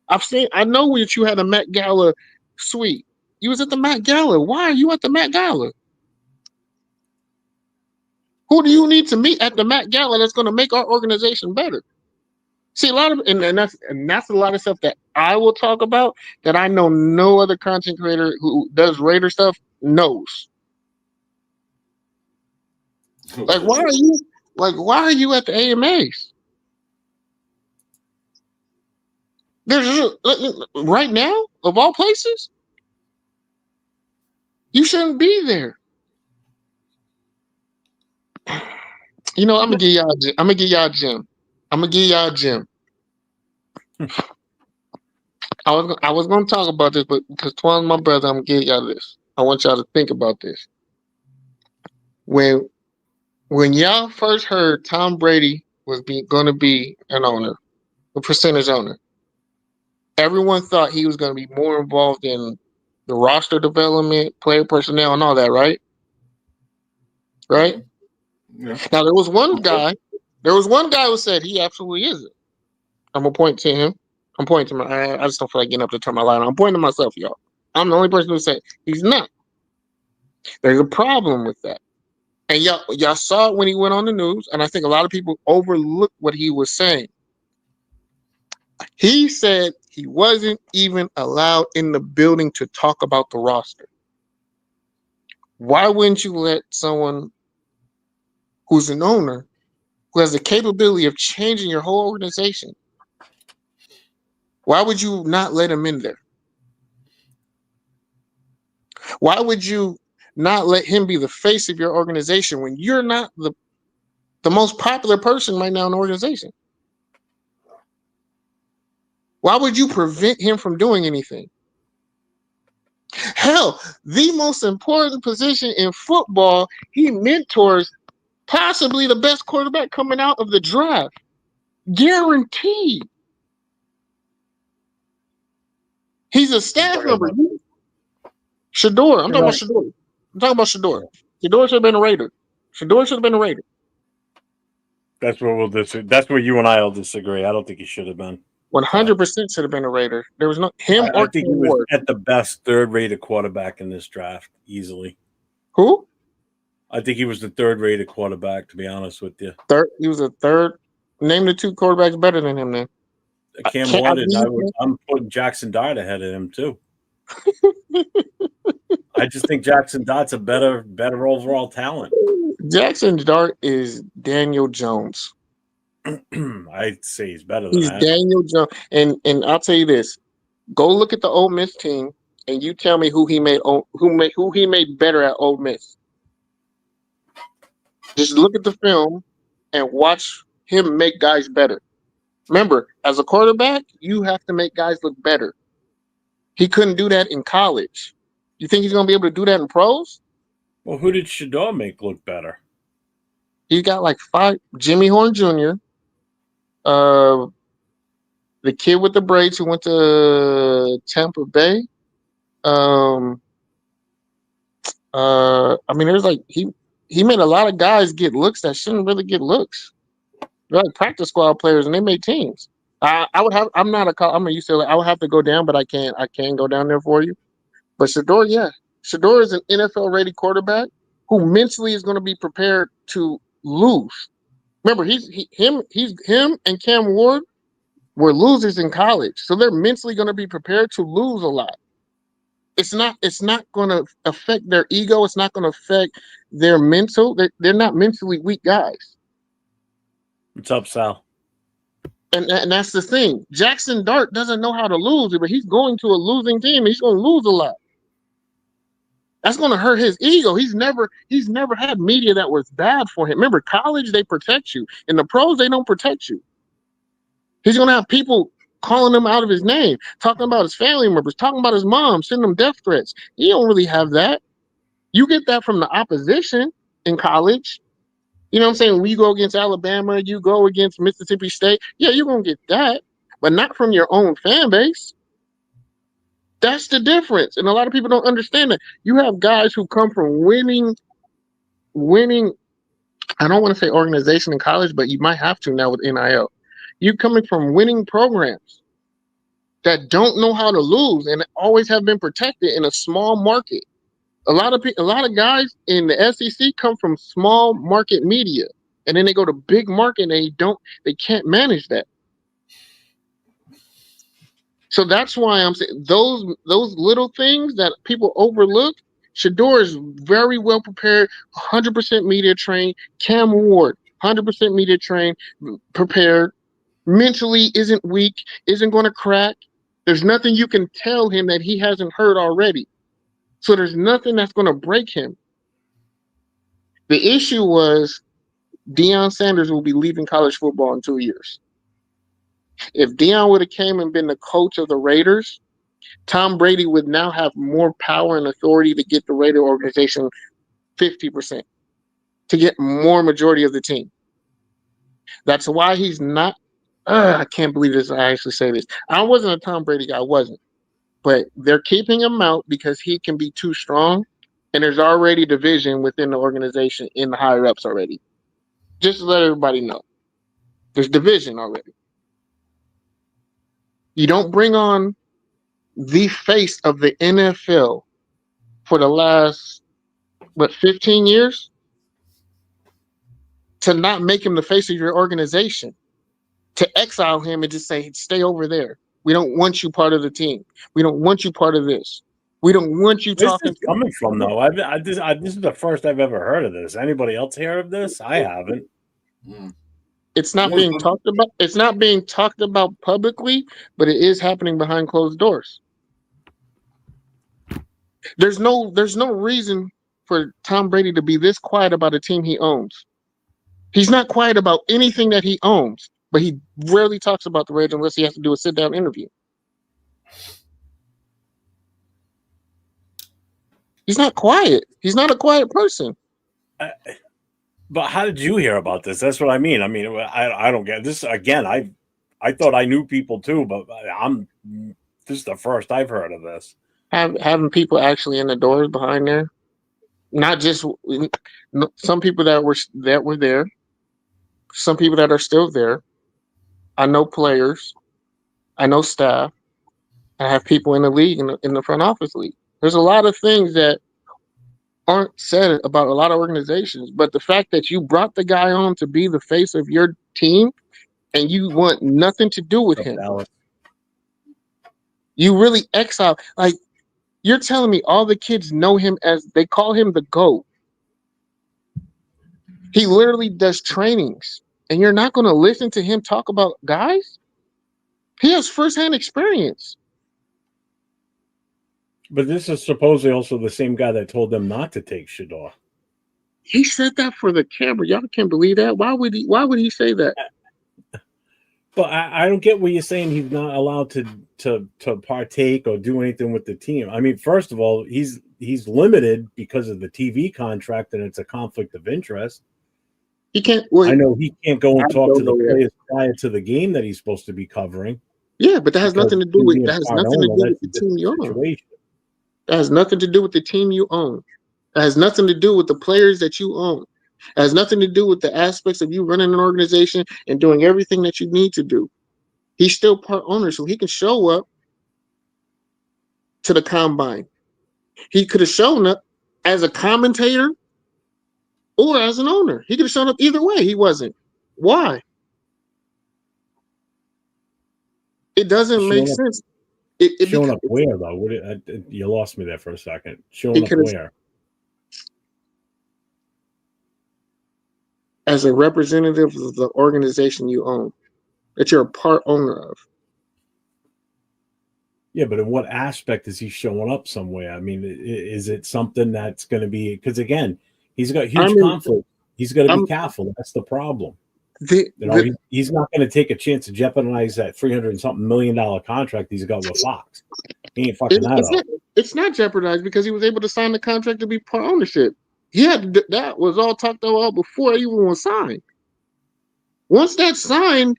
I know that you had a Met Gala suite. You was at the Met Gala. Why are you at the Met Gala? Who do you need to meet at the Met Gala that's going to make our organization better? See, a lot of and that's a lot of stuff that I will talk about that I know no other content creator who does Raider stuff knows. Like, why are you at the AMAs? There's right now, of all places, you shouldn't be there. You know, I'm gonna give y'all a gym. I'm gonna give y'all a gym. I was gonna talk about this, but because Twan's my brother, I'm gonna give y'all this. I want y'all to think about this. When y'all first heard Tom Brady was going to be an owner, a percentage owner, everyone thought he was going to be more involved in the roster development, player personnel, and all that, right? Right? Yeah. Now there was one guy who said he absolutely isn't. I'm gonna point to him. I'm pointing to I just don't feel like getting up to turn my light on. I'm pointing to myself, y'all. I'm the only person who said he's not. There's a problem with that. And y'all saw it when he went on the news, and I think a lot of people overlooked what he was saying. He said he wasn't even allowed in the building to talk about the roster. Why wouldn't you let someone who's an owner, who has the capability of changing your whole organization, why would you not let him in there? Why would you not let him be the face of your organization when you're not the most popular person right now in the organization? Why would you prevent him from doing anything? Hell, the most important position in football, he mentors possibly the best quarterback coming out of the draft. Guaranteed. He's a staff member. Shador. I'm talking about Shador. Shador should have been a Raider. That's where you and I will disagree. I don't think he should have been. 100% should have been a Raider. There was no him or I think he was at the best third-rated quarterback in this draft, easily. Who? I think he was the third-rated quarterback, to be honest with you. He was a third. Name the two quarterbacks better than him, then. Cam Ward, I'm putting Jackson Dart ahead of him too. I just think Jackson Dart's a better overall talent. Jackson Dart is Daniel Jones. I'd say he's better than that. He's Daniel Jones, and I'll tell you this: go look at the Ole Miss team, and you tell me who he made better at Ole Miss. Just look at the film and watch him make guys better. Remember, as a quarterback, you have to make guys look better. He couldn't do that in college. You think he's going to be able to do that in pros? Well, who did Shador make look better? He got like 5. Jimmy Horn Jr., the kid with the braids who went to Tampa Bay. I mean, there's like he made a lot of guys get looks that shouldn't really get looks. They're like practice squad players, and they made teams. I'm a UCLA. I would have to go down, but I can go down there for you. But Shador, yeah, Shador is an NFL-ready quarterback who mentally is going to be prepared to lose. Remember, him and Cam Ward were losers in college, so they're mentally going to be prepared to lose a lot. It's not going to affect their ego. It's not going to affect their mental. They're not mentally weak guys. What's up, Sal? And that's the thing. Jackson Dart doesn't know how to lose, but he's going to a losing team. And he's going to lose a lot. That's going to hurt his ego. He's never had media that was bad for him. Remember, college, they protect you. In the pros, they don't protect you. He's going to have people calling him out of his name, talking about his family members, talking about his mom, sending him death threats. You don't really have that. You get that from the opposition in college. You know what I'm saying? When you go against Alabama, you go against Mississippi State. Yeah, you're going to get that. but not from your own fan base. That's the difference. And a lot of people don't understand that. You have guys who come from winning, I don't want to say organization in college, but you might have to now with NIL. You coming from winning programs that don't know how to lose and always have been protected in a small market. A lot of guys in the SEC come from small market media, and then they go to big market and they can't manage that. So that's why I'm saying those little things that people overlook. Shador is very well prepared, 100% media trained. Cam Ward, 100% media trained, prepared. Mentally isn't weak, isn't going to crack. There's nothing you can tell him that he hasn't heard already. So there's nothing that's going to break him. The issue was Deion Sanders will be leaving college football in 2 years. If Deion would have came and been the coach of the Raiders, Tom Brady would now have more power and authority to get the Raider organization 50%, to get more majority of the team. That's why he's not. I can't believe this. I actually say this. I wasn't a Tom Brady guy. I wasn't. But they're keeping him out because he can be too strong. And there's already division within the organization in the higher ups already. Just to let everybody know. There's division already. You don't bring on the face of the NFL for the last, 15 years to not make him the face of your organization, to exile him and just say, stay over there. We don't want you part of the team. We don't want you part of this. We don't want you talking. Where's this coming from, though? This is the first I've ever heard of this. Anybody else hear of this? I haven't. It's not being talked about. It's not being talked about publicly, but it is happening behind closed doors. There's no reason for Tom Brady to be this quiet about a team he owns. He's not quiet about anything that he owns, but he rarely talks about the Raiders unless he has to do a sit-down interview. He's not quiet. He's not a quiet person. But how did you hear about this? That's what I mean. I don't get this. Again, I thought I knew people too, but this is the first I've heard of this. Having people actually in the doors behind there, not just some people that were there, some people that are still there. I know players, I know staff, I have people in the league, in the front office league. There's a lot of things that aren't said about a lot of organizations, but the fact that you brought the guy on to be the face of your team and you want nothing to do with him, you really exile. Like, you're telling me all the kids know him as, they call him the GOAT. He literally does trainings, and you're not going to listen to him talk about guys? He has firsthand experience. But this is supposedly also the same guy that told them not to take Shador. He said that for the camera. Y'all can't believe that. Why would he say that? But I don't get what you're saying. He's not allowed to partake or do anything with the team. I mean, first of all, he's limited because of the TV contract, and it's a conflict of interest. He can't. Well, I know he can't go and talk to the players prior to the game that he's supposed to be covering. Yeah, but that has nothing to do with the team you own. That has nothing to do with the team you own. That has nothing to do with the players that you own. It has nothing to do with the aspects of you running an organization and doing everything that you need to do. He's still part owner, so he can show up to the combine. He could have shown up as a commentator or as an owner. He could have shown up either way. He wasn't. Why? It doesn't make sense. Showing up where, though? You lost me there for a second. Showing up where? As a representative of the organization you own, that you're a part owner of. Yeah, but in what aspect is he showing up somewhere? I mean, is it something that's going to be, because again, he's got huge conflict. He's got to be careful. That's the problem. He's not going to take a chance to jeopardize that $300-something million contract he's got with Fox. He ain't fucking that up. It's not jeopardized because he was able to sign the contract to be part ownership. That was all talked about before it even was signed. Once that's signed,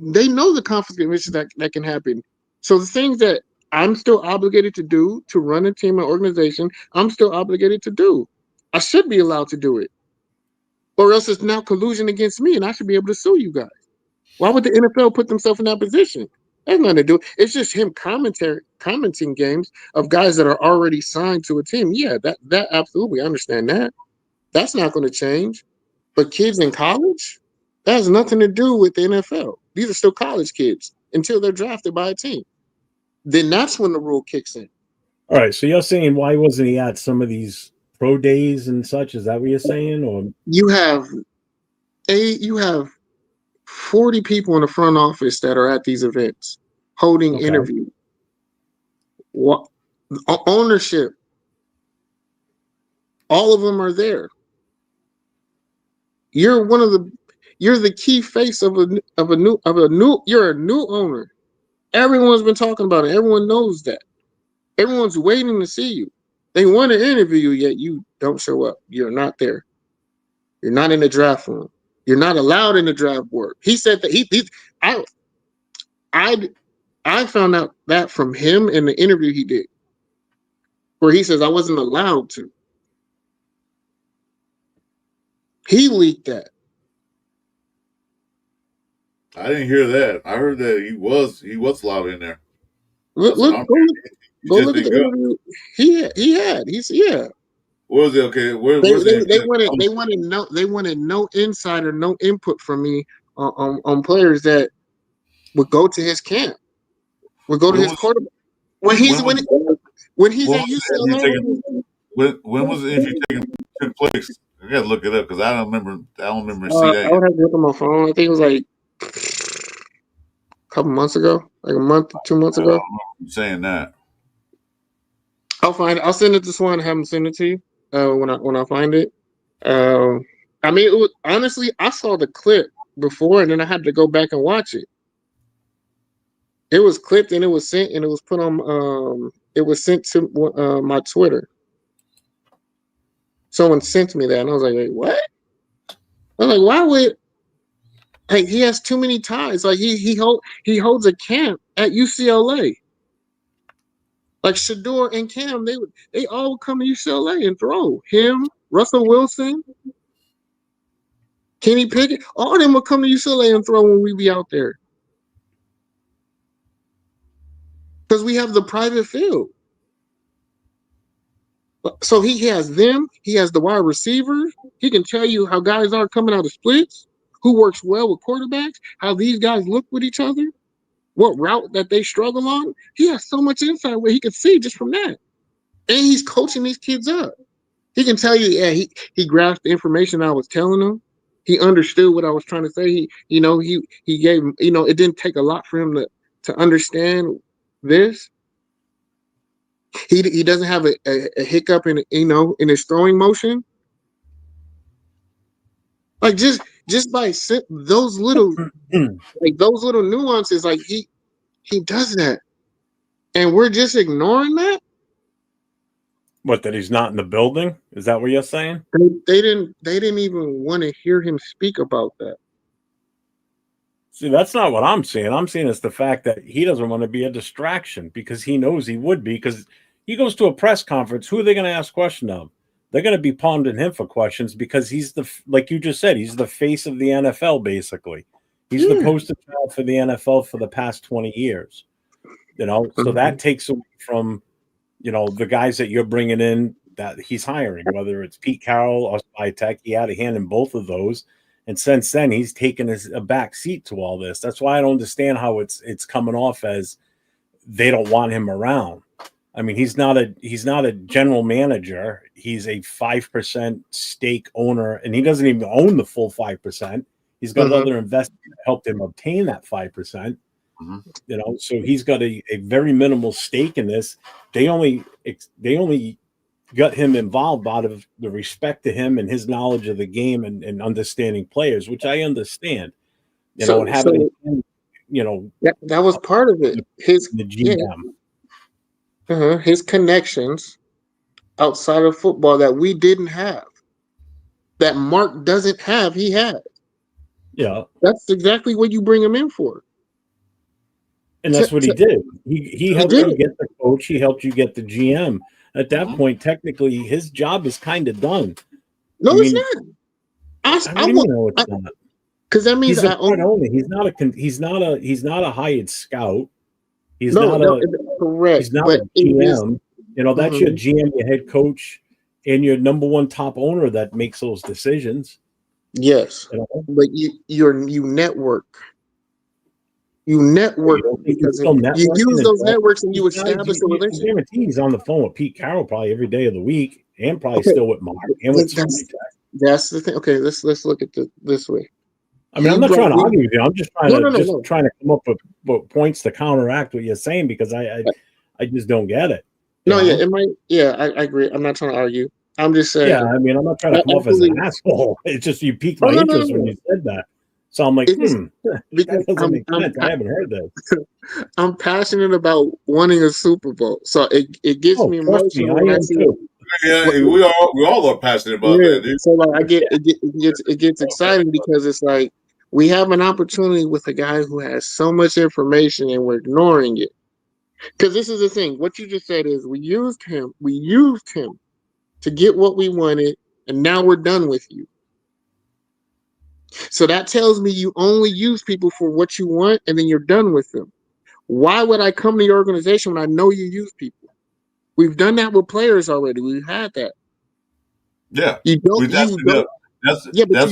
they know the conflict of interest that can happen. So the things that I'm still obligated to do to run a team or organization, I'm still obligated to do. I should be allowed to do it. Or else it's now collusion against me and I should be able to sue you guys. Why would the NFL put themselves in that position? That's nothing to do. It's just him commenting games of guys that are already signed to a team. Yeah, that absolutely, I understand that. That's not going to change. But kids in college, that has nothing to do with the NFL. These are still college kids until they're drafted by a team. Then that's when the rule kicks in. All right. So you're saying why wasn't he at some of these pro days and such? Is that what you're saying? Or You have 40 people in the front office that are at these events holding interviews. What ownership? All of them are there. You're the key face of a new you're a new owner. Everyone's been talking about it. Everyone knows that. Everyone's waiting to see you. They want to interview you, yet you don't show up. You're not there. You're not in the draft room. You're not allowed in the draft board. He said that I found out that from him in the interview he did, where he says I wasn't allowed to. He leaked that. I didn't hear that. I heard that he was allowed in there. Go look at the interview. Yeah. What was it? Okay, they wanted no insider, no input from me on players that would go to his camp, would go to his quarterback. When he's at UCLA. When was the interview took place? I gotta look it up because I don't remember seeing that. I would have to look at my phone. I think it was like a couple months ago, like a month, 2 months ago. I'm saying that. I'll find it. I'll send it to Swan. I haven't sent it to you when I find it. I mean, it was, honestly, I saw the clip before, and then I had to go back and watch it. It was clipped and it was sent and it was put on. It was sent to my Twitter. Someone sent me that, and I was like, "Wait, what?" I was like, "Why would?" Like, he has too many ties. Like he holds a camp at UCLA. Like Shador and Cam, they all would come to UCLA and throw. Him, Russell Wilson, Kenny Pickett, all of them would come to UCLA and throw when we be out there. Because we have the private field. So he has them. He has the wide receivers. He can tell you how guys are coming out of splits, who works well with quarterbacks, how these guys look with each other, what route that they struggle on. He has so much insight where he could see just from that. And he's coaching these kids up. He can tell you, yeah, he grasped the information I was telling him. He understood what I was trying to say. He gave, it didn't take a lot for him to understand this. He doesn't have a hiccup in his throwing motion. Like just by those little nuances, like he does that, and we're just ignoring that. What, that he's not in the building? Is that what you're saying? They didn't even want to hear him speak about that. See, that's not what I'm seeing. I'm seeing it's the fact that he doesn't want to be a distraction because he knows he would be. Because he goes to a press conference, who are they going to ask questions of? They're going to be pondering him for questions because he's like you just said, he's the face of the NFL, basically. He's the poster child for the NFL for the past 20 years. So that takes away from, the guys that you're bringing in that he's hiring, whether it's Pete Carroll or Spytek. He had a hand in both of those. And since then, he's taken a back seat to all this. That's why I don't understand how it's coming off as they don't want him around. I mean, he's not a general manager. He's a 5% stake owner, and he doesn't even own the full 5%. He's got other investors that helped him obtain that 5%. So he's got a very minimal stake in this. They only got him involved out of the respect to him and his knowledge of the game and understanding players, which I understand. That was part of it. The GM. His connections outside of football that we didn't have, that Mark doesn't have, he had. Yeah, that's exactly what you bring him in for. And that's what he did. He helped did. you get the coach. He helped you get the GM. At that point, technically, his job is kind of done. No, I it's mean, not. what do you mean? No, it's not. Because that means He's a front only. He's not a hired scout. He's not correct. He's not but a GM. You know, that's your GM, your head coach, and your number one top owner that makes those decisions. Yes, you know? But you network. You network because you use those networks and you establish a relationship. I guarantee he's on the phone with Pete Carroll probably every day of the week, and probably still with Mark and with that's the thing. Okay, let's look at this way. I mean, I'm not trying to argue with you. I'm just trying to come up with points to counteract what you're saying because I just don't get it. No, yeah, it might. Yeah, I agree. I'm not trying to argue. I'm just saying. Yeah, I mean, I'm not trying to come off as an asshole. It's just you piqued my interest when you said that. So I'm like, because that doesn't make sense. I haven't heard this. I'm passionate about winning a Super Bowl, so it gets me emotional when I see it. Yeah, we all are passionate about that, dude. So like, it gets exciting because it's like we have an opportunity with a guy who has so much information and we're ignoring it. Because this is the thing. What you just said is we used him to get what we wanted, and now we're done with you. So that tells me you only use people for what you want, and then you're done with them. Why would I come to your organization when I know you use people? We've done that with players already. We've had that. Yeah, you don't. That's what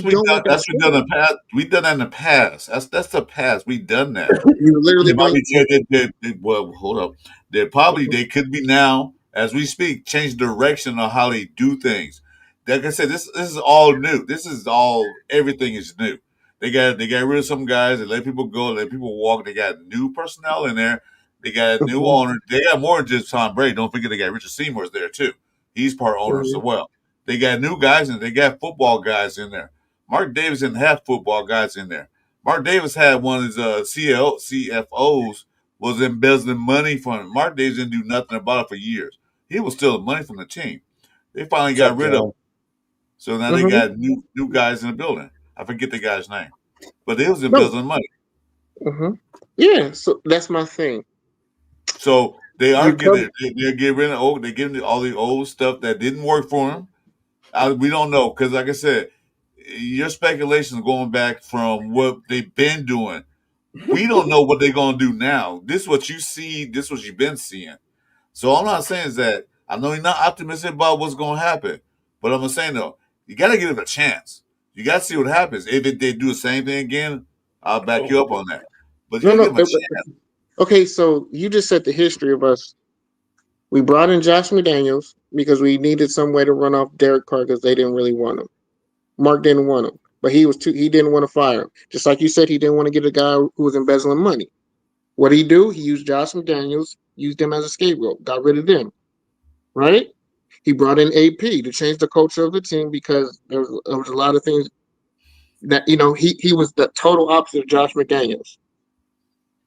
we've done in the past. We've done that in the past. That's the past. We've done that. You literally well, hold up. They could be now, as we speak, change direction on how they do things. Like I said, this is all new. Everything is new. They got rid of some guys and let people go, let people walk. They got new personnel in there. They got a new owner. They got more than just Tom Brady. Don't forget they got Richard Seymour's there too. He's part owner as well. They got new guys and they got football guys in there. Mark Davis didn't have football guys in there. Mark Davis had one of his CFOs was embezzling money from him. Mark Davis didn't do nothing about it for years. He was stealing money from the team. They finally got rid of him. So now they got new guys in the building. I forget the guy's name. But they was embezzling money. Yeah, so that's my thing. So they are getting rid of they give all the old stuff that didn't work for them. We don't know because, like I said, your speculation is going back from what they've been doing. We don't know what they're going to do now. This is what you see. This is what you've been seeing. So I'm not saying that I know you're not optimistic about what's going to happen, but I'm saying though, you got to give it a chance. You got to see what happens. If they do the same thing again, I'll back you up on that. But you give them a chance. Okay, so you just said the history of us. We brought in Josh McDaniels because we needed some way to run off Derek Carr because they didn't really want him. Mark didn't want him, but he didn't want to fire him. Just like you said, he didn't want to get a guy who was embezzling money. What did he do? He used Josh McDaniels, used them as a scapegoat, got rid of them. Right? He brought in AP to change the culture of the team because there was a lot of things that, he was the total opposite of Josh McDaniels.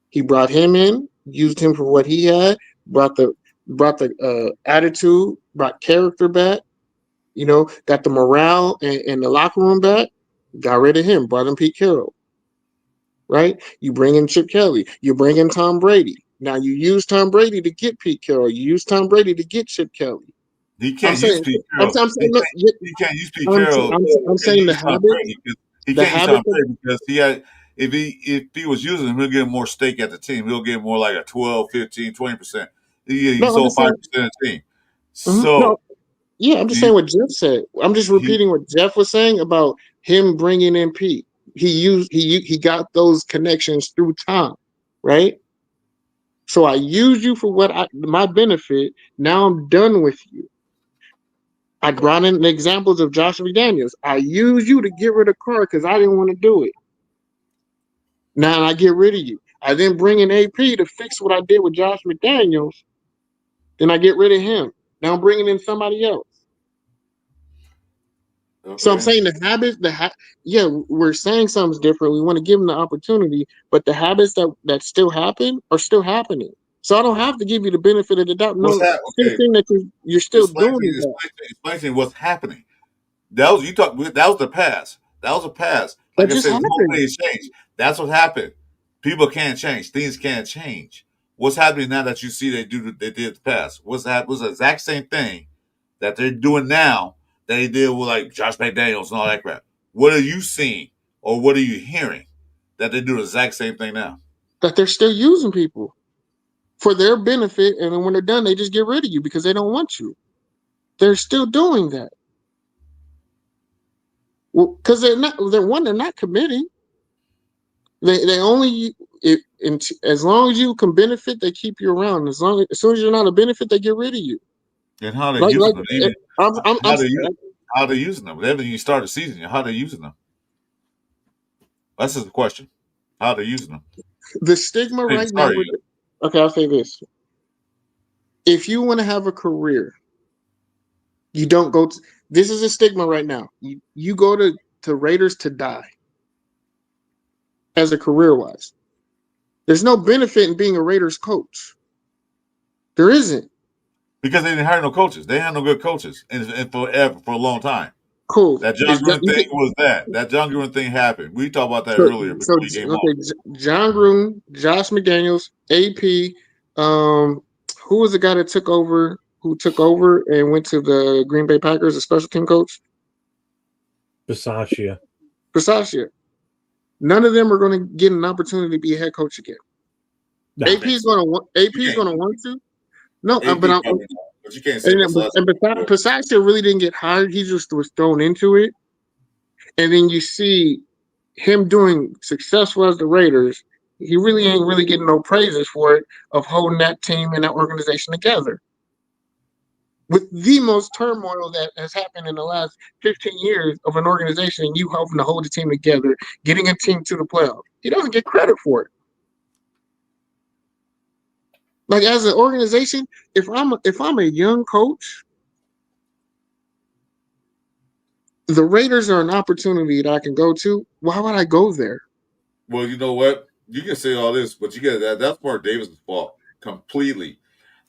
He brought him in, used him for what he had, brought the attitude, brought character back, got the morale and the locker room back, got rid of him, brought in Pete Carroll. Right? You bring in Chip Kelly, you bring in Tom Brady. Now you use Tom Brady to get Pete Carroll, you use Tom Brady to get Chip Kelly. He can't use Pete Carroll. He can't use Pete Carroll. I'm saying the habit. He can't use Tom Brady because he had. If he was using him, he'll get more stake at the team. He'll get more like a 12, 15, 20%. He sold 5% of the team. So, I'm just saying what Jeff said. I'm just repeating what Jeff was saying about him bringing in Pete. He got those connections through Tom, right? So I used you for my benefit. Now I'm done with you. I brought in examples of Josh McDaniels. I used you to get rid of Carr because I didn't want to do it. Now I get rid of you. I then bring in AP to fix what I did with Josh McDaniels. Then I get rid of him. Now I'm bringing in somebody else. Okay. So I'm saying the habits, we're saying something's different. We want to give them the opportunity, but the habits that still happen are still happening. So I don't have to give you the benefit of the doubt. No, thing that you're still doing. Explain to me what's happening. That was the past. That was the past. Like I said, nobody changed. That's what happened. People can't change. Things can't change. What's happening now that you see they did in the past? Was the exact same thing that they're doing now that they did with like Josh McDaniels and all that crap. What are you seeing or what are you hearing that they do the exact same thing now? That they're still using people for their benefit, and then when they're done, they just get rid of you because they don't want you. They're still doing that. Well, because they're not committing. They only as long as you can benefit, they keep you around. As soon as you're not a benefit, they get rid of you. And how they using them? Even, how they using them? They haven't even started the season yet. How they using them? That's just the question. How they using them? The stigma right now. Okay, I'll say this: if you want to have a career, you don't go. This is a stigma right now. You go to Raiders to die. As a career-wise, there's no benefit in being a Raiders coach. There isn't. Because they didn't hire no coaches. They had no good coaches and for a long time. Cool. That John Gruden thing was that. That John Gruden thing happened. We talked about that earlier before he came on. John Gruden, Josh McDaniels, AP. Who was the guy that took over? Who took over and went to the Green Bay Packers, a special team coach? Bisaccia. None of them are going to get an opportunity to be a head coach again. AP is going to want to. No, but you can't say Bisaccia really didn't get hired. He just was thrown into it. And then you see him doing successful as the Raiders. He really ain't really getting no praises for it of holding that team and that organization together. With the most turmoil that has happened in the last 15 years of an organization, you helping to hold the team together, getting a team to the playoffs. He doesn't get credit for it. Like as an organization, if I'm a young coach, the Raiders are an opportunity that I can go to. Why would I go there? Well, you know what? You can say all this, but you get that. That's Mark Davis' fault completely.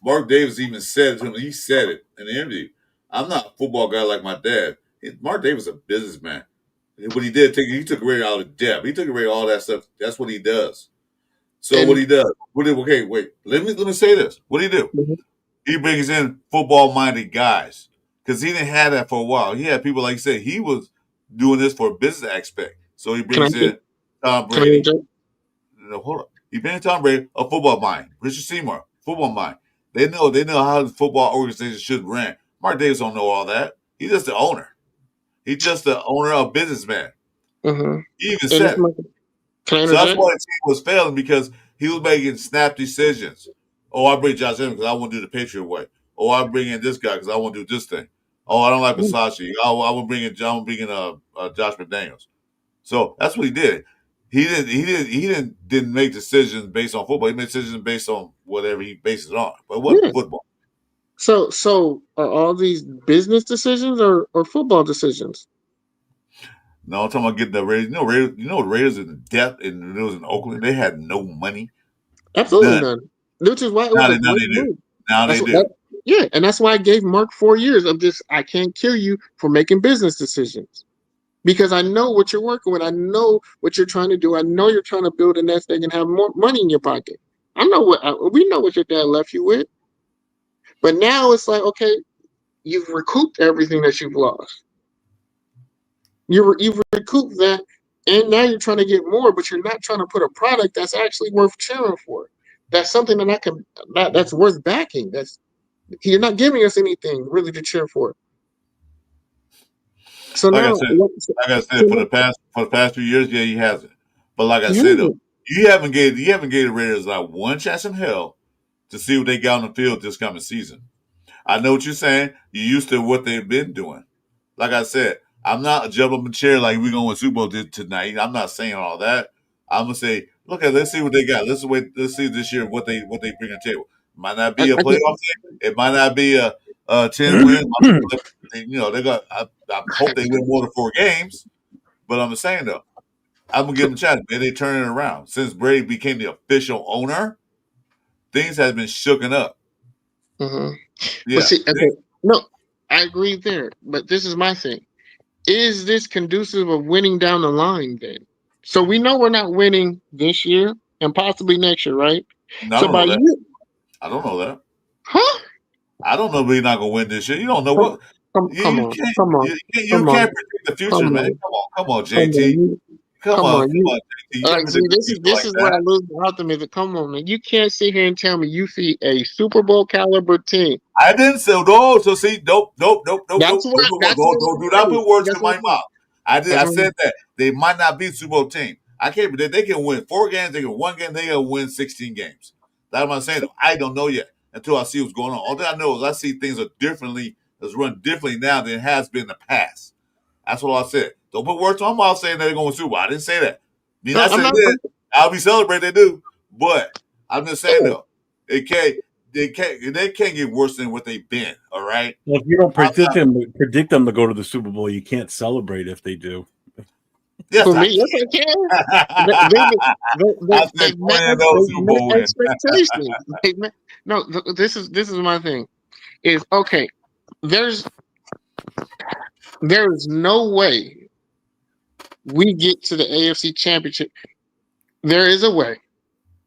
Mark Davis even said it to him. He said it in the interview. I'm not a football guy like my dad. Mark Davis is a businessman. What he did, he took away all the depth. He took away all that stuff. That's what he does. So what he does? Okay, wait. Let me say this. What do he do? Mm-hmm. He brings in football-minded guys because he didn't have that for a while. He had people like you said. He was doing this for a business aspect. So he brings in Tom Brady. No, hold up. He brings Tom Brady, a football mind. Richard Seymour, football mind. They know how the football organization should run. Mark Davis don't know all that. He's just the owner. He's just the owner of businessman. Mm-hmm. He even said it. So that's why the team was failing because he was making snap decisions. Oh, I bring Josh Allen because I want to do the Patriot way. Oh, I bring in this guy because I want to do this thing. Oh, I don't like Bisaccia. I will bring in Josh McDaniels. So that's what he did. He didn't make decisions based on football. He made decisions based on whatever he based it on. But it wasn't football. So are all these business decisions or football decisions? No, I'm talking about getting the Raiders. The Raiders in the depth and it was in Oakland. They had no money. Absolutely none. Which is why it was a great move. Now they do. Yeah, and that's why I gave Mark 4 years of this. I can't kill you for making business decisions. Because I know what you're working with. I know what you're trying to do. I know you're trying to build a nest egg and have more money in your pocket. We know what your dad left you with. But now it's like, okay, you've recouped everything that you've lost. You've recouped that, and now you're trying to get more, but you're not trying to put a product that's actually worth cheering for. That's something that's worth backing. You're not giving us anything really to cheer for. So like now, I said, for the past few years, yeah, he hasn't. But like I said, though, you haven't gave the Raiders like one chance in hell to see what they got on the field this coming season. I know what you're saying. You're used to what they've been doing. Like I said, I'm not jumping up in chair like we're going to win Super Bowl tonight. I'm not saying all that. I'm gonna say, let's see what they got. Let's see this year what they bring to the table. Might not be a playoff team. It might not be a 10 win. They got. I hope they win more than 4 games. But I'm saying though, I'm gonna give them a chance. Maybe they turn it around. Since Brady became the official owner, things have been shooken up. Mm-hmm. Yeah. No, I agree there. But this is my thing. Is this conducive of winning down the line then? So we know we're not winning this year. and possibly next year, right? No, I So don't by know that. you, I don't know that. huh? I don't know if we're not gonna win this year. You don't know what. Come You on, can't. come on, You come on, can't predict the come future, man. on, Come on, come on, JT. Come on, you. JT. You All can't right, see, predict the future this like is where I that. lose the optimism. Come on, man. You can't sit here and tell me you see a Super Bowl caliber team. I didn't say no. So see, nope. Don't That's what do not put words in that's what my I'm saying. mouth. I did. That's I what said that they might not be Super Bowl team. I can't. But they can win 4 games. They can 1 game. They can win 16 games. That's what I'm saying. I don't know yet until I see what's going on. All that I know is I see things are differently. It's run differently now than it has been in the past. That's what I said. Don't put words in my mouth saying that they're going to Super Bowl. I didn't say that. I mean, no, I I'm said not. that. I'll be celebrating. They do, but I'm just saying Oh, though, it can't. They can't get worse than what they've been. All right. Well, if you don't predict them to go to the Super Bowl, you can't celebrate if they do. Yes, for I me, yes, I can. I They said met, 20 of those Super Bowl wins. expectations. No, this is my thing. Is okay. There's no way we get to the AFC Championship. There is a way.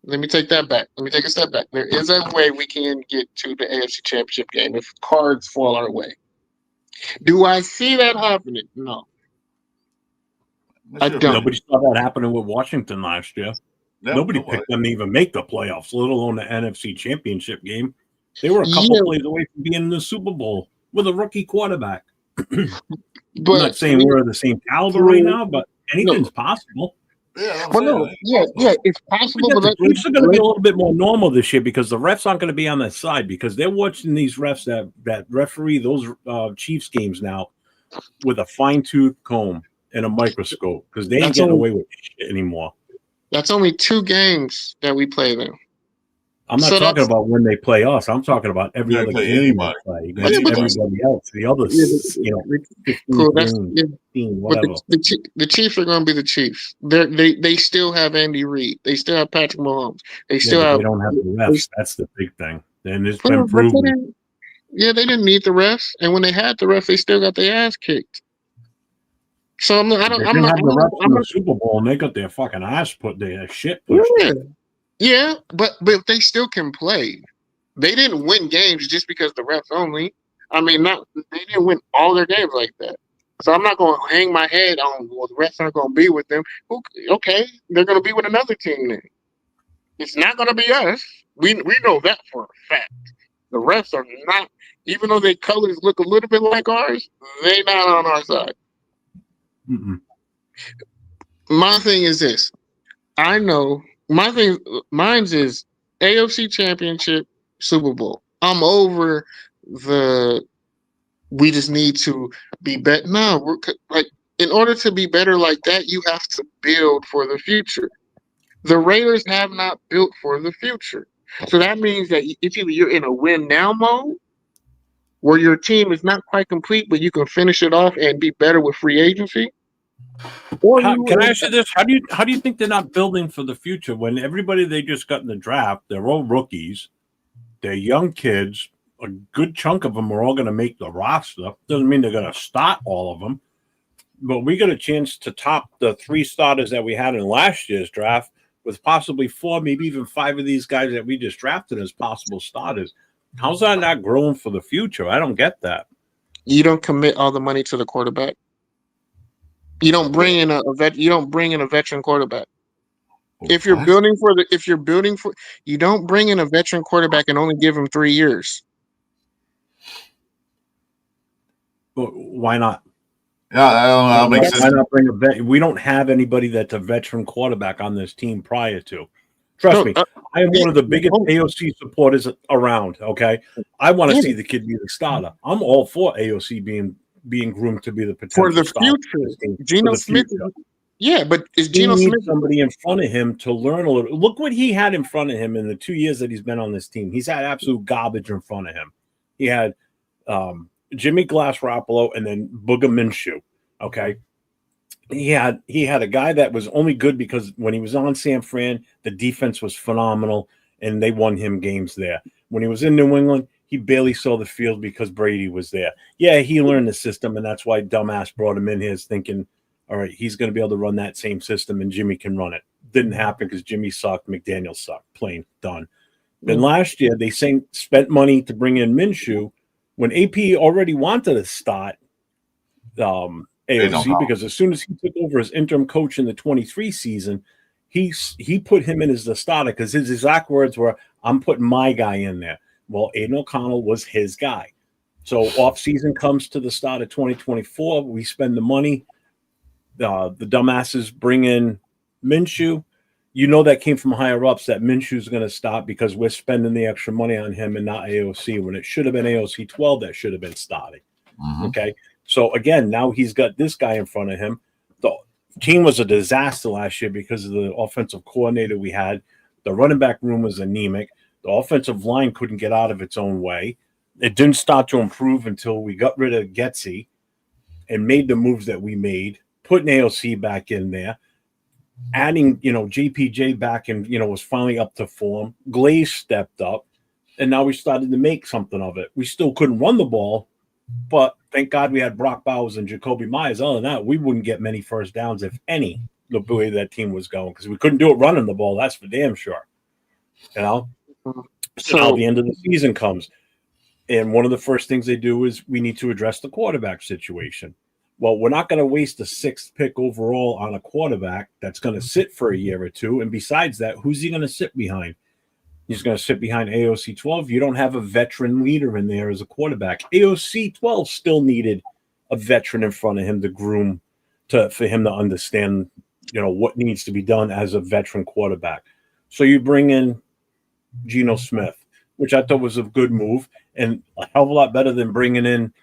Let me take that back. Let me take a step back. There is a way we can get to the AFC Championship game if cards fall our way. Do I see that happening? No, I Sure, don't. Nobody saw that happening with Washington last year. Nobody nobody. picked them to even make the playoffs, let alone the NFC Championship game. They were a couple Yeah, plays away from being in the Super Bowl with a rookie quarterback. I'm but not saying we're the same caliber right now, but anything's possible. Yeah, I'm well, saying. no, yeah, it's possible. But But the Chiefs are going to be a little bit more normal this year because the refs aren't going to be on their side because they're watching these refs that referee those Chiefs games now with a fine-tooth comb and a microscope because they ain't getting away with shit anymore. That's only 2 games that we play them. I'm not talking about when they play us. I'm talking about every other game they play against everybody else. The other, 15 cool. games, 15, whatever. But the Chiefs are going to be the Chiefs. They still have Andy Reid. They still have Patrick Mahomes. They still have. They don't have the refs. That's the big thing. And it's But been proven. they didn't need the refs, and when they had the refs, they still got their ass kicked. So I'm not. They didn't have the refs in the Super Bowl, and they got their fucking ass their shit pushed. Yeah, but they still can play. They didn't win games just because the refs only. I mean, they didn't win all their games like that. So I'm not going to hang my head on, well, the refs aren't going to be with them. Okay, they're going to be with another team then. It's not going to be us. We know that for a fact. The refs are not, even though their colors look a little bit like ours, they're not on our side. Mm-mm. My thing is this. I know mine's is AFC Championship, Super Bowl. I'm over we just need to be better. No, like in order to be better like that, you have to build for the future. The Raiders have not built for the future. So that means that if you're in a win now mode, where your team is not quite complete, but you can finish it off and be better with free agency. Can I ask you this? How do you think they're not building for the future when everybody they just got in the draft, they're all rookies, they're young kids, a good chunk of them are all going to make the roster. Doesn't mean they're going to start all of them, but we got a chance to top the 3 starters that we had in last year's draft with possibly 4, maybe even 5 of these guys that we just drafted as possible starters. How's that not growing for the future? I don't get that. You don't commit all the money to the quarterback. You don't bring in a veteran quarterback. If you're building you don't bring in a veteran quarterback and only give him 3 years. But why not? Yeah, I don't know. Why not bring a vet? We don't have anybody that's a veteran quarterback on this team prior to. Trust me, I am one of the biggest AOC supporters around. Okay, I want to see the kid be the starter. I'm all for AOC being groomed to be the potential for the future. Geno Smith. Yeah, but is Geno Smith somebody in front of him to learn a little? Look what he had in front of him in the 2 years that he's been on this team. He's had absolute garbage in front of him. He had Jimmy Garoppolo and then Booger Minshew. Okay. He had a guy that was only good because when he was on San Fran, the defense was phenomenal and they won him games there. When he was in New England, he barely saw the field because Brady was there. Yeah, he learned the system, and that's why dumbass brought him in here thinking, all right, he's going to be able to run that same system and Jimmy can run it. didn't happen because Jimmy sucked, McDaniel sucked, plain done. Then last year they spent money to bring in Minshew when AP already wanted to start AOC because as soon as he took over as interim coach in the 23 season, he put him in as the starter because his exact words were, "I'm putting my guy in there." Well, Aiden O'Connell was his guy. So off season comes to the start of 2024. We spend the money. The dumbasses bring in Minshew. You know that came from higher ups that Minshew's going to stop because we're spending the extra money on him and not AOC when it should have been AOC 12 that should have been starting. Okay. So again, now he's got this guy in front of him. The team was a disaster last year because of the offensive coordinator we had. The running back room was anemic. The offensive line couldn't get out of its own way. It didn't start to improve until we got rid of Getsy and made the moves that we made, putting AOC back in there, adding, JPJ back and, was finally up to form. Glaze stepped up, and now we started to make something of it. We still couldn't run the ball, but thank God we had Brock Bowers and Jacoby Myers. Other than that, we wouldn't get many first downs, if any, the way that team was going, because we couldn't do it running the ball. That's for damn sure. So now the end of the season comes, and one of the first things they do is we need to address the quarterback situation. Well, we're not going to waste a 6th pick overall on a quarterback that's going to sit for a year or two. And besides that, who's he going to sit behind? He's going to sit behind AOC 12. You don't have a veteran leader in there as a quarterback. AOC 12 still needed a veteran in front of him to groom for him to understand, what needs to be done as a veteran quarterback. So you bring in Geno Smith, which I thought was a good move and a hell of a lot better than bringing in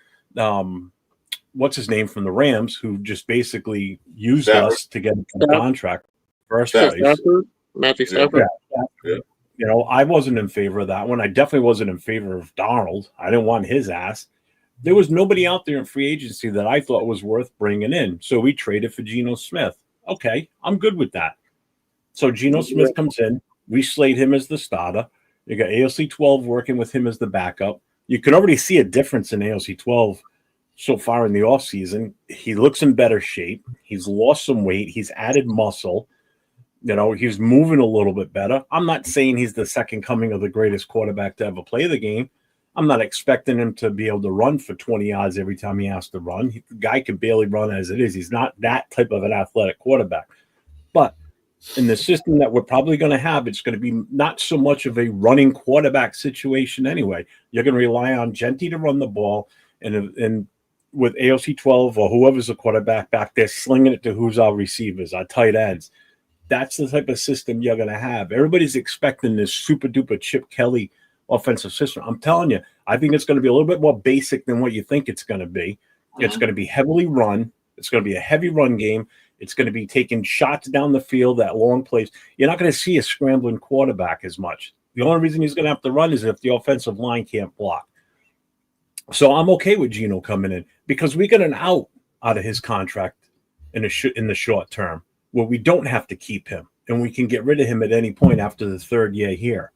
what's his name from the Rams, who just basically used us to get a contract first place. Matthew Stafford. Yeah. I wasn't in favor of that one. I definitely wasn't in favor of Darnold. I didn't want his ass. There was nobody out there in free agency that I thought was worth bringing in. So we traded for Geno Smith. Okay, I'm good with that. So Geno Smith comes in. We slate him as the starter. You got AOC 12 working with him as the backup. You can already see a difference in AOC 12 so far in the offseason. He looks in better shape. He's lost some weight. He's added muscle. He's moving a little bit better. I'm not saying he's the second coming of the greatest quarterback to ever play the game. I'm not expecting him to be able to run for 20 yards every time he has to run. The guy can barely run as it is. He's not that type of an athletic quarterback. But in the system that we're probably going to have, it's going to be not so much of a running quarterback situation anyway. You're going to rely on Genty to run the ball, and with AOC 12 or whoever's the quarterback back there, slinging it to who's our receivers, our tight ends. That's the type of system you're going to have. Everybody's expecting this super duper Chip Kelly offensive system. I'm telling you, I think it's going to be a little bit more basic than what you think it's going to be. It's going to be heavily run. It's going to be a heavy run game. It's going to be taking shots down the field at long plays. You're not going to see a scrambling quarterback as much. The only reason he's going to have to run is if the offensive line can't block. So I'm okay with Geno coming in because we got an out of his contract in the short term where we don't have to keep him and we can get rid of him at any point after the 3rd year here.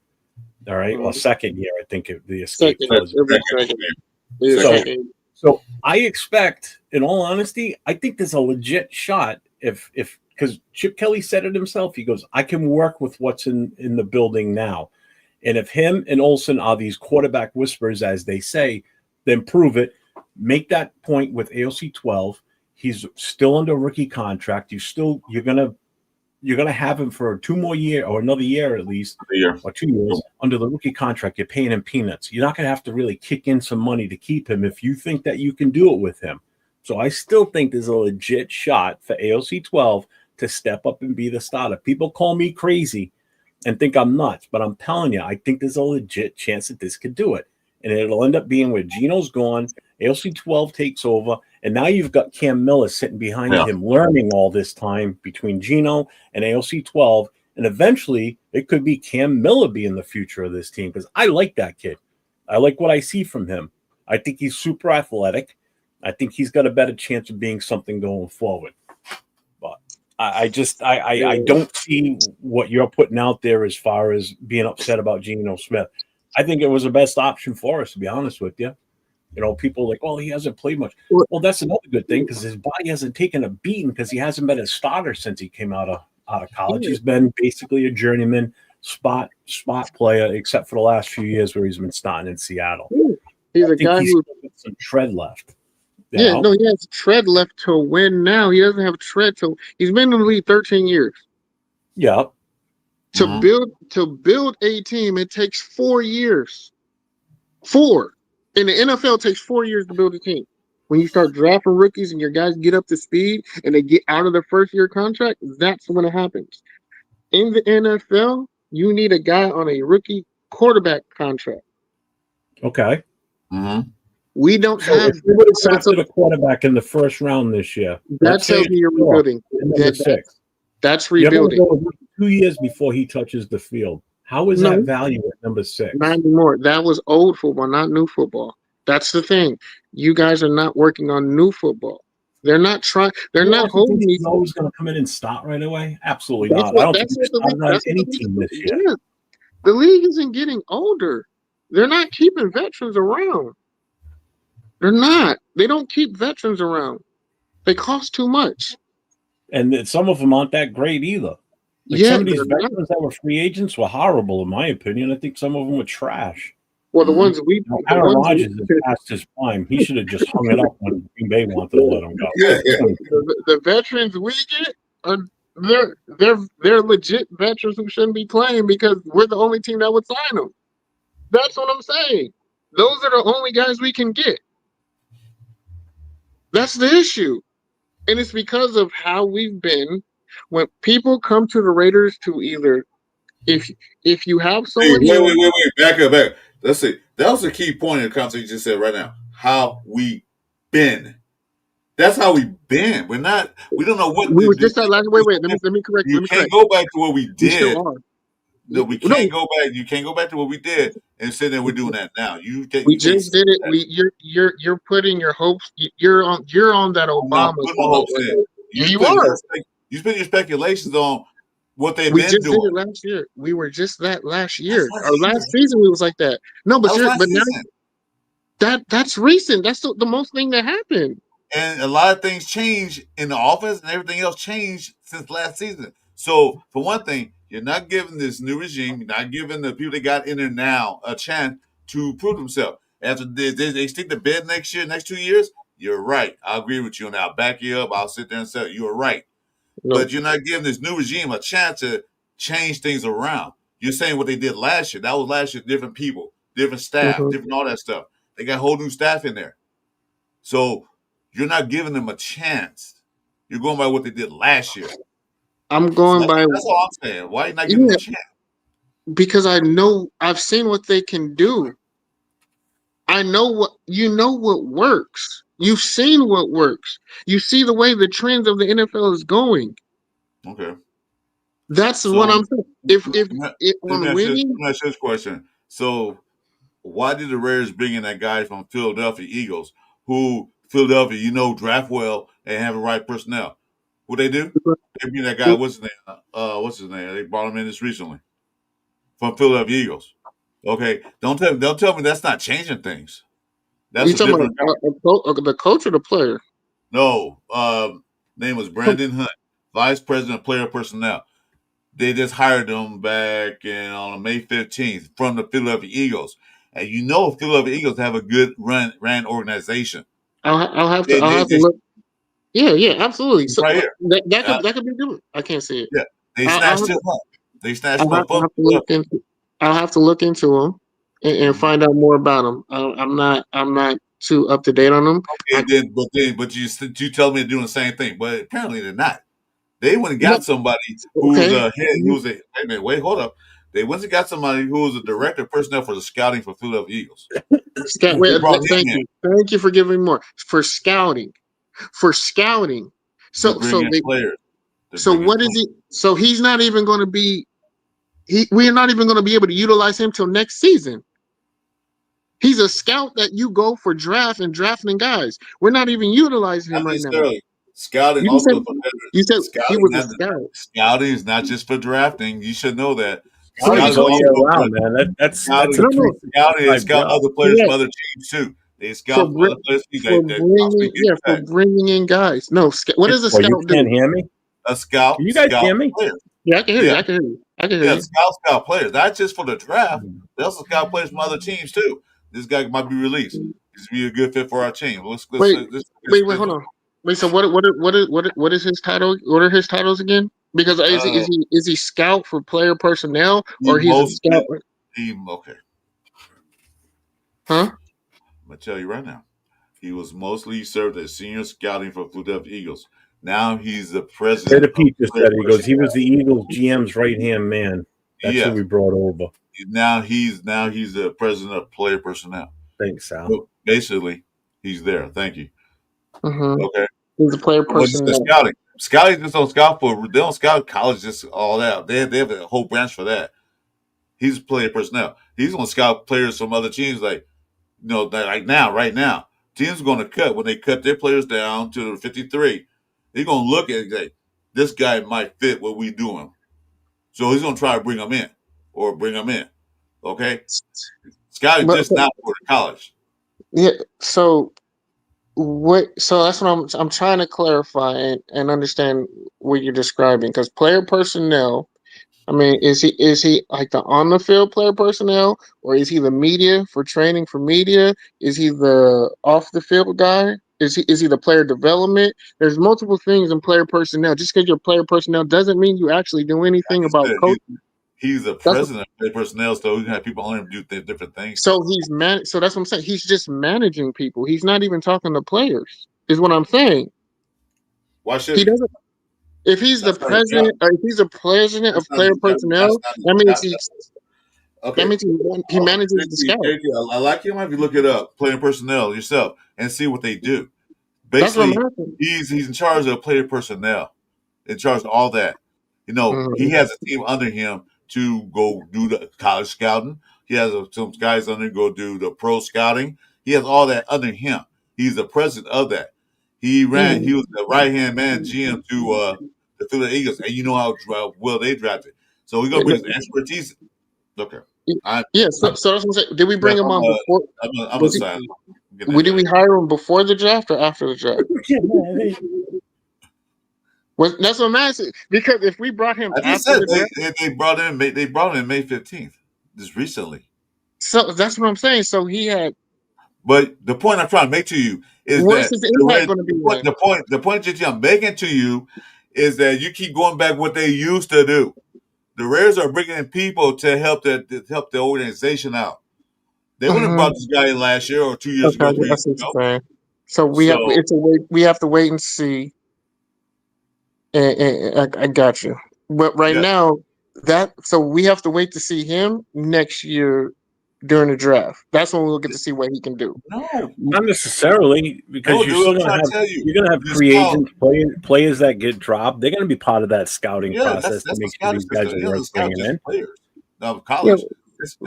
All right. Well, 2nd year, I think the escape was. So I expect, in all honesty, I think there's a legit shot because Chip Kelly said it himself. He goes, I can work with what's in the building now. And if him and Olsen are these quarterback whisperers, as they say, then prove it. Make that point with AOC 12. He's still under rookie contract. You're gonna have him for 2 more years or another year at least, or 2 years under the rookie contract. You're paying him peanuts. You're not gonna have to really kick in some money to keep him if you think that you can do it with him. So I still think there's a legit shot for AOC 12 to step up and be the starter. People call me crazy and think I'm nuts, but I'm telling you, I think there's a legit chance that this could do it. And it'll end up being where Geno's gone, AOC 12 takes over, and now you've got Cam Miller sitting behind him, learning all this time between Geno and AOC 12, and eventually it could be Cam Miller being the future of this team because I like that kid. I like what I see from him. I think he's super athletic. I think he's got a better chance of being something going forward. But I don't see what you're putting out there as far as being upset about Geno Smith. I think it was the best option for us, to be honest with you. People are like, oh, he hasn't played much. Well, that's another good thing because his body hasn't taken a beating because he hasn't been a starter since he came out of out of college. He's been basically a journeyman spot player, except for the last few years where he's been starting in Seattle. He's a guy who's got some tread left. Yeah, no, he has tread left to win now. He doesn't have tread to. He's been in the league 13 years. Yeah. To build a team, it takes 4 years. 4. In the NFL, it takes 4 years to build a team. When you start drafting rookies and your guys get up to speed and they get out of their first year contract, that's when it happens. In the NFL, you need a guy on a rookie quarterback contract. Okay. We don't have. If we would have drafted a quarterback in the first round this year, that tells me you're rebuilding. That's rebuilding. 2 years before he touches the field. How is that value at number 6? Not anymore. That was old football, not new football. That's the thing. You guys are not working on new football. They're not trying. They're not holding. He's always going to come in and start right away. Absolutely not. I don't think he's on any team this year. Yeah. The league isn't getting older. They're not keeping veterans around. They're not. They don't keep veterans around. They cost too much. And some of them aren't that great either. Some of these veterans that were free agents were horrible, in my opinion. I think some of them were trash. Well, the ones we Aaron Rodgers is past his prime. He should have just hung it up when Green Bay wanted to let him go. The veterans we get are they're legit veterans who shouldn't be playing because we're the only team that would sign them. That's what I'm saying. Those are the only guys we can get. That's the issue. And it's because of how we've been. When people come to the Raiders to either, if you have someone. Wait. Back up. Let's see. That was the key point in the conversation you just said right now. How we been. That's how we been. We don't know what we were just that last. Wait. Let me correct. You can't go back to what we did. No, we can't go back. You can't go back to what we did and say that we're doing that now. We just did it. You're putting your hopes. You're on that Obama. You are. You spend your speculations on what they've been doing. We just did it last year. We were just that last year. Our last season, we was like that. No, but now that's recent. That's the most thing that happened. And a lot of things changed in the offense, and everything else changed since last season. So, for one thing, you're not giving this new regime, you're not giving the people that got in there now a chance to prove themselves. After they stick to bed next 2 years, you're right. I agree with you, and I'll back you up. I'll sit there and say you're right. No. But you're not giving this new regime a chance to change things around. You're saying what they did last year. That was last year, different people, different staff, different all that stuff. They got whole new staff in there. So you're not giving them a chance. You're going by what they did last year. I'm going by. That's all I'm saying. Why are you not giving them a chance? Because I've seen what they can do. I know what works. You've seen what works. You see the way the trends of the NFL is going. Okay. That's what I'm saying. If I'm winning, let me ask you this question. So, why did the Raiders bring in that guy from Philadelphia Eagles, who Philadelphia, draft well and have the right personnel? What they do? They bring that guy. What's his name? They brought him in just recently from Philadelphia Eagles. Okay, don't tell me that's not changing things. That's you talking about the coach or the player? No, name was Brandon Hunt, Vice President of Player Personnel. They just hired him back on May 15th from the Philadelphia Eagles, and Philadelphia Eagles have a good ran organization. I'll have to look. Yeah, absolutely. So right here. That could be good. I can't see it. Yeah, they snatched him up. They snatched him up. I'll have to look into him and find out more about him. I'm not too up to date on them. Okay, but you tell me they're doing the same thing, but apparently they're not. They went and got somebody who's a head. Wait, hold up. They went and got somebody who was a director of personnel for the scouting for Philadelphia Eagles. Thank you for giving me more for scouting. So players. So what is he? So he's not even going to be. We're not even going to be able to utilize him till next season. He's a scout that you go for drafting guys. We're not even utilizing him right now. Scouting you said he was a scout. Scouting is not just for drafting. You should know that. Scouting all year round, man. That's scouting is scout other players from other teams too. They scout other players for bringing in guys. No, what is a scout do? You can't hear me? a scout. Can you guys scout hear me? players. Yeah, I can hear you. Yeah, I can hear you. I can hear yeah, you. scout players. Not just for the draft. They also scout players from other teams too. This guy might be released. He's be a good fit for our team. Wait, hold on. Wait, so what is his title? What are his titles again? Because is he scout for player personnel or he's a scout? Okay. Huh? I'm gonna tell you right now. He was mostly served as senior scouting for Philadelphia Eagles. Now he's the president. Peter said he goes. He was the Eagles GM's right hand man. That's who we brought over. Now he's the president of player personnel. Thanks, Sal. So basically, he's there. Thank you. Mm-hmm. Okay. He's a player personnel. Scouting. Scouting just don't scout for. They don't scout college. Just all that. They have a whole branch for that. He's player personnel. He's gonna scout players from other teams, like right now. Teams are gonna cut when they cut their players down to 53. They're gonna look at it like this guy might fit what we doing. So he's gonna try to bring him in. Okay? Scouting just not for college. Yeah. So so that's what I'm trying to clarify and understand what you're describing, because player personnel, I mean, is he like the on the field player personnel, or is he the media for training for media? Is he the off the field guy? Is he the player development? There's multiple things in player personnel. Just because you're player personnel doesn't mean you actually do anything about coaching. He's the president of player personnel, so he can have people on him do different things. So So that's what I'm saying. He's just managing people. He's not even talking to players. Is what I'm saying. Why should he doesn't? If he's the president, or if he's the president of player personnel, that means he manages the scout. I like him. If you look it up, player personnel yourself, and see what they do. Basically, he's in charge of player personnel, in charge of all that. He has a team under him to go do the college scouting. He has some guys under him go do the pro scouting. He has all that under him. He's the president of that. He was the right hand man GM to the Philadelphia Eagles, and you know how well they drafted. So we're gonna bring his expertise. Okay. So that's what I'm saying. Did we bring him on before? I'm a sign. Did we hire him before the draft or after the draft? That's what I'm asking. Because if we brought him after the draft, they brought him May 15th, just recently. So that's what I'm saying. So he had. But the point I'm trying to make to you is what's his impact going to be? The point that I'm making to you is that you keep going back what they used to do. The Raiders are bringing in people to help the organization out. They wouldn't have brought this guy in last year or 2 years ago. 3 years ago. So we have to wait and see. And I got you. But right now, so we have to wait to see him next year during the draft. That's when we'll get to see what he can do. No, not necessarily, because you're going to have free agents, players that get dropped. They're going to be part of that scouting process to make sure these guys are worth bringing in. Now, college,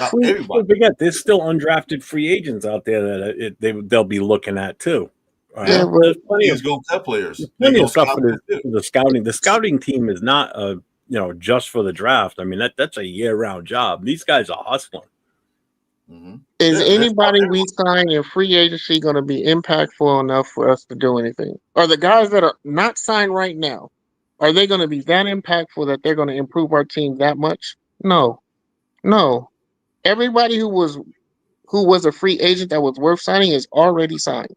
everybody. Forget, there's still undrafted free agents out there that they'll be looking at too. Right? Yeah, there's plenty of cut players. There's plenty of stuff for the scouting. The scouting team is not just for the draft. I mean, that's a year-round job. These guys are hustling. Mm-hmm. Is anybody we sign in free agency going to be impactful enough for us to do anything? Are the guys that are not signed right now, are they going to be that impactful that they're going to improve our team that much? No. Everybody who was a free agent that was worth signing is already signed.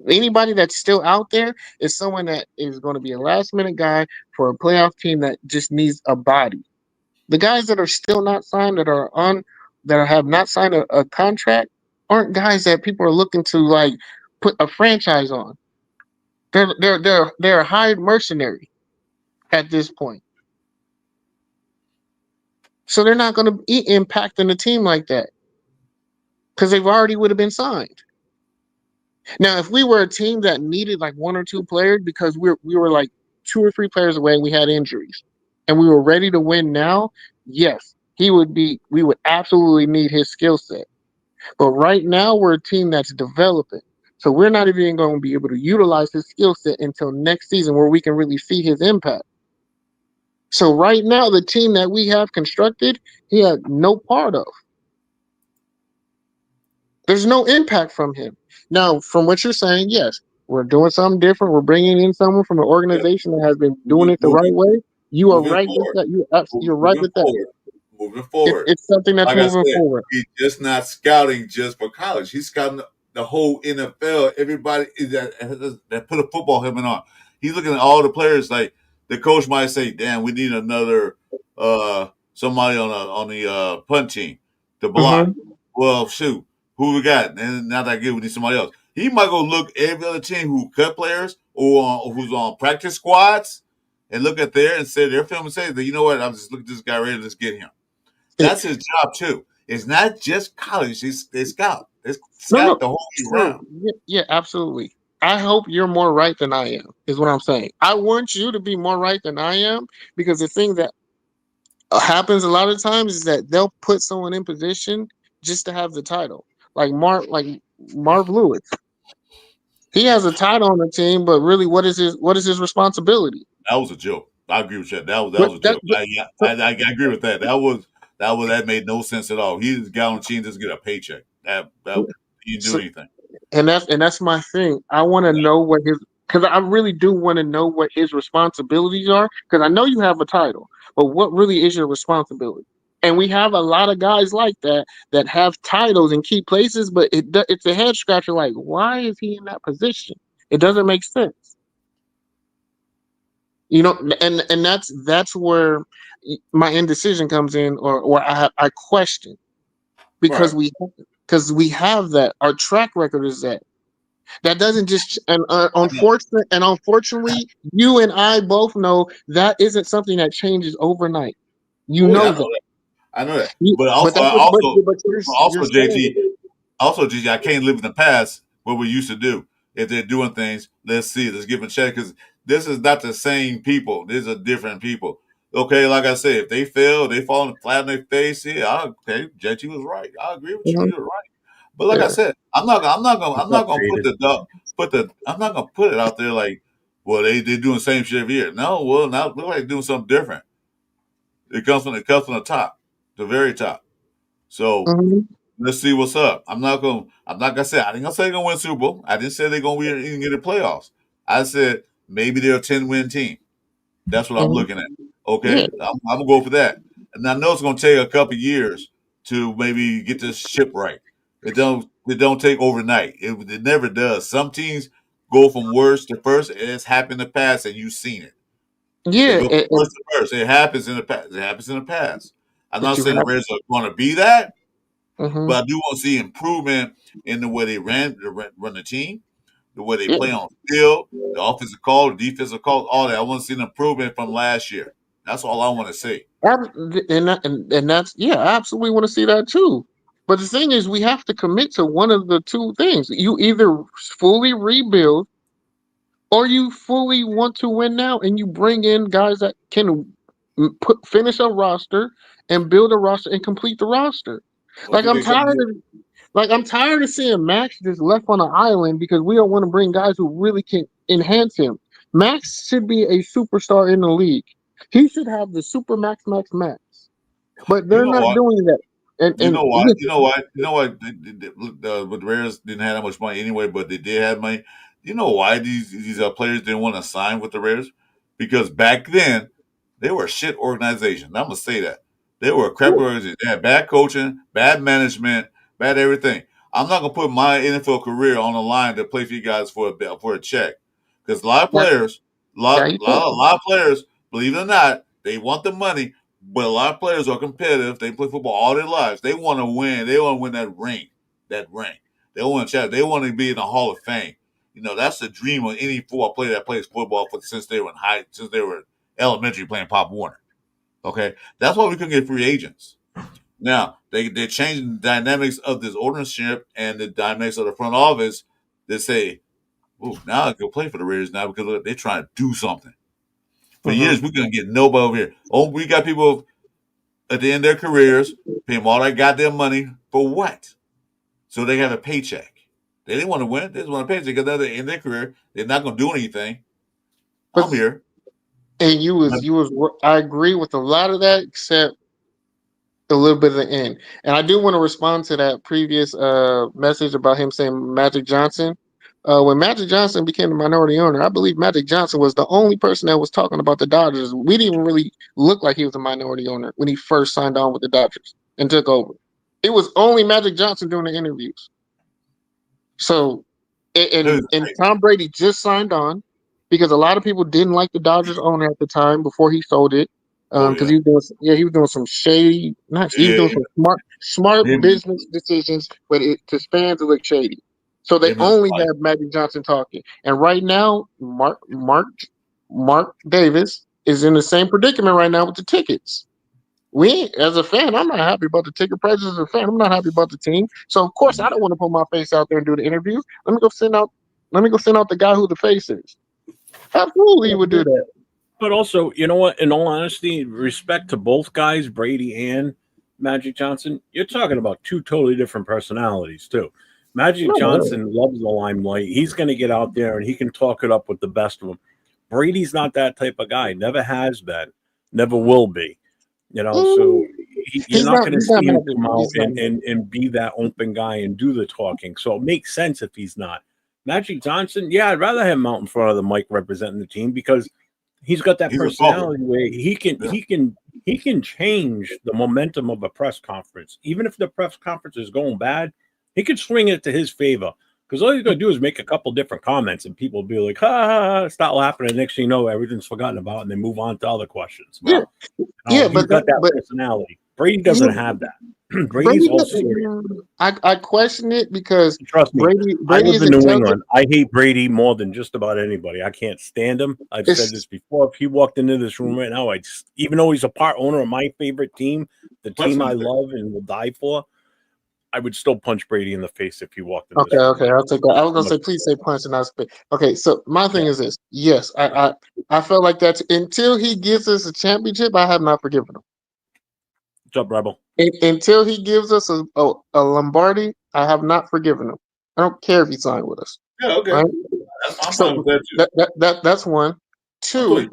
Anybody that's still out there is someone that is going to be a last-minute guy for a playoff team that just needs a body. The guys that are still not signed, that have not signed a contract, aren't guys that people are looking to put a franchise on. They're a hired mercenary at this point. So they're not going to be impacting the team like that because they've already would have been signed. Now, if we were a team that needed one or two players because we were 2 or 3 players away and we had injuries and we were ready to win now, yes, we would absolutely need his skill set. But right now we're a team that's developing. So we're not even going to be able to utilize his skill set until next season where we can really see his impact. So right now, the team that we have constructed, he had no part of. There's no impact from him. Now, from what you're saying, yes, We're doing something different. We're bringing in someone from an organization that has been doing it the right way. You are moving right with forward. that. You're right Moving with that. forward. Moving forward. It's something that's Like I moving said, forward. he's just not scouting just for college. He's scouting the whole NFL. Everybody that put a football helmet on. He's looking at all the players. Like the coach might say, "Damn, we need another somebody on the punt team to block." Mm-hmm. Well, shoot, who we got? And not that good. We need somebody else. He might go look every other team who cut players or who's on practice squads and look at there and say their film and say that, you know what, I'm just looking at this guy ready. Let's get him. That's his job too. It's not just college. They scout. They No, scout the whole year true. round. Yeah, absolutely. I hope you're more right than I am, is what I'm saying. I want you to be more right than I am, because the thing that happens a lot of times is that they'll put someone in position just to have the title. Like Marv Lewis. He has a title on the team, but really what is his responsibility? That was a joke. I agree with that. That But was a that, joke. I agree with that. That made no sense at all. He just got on the team just to get a paycheck. He didn't do so, anything. and that's my thing. I want to know what his, because I really do want to know what his responsibilities are, because I know you have a title, but what really is your responsibility? And we have a lot of guys like that have titles in key places, but it's a head scratcher. Like, why is he in that position? It doesn't make sense. And that's where my indecision comes in, or I question, Right. because we have that. Our track record is that doesn't just, and unfortunately, you and I both know that isn't something that changes overnight. You Oh yeah, know I know that. that. I know that. You, But but also, that's I what, also, but you're also, saying JT, also, Gigi, I can't live in the past what we used to do. If they're doing things, let's see, let's give them a check, because this is not the same people. These are different people. Okay, like I said, if they fail, they fall flat on their face. Yeah, okay, JT was right. I agree with you. Mhm. You're right. But like I Yeah. said, I'm not gonna I'm not gonna put it out there like, well, they doing the same shit every year. No, well, now look like they're doing something different. It comes from the top, the very top. So Mhm. let's see what's up. I'm not gonna say I didn't gonna say they're gonna win Super Bowl. I didn't say they're gonna even get the playoffs. I said maybe they're a 10-win team. That's what I'm Mhm. looking at. Yeah. Okay. I'm gonna go for that. And I know it's gonna take a couple years to maybe get this ship right. It don't take overnight. It never does. Some teams go from worst to first. It's happened in the past and you've seen it. They Yeah. go from worst to first. It happens in the past. It happens in the past. I'm But not you saying the have. Raiders are going to be that, Mhm. but I do want to see improvement in the way they run the team, the way they Yeah. play on the field, the offensive call, the defensive call, all that. I want to see an improvement from last year. That's all I want to see. And that's, yeah, I absolutely want to see that too. But the thing is, we have to commit to one of the two things. You either fully rebuild, or you fully want to win now, and you bring in guys that can finish a roster and build a roster and complete the roster. Well, I Like think I'm they come tired here. of I'm tired of seeing Max just left on an island because we don't want to bring guys who really can enhance him. Max should be a superstar in the league. He should have the super max. But You they're know not what? doing that. You And know why? yeah, You know why? You know why? The Raiders didn't have that much money anyway, but they did have money. You know why these players didn't want to sign with the Raiders? Because back then they were a shit organization. I'm gonna say that they were a crap organization. They had bad coaching, bad management, bad everything. I'm not gonna put my NFL career on the line to play for you guys for a check, because a lot of that, players, yeah, you can't. a lot of players, believe it or not, they want the money. But a lot of players are competitive. They play football all their lives. They want to win. They want to win that ring. That ring. They want to. They want to be in the Hall of Fame. You know, that's the dream of any football player that plays football since they were since they were elementary playing Pop Warner. Okay, that's why we couldn't get free agents. Now they're changing the dynamics of this ownership and the dynamics of the front office. They say, "Ooh, now I can play for the Raiders now because look, they're trying to do something." For Mm-hmm. years, we're gonna get nobody over here. Oh, we got people at the end of their careers, pay them all that goddamn money for what? So they have a paycheck. They didn't want to win. They just want a paycheck because they're in their career. They're not going to do anything. But I'm here. and I agree with a lot of that, except a little bit of the end. And I do want to respond to that previous message about him saying Magic Johnson. when Magic Johnson became the minority owner, I believe Magic Johnson was the only person that was talking about the Dodgers. We didn't even really look like he was a minority owner when he first signed on with the Dodgers and took over. It was only Magic Johnson doing the interviews. So, and Tom Brady just signed on because a lot of people didn't like the Dodgers owner at the time before he sold it. Because he was doing some shady, he was doing some smart business decisions, but to fans it looked shady. So they only have Magic Johnson talking, and right now Mark Davis is in the same predicament right now with the tickets. As a fan, I'm not happy about the ticket prices. As a fan, I'm not happy about the team. So of course, I don't want to put my face out there and do the interview. Let me go send out the guy who the face is. Absolutely, he would do that. But also, you know what? In all honesty, respect to both guys, Brady and Magic Johnson, you're talking about two totally different personalities too. Magic Johnson loves the limelight. He's going to get out there and he can talk it up with the best of them. Brady's not that type of guy. Never has been. Never will be. So you're not going to see him come out and be that open guy and do the talking. So it makes sense if he's not. Magic Johnson, yeah, I'd rather have him out in front of the mic representing the team because he's got that personality where he can change the momentum of a press conference. Even if the press conference is going bad, he can swing it to his favor. Because all he's going to do is make a couple different comments and people will be like, ha, start laughing. And next thing you know, everything's forgotten about and they move on to other questions. Yeah. He's got that personality. Brady doesn't have that. Brady's all serious. I question it because trust me, Brady I live in New England. I hate Brady more than just about anybody. I can't stand him. I've said this before. If he walked into this room right now, even though he's a part owner of my favorite team, the team I love and will die for, I would still punch Brady in the face if he walked in. Okay, I'll take that. I was gonna say, please say punch and not spit. Okay, so my thing is this. Yes, I felt like that until he gives us a championship. I have not forgiven him. What's up, Rebel? Until he gives us a Lombardi, I have not forgiven him. I don't care if he signed with us. Yeah, okay. Right? I'm fine with that too. That's one. Two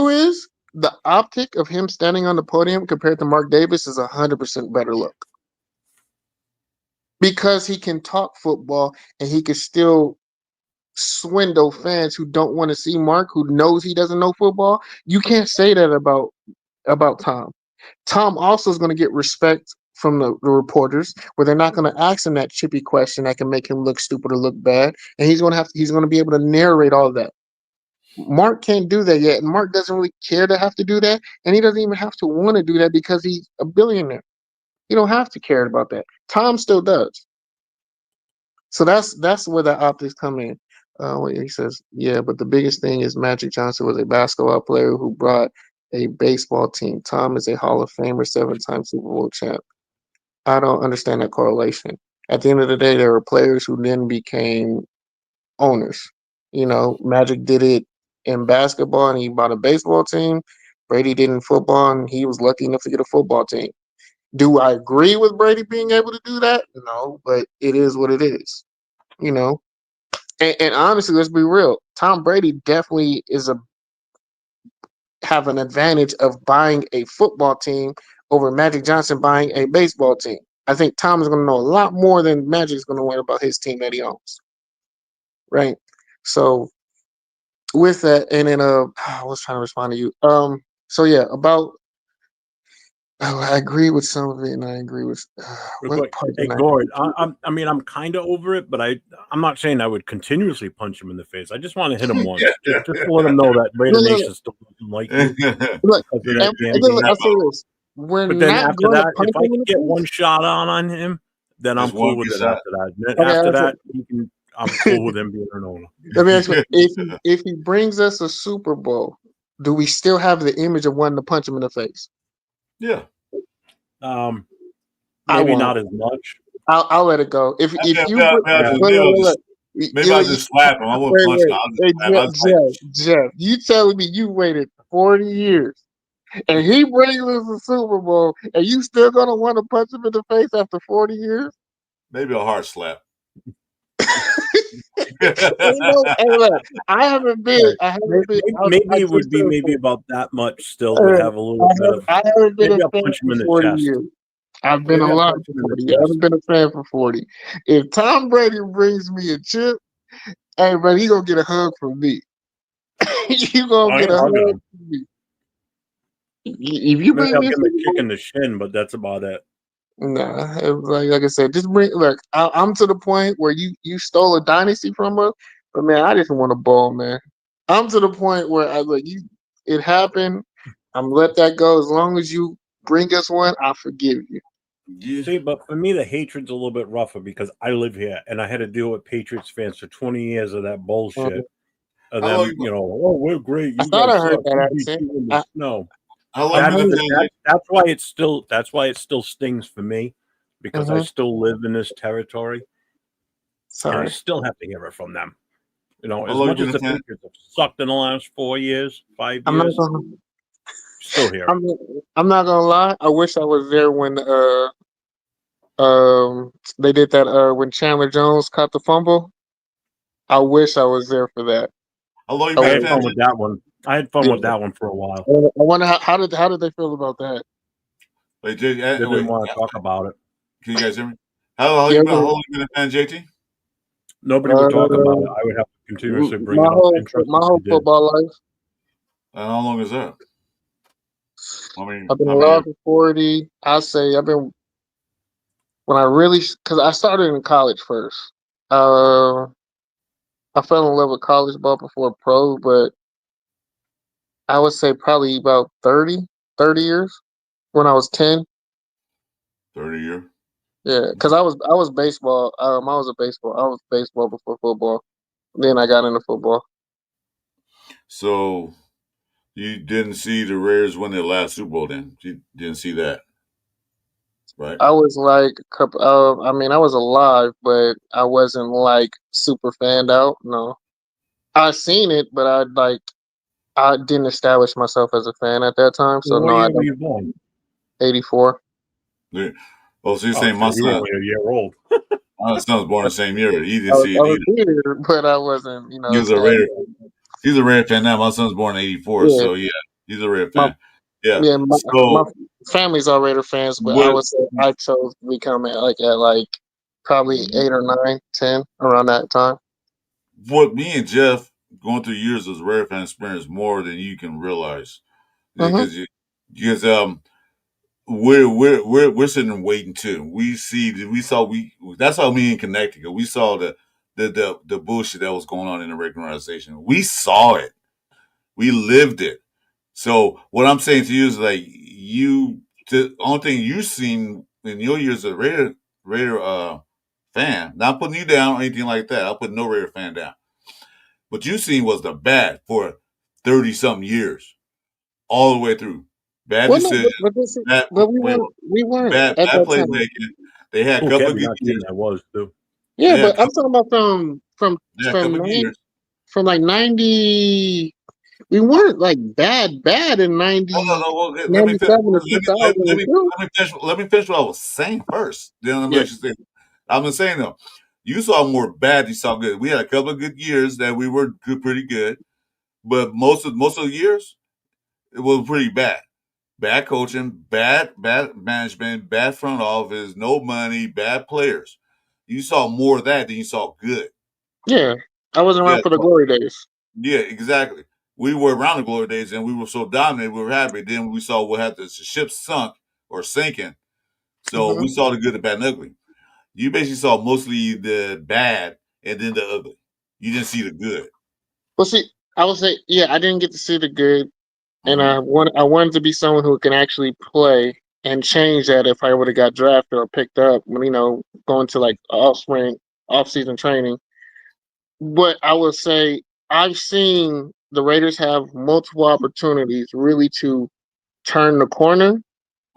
is the optic of him standing on the podium compared to Mark Davis is 100% better look. Because he can talk football and he can still swindle fans who don't want to see Mark, who knows he doesn't know football. You can't say that about Tom. Tom also is going to get respect from the reporters, where they're not going to ask him that chippy question that can make him look stupid or look bad, and he's going to be able to narrate all that. Mark can't do that yet, and Mark doesn't really care to have to do that, and he doesn't even have to want to do that because he's a billionaire. You don't have to care about that. Tom still does. So that's where the optics come in. He says, yeah, but the biggest thing is Magic Johnson was a basketball player who brought a baseball team. Tom is a Hall of Famer, 7-time Super Bowl champ. I don't understand that correlation. At the end of the day, there were players who then became owners. Magic did it in basketball and he bought a baseball team. Brady did in football and he was lucky enough to get a football team. Do I agree with Brady being able to do that? No, but it is what it is, And honestly, let's be real. Tom Brady definitely have an advantage of buying a football team over Magic Johnson buying a baseball team. I think Tom is going to know a lot more than Magic is going to learn about his team that he owns. Right? So with that, and then I was trying to respond to you. So yeah, about I agree with some of it, and I agree with what part. Hey, Gord, I'm kind of over it, but I'm not saying I would continuously punch him in the face. I just want to hit him once, just to let him know that Raider Nation still doesn't like you. Look, I'll say this: but then after that, if I can get one shot on him, then I'm cool with it. After that, after that, I'm cool with him being an owner. Let me ask you: if he brings us a Super Bowl, do we still have the image of wanting to punch him in the face? Yeah. Maybe not as much. I'll let it go. If maybe I'll just slap him. I won't punch him. Jeff, you telling me you waited 40 years and he brings us a Super Bowl and you still gonna want to punch him in the face after 40 years? Maybe a hard slap. I haven't been. Maybe it would be maybe about that much. Still would have a little bit of. I haven't been maybe a I'll punch him in the 40 chest. years. I've been Maybe I'll alive punch him for in the 40. I chest. haven't been a fan for 40. If Tom Brady brings me a chip, hey, man, he gonna get a hug from me. You gonna I get ain't a hug hugging him. from me. If you Maybe bring I'll me a give him Super a kick Bowl, in the shin, but that's about it. nah, it was like I said, just bring. Look, I'm to the point where you stole a dynasty from us, but man, I just want a ball, man. I'm to the point where I like you. It happened. I'm let that go. As long as you bring us one, I forgive you. Yeah. See, but for me, the hatred's a little bit rougher because I live here and I had to deal with Patriots fans for 20 years of that bullshit. And How long then, you been? oh, we're great. I You thought I guys heard suck. We that beat accent. you in the snow. How long I you That's been a heard. fan? that's why it still stings for me because I Mm-hmm. still live in this territory and I Sorry. still have to hear it from them. How As long you much been as a the fan? Patriots have sucked in the last 4 years, five I'm not years, gonna. still hear it. I'm. I'm not gonna lie. I wish I was there when they did that when Chandler Jones caught the fumble. I wish I was there for that. How long you I I been a had would. fan, fun with JT? that one. I had fun with Yeah. that one for a while. I wonder how did they feel about that? Wait, JT, They didn't wait, want to talk about it. can you guys hear me? How Yeah. long you been a fan, JT? Nobody would talk about it. Uh, I would have to continuously bring it up. my Interesting if whole you did. football life. And how long is that? I've been How many alive years? for 40. I say I've been when I really because I started in college first. Uh, I fell in love with college ball before pro, but I would say probably about 30 years when I was 10. 30 years. Yeah, because I was baseball. I was baseball before football. Then I got into football. So you didn't see the Raiders win their last Super Bowl then? You didn't see that, right? I was like a couple. I mean, I was alive, but I wasn't like super fanned out. No, I seen it, but I didn't establish myself as a fan at that time. So Well, what no, I year were don't. you born? 84. Yeah. Oh, so you're Oh, saying so you're only a year old. my son was born the same year. He I didn't was, see I it was either. here, but I wasn't. He was a Standing. Raider. He's a Raider fan now. My son's born in '84, Yeah, so yeah, he's a Raider my fan. Yeah. yeah, my So family's all Raider fans, but I what would say I chose to become at probably 8 or 9, 10 around that time. what me and Jeff going through years as a Raider fan experience more than you can realize Mm-hmm. because we're sitting and waiting too. We saw that's how me and Connecticut. We saw the bullshit that was going on in the Raider organization. We saw it. We lived it. So what I'm saying to you is like the only thing you've seen in your years as a Raider fan, not putting you down or anything like that. I'll put no Raider fan down. What you seen was the bad for 30 something years, all the way through. Bad Well, no, decisions, bad but we wait, weren't bad at bad that play time. making. They had a Cool couple of Kevin, good that team years. that was too. Yeah, They had a but I'm couple, talking about they had a from couple of good nine years. from like 90. We weren't like bad in No, 90, no. Well, let me fin- 97 to let me finish what I was saying first. Then let me Yeah. actually say, I've been saying though, you saw more bad. You saw good. We had a couple of good years that we were good, pretty good, but most of the years it was pretty bad. Bad coaching, bad management, bad front office, no money, bad players. You saw more of that than you saw good. Yeah. I wasn't Yeah, around for the so- glory days. yeah, exactly. We were around the glory days and we were so dominant, we were happy. Then we saw what happened. The ship sunk or sinking. So Hmm. we saw the good, the bad, and ugly. You basically saw mostly the bad and then the ugly. You didn't see the good. Well, see, I would say, yeah, I didn't get to see the good, and Mm-hmm. I wanted to be someone who can actually play and change that if I would have got drafted or picked up when going to like off season training. But I would say I've seen the Raiders have multiple opportunities really to turn the corner,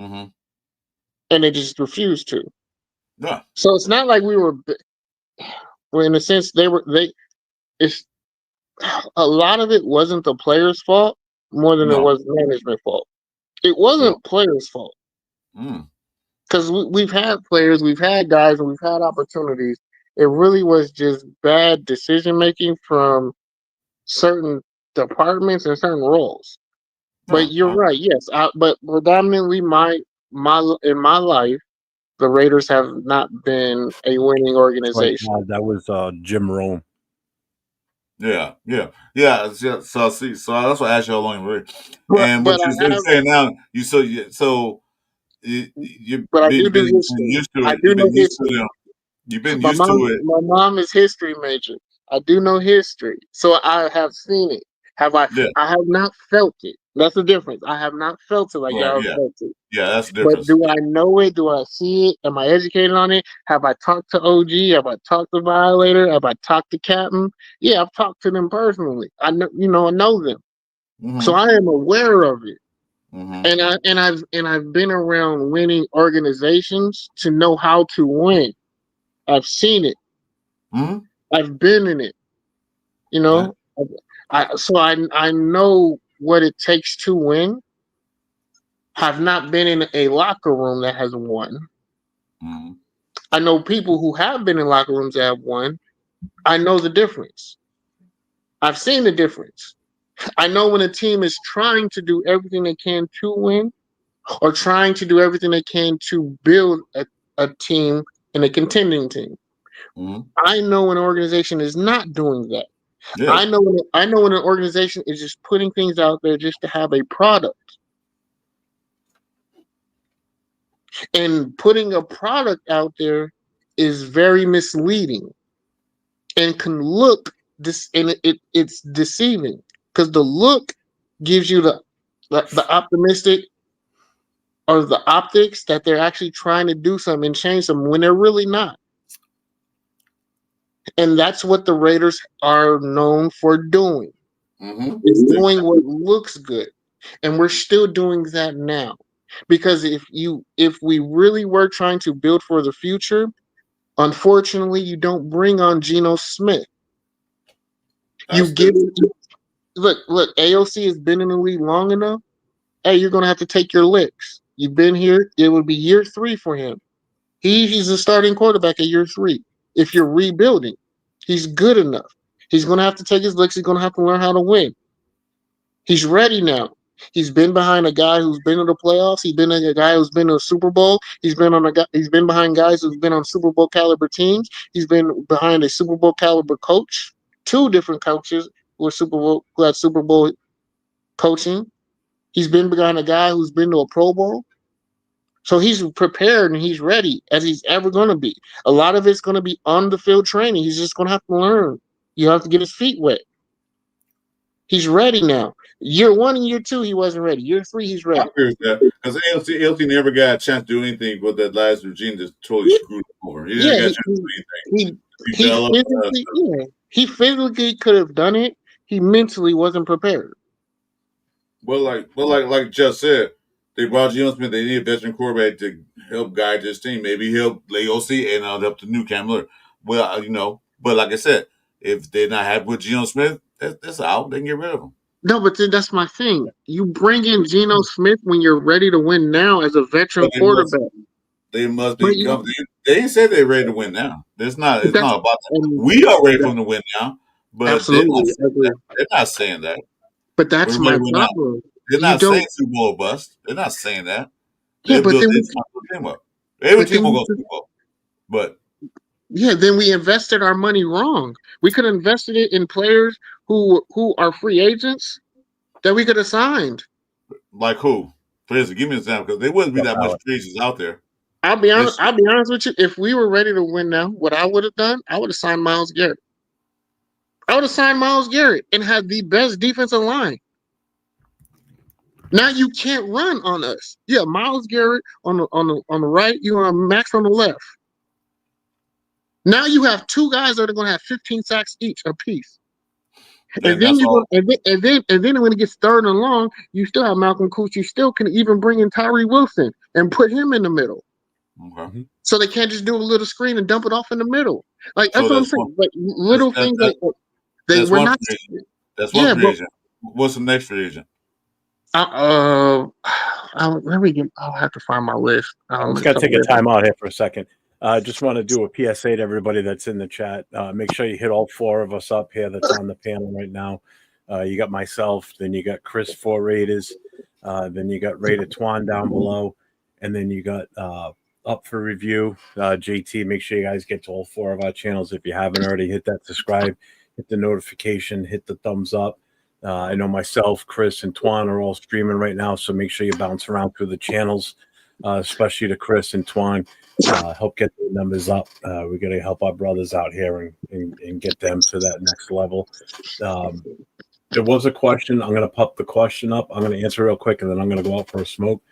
Mm-hmm. and they just refused to. Yeah. So it's not like we were. Well, in a sense, they. It's a lot of it wasn't the players' fault more than it No. was management fault. It Yeah. wasn't players' fault Mm. because we've had players, we've had guys, and we've had opportunities. It really was just bad decision making from certain departments and certain roles. But Yeah. you're right, yes. But predominantly, my in my life, the Raiders have not been a winning organization. Right, that was Jim Rome. Yeah. So see, so that's why I asked you how long you were. And But what you're saying now, you've I do been history. used to I it. do You've know been used to history. them. You've been used to it. My mom is history major. I do know history, so I have seen it. Have I? Yeah. I have not felt it. That's the difference. I have not felt it like Right. y'all Yeah. felt it. Yeah. That's the But difference. do I know it? Do I see it? Am I educated on it? Have I talked to OG? Have I talked to Violator? Have I talked to Captain? Yeah, I've talked to them personally. I know, I know them, so I am aware of it. And I've been around winning organizations to know how to win. I've seen it. I've been in it. I know what it takes to win. Have not been in a locker room that has won. I know people who have been in locker rooms that have won. I know the difference. I've seen the difference. I know when a team is trying to do everything they can to win, or trying to do everything they can to build a team and a contending team. I know an organization is not doing that. Yeah. I know when an organization is just putting things out there just to have a product. And putting a product out there is very misleading and can look it's deceiving, because the look gives you the optimistic or the optics that they're actually trying to do something and change something when they're really not. And that's what the Raiders are known for doing. Is doing what looks good. And we're still doing that now. Because if we really were trying to build for the future, unfortunately, you don't bring on Geno Smith. Look, AOC has been in the league long enough. Hey, you're gonna have to take your licks. You've been here, it would be year 3 for him. He's a starting quarterback at year 3. If you're rebuilding, he's good enough. He's gonna have to take his licks, he's gonna have to learn how to win. He's ready now. He's been behind a guy who's been to the playoffs. He's been a guy who's been to a Super Bowl. He's been behind guys who's been on Super Bowl caliber teams. He's been behind a Super Bowl caliber coach. 2 different coaches who had Super Bowl coaching. He's been behind a guy who's been to a Pro Bowl. So he's prepared and he's ready as he's ever going to be. A lot of it's going to be on the field training. He's just going to have to learn. You have to get his feet wet. He's ready now. Year 1 and year 2, he wasn't ready. Year 3, he's ready. I agree with that, because ALC never got a chance to do anything, but that last regime just totally screwed him over. He didn't get a chance to do anything. He physically could have done it. He mentally wasn't prepared. Like Jeff said, they brought Geno Smith. They need a veteran quarterback to help guide this team. Maybe help AOC and help the new Cam Miller. Well, but like I said, if they're not happy with Geno Smith, that's out. They can get rid of him. No, but that's my thing. You bring in Geno Smith when you're ready to win now as a veteran quarterback. They must be confident. They said they're ready to win now. It's not about that. We are ready for them to win now, but absolutely, they're not saying that. But that's my problem. They're not saying Super Bowl bust. They're not saying that. Yeah, but then every team will go Super Bowl. But yeah, then we invested our money wrong. We could have invested it in players who are free agents that we could have signed. Like who? Players, give me an example, because there wouldn't be that much free agents out there. I'll be honest with you. If we were ready to win now, what I would have done, I would have signed Myles Garrett. I would have signed Myles Garrett and had the best defensive line. Now you can't run on us. Yeah, Myles Garrett on the right, you have Max on the left. Now you have 2 guys that are going to have 15 sacks each apiece. And then when it gets 3rd and long, you still have Malcolm Cooch. You still can even bring in Tyree Wilson and put him in the middle. Okay. So they can't just do a little screen and dump it off in the middle. Like that's what I'm saying. Like little things like they were not. That's one free agent. What's the next free agent? I'll have to find my list. I'm just gonna take a time out here for a second. Just want to do a PSA to everybody that's in the chat. Make sure you hit all 4 of us up here that's on the panel right now. You got myself, then you got Chris 4 Raiders, then you got Raider Twan down below, and then you got up for review. JT, make sure you guys get to all 4 of our channels. If you haven't already, hit that subscribe, hit the notification, hit the thumbs up. I know myself, Chris, and Twan are all streaming right now, so make sure you bounce around through the channels, especially to Chris and Twan. Help get the numbers up. We got to help our brothers out here and get them to that next level. There was a question. I'm going to pop the question up. I'm going to answer real quick, and then I'm going to go out for a smoke.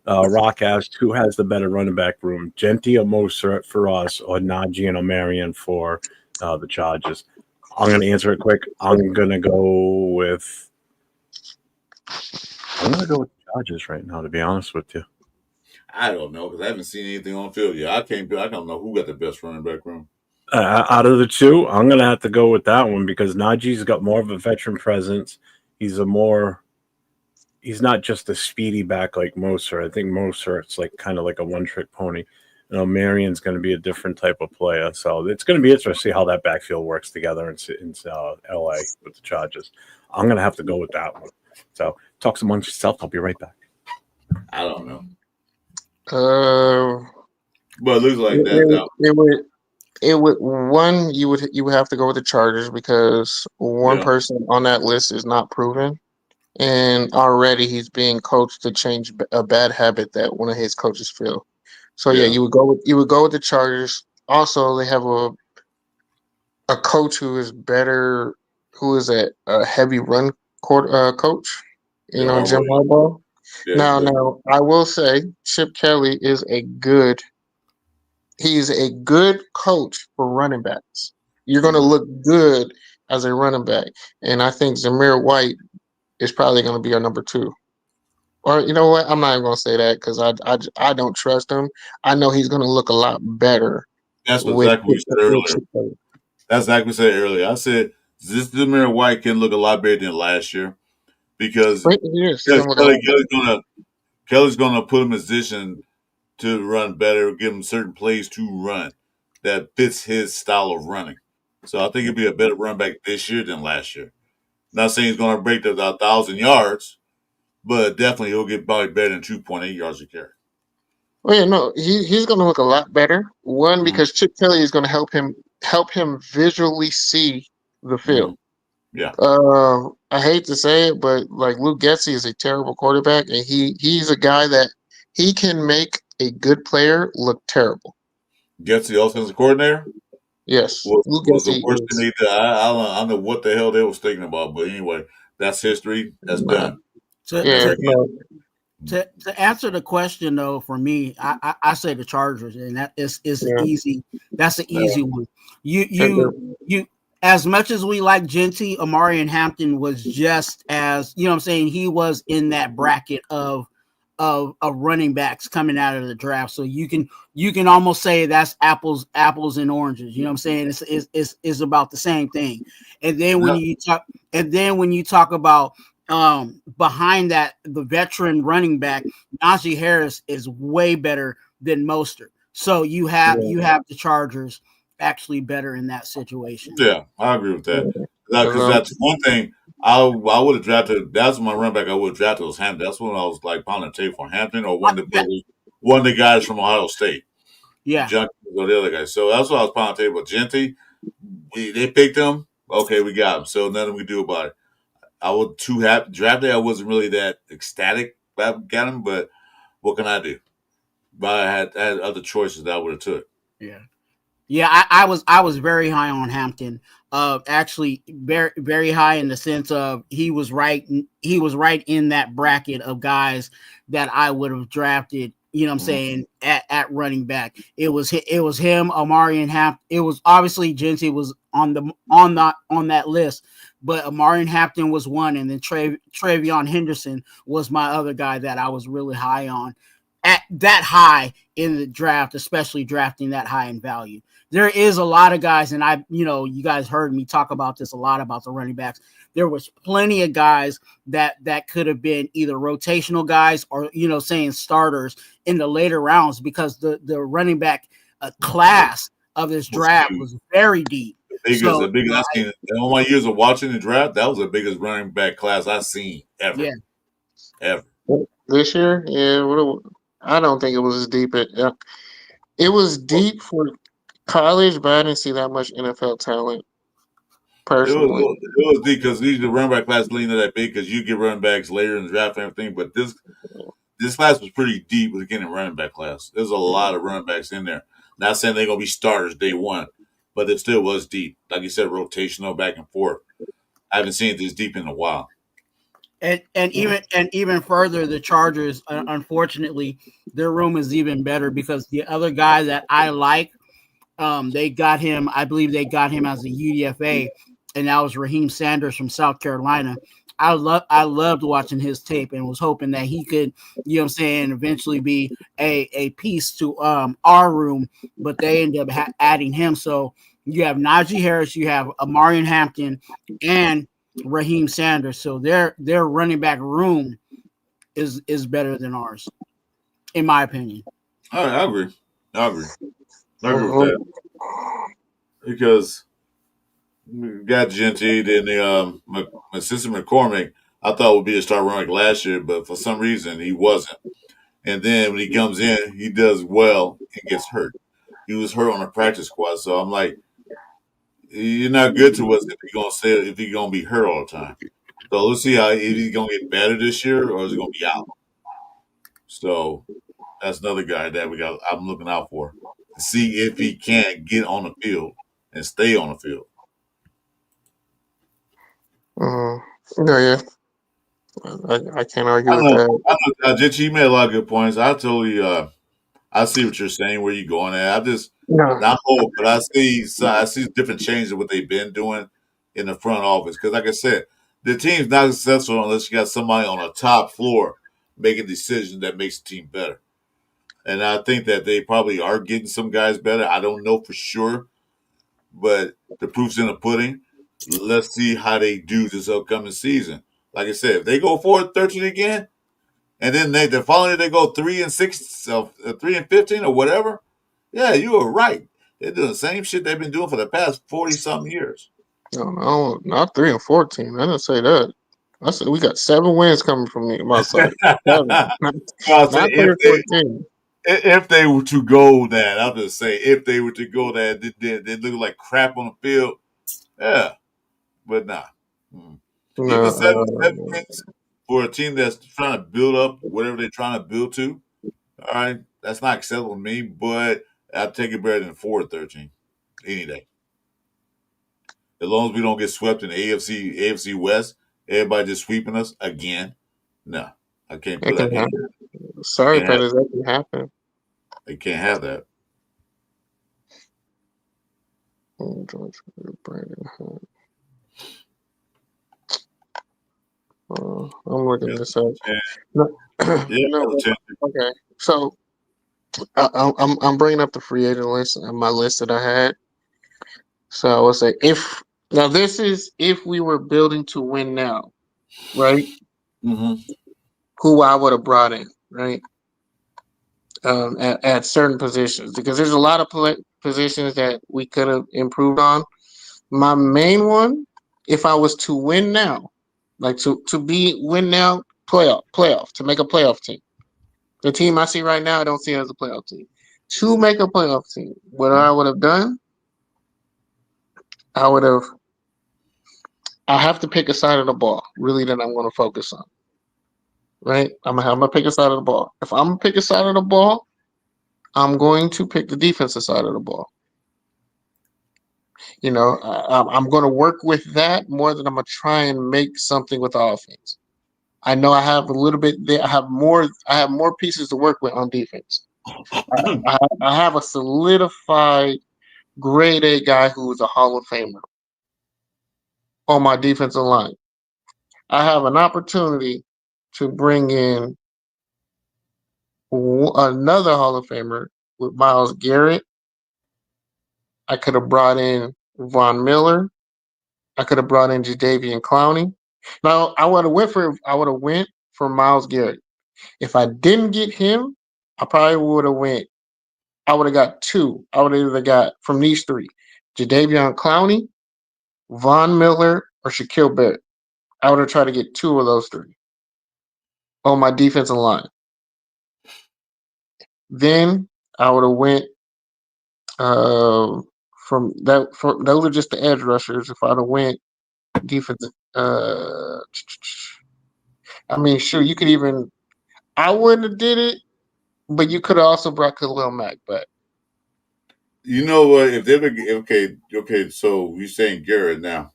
Rock asked, who has the better running back room, Genty or Mostert for us, or Najee and O'Marion for the Chargers? I'm going to answer it quick. I'm going to go with the Chargers right now, to be honest with you. I don't know because I haven't seen anything on field yet. I don't know who got the best running back room. Out of the two, I'm going to have to go with that one because Najee's got more of a veteran presence. He's not just a speedy back like Mostert. I think Mostert's like kind of like a one-trick pony. Marion's going to be a different type of player. So it's going to be interesting to see how that backfield works together in LA with the Chargers. I'm going to have to go with that one. So talk amongst yourself. I'll be right back. I don't know. But it looks like you would have to go with the Chargers because one person on that list is not proven, and already he's being coached to change a bad habit that one of his coaches feel. So you would go with the Chargers. Also, they have a coach who is better, who is a heavy run coach. Jim Harbaugh. Yeah, now I will say Chip Kelly is he's a good coach for running backs. You're going to look good as a running back, and I think Zamir White is probably going to be our number 2. Or you know what? I'm not even going to say that because I don't trust him. I know he's going to look a lot better. That's exactly what you said earlier. That's exactly what I said earlier. I said this Zamir White can look a lot better than last year because Kelly's going to put him in position to run better, give him certain plays to run that fits his style of running. So I think he'll be a better run back this year than last year. Not saying he's going to break the 1,000 yards, but definitely he'll get probably better than 2.8 yards a carry. Well, no, he's going to look a lot better. One, because Chip Kelly is going to help him visually see the field. Yeah. I hate to say it, but like Luke Getsy is a terrible quarterback, and he's a guy that he can make a good player look terrible. Getsy, offensive coordinator? Yes. Was the worst thing they did. I don't know what the hell they was thinking about, but anyway, that's history. That's done. To answer the question though, for me, I say the Chargers, and that is easy. That's an easy one. You as much as we like Genty, Amari and Hampton was just as he was in that bracket of running backs coming out of the draft. So you can almost say that's apples and oranges. You know what I'm saying? It's about the same thing. And then when you talk about behind that, the veteran running back, Najee Harris is way better than Mostert. So you have the Chargers actually better in that situation. Yeah, I agree with that. Because that's one thing I would have drafted. That's my running back I would have drafted was Hampton. That's when I was like pounding tape for Hampton or one of the guys from Ohio State. Yeah. Junkies or the other guy. So that's what I was pounding tape with. Genty, they picked him. Okay, we got him. So nothing we do about it. I was too happy. Drafted, I wasn't really that ecstatic about getting him, but what can I do? But I had other choices that I would have took. Yeah. Yeah, I was very high on Hampton. Actually very, very high in the sense of he was right in that bracket of guys that I would have drafted, saying, at running back. It was him, Amari and Hampton. It was obviously Genty was on that list, but Amari and Hampton was one, and then Travion Henderson was my other guy that I was really high on. At that high in the draft, especially drafting that high in value. There is a lot of guys, and you guys heard me talk about this a lot about the running backs. There was plenty of guys that could have been either rotational guys or, saying starters in the later rounds because the running back class of this draft was very deep. The biggest I've seen in all my years of watching the draft, that was the biggest running back class I've seen ever. Yeah. Ever. This year? Yeah. I don't think it was as deep. It was deep for college, but I didn't see that much NFL talent personally. It was deep because usually the running back class leaning that big because you get running backs later in the draft and everything. But this class was pretty deep with getting running back class. There's a lot of running backs in there. Not saying they're gonna be starters day one, but it still was deep. Like you said, rotational back and forth. I haven't seen it this deep in a while. And even further, the Chargers, unfortunately, their room is even better because the other guy that I like, they got him. I believe they got him as a UDFA, and that was Raheem Sanders from South Carolina. I loved watching his tape and was hoping that he could, eventually be a piece to our room. But they ended up adding him. So you have Najee Harris, you have Amarian Hampton, and Raheem Sanders. So their running back room is better than ours, in my opinion. All right, I agree with that because we got Genty, then the assistant McCormick. I thought would be a star running back last year, but for some reason he wasn't. And then when he comes in, he does well and gets hurt. He was hurt on the practice squad, so I'm like, you're not good to us if you're gonna be hurt all the time. So let's see if he's gonna get better this year or is he gonna be out. So that's another guy that I'm looking out for to see if he can get on the field and stay on the field. Yeah. I can't argue with that. I know, Jitch, you made a lot of good points. I totally, I see what you're saying, where you're going at. I just, not old, but I see different changes in what they've been doing in the front office. Because, like I said, the team's not successful unless you got somebody on the top floor making decisions that makes the team better. And I think that they probably are getting some guys better. I don't know for sure, but the proof's in the pudding. Let's see how they do this upcoming season. Like I said, if they go 4-13 again, and then the following year they go 3-6, 3-15 or whatever, yeah, you were right. They're doing the same shit they've been doing for the past 40-something years. No, not 3-14. I didn't say that. I said we got 7 wins coming from my side. 7. not 3-14. If they were to go that, I'll just say, if they were to go that, they look like crap on the field. Yeah, but nah. Even 7 wins for a team that's trying to build up whatever they're trying to build to, all right, that's not acceptable to me, but I'll take it better than 4-13 any day. As long as we don't get swept in the AFC West, everybody just sweeping us again. No, I can't put that in. Sorry, fellas, that can happen. They can't have that. I'm looking this up. Okay, so I'm bringing up the free agent list on my list that I had. So I would say this is if we were building to win now, right? Mm-hmm. Who I would have brought in, right? At certain positions, because there's a lot of positions that we could have improved on. My main one, if I was to win now, like to win now, playoff, to make a playoff team. The team I see right now, I don't see it as a playoff team. To make a playoff team, what I would have done, I have to pick a side of the ball, really, that I'm going to focus on. Right? I'm gonna pick a side of the ball. If I'm gonna pick a side of the ball, I'm going to pick the defensive side of the ball. I'm going to work with that more than I'm going to try and make something with the offense. I know I have a little bit there. I have more pieces to work with on defense. I have a solidified grade A guy who is a Hall of Famer on my defensive line. I have an opportunity to bring in another Hall of Famer with Myles Garrett. I could have brought in Von Miller. I could have brought in Jadeveon Clowney. Now I would have went for Myles Garrett. If I didn't get him, I probably would have I would have got 2. I would have either got from these 3, Jadeveon Clowney, Von Miller, or Shaquille Barrett. I would have tried to get 2 of those 3 on my defensive line. Then I would have went From those are just the edge rushers. If I'd have went defensive, I mean, sure, you could even. I wouldn't have did it, but you could have also brought Khalil Mack back. You know what? If they were okay. So you're saying Garrett now?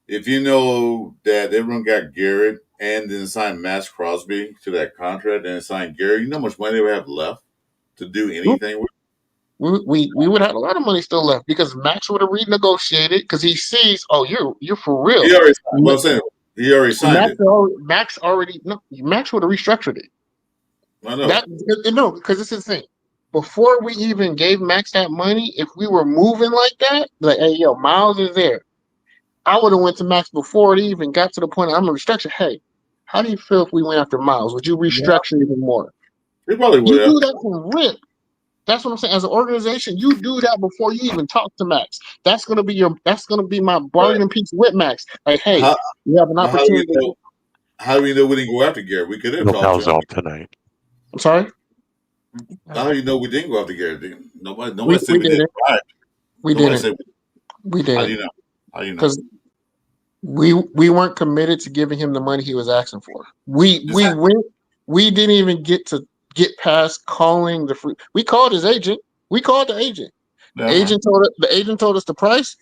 If you know that everyone got Garrett and then signed Max Crosby to that contract and signed Garrett, you know how much money they would have left to do anything with? We would have a lot of money still left because Max would have renegotiated because he sees, oh, you're for real. He already signed. Well, I'm saying he already signed it. Max would have restructured it. I know. No, because this is the thing. Before we even gave Max that money, if we were moving like that, like, hey, yo, Miles is there. I would have went to Max before it even got to the point I'm gonna restructure. Hey, how do you feel if we went after Miles? Would you restructure even more? He probably would You have. do that from rip. That's what I'm saying. As an organization, you do that before you even talk to Max. That's gonna be my bargaining piece with Max. Like, hey, you have an opportunity. How do we know we didn't go after Garrett? We could have talked to him tonight. I'm sorry. How do you know we didn't go after Garrett? Nobody We said we didn't. We didn't. We didn't. How do you know? How do you know? Because we weren't committed to giving him the money he was asking for. We didn't even get past calling the free. We called his agent. We called the agent. The agent told us the price.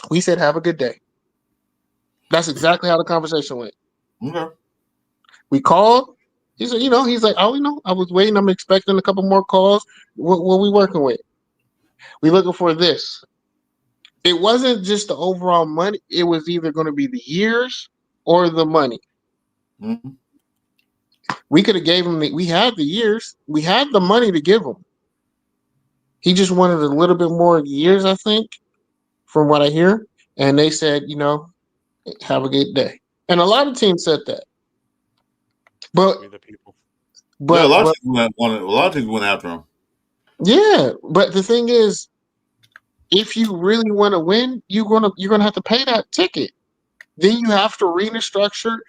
We said, "Have a good day." That's exactly how the conversation went. Okay. We called. He said, he's like, "Oh, I was waiting. I'm expecting a couple more calls. What we working with? We looking for this." It wasn't just the overall money. It was either going to be the years or the money. Mm-hmm. We could have gave him we had the years. We had the money to give him. He just wanted a little bit more years, I think, from what I hear. And they said, have a good day. And a lot of teams said that. But a lot of teams went after him. Yeah, but the thing is, if you really want to win, you're gonna have to pay that ticket. Then you have to restructure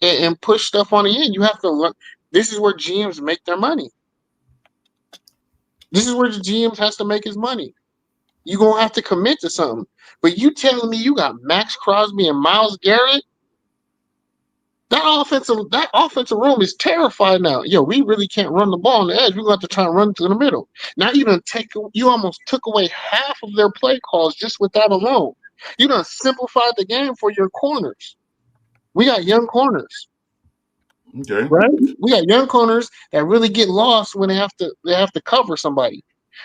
and push stuff on the end. You have to learn. This is where GMs make their money. This is where the GMs has to make his money. You're gonna have to commit to something. But you telling me you got Max Crosby and Myles Garrett? That offensive room is terrified now. Yo, we really can't run the ball on the edge. We're gonna have to try and run to the middle. Now you almost took away half of their play calls just with that alone. You done simplified the game for your corners. We got young corners. Okay. Right? We got young corners that really get lost when they have to cover somebody.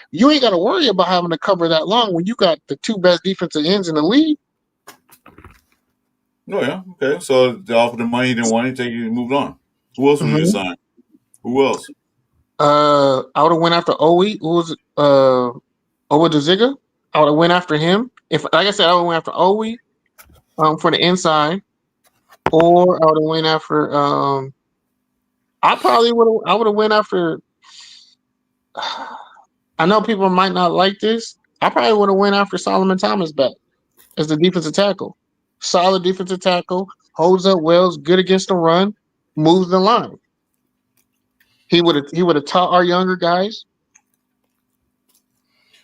You ain't got to worry about having to cover that long when you got the two best defensive ends in the league. Oh yeah, okay. So they offered the money, he didn't want it, you moved on. Who else would you sign? Who else? I would have went after Owe. Who was Owe DeZiga? I would have went after him. If, like I said, I would have went after Owe for the inside, or I would have went after. I would have went after. I know people might not like this. I probably would have went after Solomon Thomas back as the defensive tackle. Solid defensive tackle, holds up well, good against the run, moves the line. He would have taught our younger guys.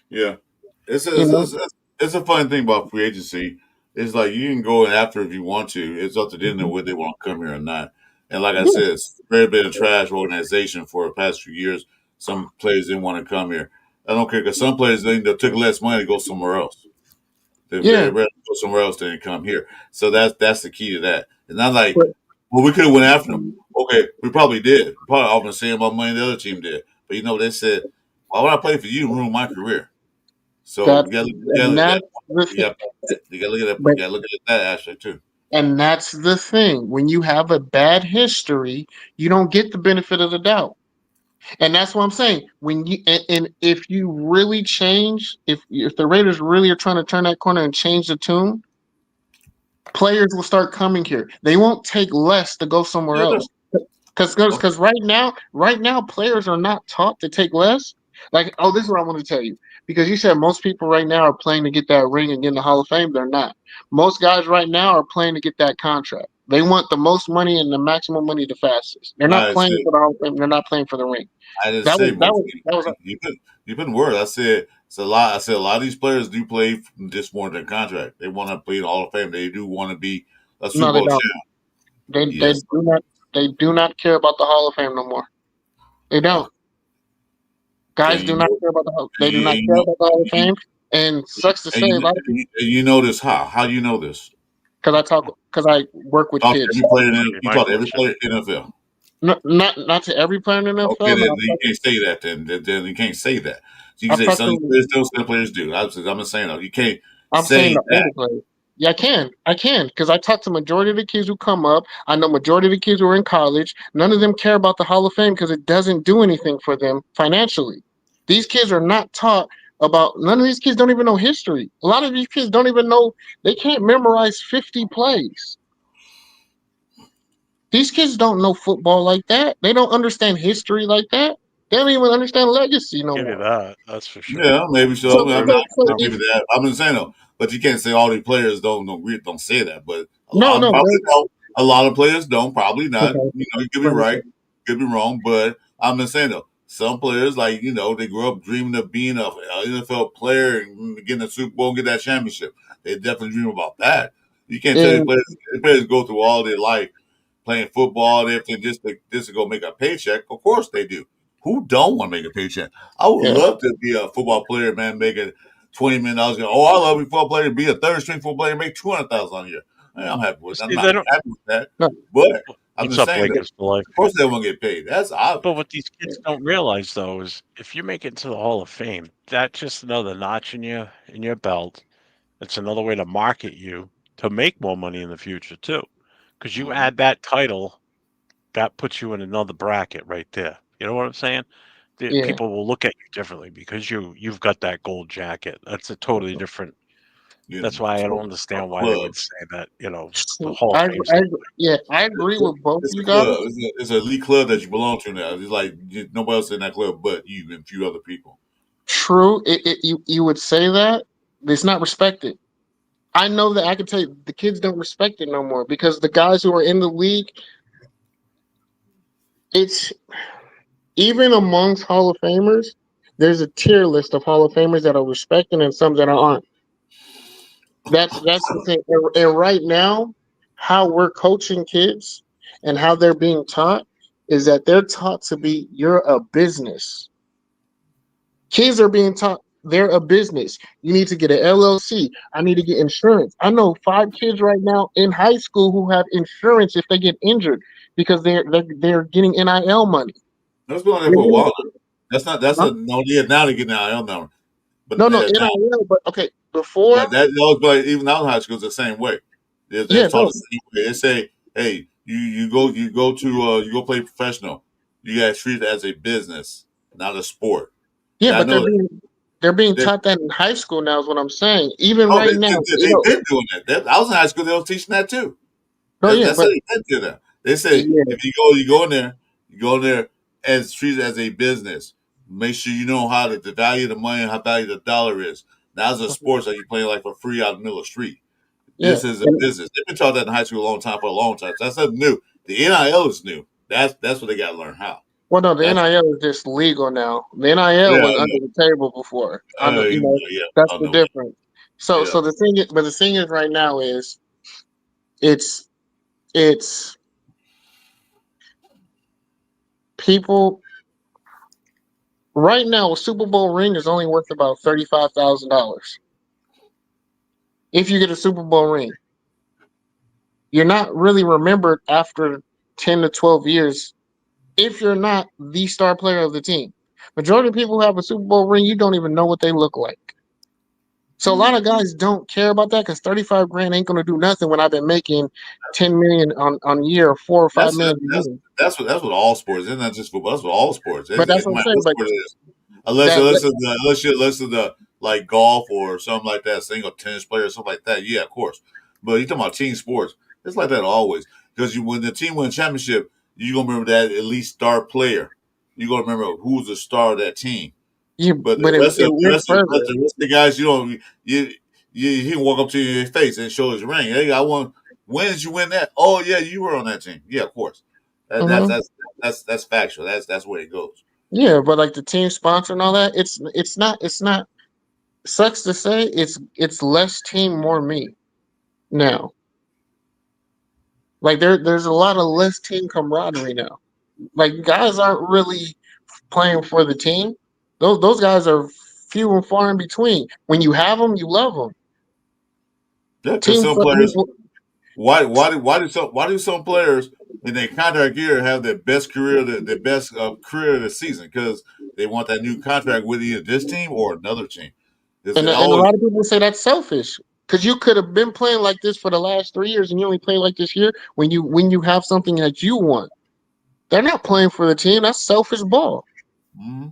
Yeah, it's a fun thing about free agency. It's like you can go after if you want to. It's up to them whether they want to come here or not. And like I said, it's very been a trash organization for the past few years. Some players didn't want to come here. I don't care because some players they took less money to go somewhere else. They'd rather go somewhere else than come here. So that's the key to that. It's not like, we could have went after them. Okay, we probably did. Probably often the same amount of money the other team did. But they said, why would I play for you and ruin my career? So you gotta look at that aspect too. And that's the thing. When you have a bad history, you don't get the benefit of the doubt. And that's what I'm saying. When you and if you really change, if the Raiders really are trying to turn that corner and change the tune, players will start coming here. They won't take less to go somewhere else. Because right now, players are not taught to take less. Like, this is what I want to tell you. Because you said most people right now are playing to get that ring and get in the Hall of Fame. They're not. Most guys right now are playing to get that contract. They want the most money and the maximum money the fastest. They're not playing for the Hall of Fame. They're not playing for the ring. I didn't say most. You put in words. I said it's a lot. I said a lot of these players do play just more than contract. They want to play in the Hall of Fame. They do want to be a Super No, they Bowl don't. champ. They Yes. do not. They do not care about the Hall of Fame no more. They don't. Guys And do you not know, care about the Hall. They and do you, not and you care know, about the Hall of Fame. And sucks to say, a lot of people, and you know this how? How do you know this? because I work with Talk to kids. every player Must be you my talk to every question. player in the NFL. Not to every player in the Okay, NFL. then No, you can't say that. Then you can't say that. So you can I've say talked some to. players do, some players do. I'm just saying though, you can't I'm saying say the that. older players. Yeah, I can, because I talk to majority of the kids who come up. I know majority of the kids who are in college. None of them care about the Hall of Fame because it doesn't do anything for them financially. These kids are not taught about. None of these kids don't even know history. A lot of these kids don't even know. They can't memorize 50 plays. These kids don't know football like that. They don't understand history like that. They don't even understand legacy no Give you more. that. That's for sure. Yeah, maybe so. So, I mean, so, so I'll give if you that. I'm just saying though, but you can't say all these players don't say that. But a lot no, of them no, probably don't. A lot of players don't. Probably not. okay, You know, you could be let me right, say. could be wrong. But I'm just saying though, some players like they grew up dreaming of being a NFL player and getting a Super Bowl and get that championship. They definitely dream about that. You can't tell And these players go through all their life playing football and everything just to go make a paycheck. Of course they do. Who don't want to make a paycheck? I would yeah, love to be a football player, man, making $20 million. Oh, I love to be a football player, be a third string football player, make 200,000 a year. Man, I'm See, not they don't. happy with that. no, But I'm What's just up, saying that Lakers for life? of course they won't get paid. That's But obvious. what these kids don't realize, though, is if you make it to the Hall of Fame, that's just another notch in your belt. It's another way to market you to make more money in the future too, because you Mhm. add that title, that puts you in another bracket right there. You know what I'm saying? yeah. People will look at you differently because you've got that gold jacket. That's a totally different. That's why I don't A understand why they club. would say that. The Hall of I, Fame's I, not. yeah, I agree with both It's you a guys. club. It's an elite club that you belong to now. It's like nobody else in that club but you and a few other people. True, you would say that, but it's not respected. I know that I can tell you the kids don't respect it no more because the guys who are in the league, it's even amongst Hall of Famers, there's a tier list of Hall of Famers that are respected and some that aren't. That's the thing. And right now, how we're coaching kids and how they're being taught is that they're taught to be you're a business. Kids are being taught they're a business. You need to get an LLC. I need to get insurance. I know 5 kids right now in high school who have insurance if they get injured because they're getting NIL money. That's been on there They're for a getting- while. That's huh? a no. Yeah, now they get an IL number, but No, now NIL. But okay, before, but that was like even out of high school, it's the same way. They're yeah, taught no, the same way. They say, hey, you go play professional. You guys treat it as a business, not a sport. yeah, I but know they're being that. taught that in high school now. Is what I'm saying. Even Oh, right now, they've been doing that. I was in high school. They were teaching that too. no, yeah, That's how but they been doing that. They say yeah, if you go in there and treat it as a business. Make sure you know how the value of the money and how value the dollar is. Now, as a sports that you playing like for free out in the middle of the street. yeah. This is a business. They've been taught that in high school a long time for a long time. So that's not new. The NIL is new. That's what they got to learn how. Well, no, the That's NIL is just legal now. The NIL yeah, was under the table before. yeah, That's I the know. difference. So Yeah, the thing is, but the thing is, right now is it's it's people. Right now, a Super Bowl ring is only worth about $35,000. If you get a Super Bowl ring, you're not really remembered after 10 to 12 years if you're not the star player of the team. Majority of people who have a Super Bowl ring, you don't even know what they look like. So a lot of guys don't care about that because 35 grand ain't gonna do nothing when I've been making 10 million on a year or 4 or 5 that's million a year. that's what all sports. It's not just football. That's what all sports. But that's It what I'm might saying. what But sport it is. Unless that, unless that it's the, unless you listen to like golf or something like that, single tennis player or something like that. Yeah, of course. But you talking about team sports. It's like that always because when the team wins a championship, you gonna remember that at least star player. You gonna remember who's the star of that team. you But but it went further. the rest of the guys, he can walk up to you in your face and show his ring. Hey, I won. When did you win that? Oh yeah, you were on that team. Yeah, of course. Hmm. That's factual. That's where it goes. Yeah, but like the team sponsor and all that, it's not. Sucks to say, it's less team, more me now. Like there's a lot of less team camaraderie now. Like guys aren't really playing for the team. Those guys are few and far in between. When you have them, you love them. Yeah, because Team. some players. Why do some players in their contract year have their best career, their best career of the season? Because they want that new contract with either this team or another team. Is And it a always lot of people say that's selfish because you could have been playing like this for the last 3 years and you only play like this year when you have something that you want. They're not playing for the team. That's selfish ball. mm-hmm.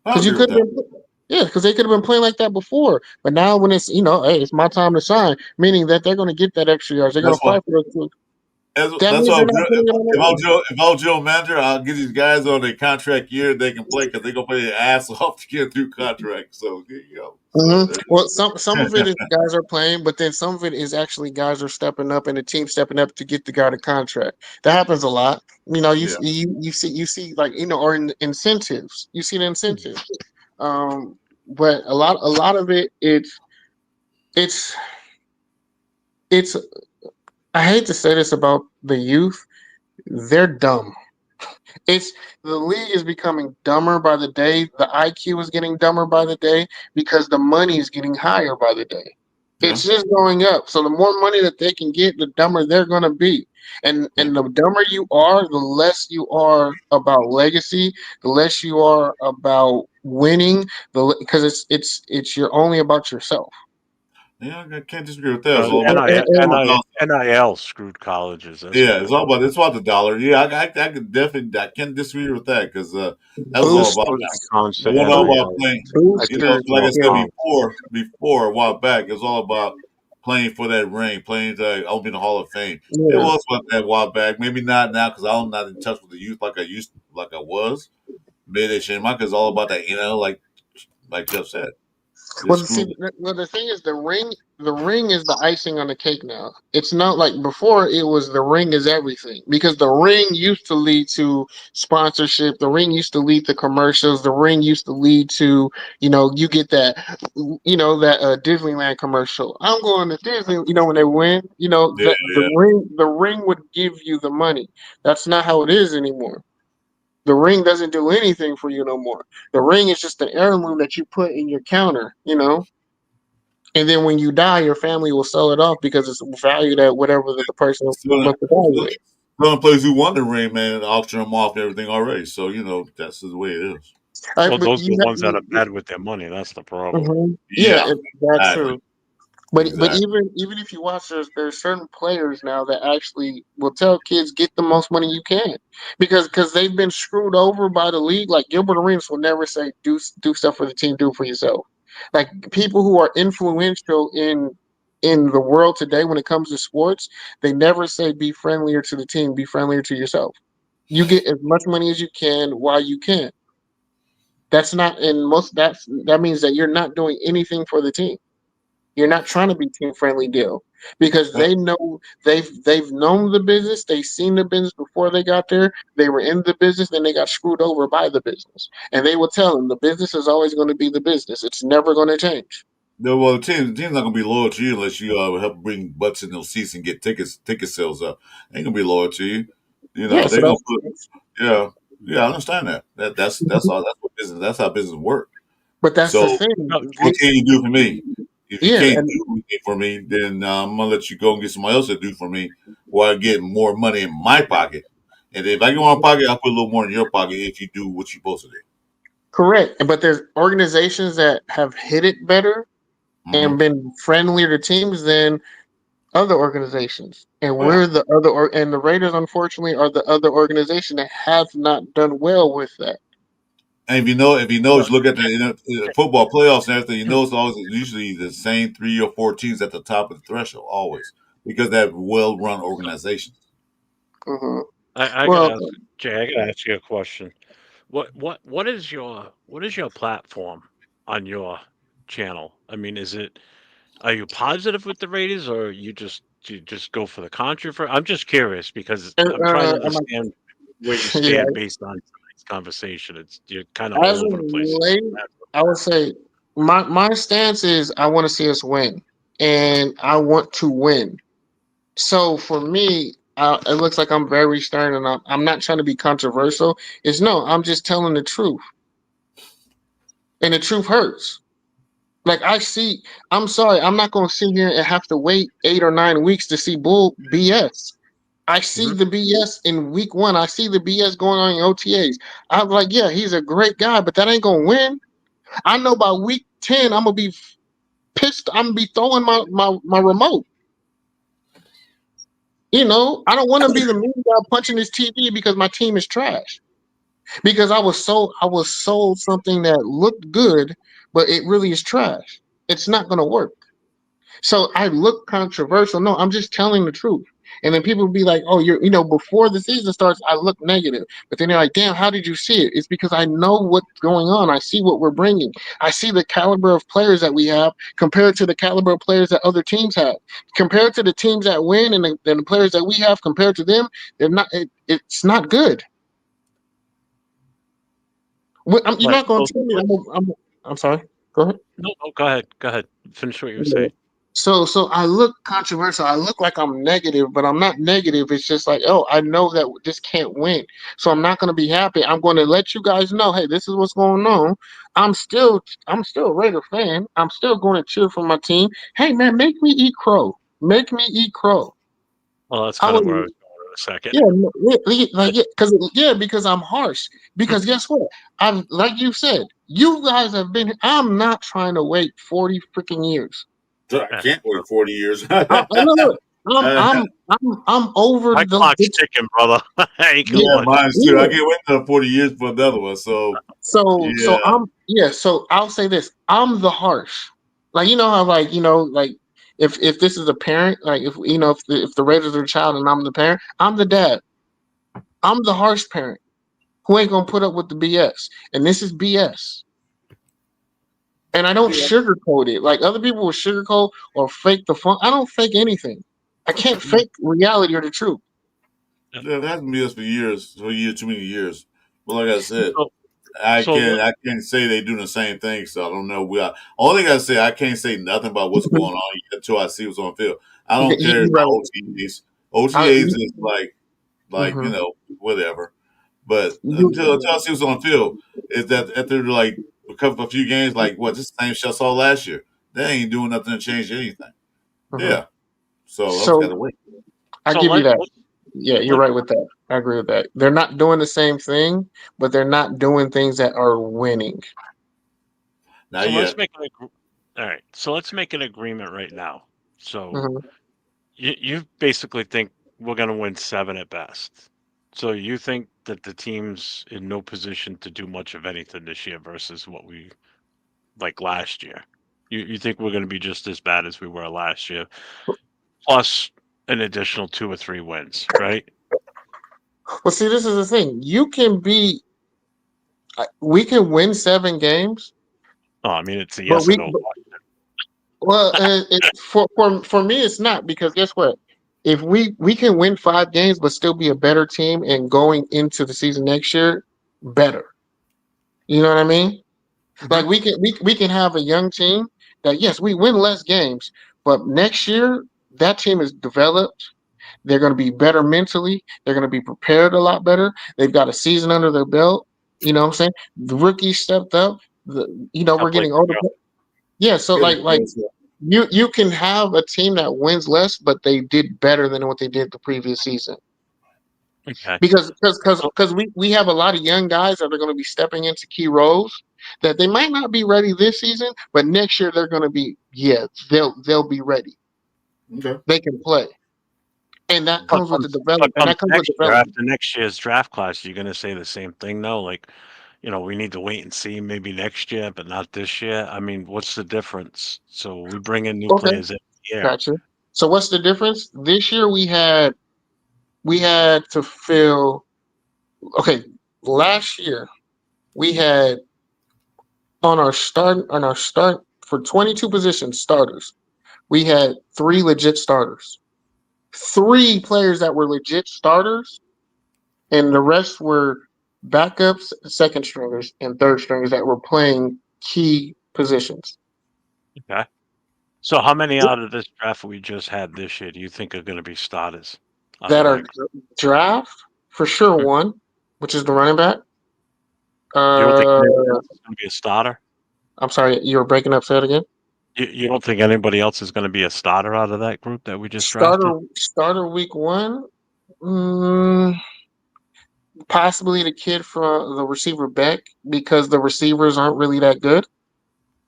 I Because you agree with could have that. been, yeah, because they could have been playing like that before. But now when it's hey, it's my time to sign, meaning that they're going to get that extra yards. They're going That's to why. fight for those two. That That's means why they're not putting it on if their I'm own. Joe manager, I'll get these guys on their contract year. They can play because they're gonna play their ass off to get through contract. So there you go. So Well, some of it is guys are playing, but then some of it is actually guys are stepping up and the team stepping up to get the guy the contract. That happens a lot. yeah, You see like or in incentives. You see the incentives. But a lot of it it's it's I hate to say this about the youth. They're dumb. It's the league is becoming dumber by the day. The IQ is getting dumber by the day because the money is getting higher by the day. yeah, It's just going up. So the more money that they can get, the dumber they're going to be. yeah. And the dumber you are, the less you are about legacy, the less you are about winning. Because it's you're only about yourself. Yeah, I can't disagree with that. It's The all about NIL screwed colleges. That's what yeah, it it's is. all about the dollar. Yeah, I could definitely I can't disagree with that because that was all about Boosters, Comes to going all about NIL. playing. I You think know, boosters. it's like I more said Yeah. fun. before a while back, it was all about playing for that ring, playing to open the Hall of Fame. It Yeah. was about that a while back. Maybe not now because I'm not in touch with the youth like I was. Maybe they changed mine because it's all about that. Like Jeff said, Well, just see, screw. the thing is, the ring is the icing on the cake now. It's not like before. It was the ring is everything because the ring used to lead to sponsorship. The ring used to lead to commercials. The ring used to lead to you get that that Disneyland commercial. I'm going to Disney. When they win, Yeah, that yeah. the ring would give you the money. That's not how it is anymore. The ring doesn't do anything for you no more. The ring is just an heirloom that you put in your counter. And then when you die, your family will sell it off because it's valued at whatever that the person Still, wants to value still, it. still in place who won the ring, man, auction them off and everything already. So that's the way it is. All right, Well, but those are the ones that are bad with their money. That's the problem. yeah, Yeah, that's exactly, true. But exactly. even if you watch, there's certain players now that actually will tell kids get the most money you can because they've been screwed over by the league. Like Gilbert Arenas will never say do stuff for the team, do it for yourself. Like people who are influential in the world today when it comes to sports, they never say be friendlier to the team, be friendlier to yourself. You get as much money as you can while you can. That's not in most that means that you're not doing anything for the team. You're not trying to be team friendly deal because Yeah. they know they've known the business, they've seen the business before they got there. They were in the business, then they got screwed over by the business, and they will tell them the business is always going to be the business. It's never going to change. No, well, the team's not gonna be loyal to you unless you help bring butts in those seats and get ticket sales up. They ain't gonna be loyal to you. Yeah, so They're gonna that's put yeah, yeah. I understand that. That's all. That's what business. That's how business work. but that's the So thing. No, what can you do for me? If you Yeah, can't and do anything for me, then I'm gonna let you go and get somebody else to do for me, while I get more money in my pocket. And if I get more in my pocket, I'll put a little more in your pocket if you do what you're supposed to do. correct. But there's organizations that have hit it better Mm-hmm. and been friendlier to teams than other organizations, and Oh, yeah. we're the other and the Raiders unfortunately are the other organization that have not done well with that. And if you know, look at the football playoffs and everything. You know, it's always usually the same 3 or 4 teams at the top of the threshold, always because they have well-run organizations. Hmm. I gotta Well, ask Jay. I gotta ask you a question. What is your platform on your channel? I mean, are you positive with the Raiders, or you just go for the controversy? I'm just curious because I'm trying to I'm understand where you yeah, stand based on. conversation. You're kind of all As of over the place. late, I would say my stance is I want to see us win, and I want to win. So for me, it looks like I'm very stern, and I'm not trying to be controversial. It's no, I'm just telling the truth, and the truth hurts. Like I'm sorry, I'm not going to sit here and have to wait 8 or 9 weeks to see bull BS. I see the BS in week 1. I see the BS going on in OTAs. I'm like, yeah, he's a great guy, but that ain't going to win. I know by week 10, I'm going to be pissed. I'm going to be throwing my remote. You know, I don't want to be the mean guy punching his TV because my team is trash. Because I was sold something that looked good, but it really is trash. It's not going to work. So I look controversial. No, I'm just telling the truth. And then people will be like, oh, before the season starts, I look negative. But then they're like, damn, how did you see it? It's because I know what's going on. I see what we're bringing. I see the caliber of players that we have compared to the caliber of players that other teams have. Compared to the teams that win and the players that we have compared to them, they're not. It's not good. You're not going to tell me. I'm sorry. Go ahead. No, go ahead. Go ahead. Finish what you were saying. So I look controversial. I look like I'm negative, but I'm not negative. It's just like, oh, I know that this can't win. So I'm not going to be happy. I'm going to let you guys know, hey, this is what's going on. I'm still a Raider fan. I'm still going to cheer for my team. Hey, man, make me eat crow. Make me eat crow. Well, that's kind of where I was going in a second. Because I'm harsh. Because guess what? Like you said, you guys have been. I'm not trying to wait 40 freaking years. I can't wait 40 years. I'm over my clock's ticking, brother. Mine's too. I can't wait another 40 years for another one. So I'll say this. I'm the harsh. Like, you know how, like if this is a parent, like if the Raiders are the child and I'm the parent, I'm the dad. I'm the harsh parent who ain't gonna put up with the BS. And this is BS. And I don't sugarcoat it. Like other people will sugarcoat or fake the fun. I don't fake anything. I can't fake reality or the truth. Yeah, that hasn't been us for too many years. But like I said, I can't say they do the same thing, so I don't know. All they gotta say, I can't say nothing about what's going on until I see what's on field. I don't care about OTAs. OTAs is like whatever. But until I see what's on field, is that after like a few games, like what this same shit I saw last year, they ain't doing nothing to change anything. Yeah. So I just gotta wait. I give you that. Yeah, you're right with that. I agree with that. They're not doing the same thing, but they're not doing things that are winning. Let's make an agreement right now. So you basically think we're going to win 7 at best. So you think that the team's in no position to do much of anything this year versus what we like last year. You think we're going to be just as bad as we were last year, plus an additional 2 or 3 wins, right? Well, see, this is the thing. We can win 7 games. Oh, I mean, it's a yes or no. For me, it's not, because guess what? If we can win 5 games but still be a better team and going into the season next year, better. You know what I mean? Like we can have a young team that, yes, we win less games, but next year that team is developed. They're going to be better mentally. They're going to be prepared a lot better. They've got a season under their belt. You know what I'm saying? The rookies stepped up. We're getting older. Yeah, so like you can have a team that wins less, but they did better than what they did the previous season. Okay. Because we have a lot of young guys that are going to be stepping into key roles that they might not be ready this season, but next year they're going to be. Yeah, they'll be ready. Okay. They can play. And that comes with the development. And that comes with development. After next year's draft class, you're going to say the same thing, though? Like, we need to wait and see maybe next year, but not this year. I mean, what's the difference? So we bring in new players every year. Gotcha. So what's the difference? This year we had to fill. Okay, last year we had on our start for 22 positions starters. We had 3 legit starters. 3 players that were legit starters, and the rest were backups, second stringers, and third stringers that were playing key positions. Okay. So how many out of this draft we just had this year do you think are going to be starters? That are draft for sure one, which is the running back. You don't think anybody else is going to be a starter? I'm sorry, you were breaking up. Say it again. You don't think anybody else is going to be a starter out of that group that we just drafted? Starter week one? Possibly the kid from the receiver Beck, because the receivers aren't really that good.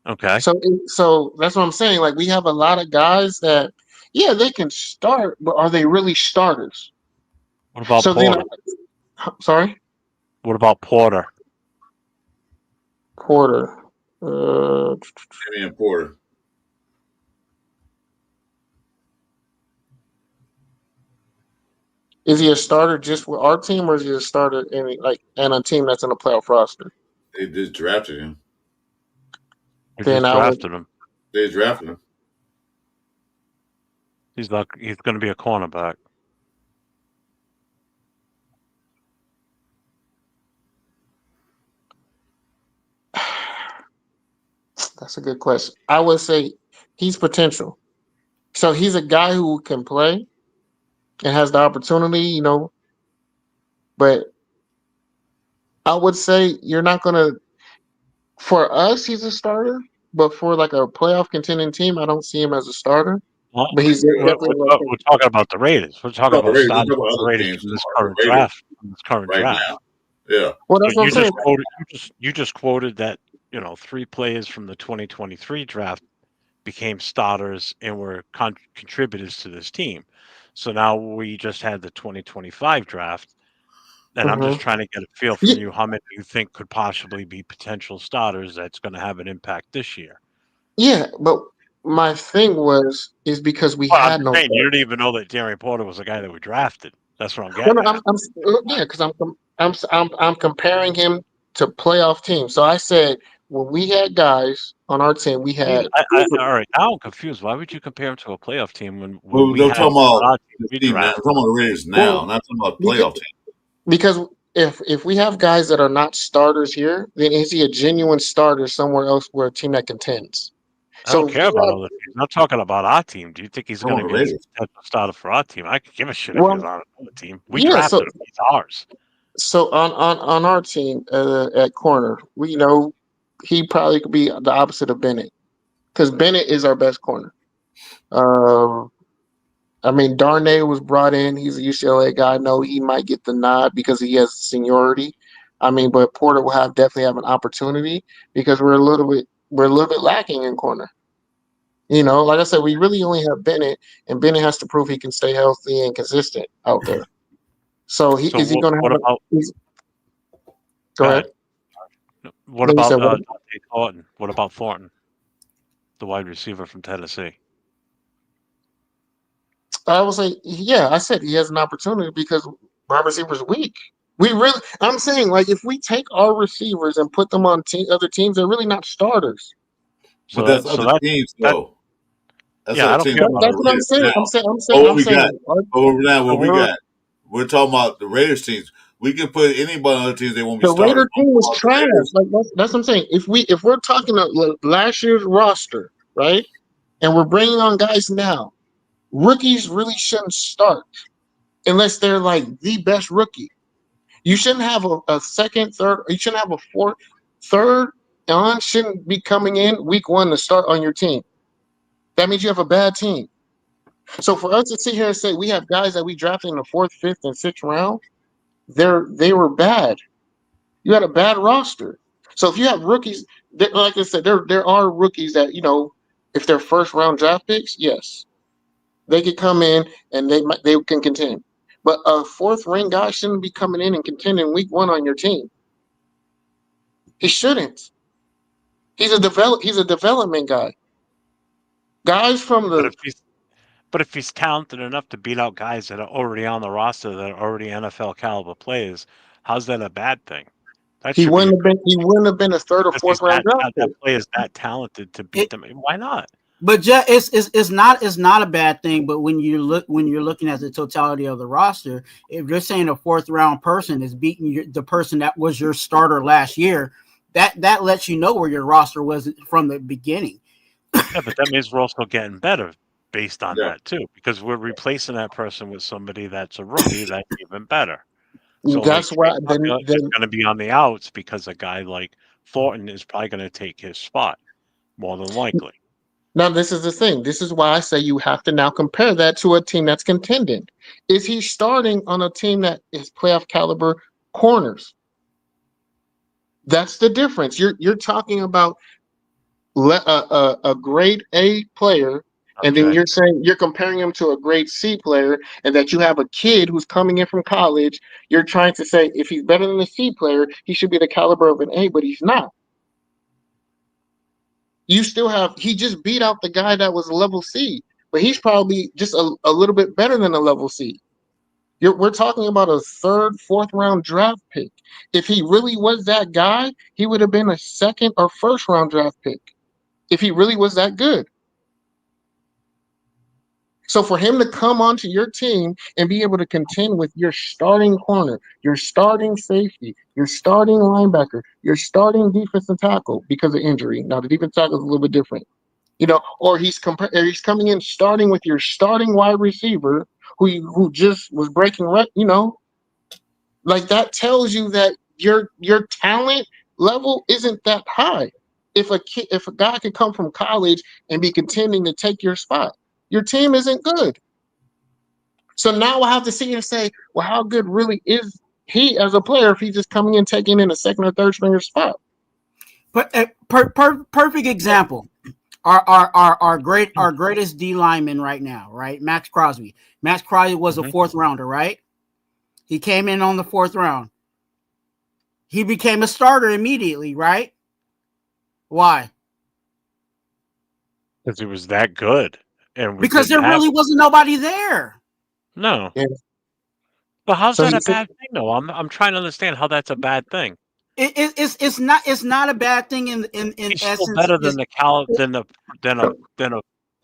Okay. So that's what I'm saying. Like, we have a lot of guys that, yeah, they can start, but are they really starters? What about Porter? Sorry? What about Porter? Porter. Porter. Is he a starter just with our team, or is he a starter in a team that's in a playoff roster? They just drafted him. They drafted him. They drafted him. He's going to be a cornerback. That's a good question. I would say he's potential. So he's a guy who can play and has the opportunity, but I would say you're not going to, for us, he's a starter, but for like a playoff contending team, I don't see him as a starter. Well, but he's definitely. We're talking about the Raiders. We're talking about starting the Raiders from this current draft. Now. Yeah. Well, that's what I'm saying. You just quoted that 3 players from the 2023 draft became starters and were contributors to this team. So now we just had the 2025 draft, and I'm just trying to get a feel from you how many you think could possibly be potential starters that's going to have an impact this year. Yeah, but my thing is because we had no. You didn't even know that Derrick Porter was the guy that we drafted. That's what I'm getting. Because I'm comparing him to playoff teams. So I said when we had guys on our team, we had. All right, now I'm confused. Why would you compare him to a playoff team when we they're had talking about the team, man? We're talking about the Raiders now, not talking about playoff team. Because if we have guys that are not starters here, then is he a genuine starter somewhere else where a team that contends? I don't care about other teams. I'm talking about our team. Do you think he's going to be a starter for our team? I could give a shit if he's on another team. We drafted him. He's ours. So on our team at corner, we know he probably could be the opposite of Bennett, because Bennett is our best corner. I mean, Darnay was brought in. He's a UCLA guy. I know he might get the nod because he has seniority. I mean, but Porter will definitely have an opportunity because we're a little bit lacking in corner. Like I said, we really only have Bennett, and Bennett has to prove he can stay healthy and consistent out there. So is he going to have? Go ahead. What about Dante Thornton? What about Thornton, the wide receiver from Tennessee? I would say, yeah, I said he has an opportunity because my receiver's weak. I'm saying, like, if we take our receivers and put them on other teams, they're really not starters. So that's other teams, though. That's what I'm saying. I'm saying. What we got? We're talking about the Raiders teams. We can put anybody on other teams. They won't be starters. The Raider team was trash. Like that's what I'm saying. If we're talking about last year's roster, right, and we're bringing on guys now, rookies really shouldn't start unless they're like the best rookie. You shouldn't have a second, third. You shouldn't have a fourth, third on shouldn't be coming in week one to start on your team. That means you have a bad team. So for us to sit here and say we have guys that we drafted in the 4th, 5th, and 6th round, they were bad. You had a bad roster. So if you have rookies, like I said, there are rookies that if they're first round draft picks, yes, they could come in and they can contend. But a 4th ring guy shouldn't be coming in and contending week one on your team. He shouldn't. He's a development guy. Guys from the. But if he's talented enough to beat out guys that are already on the roster that are already NFL caliber players, how's that a bad thing? He wouldn't have been a 3rd or 4th round draft pick. That player is that talented to beat them. Why not? But it's not a bad thing. But when you're looking at the totality of the roster, if you're saying a fourth round person is beating the person that was your starter last year, that lets you know where your roster was from the beginning. Yeah, but that means we're also getting better based on that too, because we're replacing that person with somebody that's a rookie that's even better. So That's like why it's going to be on the outs because a guy like Thornton is probably going to take his spot more than likely. now this is the thing. This is why I say you have to now compare that to a team that's contending. Is he starting on a team that is playoff caliber corners? That's the difference. You're talking about a grade A player, and then Okay. you're saying you're comparing him to a grade C player, and that you have a kid who's coming in from college. You're trying to say if he's better than a C player, he should be the caliber of an A, but he's not. You still have he just beat out the guy that was level C, but he's probably just a little bit better than a level C. We're talking about a third, fourth round draft pick. If he really was that guy, he would have been a second or first round draft pick. If he really was that good. So for him to come onto your team and be able to contend with your starting corner, your starting safety, your starting linebacker, your starting defensive tackle because of injury. Now the defensive tackle is a little bit different, or he's coming in starting with your starting wide receiver who just was breaking, like that tells you that your talent level isn't that high. If a guy could come from college and be contending to take your spot, your team isn't good. So now I have to sit here and say, well, how good really is he as a player if he's just coming in taking in a second or third stringer spot? But perfect example. Our greatest D lineman right now, right? Max Crosby. Max Crosby was a fourth rounder, right? He came in on the fourth round. He became a starter immediately, right? Why? Because he was that good, and Because there really wasn't nobody there. No. Yeah. But how's that a bad thing, though? I'm trying to understand how that's a bad thing. It's not a bad thing in He's essence. still better than a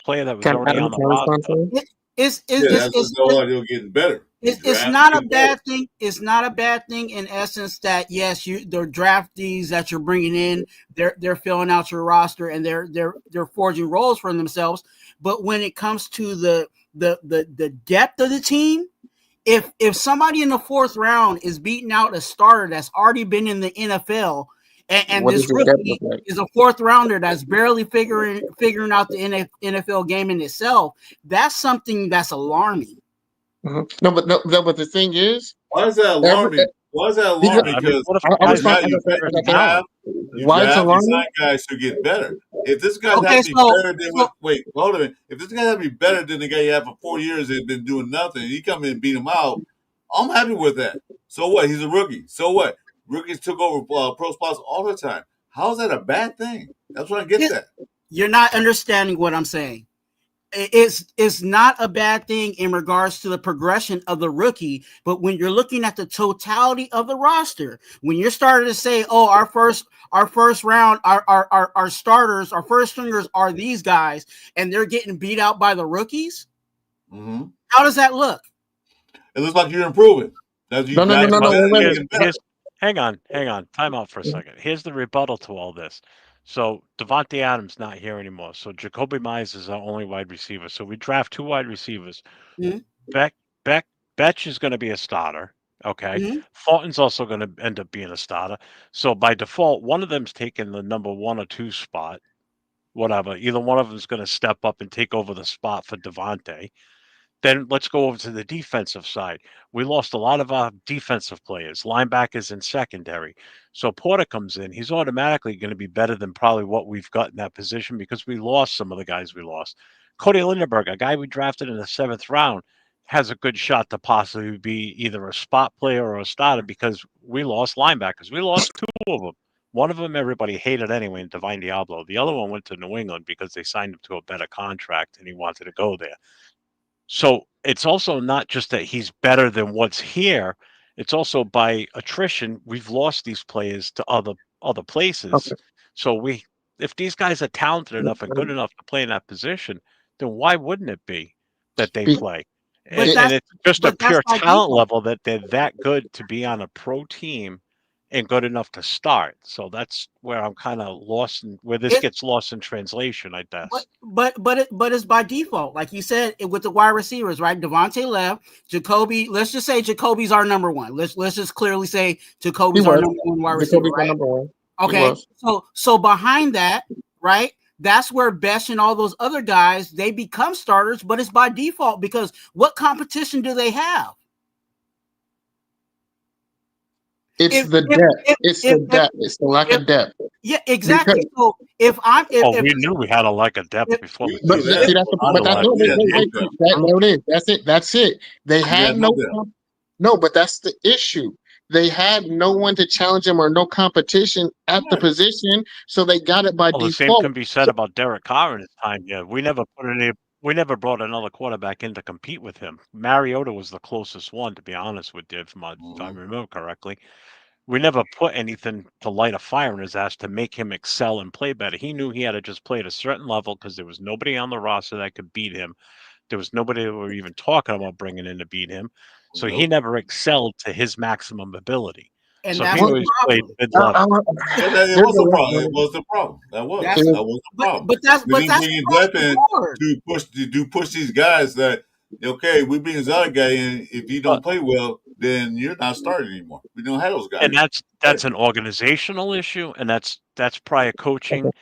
player that was already on the roster. He'll get better. It's not a bad thing. It's not a bad thing in essence that yes, the draftees that you're bringing in, they're filling out your roster and they're forging roles for themselves. But when it comes to the depth of the team, if somebody in the fourth round is beating out a starter that's already been in the NFL, and this rookie is a fourth rounder that's barely figuring out the NFL game in itself, that's something that's alarming. Mm-hmm. No, but the thing is, why is that alarming? Why is that alarming? Because why it's alarming? Guys to get better. If this guy has to be better than hold on. If this guy has to be better than the guy you have for 4 years that's been doing nothing, he come in and beat him out. I'm happy with that. So what? He's a rookie. So what? Rookies took over pro spots all the time. How is that a bad thing? That's what I get that. You're not understanding what I'm saying. It's not a bad thing in regards to the progression of the rookie, but when you're looking at the totality of the roster, when you're starting to say, "Oh, our first round, our starters, our first stringers are these guys," and they're getting beat out by the rookies, how does that look? It looks like you're improving. No. Hang on. Time out for a second. Here's the rebuttal to all this. So Devontae Adams not here anymore. So Jacoby Myers is our only wide receiver. So we draft 2 wide receivers. Betch is going to be a starter. Okay. Thornton's also going to end up being a starter. So by default, one of them's taking the number 1 or 2 spot. Whatever. Either one of them is going to step up and take over the spot for Devontae. Then let's go over to the defensive side. We lost a lot of our defensive players, linebackers and secondary. So Porter comes in. He's automatically going to be better than probably what we've got in that position because we lost some of the guys we lost. Cody Lindenberg, a guy we drafted in the 7th round, has a good shot to possibly be either a spot player or a starter because we lost linebackers. We lost 2 of them. One of them everybody hated anyway, Divine Diablo. The other one went to New England because they signed him to a better contract and he wanted to go there. So it's also not just that he's better than what's here. It's also by attrition, we've lost these players to other places. Okay. So if these guys are talented enough and good enough to play in that position, then why wouldn't it be that they play? But And it's just a that's pure by talent default. level that they're that good to be on a pro team and good enough to start. So that's where I'm kind of lost in where this gets lost in translation, I guess. But it's by default, like you said, with the wide receivers, right? Devontae left, Jacoby. Let's just say Jacoby's our number one. Let's just clearly say Jacoby's our number one wide receiver. Right? Number one. Okay, so behind that, right? That's where Best and all those other guys, they become starters, but it's by default because what competition do they have? It's the depth. It's the lack of depth. Yeah, exactly. Because, so if I'm, we knew we had a lack of depth before. There it is. That's it. They had no, but that's the issue. They had no one to challenge him or no competition at the position, so they got it by default. The same can be said about Derek Carr in his time. Yeah, we never brought another quarterback in to compete with him. Mariota was the closest one, to be honest with you, if I remember correctly. We never put anything to light a fire in his ass to make him excel and play better. He knew he had to just play at a certain level because there was nobody on the roster that could beat him. There was nobody that we were even talking about bringing in to beat him. So he never excelled to his maximum ability. And so that's he always played mid-level. It was the problem. It was the problem. That was the problem. But that's to push these guys that okay, we bring this other guy in. If you don't play well, then you're not starting anymore. We don't have those guys. And that's an organizational issue, and that's prior coaching and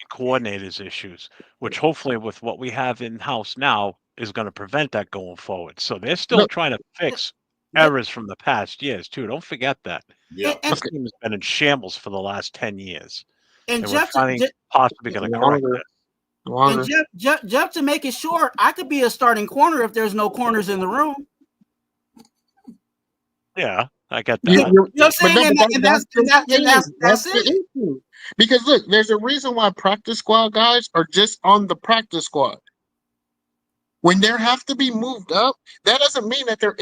coordinators issues, which hopefully with what we have in house now is going to prevent that going forward. So they're still trying to fix errors from the past years too. Don't forget that. Yeah, this team has been in shambles for the last 10 years, and we're finally possibly going to correct that. And Jeff, to make it short, I could be a starting corner if there's no corners in the room. Yeah, I get that. You know what I'm saying? That's the issue. Because look, there's a reason why practice squad guys are just on the practice squad. When they have to be moved up, that doesn't mean that they're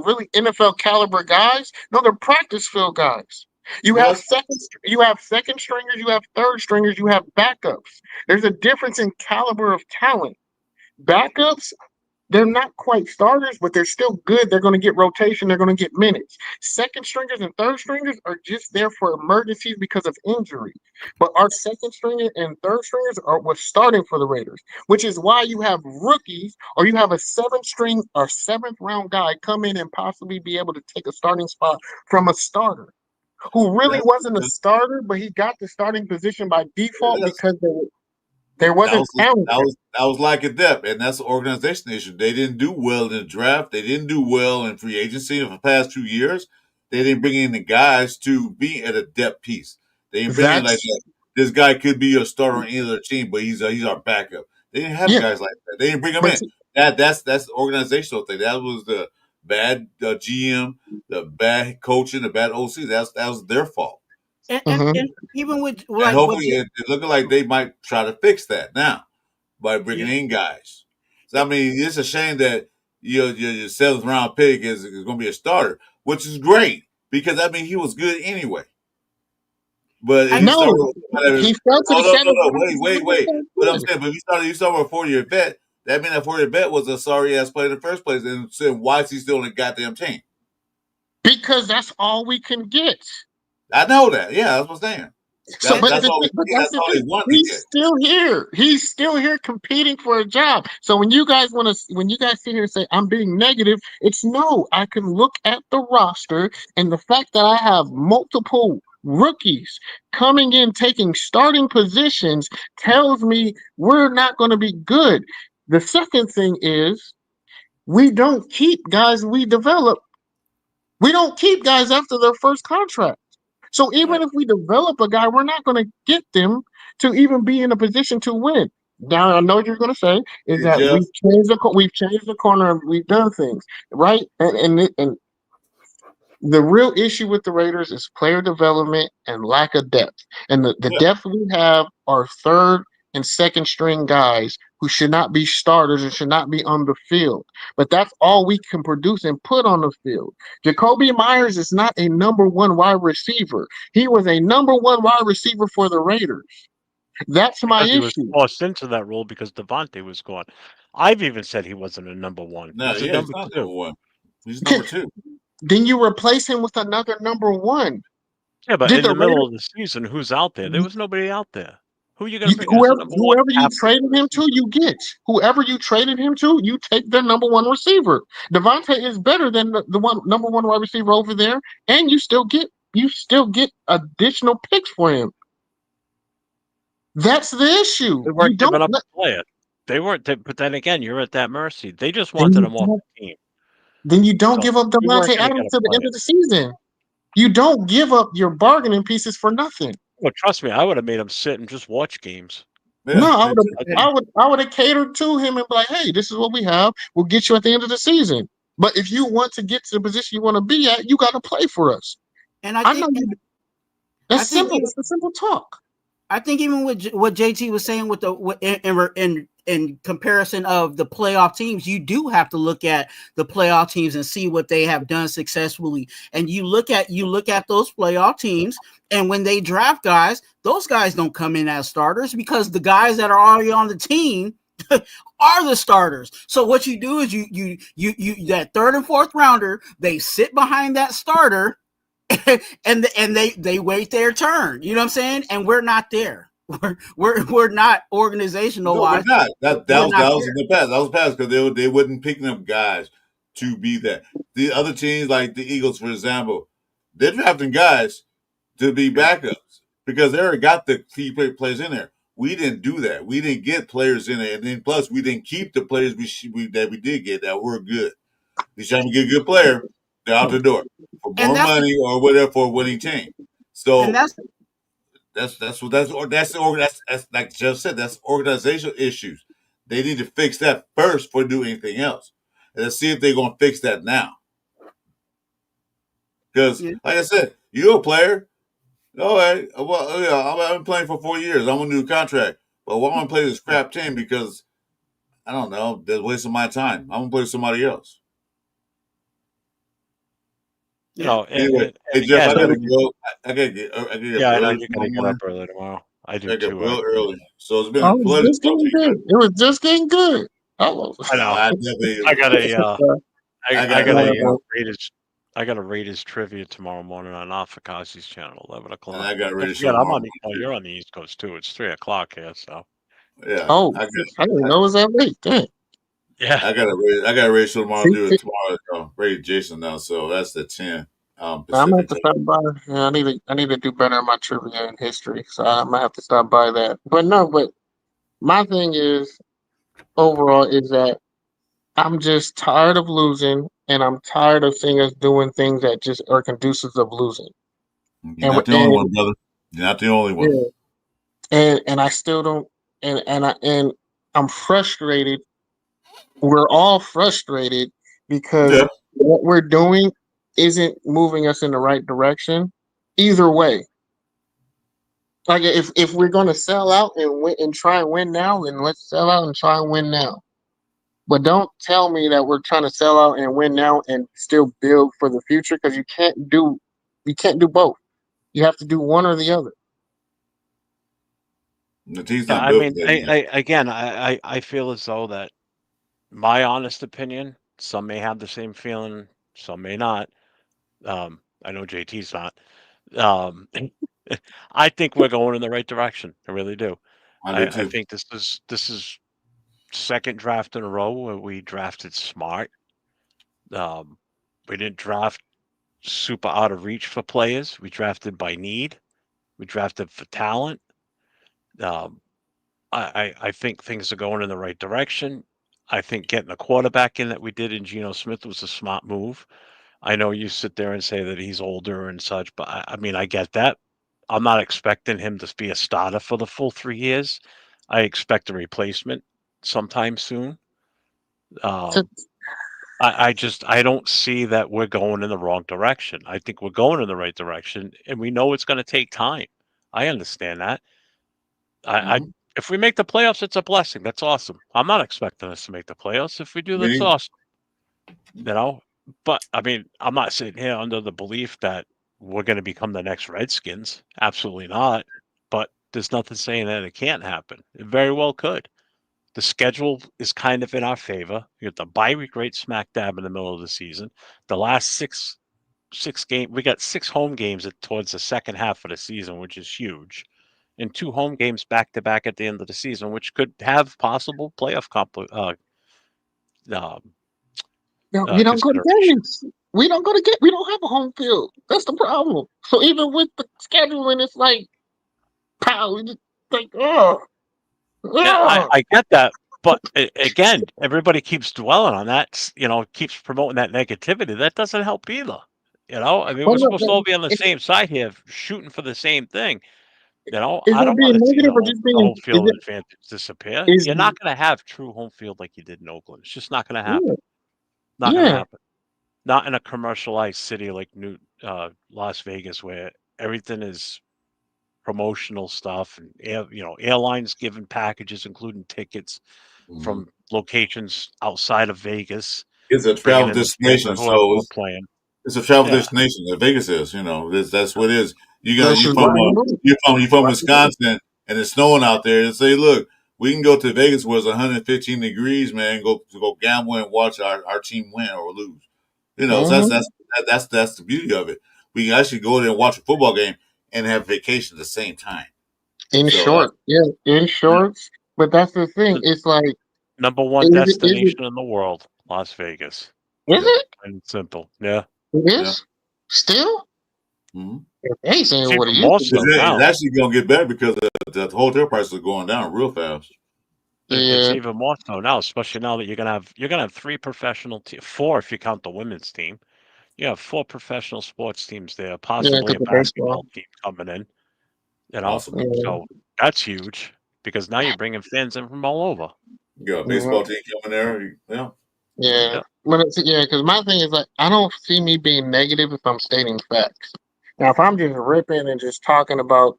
really NFL caliber guys. No, they're practice field guys. You have second stringers, you have third stringers, you have backups. There's a difference in caliber of talent. Backups, they're not quite starters, but they're still good. They're going to get rotation. They're going to get minutes. Second stringers and third stringers are just there for emergencies because of injury. But our second stringer and third stringers were starting for the Raiders, which is why you have rookies or you have a seventh round guy come in and possibly be able to take a starting spot from a starter who really wasn't a starter, but he got the starting position by default because there wasn't talent. That was lack of depth, and that's an organization issue. They didn't do well in the draft. They didn't do well in free agency for the past 2 years. They didn't bring in the guys to be at a depth piece. They didn't bring in like that. This guy could be a starter on any other team, but he's our backup. They didn't have guys like that. They didn't bring him in. That's the organizational thing. That was the bad GM, the bad coaching, the bad OC. That was their fault. And even with like, hopefully it's looking like they might try to fix that now by bringing in guys. So I mean, it's a shame that your 7th round pick is going to be a starter, which is great because I mean he was good anyway. But he fell to the wait. What I'm saying, but if you start with a 4-year vet, that means that 4-year vet was a sorry ass player in the first place, and so why is he still in the goddamn team? Because that's all we can get. I know that. Yeah, that's what I'm saying. He's still here. He's still here competing for a job. So when you guys sit here and say I'm being negative, it's no. I can look at the roster and the fact that I have multiple rookies coming in taking starting positions tells me we're not going to be good. The second thing is we don't keep guys we develop. We don't keep guys after their first contract. So even if we develop a guy, we're not going to get them to even be in a position to win. Now I know what you're going to say is that we've changed the corner and we've done things right, and the real issue with the Raiders is player development and lack of depth. And the depth we have are third and second string guys who should not be starters and should not be on the field. But that's all we can produce and put on the field. Jacoby Myers is not a number one wide receiver. He was a number one wide receiver for the Raiders. That's my Because he was issue. forced into that role because Devontae was gone. I've even said he wasn't a number one. No, He's a yeah, he's number not number two. one. He's number two. Then you replace him with another number one. Yeah, but Did in the the middle Raiders, of the season, who's out there? There was nobody out there. Who are you going to bring as a whoever number one you after traded the him to, season? you get. Whoever you traded him to, you take their number one receiver. Devontae is better than the one number one wide receiver over there, and you still get additional picks for him. That's the issue. They You weren't don't giving up let, a player. They weren't. But then again, you're at that mercy. They just then wanted you him off don't, the team. then you don't So give up we weren't Devontae going to get Adams a to the end player. of the season. You don't give up your bargaining pieces for nothing. Well, trust me, I would have made him sit and just watch games. No, Yeah, me too. I would have catered to him and be like, hey, this is what we have. We'll get you at the end of the season. But if you want to get to the position you want to be at, you got to play for us. And I know you. That's I think simple. It's a simple talk. I think even with what JT was saying with in comparison of the playoff teams, you do have to look at the playoff teams and see what they have done successfully. And you look at those playoff teams, and when they draft guys, those guys don't come in as starters because the guys that are already on the team are the starters. So what you do is you that third and fourth rounder, they sit behind that starter. and they wait their turn. You know what I'm saying? And we're not there. We're not organizational No, we're wise. not. That We're was not in the past. That was past because they wouldn't pick them guys to be that. The other teams like the Eagles, for example, they're drafting guys to be backups because they already got the key players in there. We didn't do that. We didn't get players in there, and then plus we didn't keep the players that we did get that were good. Each time you get a good player, they're out the door for and more money or whatever for a winning team. and So that's that's like Jeff said. That's organizational issues. They need to fix that first before do anything else. And let's see if they're going to fix that now. Because, yeah. like I said, you're a player. All right. Well, yeah, I've been playing for 4 years. I'm on a new contract. But why want to play this crap team? Because I don't know. They're wasting my time. I'm gonna play with somebody else. You know, Anyway, hey and Jeff, I again, I gotta mean, go. I gotta get up yeah, I know early you got tomorrow to get up morning. early tomorrow. I do I got too. real early. So it's been a Oh, it was pleasure just talking to getting you, good. man. It was just getting good. Oh, I know. I definitely I got a I I got got a well, Raiders trivia tomorrow morning on Afakazi's channel, 11 o'clock. I got Don't ready to show forget, I'm tomorrow on morning too. you're on the East Coast too. It's 3 o'clock here, so Yeah, oh, I didn't know it was that late. Damn. yeah. I got ready to show tomorrow. See, Do it tomorrow. Ready Jason now, so that's the 10 I'm gonna have Pacific to time. stop by. Yeah, I need to do better in my trivia and history, so I'm gonna have to stop by that. But no, but my thing is overall is that I'm just tired of losing, and I'm tired of seeing us doing things that just are conducive of losing. You're And not the only one, brother. You're not the only one. yeah, and I still don't, and I'm frustrated. We're all frustrated because Yeah. what we're doing isn't moving us in the right direction. Either way, like if we're gonna sell out and win and try and win now, then let's sell out and try and win now. But don't tell me that we're trying to sell out and win now and still build for the future because you can't do both. You have to do one or the other. The team's Yeah, not I built mean, for that yet. I feel as though that my honest opinion, some may have the same feeling, some may not. I know JT's not. Um, I think we're going in the right direction. I really do. I do I too. think this is second draft in a row where we drafted smart. We didn't draft super out of reach for players. We drafted by need. We drafted for talent. Um, I think things are going in the right direction. I think getting a quarterback in that we did in Geno Smith was a smart move. I know you sit there and say that he's older and such, but I mean, I get that. I'm not expecting him to be a starter for the full 3 years. I expect a replacement sometime soon. So, I don't see that we're going in the wrong direction. I think we're going in the right direction, and we know it's going to take time. I understand that. I Mm-hmm. if we make the playoffs, it's a blessing. That's awesome. I'm not expecting us to make the playoffs. If we do, that's Me, awesome. You know, but I mean, I'm not sitting here under the belief that we're going to become the next Redskins. Absolutely not. But there's nothing saying that it can't happen. It very well could. The schedule is kind of in our favor. You have the bye week right smack dab in the middle of the season. The last six games, we got 6 home games towards the second half of the season, which is huge, and 2 home games back to back at the end of the season, which could have possible playoff No, we don't go to consideration. games. We don't go to get. We don't have a home field. That's the problem. So even with the scheduling, it's like, pow, we just like, oh, Yeah, I get that, but again, everybody keeps dwelling on that. Keeps promoting that negativity. That doesn't help either. I mean, well, we're no, supposed to all be on the same side here, shooting for the same thing. is I it don't want being to see negative or just the being? home field advantage disappear. Is You're not going to have true home field like you did in Oakland. It's just not going to happen. yeah, Not going to yeah. happen. Not in a commercialized city like Las Vegas, where everything is promotional stuff and airlines giving packages, including tickets from locations outside of Vegas, It's a bringing travel in the fans destination, of whoever so we're playing. it's a travel Yeah, destination. Vegas is, that's what it is. That's You just from right. you from Wisconsin and it's snowing out there and say, look, we can go to Vegas where it's 115 degrees, man. Go gamble and watch our team win or lose. So Mm-hmm. that's the beauty of it. We can actually go there and watch a football game and have vacation at the same time. In So short, yeah, in shorts. But that's the thing. the It's like, number one is it? destination in the world, Las Vegas. Is yeah, it? And simple. Yeah. It yeah. is still. Mm-hmm. They ain't saying It's what it even used more to so be. It's now. actually going to get better because the hotel prices are going down real fast. It's Yeah, even more so now, especially now that you're gonna have 3 professional 4 if you count the women's team. You have 4 professional sports teams there, yeah, possibly because a of baseball. basketball team coming in. Awesome. Yeah, So that's huge because now you're bringing fans in from all over. You got a mhm, baseball team coming there. Yeah. yeah. Yeah. But yeah, because my thing is like, I don't see me being negative if I'm stating facts. Now, if I'm just ripping and just talking about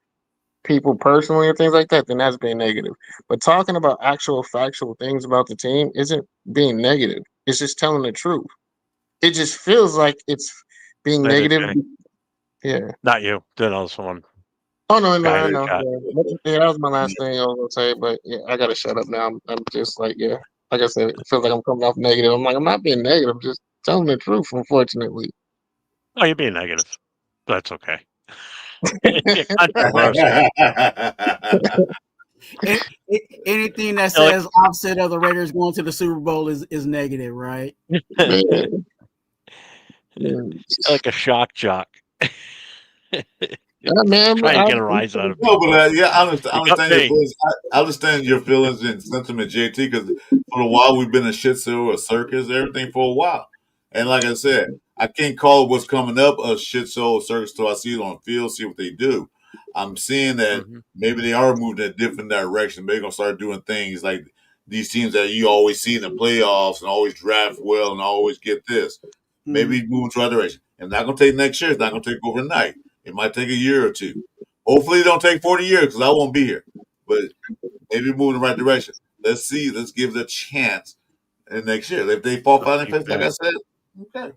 people personally and things like that, then that's being negative. But talking about actual factual things about the team isn't being negative. It's just telling the truth. It just feels like it's being Later, negative. Jay. Yeah. Not you. The other someone. Oh no, no, Guy I in the know. chat. Yeah, that was my last thing I was gonna say. But yeah, I gotta shut up now. I'm just like, yeah, like I said, it feels like I'm coming off negative. I'm like, I'm not being negative. I'm just telling the truth. Unfortunately. Oh, you're being negative. That's okay. You're controversial. Anything that You're like, says opposite of the Raiders going to the Super Bowl is negative, right? Yeah. you're Yeah. like a shock jock. Yeah, man, Trying to get a rise out of No, but people. yeah, I You got understand your me. feelings. I understand your feelings and sentiment, JT. Because for a while we've been a shit show, a circus, everything for a while. And like I said, I can't call what's coming up a shit show, a circus till I see it on the field, see what they do. I'm seeing that Mm-hmm. maybe they are moving in a different direction. Maybe they're gonna start doing things like these teams that you always see in the playoffs and always draft well and always get this. Maybe moving to other direction. It's not gonna take next year. It's not gonna take overnight. It might take a year or two. Hopefully, it don't take 40 years because I won't be here. But maybe move in the right direction. Let's see. Let's give it a chance. And next year, if they fall flat in the face, like I said, okay,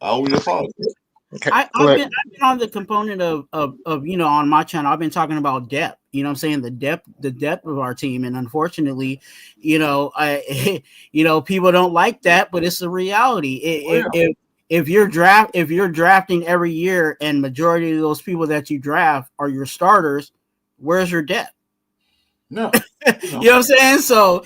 I'll be a problem. Okay. I've been on the component of on my channel. I've been talking about depth. You know what I'm saying? The depth of our team. And unfortunately, people don't like that, but it's the reality. If you're drafting every year and majority of those people that you draft are your starters, where's your depth? No. You know what I'm saying? So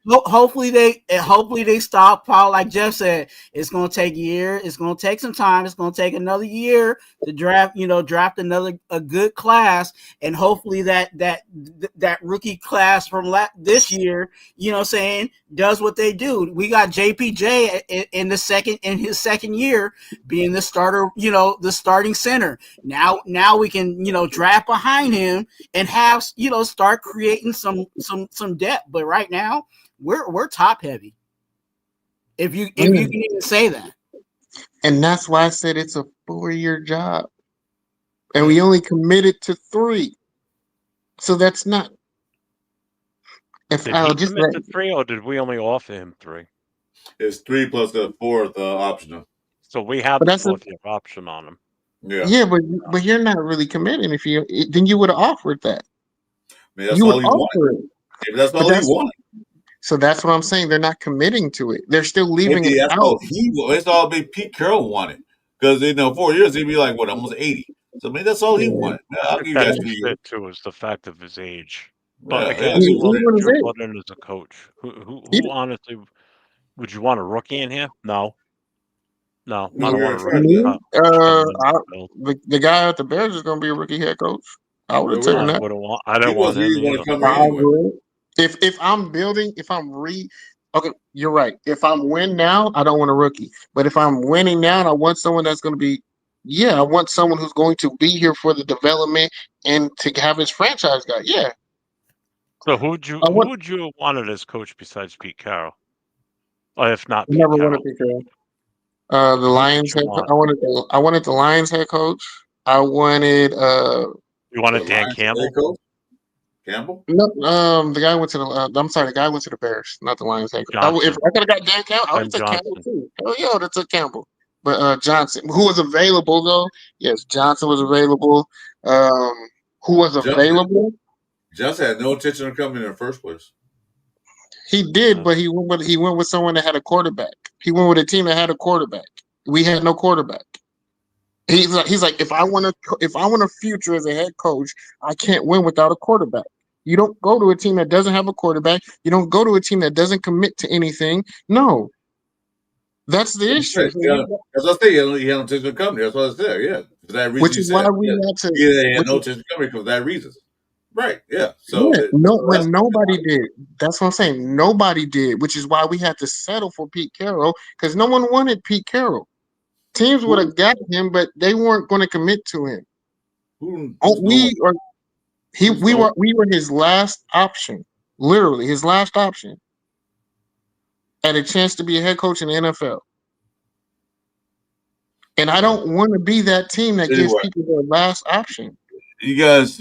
hopefully they stockpile, like Jeff said. It's going to take a year. It's going to take some time. It's going to take another year to draft a good class, and hopefully that rookie class from this year, does what they do. We got JPJ in his second year being the starter, the starting center. Now we can draft behind him and have start creating some depth. But right now we're top heavy. If you can even say that. And that's why I said it's a 4-year job. And we only committed to 3. So that's not. If Did I'll he just commit to 3 or did we only offer him 3? It's 3 plus the 4th optional. So we have But the that's 4th year option on him. Yeah, but you're not really committing. If you then you would have offered that. Maybe that's You would all he offer wanted. it. Maybe that's But all he wanted. So that's what I'm saying. They're not committing to it. They're still leaving Maybe it that's out. all he wanted. It's all big Pete Carroll wanted. Because 4 years he'd be like what, almost 80. So maybe that's all he wanted. Yeah, I I'll think give you guys that's 2 just years. it too, is the fact of his age. But Yeah, again, that's who just else it. Even would his you age. put in as a coach? Who honestly would you want a rookie in here? No, I No, don't you're want a gonna try rookie. to. Me, Coming into the build. the guy at the Bears is going to be a rookie head coach. I would have Well, taken that. I didn't want he him was going either. to come here I anyway. would. If I'm building, okay, you're right. If I'm win now, I don't want a rookie. But if I'm winning now, and I want someone that's going to be, I want someone who's going to be here for the development and to have his franchise guy. Yeah, So who would you have wanted as coach besides Pete Carroll? Or if not Pete never Carroll? wanted to Carroll. The Who did Lions you head. want? I wanted the Lions head coach. I wanted You wanted The Dan Lions Campbell? head coach? Campbell? no, the guy went to the. I'm sorry, the guy went to the Bears, not the Lions head coach. If Johnson. I could have got Dan Campbell, I would Ben have took Campbell Johnson. too. Hell yeah, I would have took Campbell. But Johnson, who was available though? Yes, Johnson was available. Who was available? Johnson had no intention of coming in the first place. He did, but he went with someone that had a quarterback. He went with a team that had a quarterback. We had no quarterback. He's like, if I want a future as a head coach, I can't win without a quarterback. You don't go to a team that doesn't have a quarterback. You don't go to a team that doesn't commit to anything. No, that's the issue. As I say, he had no intention of coming. That's what I said. Yeah, for that reason. Which You is said why we had to. he had no intention of coming for that reason. Right. Yeah. So when nobody did. That's what I'm saying. Nobody did, which is why we had to settle for Pete Carroll because no one wanted Pete Carroll. Teams would have got him, but they weren't going to commit to him. We were his last option, literally his last option, at a chance to be a head coach in the NFL. And I don't want to be that team that gives people their last option. You guys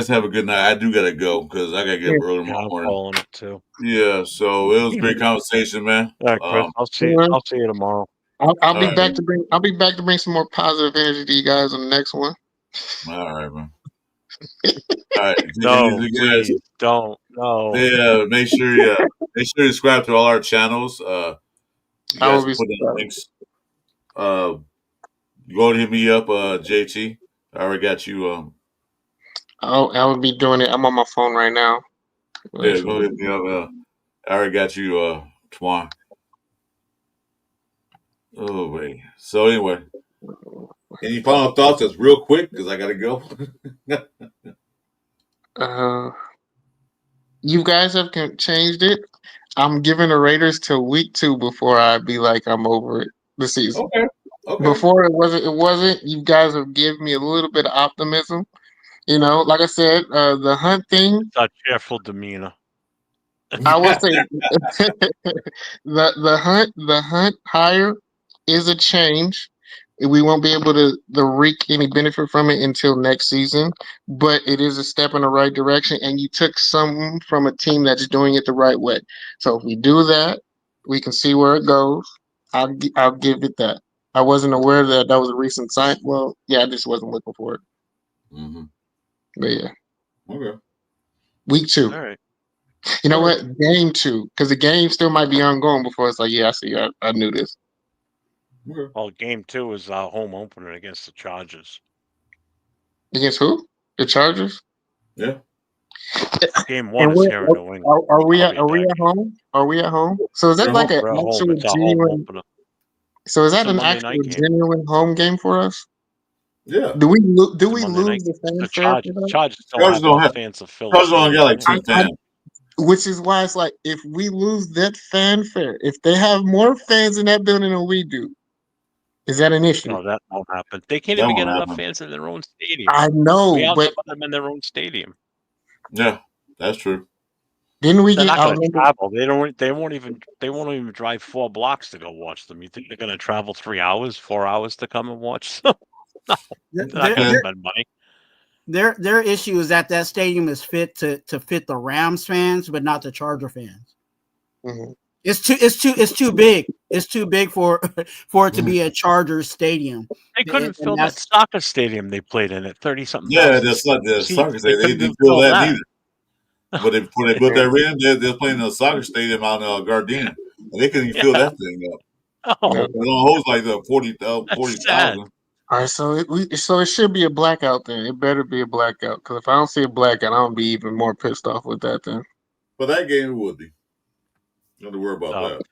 have a good night. I do gotta go because I gotta get up early tomorrow morning. I'm calling it too. Yeah, so it was a great conversation, man. All right, Chris. I'll see you tomorrow. I'll be back to bring some more positive energy to you guys on the next one. All right, man. All right, no, please don't. No. Yeah, make sure you subscribe to all our channels. You guys can put in the links. Go and hit me up, JT. I already got you. I would be doing it. I'm on my phone right now. Yeah, go hit me up. I already got you tomorrow. Oh wait. So anyway, any final thoughts? That's real quick because I gotta go. You guys have changed it. I'm giving the Raiders till week 2 before I be like I'm over it the season. Okay. Before it wasn't. You guys have given me a little bit of optimism. Like I said, the Hunt thing. A cheerful demeanor. I will say the Hunt hire is a change. We won't be able to reap any benefit from it until next season, but it is a step in the right direction. And you took some from a team that's doing it the right way. So if we do that, we can see where it goes. I'll give it that. I wasn't aware that was a recent sign. Well, yeah, I just wasn't looking for it. Mm-hmm. But yeah. Okay. Week 2. All right. You know what? Game 2, because the game still might be ongoing before it's like, yeah, I see. I knew this. Well, game 2 is our home opener against the Chargers. Against who? The Chargers? Yeah. Game 1 is here in New England. Are we at home? Are we at home? So is that like an actual genuine? So is that an actual genuine home game for us? Yeah. Do we lose the fanfare? The Chargers don't have fans of Philly. Chargers don't get like 10 fans. Which is why it's like, if we lose that fanfare, if they have more fans in that building than we do, is that an issue? No, that won't happen. They can't even get enough fans in their own stadium. I know, we but them in their own stadium. Yeah, that's true. Didn't we They're get? not going to travel. They won't even drive 4 blocks to go watch them. You think they're going to travel 3 hours, 4 hours to come and watch them? No, they're not going to spend money. Their issue is that stadium is fit to fit the Rams fans, but not the Charger fans. Mm-hmm. It's too big. It's too big for it to be a Chargers stadium. They couldn't And fill that that's soccer stadium they played in at 30-something Yeah, thousand that's not the seats. soccer They stadium. They couldn't didn't even feel fill that that. neither. But when they put that in, they're playing in a soccer stadium out in Gardena, and they couldn't even fill Yeah. that thing up. Oh, It only holds like the that's sad. 40,000. All right, so it should be a blackout then. It better be a blackout because if I don't see a blackout, I'm gonna be even more pissed off with that then. But that game would be. Don't have to worry about No. that.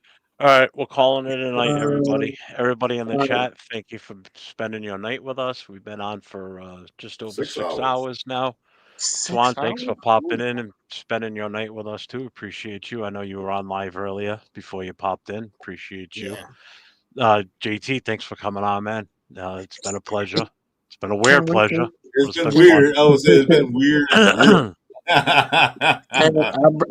All right, we're calling it a night, everybody. Uh, Everybody in the uh, chat, thank you for spending your night with us. We've been on for just over 6 6 hours. hours now. 6 Twan, thanks hours. for popping in and spending your night with us too. Appreciate you. I know you were on live earlier before you popped in. Appreciate you. JT, thanks for coming on, man. It's been a pleasure. It's been a weird Can't wait pleasure, but It's it's been been fun. weird. I would say it's been weird and real. Hey,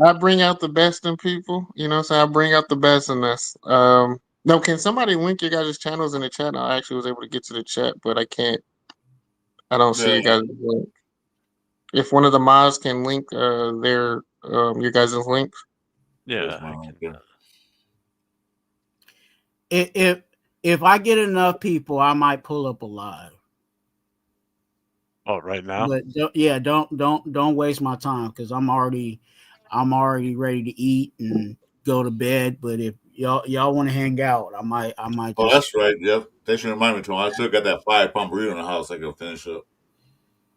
I bring out the best in people. You know what I'm saying? I bring out the best in us. No, can somebody link your guys' channels in the chat? I actually was able to get to the chat, but I can't. I don't see Yeah. you guys' link. If one of the mods can link their your guys' links. Yeah. if I get enough people, I might pull up a live. Oh, right now? But don't waste my time because I'm already ready to eat and go to bed. But if y'all want to hang out, I might. Oh, that's right. Yep. They should remind me to. I still got that 5-pound burrito in the house. I can finish up.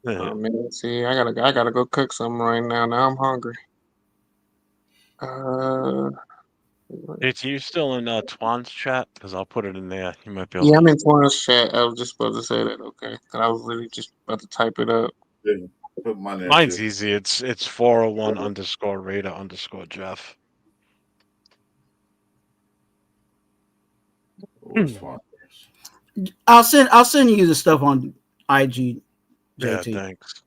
Oh man, see, I gotta go cook something right now. Now I'm hungry. JT, you still in Twan's chat? Because I'll put it in there. You might be able Yeah, to. I'm in Twan's chat. I was just about to say that. Okay, I was really just about to type it up. Yeah, put my name Mine's too. easy. It's 401_Raider_Jeff. I'll send you the stuff on IG. Yeah, JT. thanks.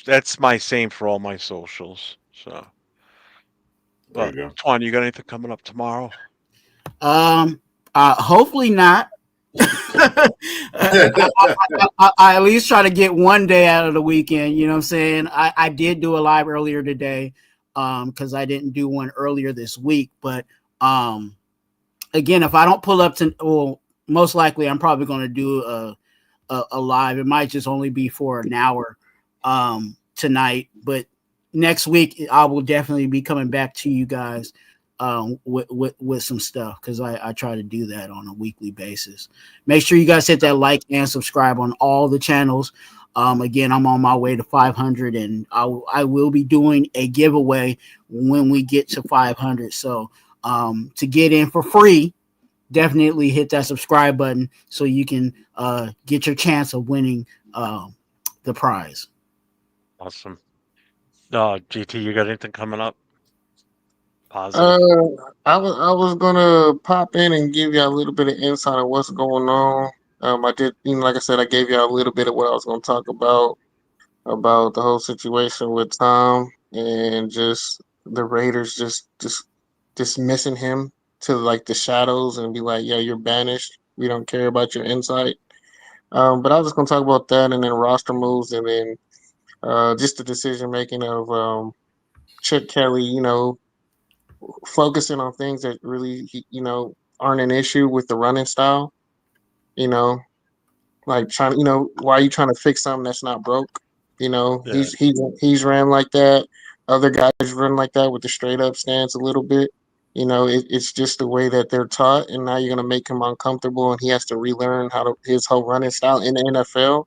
That's my same for all my socials. So, but you go. Twan, you got anything coming up tomorrow? Hopefully not. I at least try to get one day out of the weekend. You know what I'm saying? I did do a live earlier today, because I didn't do one earlier this week. But again, if I don't pull up to, well, most likely I'm probably going to do a live. It might just only be for an hour tonight, but next week I will definitely be coming back to you guys with some stuff because I try to do that on a weekly basis. Make sure you guys hit that like and subscribe on all the channels. Again, I'm on my way to 500, and I will be doing a giveaway when we get to 500. So to get in for free, definitely hit that subscribe button so you can get your chance of winning the prize. Awesome. GT, you got anything coming up? Positive. I was gonna pop in and give you a little bit of insight on what's going on. I did, like I said, I gave you a little bit of what I was going to talk about the whole situation with Tom and just the Raiders just dismissing him to like the shadows and be like, yeah, you're banished. We don't care about your insight. But I was just going to talk about that and then roster moves and then just the decision making of Chip Kelly, focusing on things that really, aren't an issue with the running style. Like trying, why are you trying to fix something that's not broke? Yeah. He's ran like that. Other guys run like that with the straight up stance a little bit. It's just the way that they're taught, and now you're gonna make him uncomfortable, and he has to relearn his whole running style in the NFL.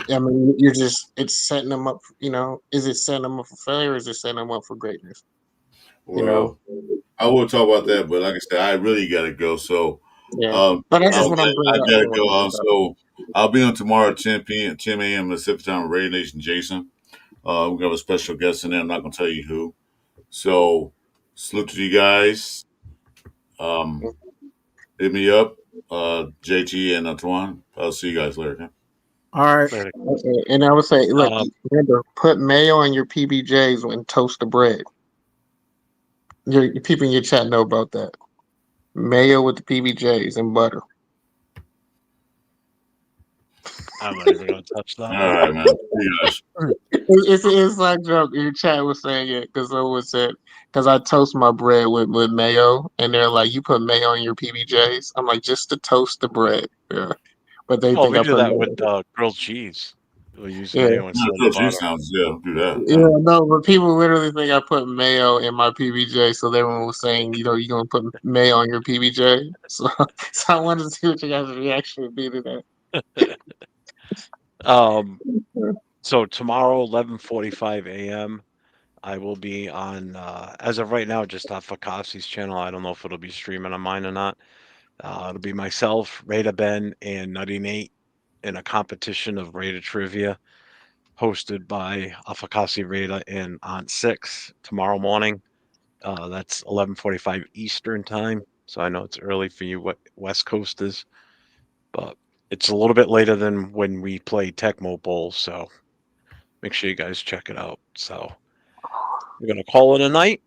I mean, it's setting him up. Is it setting him up for failure, or is it setting him up for greatness? Well, I will talk about that, but like I said, I really got to go. So, yeah. But that's just what I'm bringing I up. got to go. So, I'll be on tomorrow at 10 p.m. 10 a.m. Pacific time with Radio Nation Jason. We're going to have a special guest in there. I'm not going to tell you who. So, salute to you guys. Hit me up, JT and Antoine. I'll see you guys later. Okay? All right. Okay. And I would say, look, remember, put mayo on your PBJs and toast the bread. Your people in your chat know about that. Mayo with the PBJs and butter. I'm not even gonna touch that All one. right, man. See you guys. It's an inside joke. Your chat was saying it because someone said, because I toast my bread with mayo, and they're like, you put mayo on your PBJs? I'm like, just to toast the bread. Yeah. But they Well, think we I do put that mayo. with grilled cheese. We use Yeah. mayo Yeah, instead of those butter. sounds. Yeah, do that. Yeah, no, but people literally think I put mayo in my PBJ, so everyone was saying, you know, you're gonna put mayo on your PBJ. So, so I wanted to see what you guys' reaction would be to Um, that. so tomorrow, 11:45 a.m. I will be on, as of right now, just off Fakassi's channel. I don't know if it'll be streaming on mine or not. It'll be myself, Raider Ben, and Nutty Nate in a competition of Raider trivia hosted by Afakasi Raider and Aunt Six tomorrow morning. That's 11:45 Eastern time. So I know it's early for you West Coasters, but it's a little bit later than when we play Tecmo Bowl. So make sure you guys check it out. So we're gonna call it a night.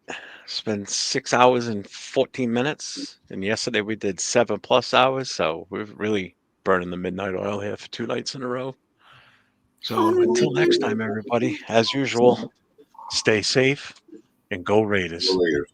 Spend 6 hours and 14 minutes, and yesterday we did 7+ hours. So we're really burning the midnight oil here for 2 nights in a row. So until next time, everybody, as usual, stay safe and go Raiders. Later.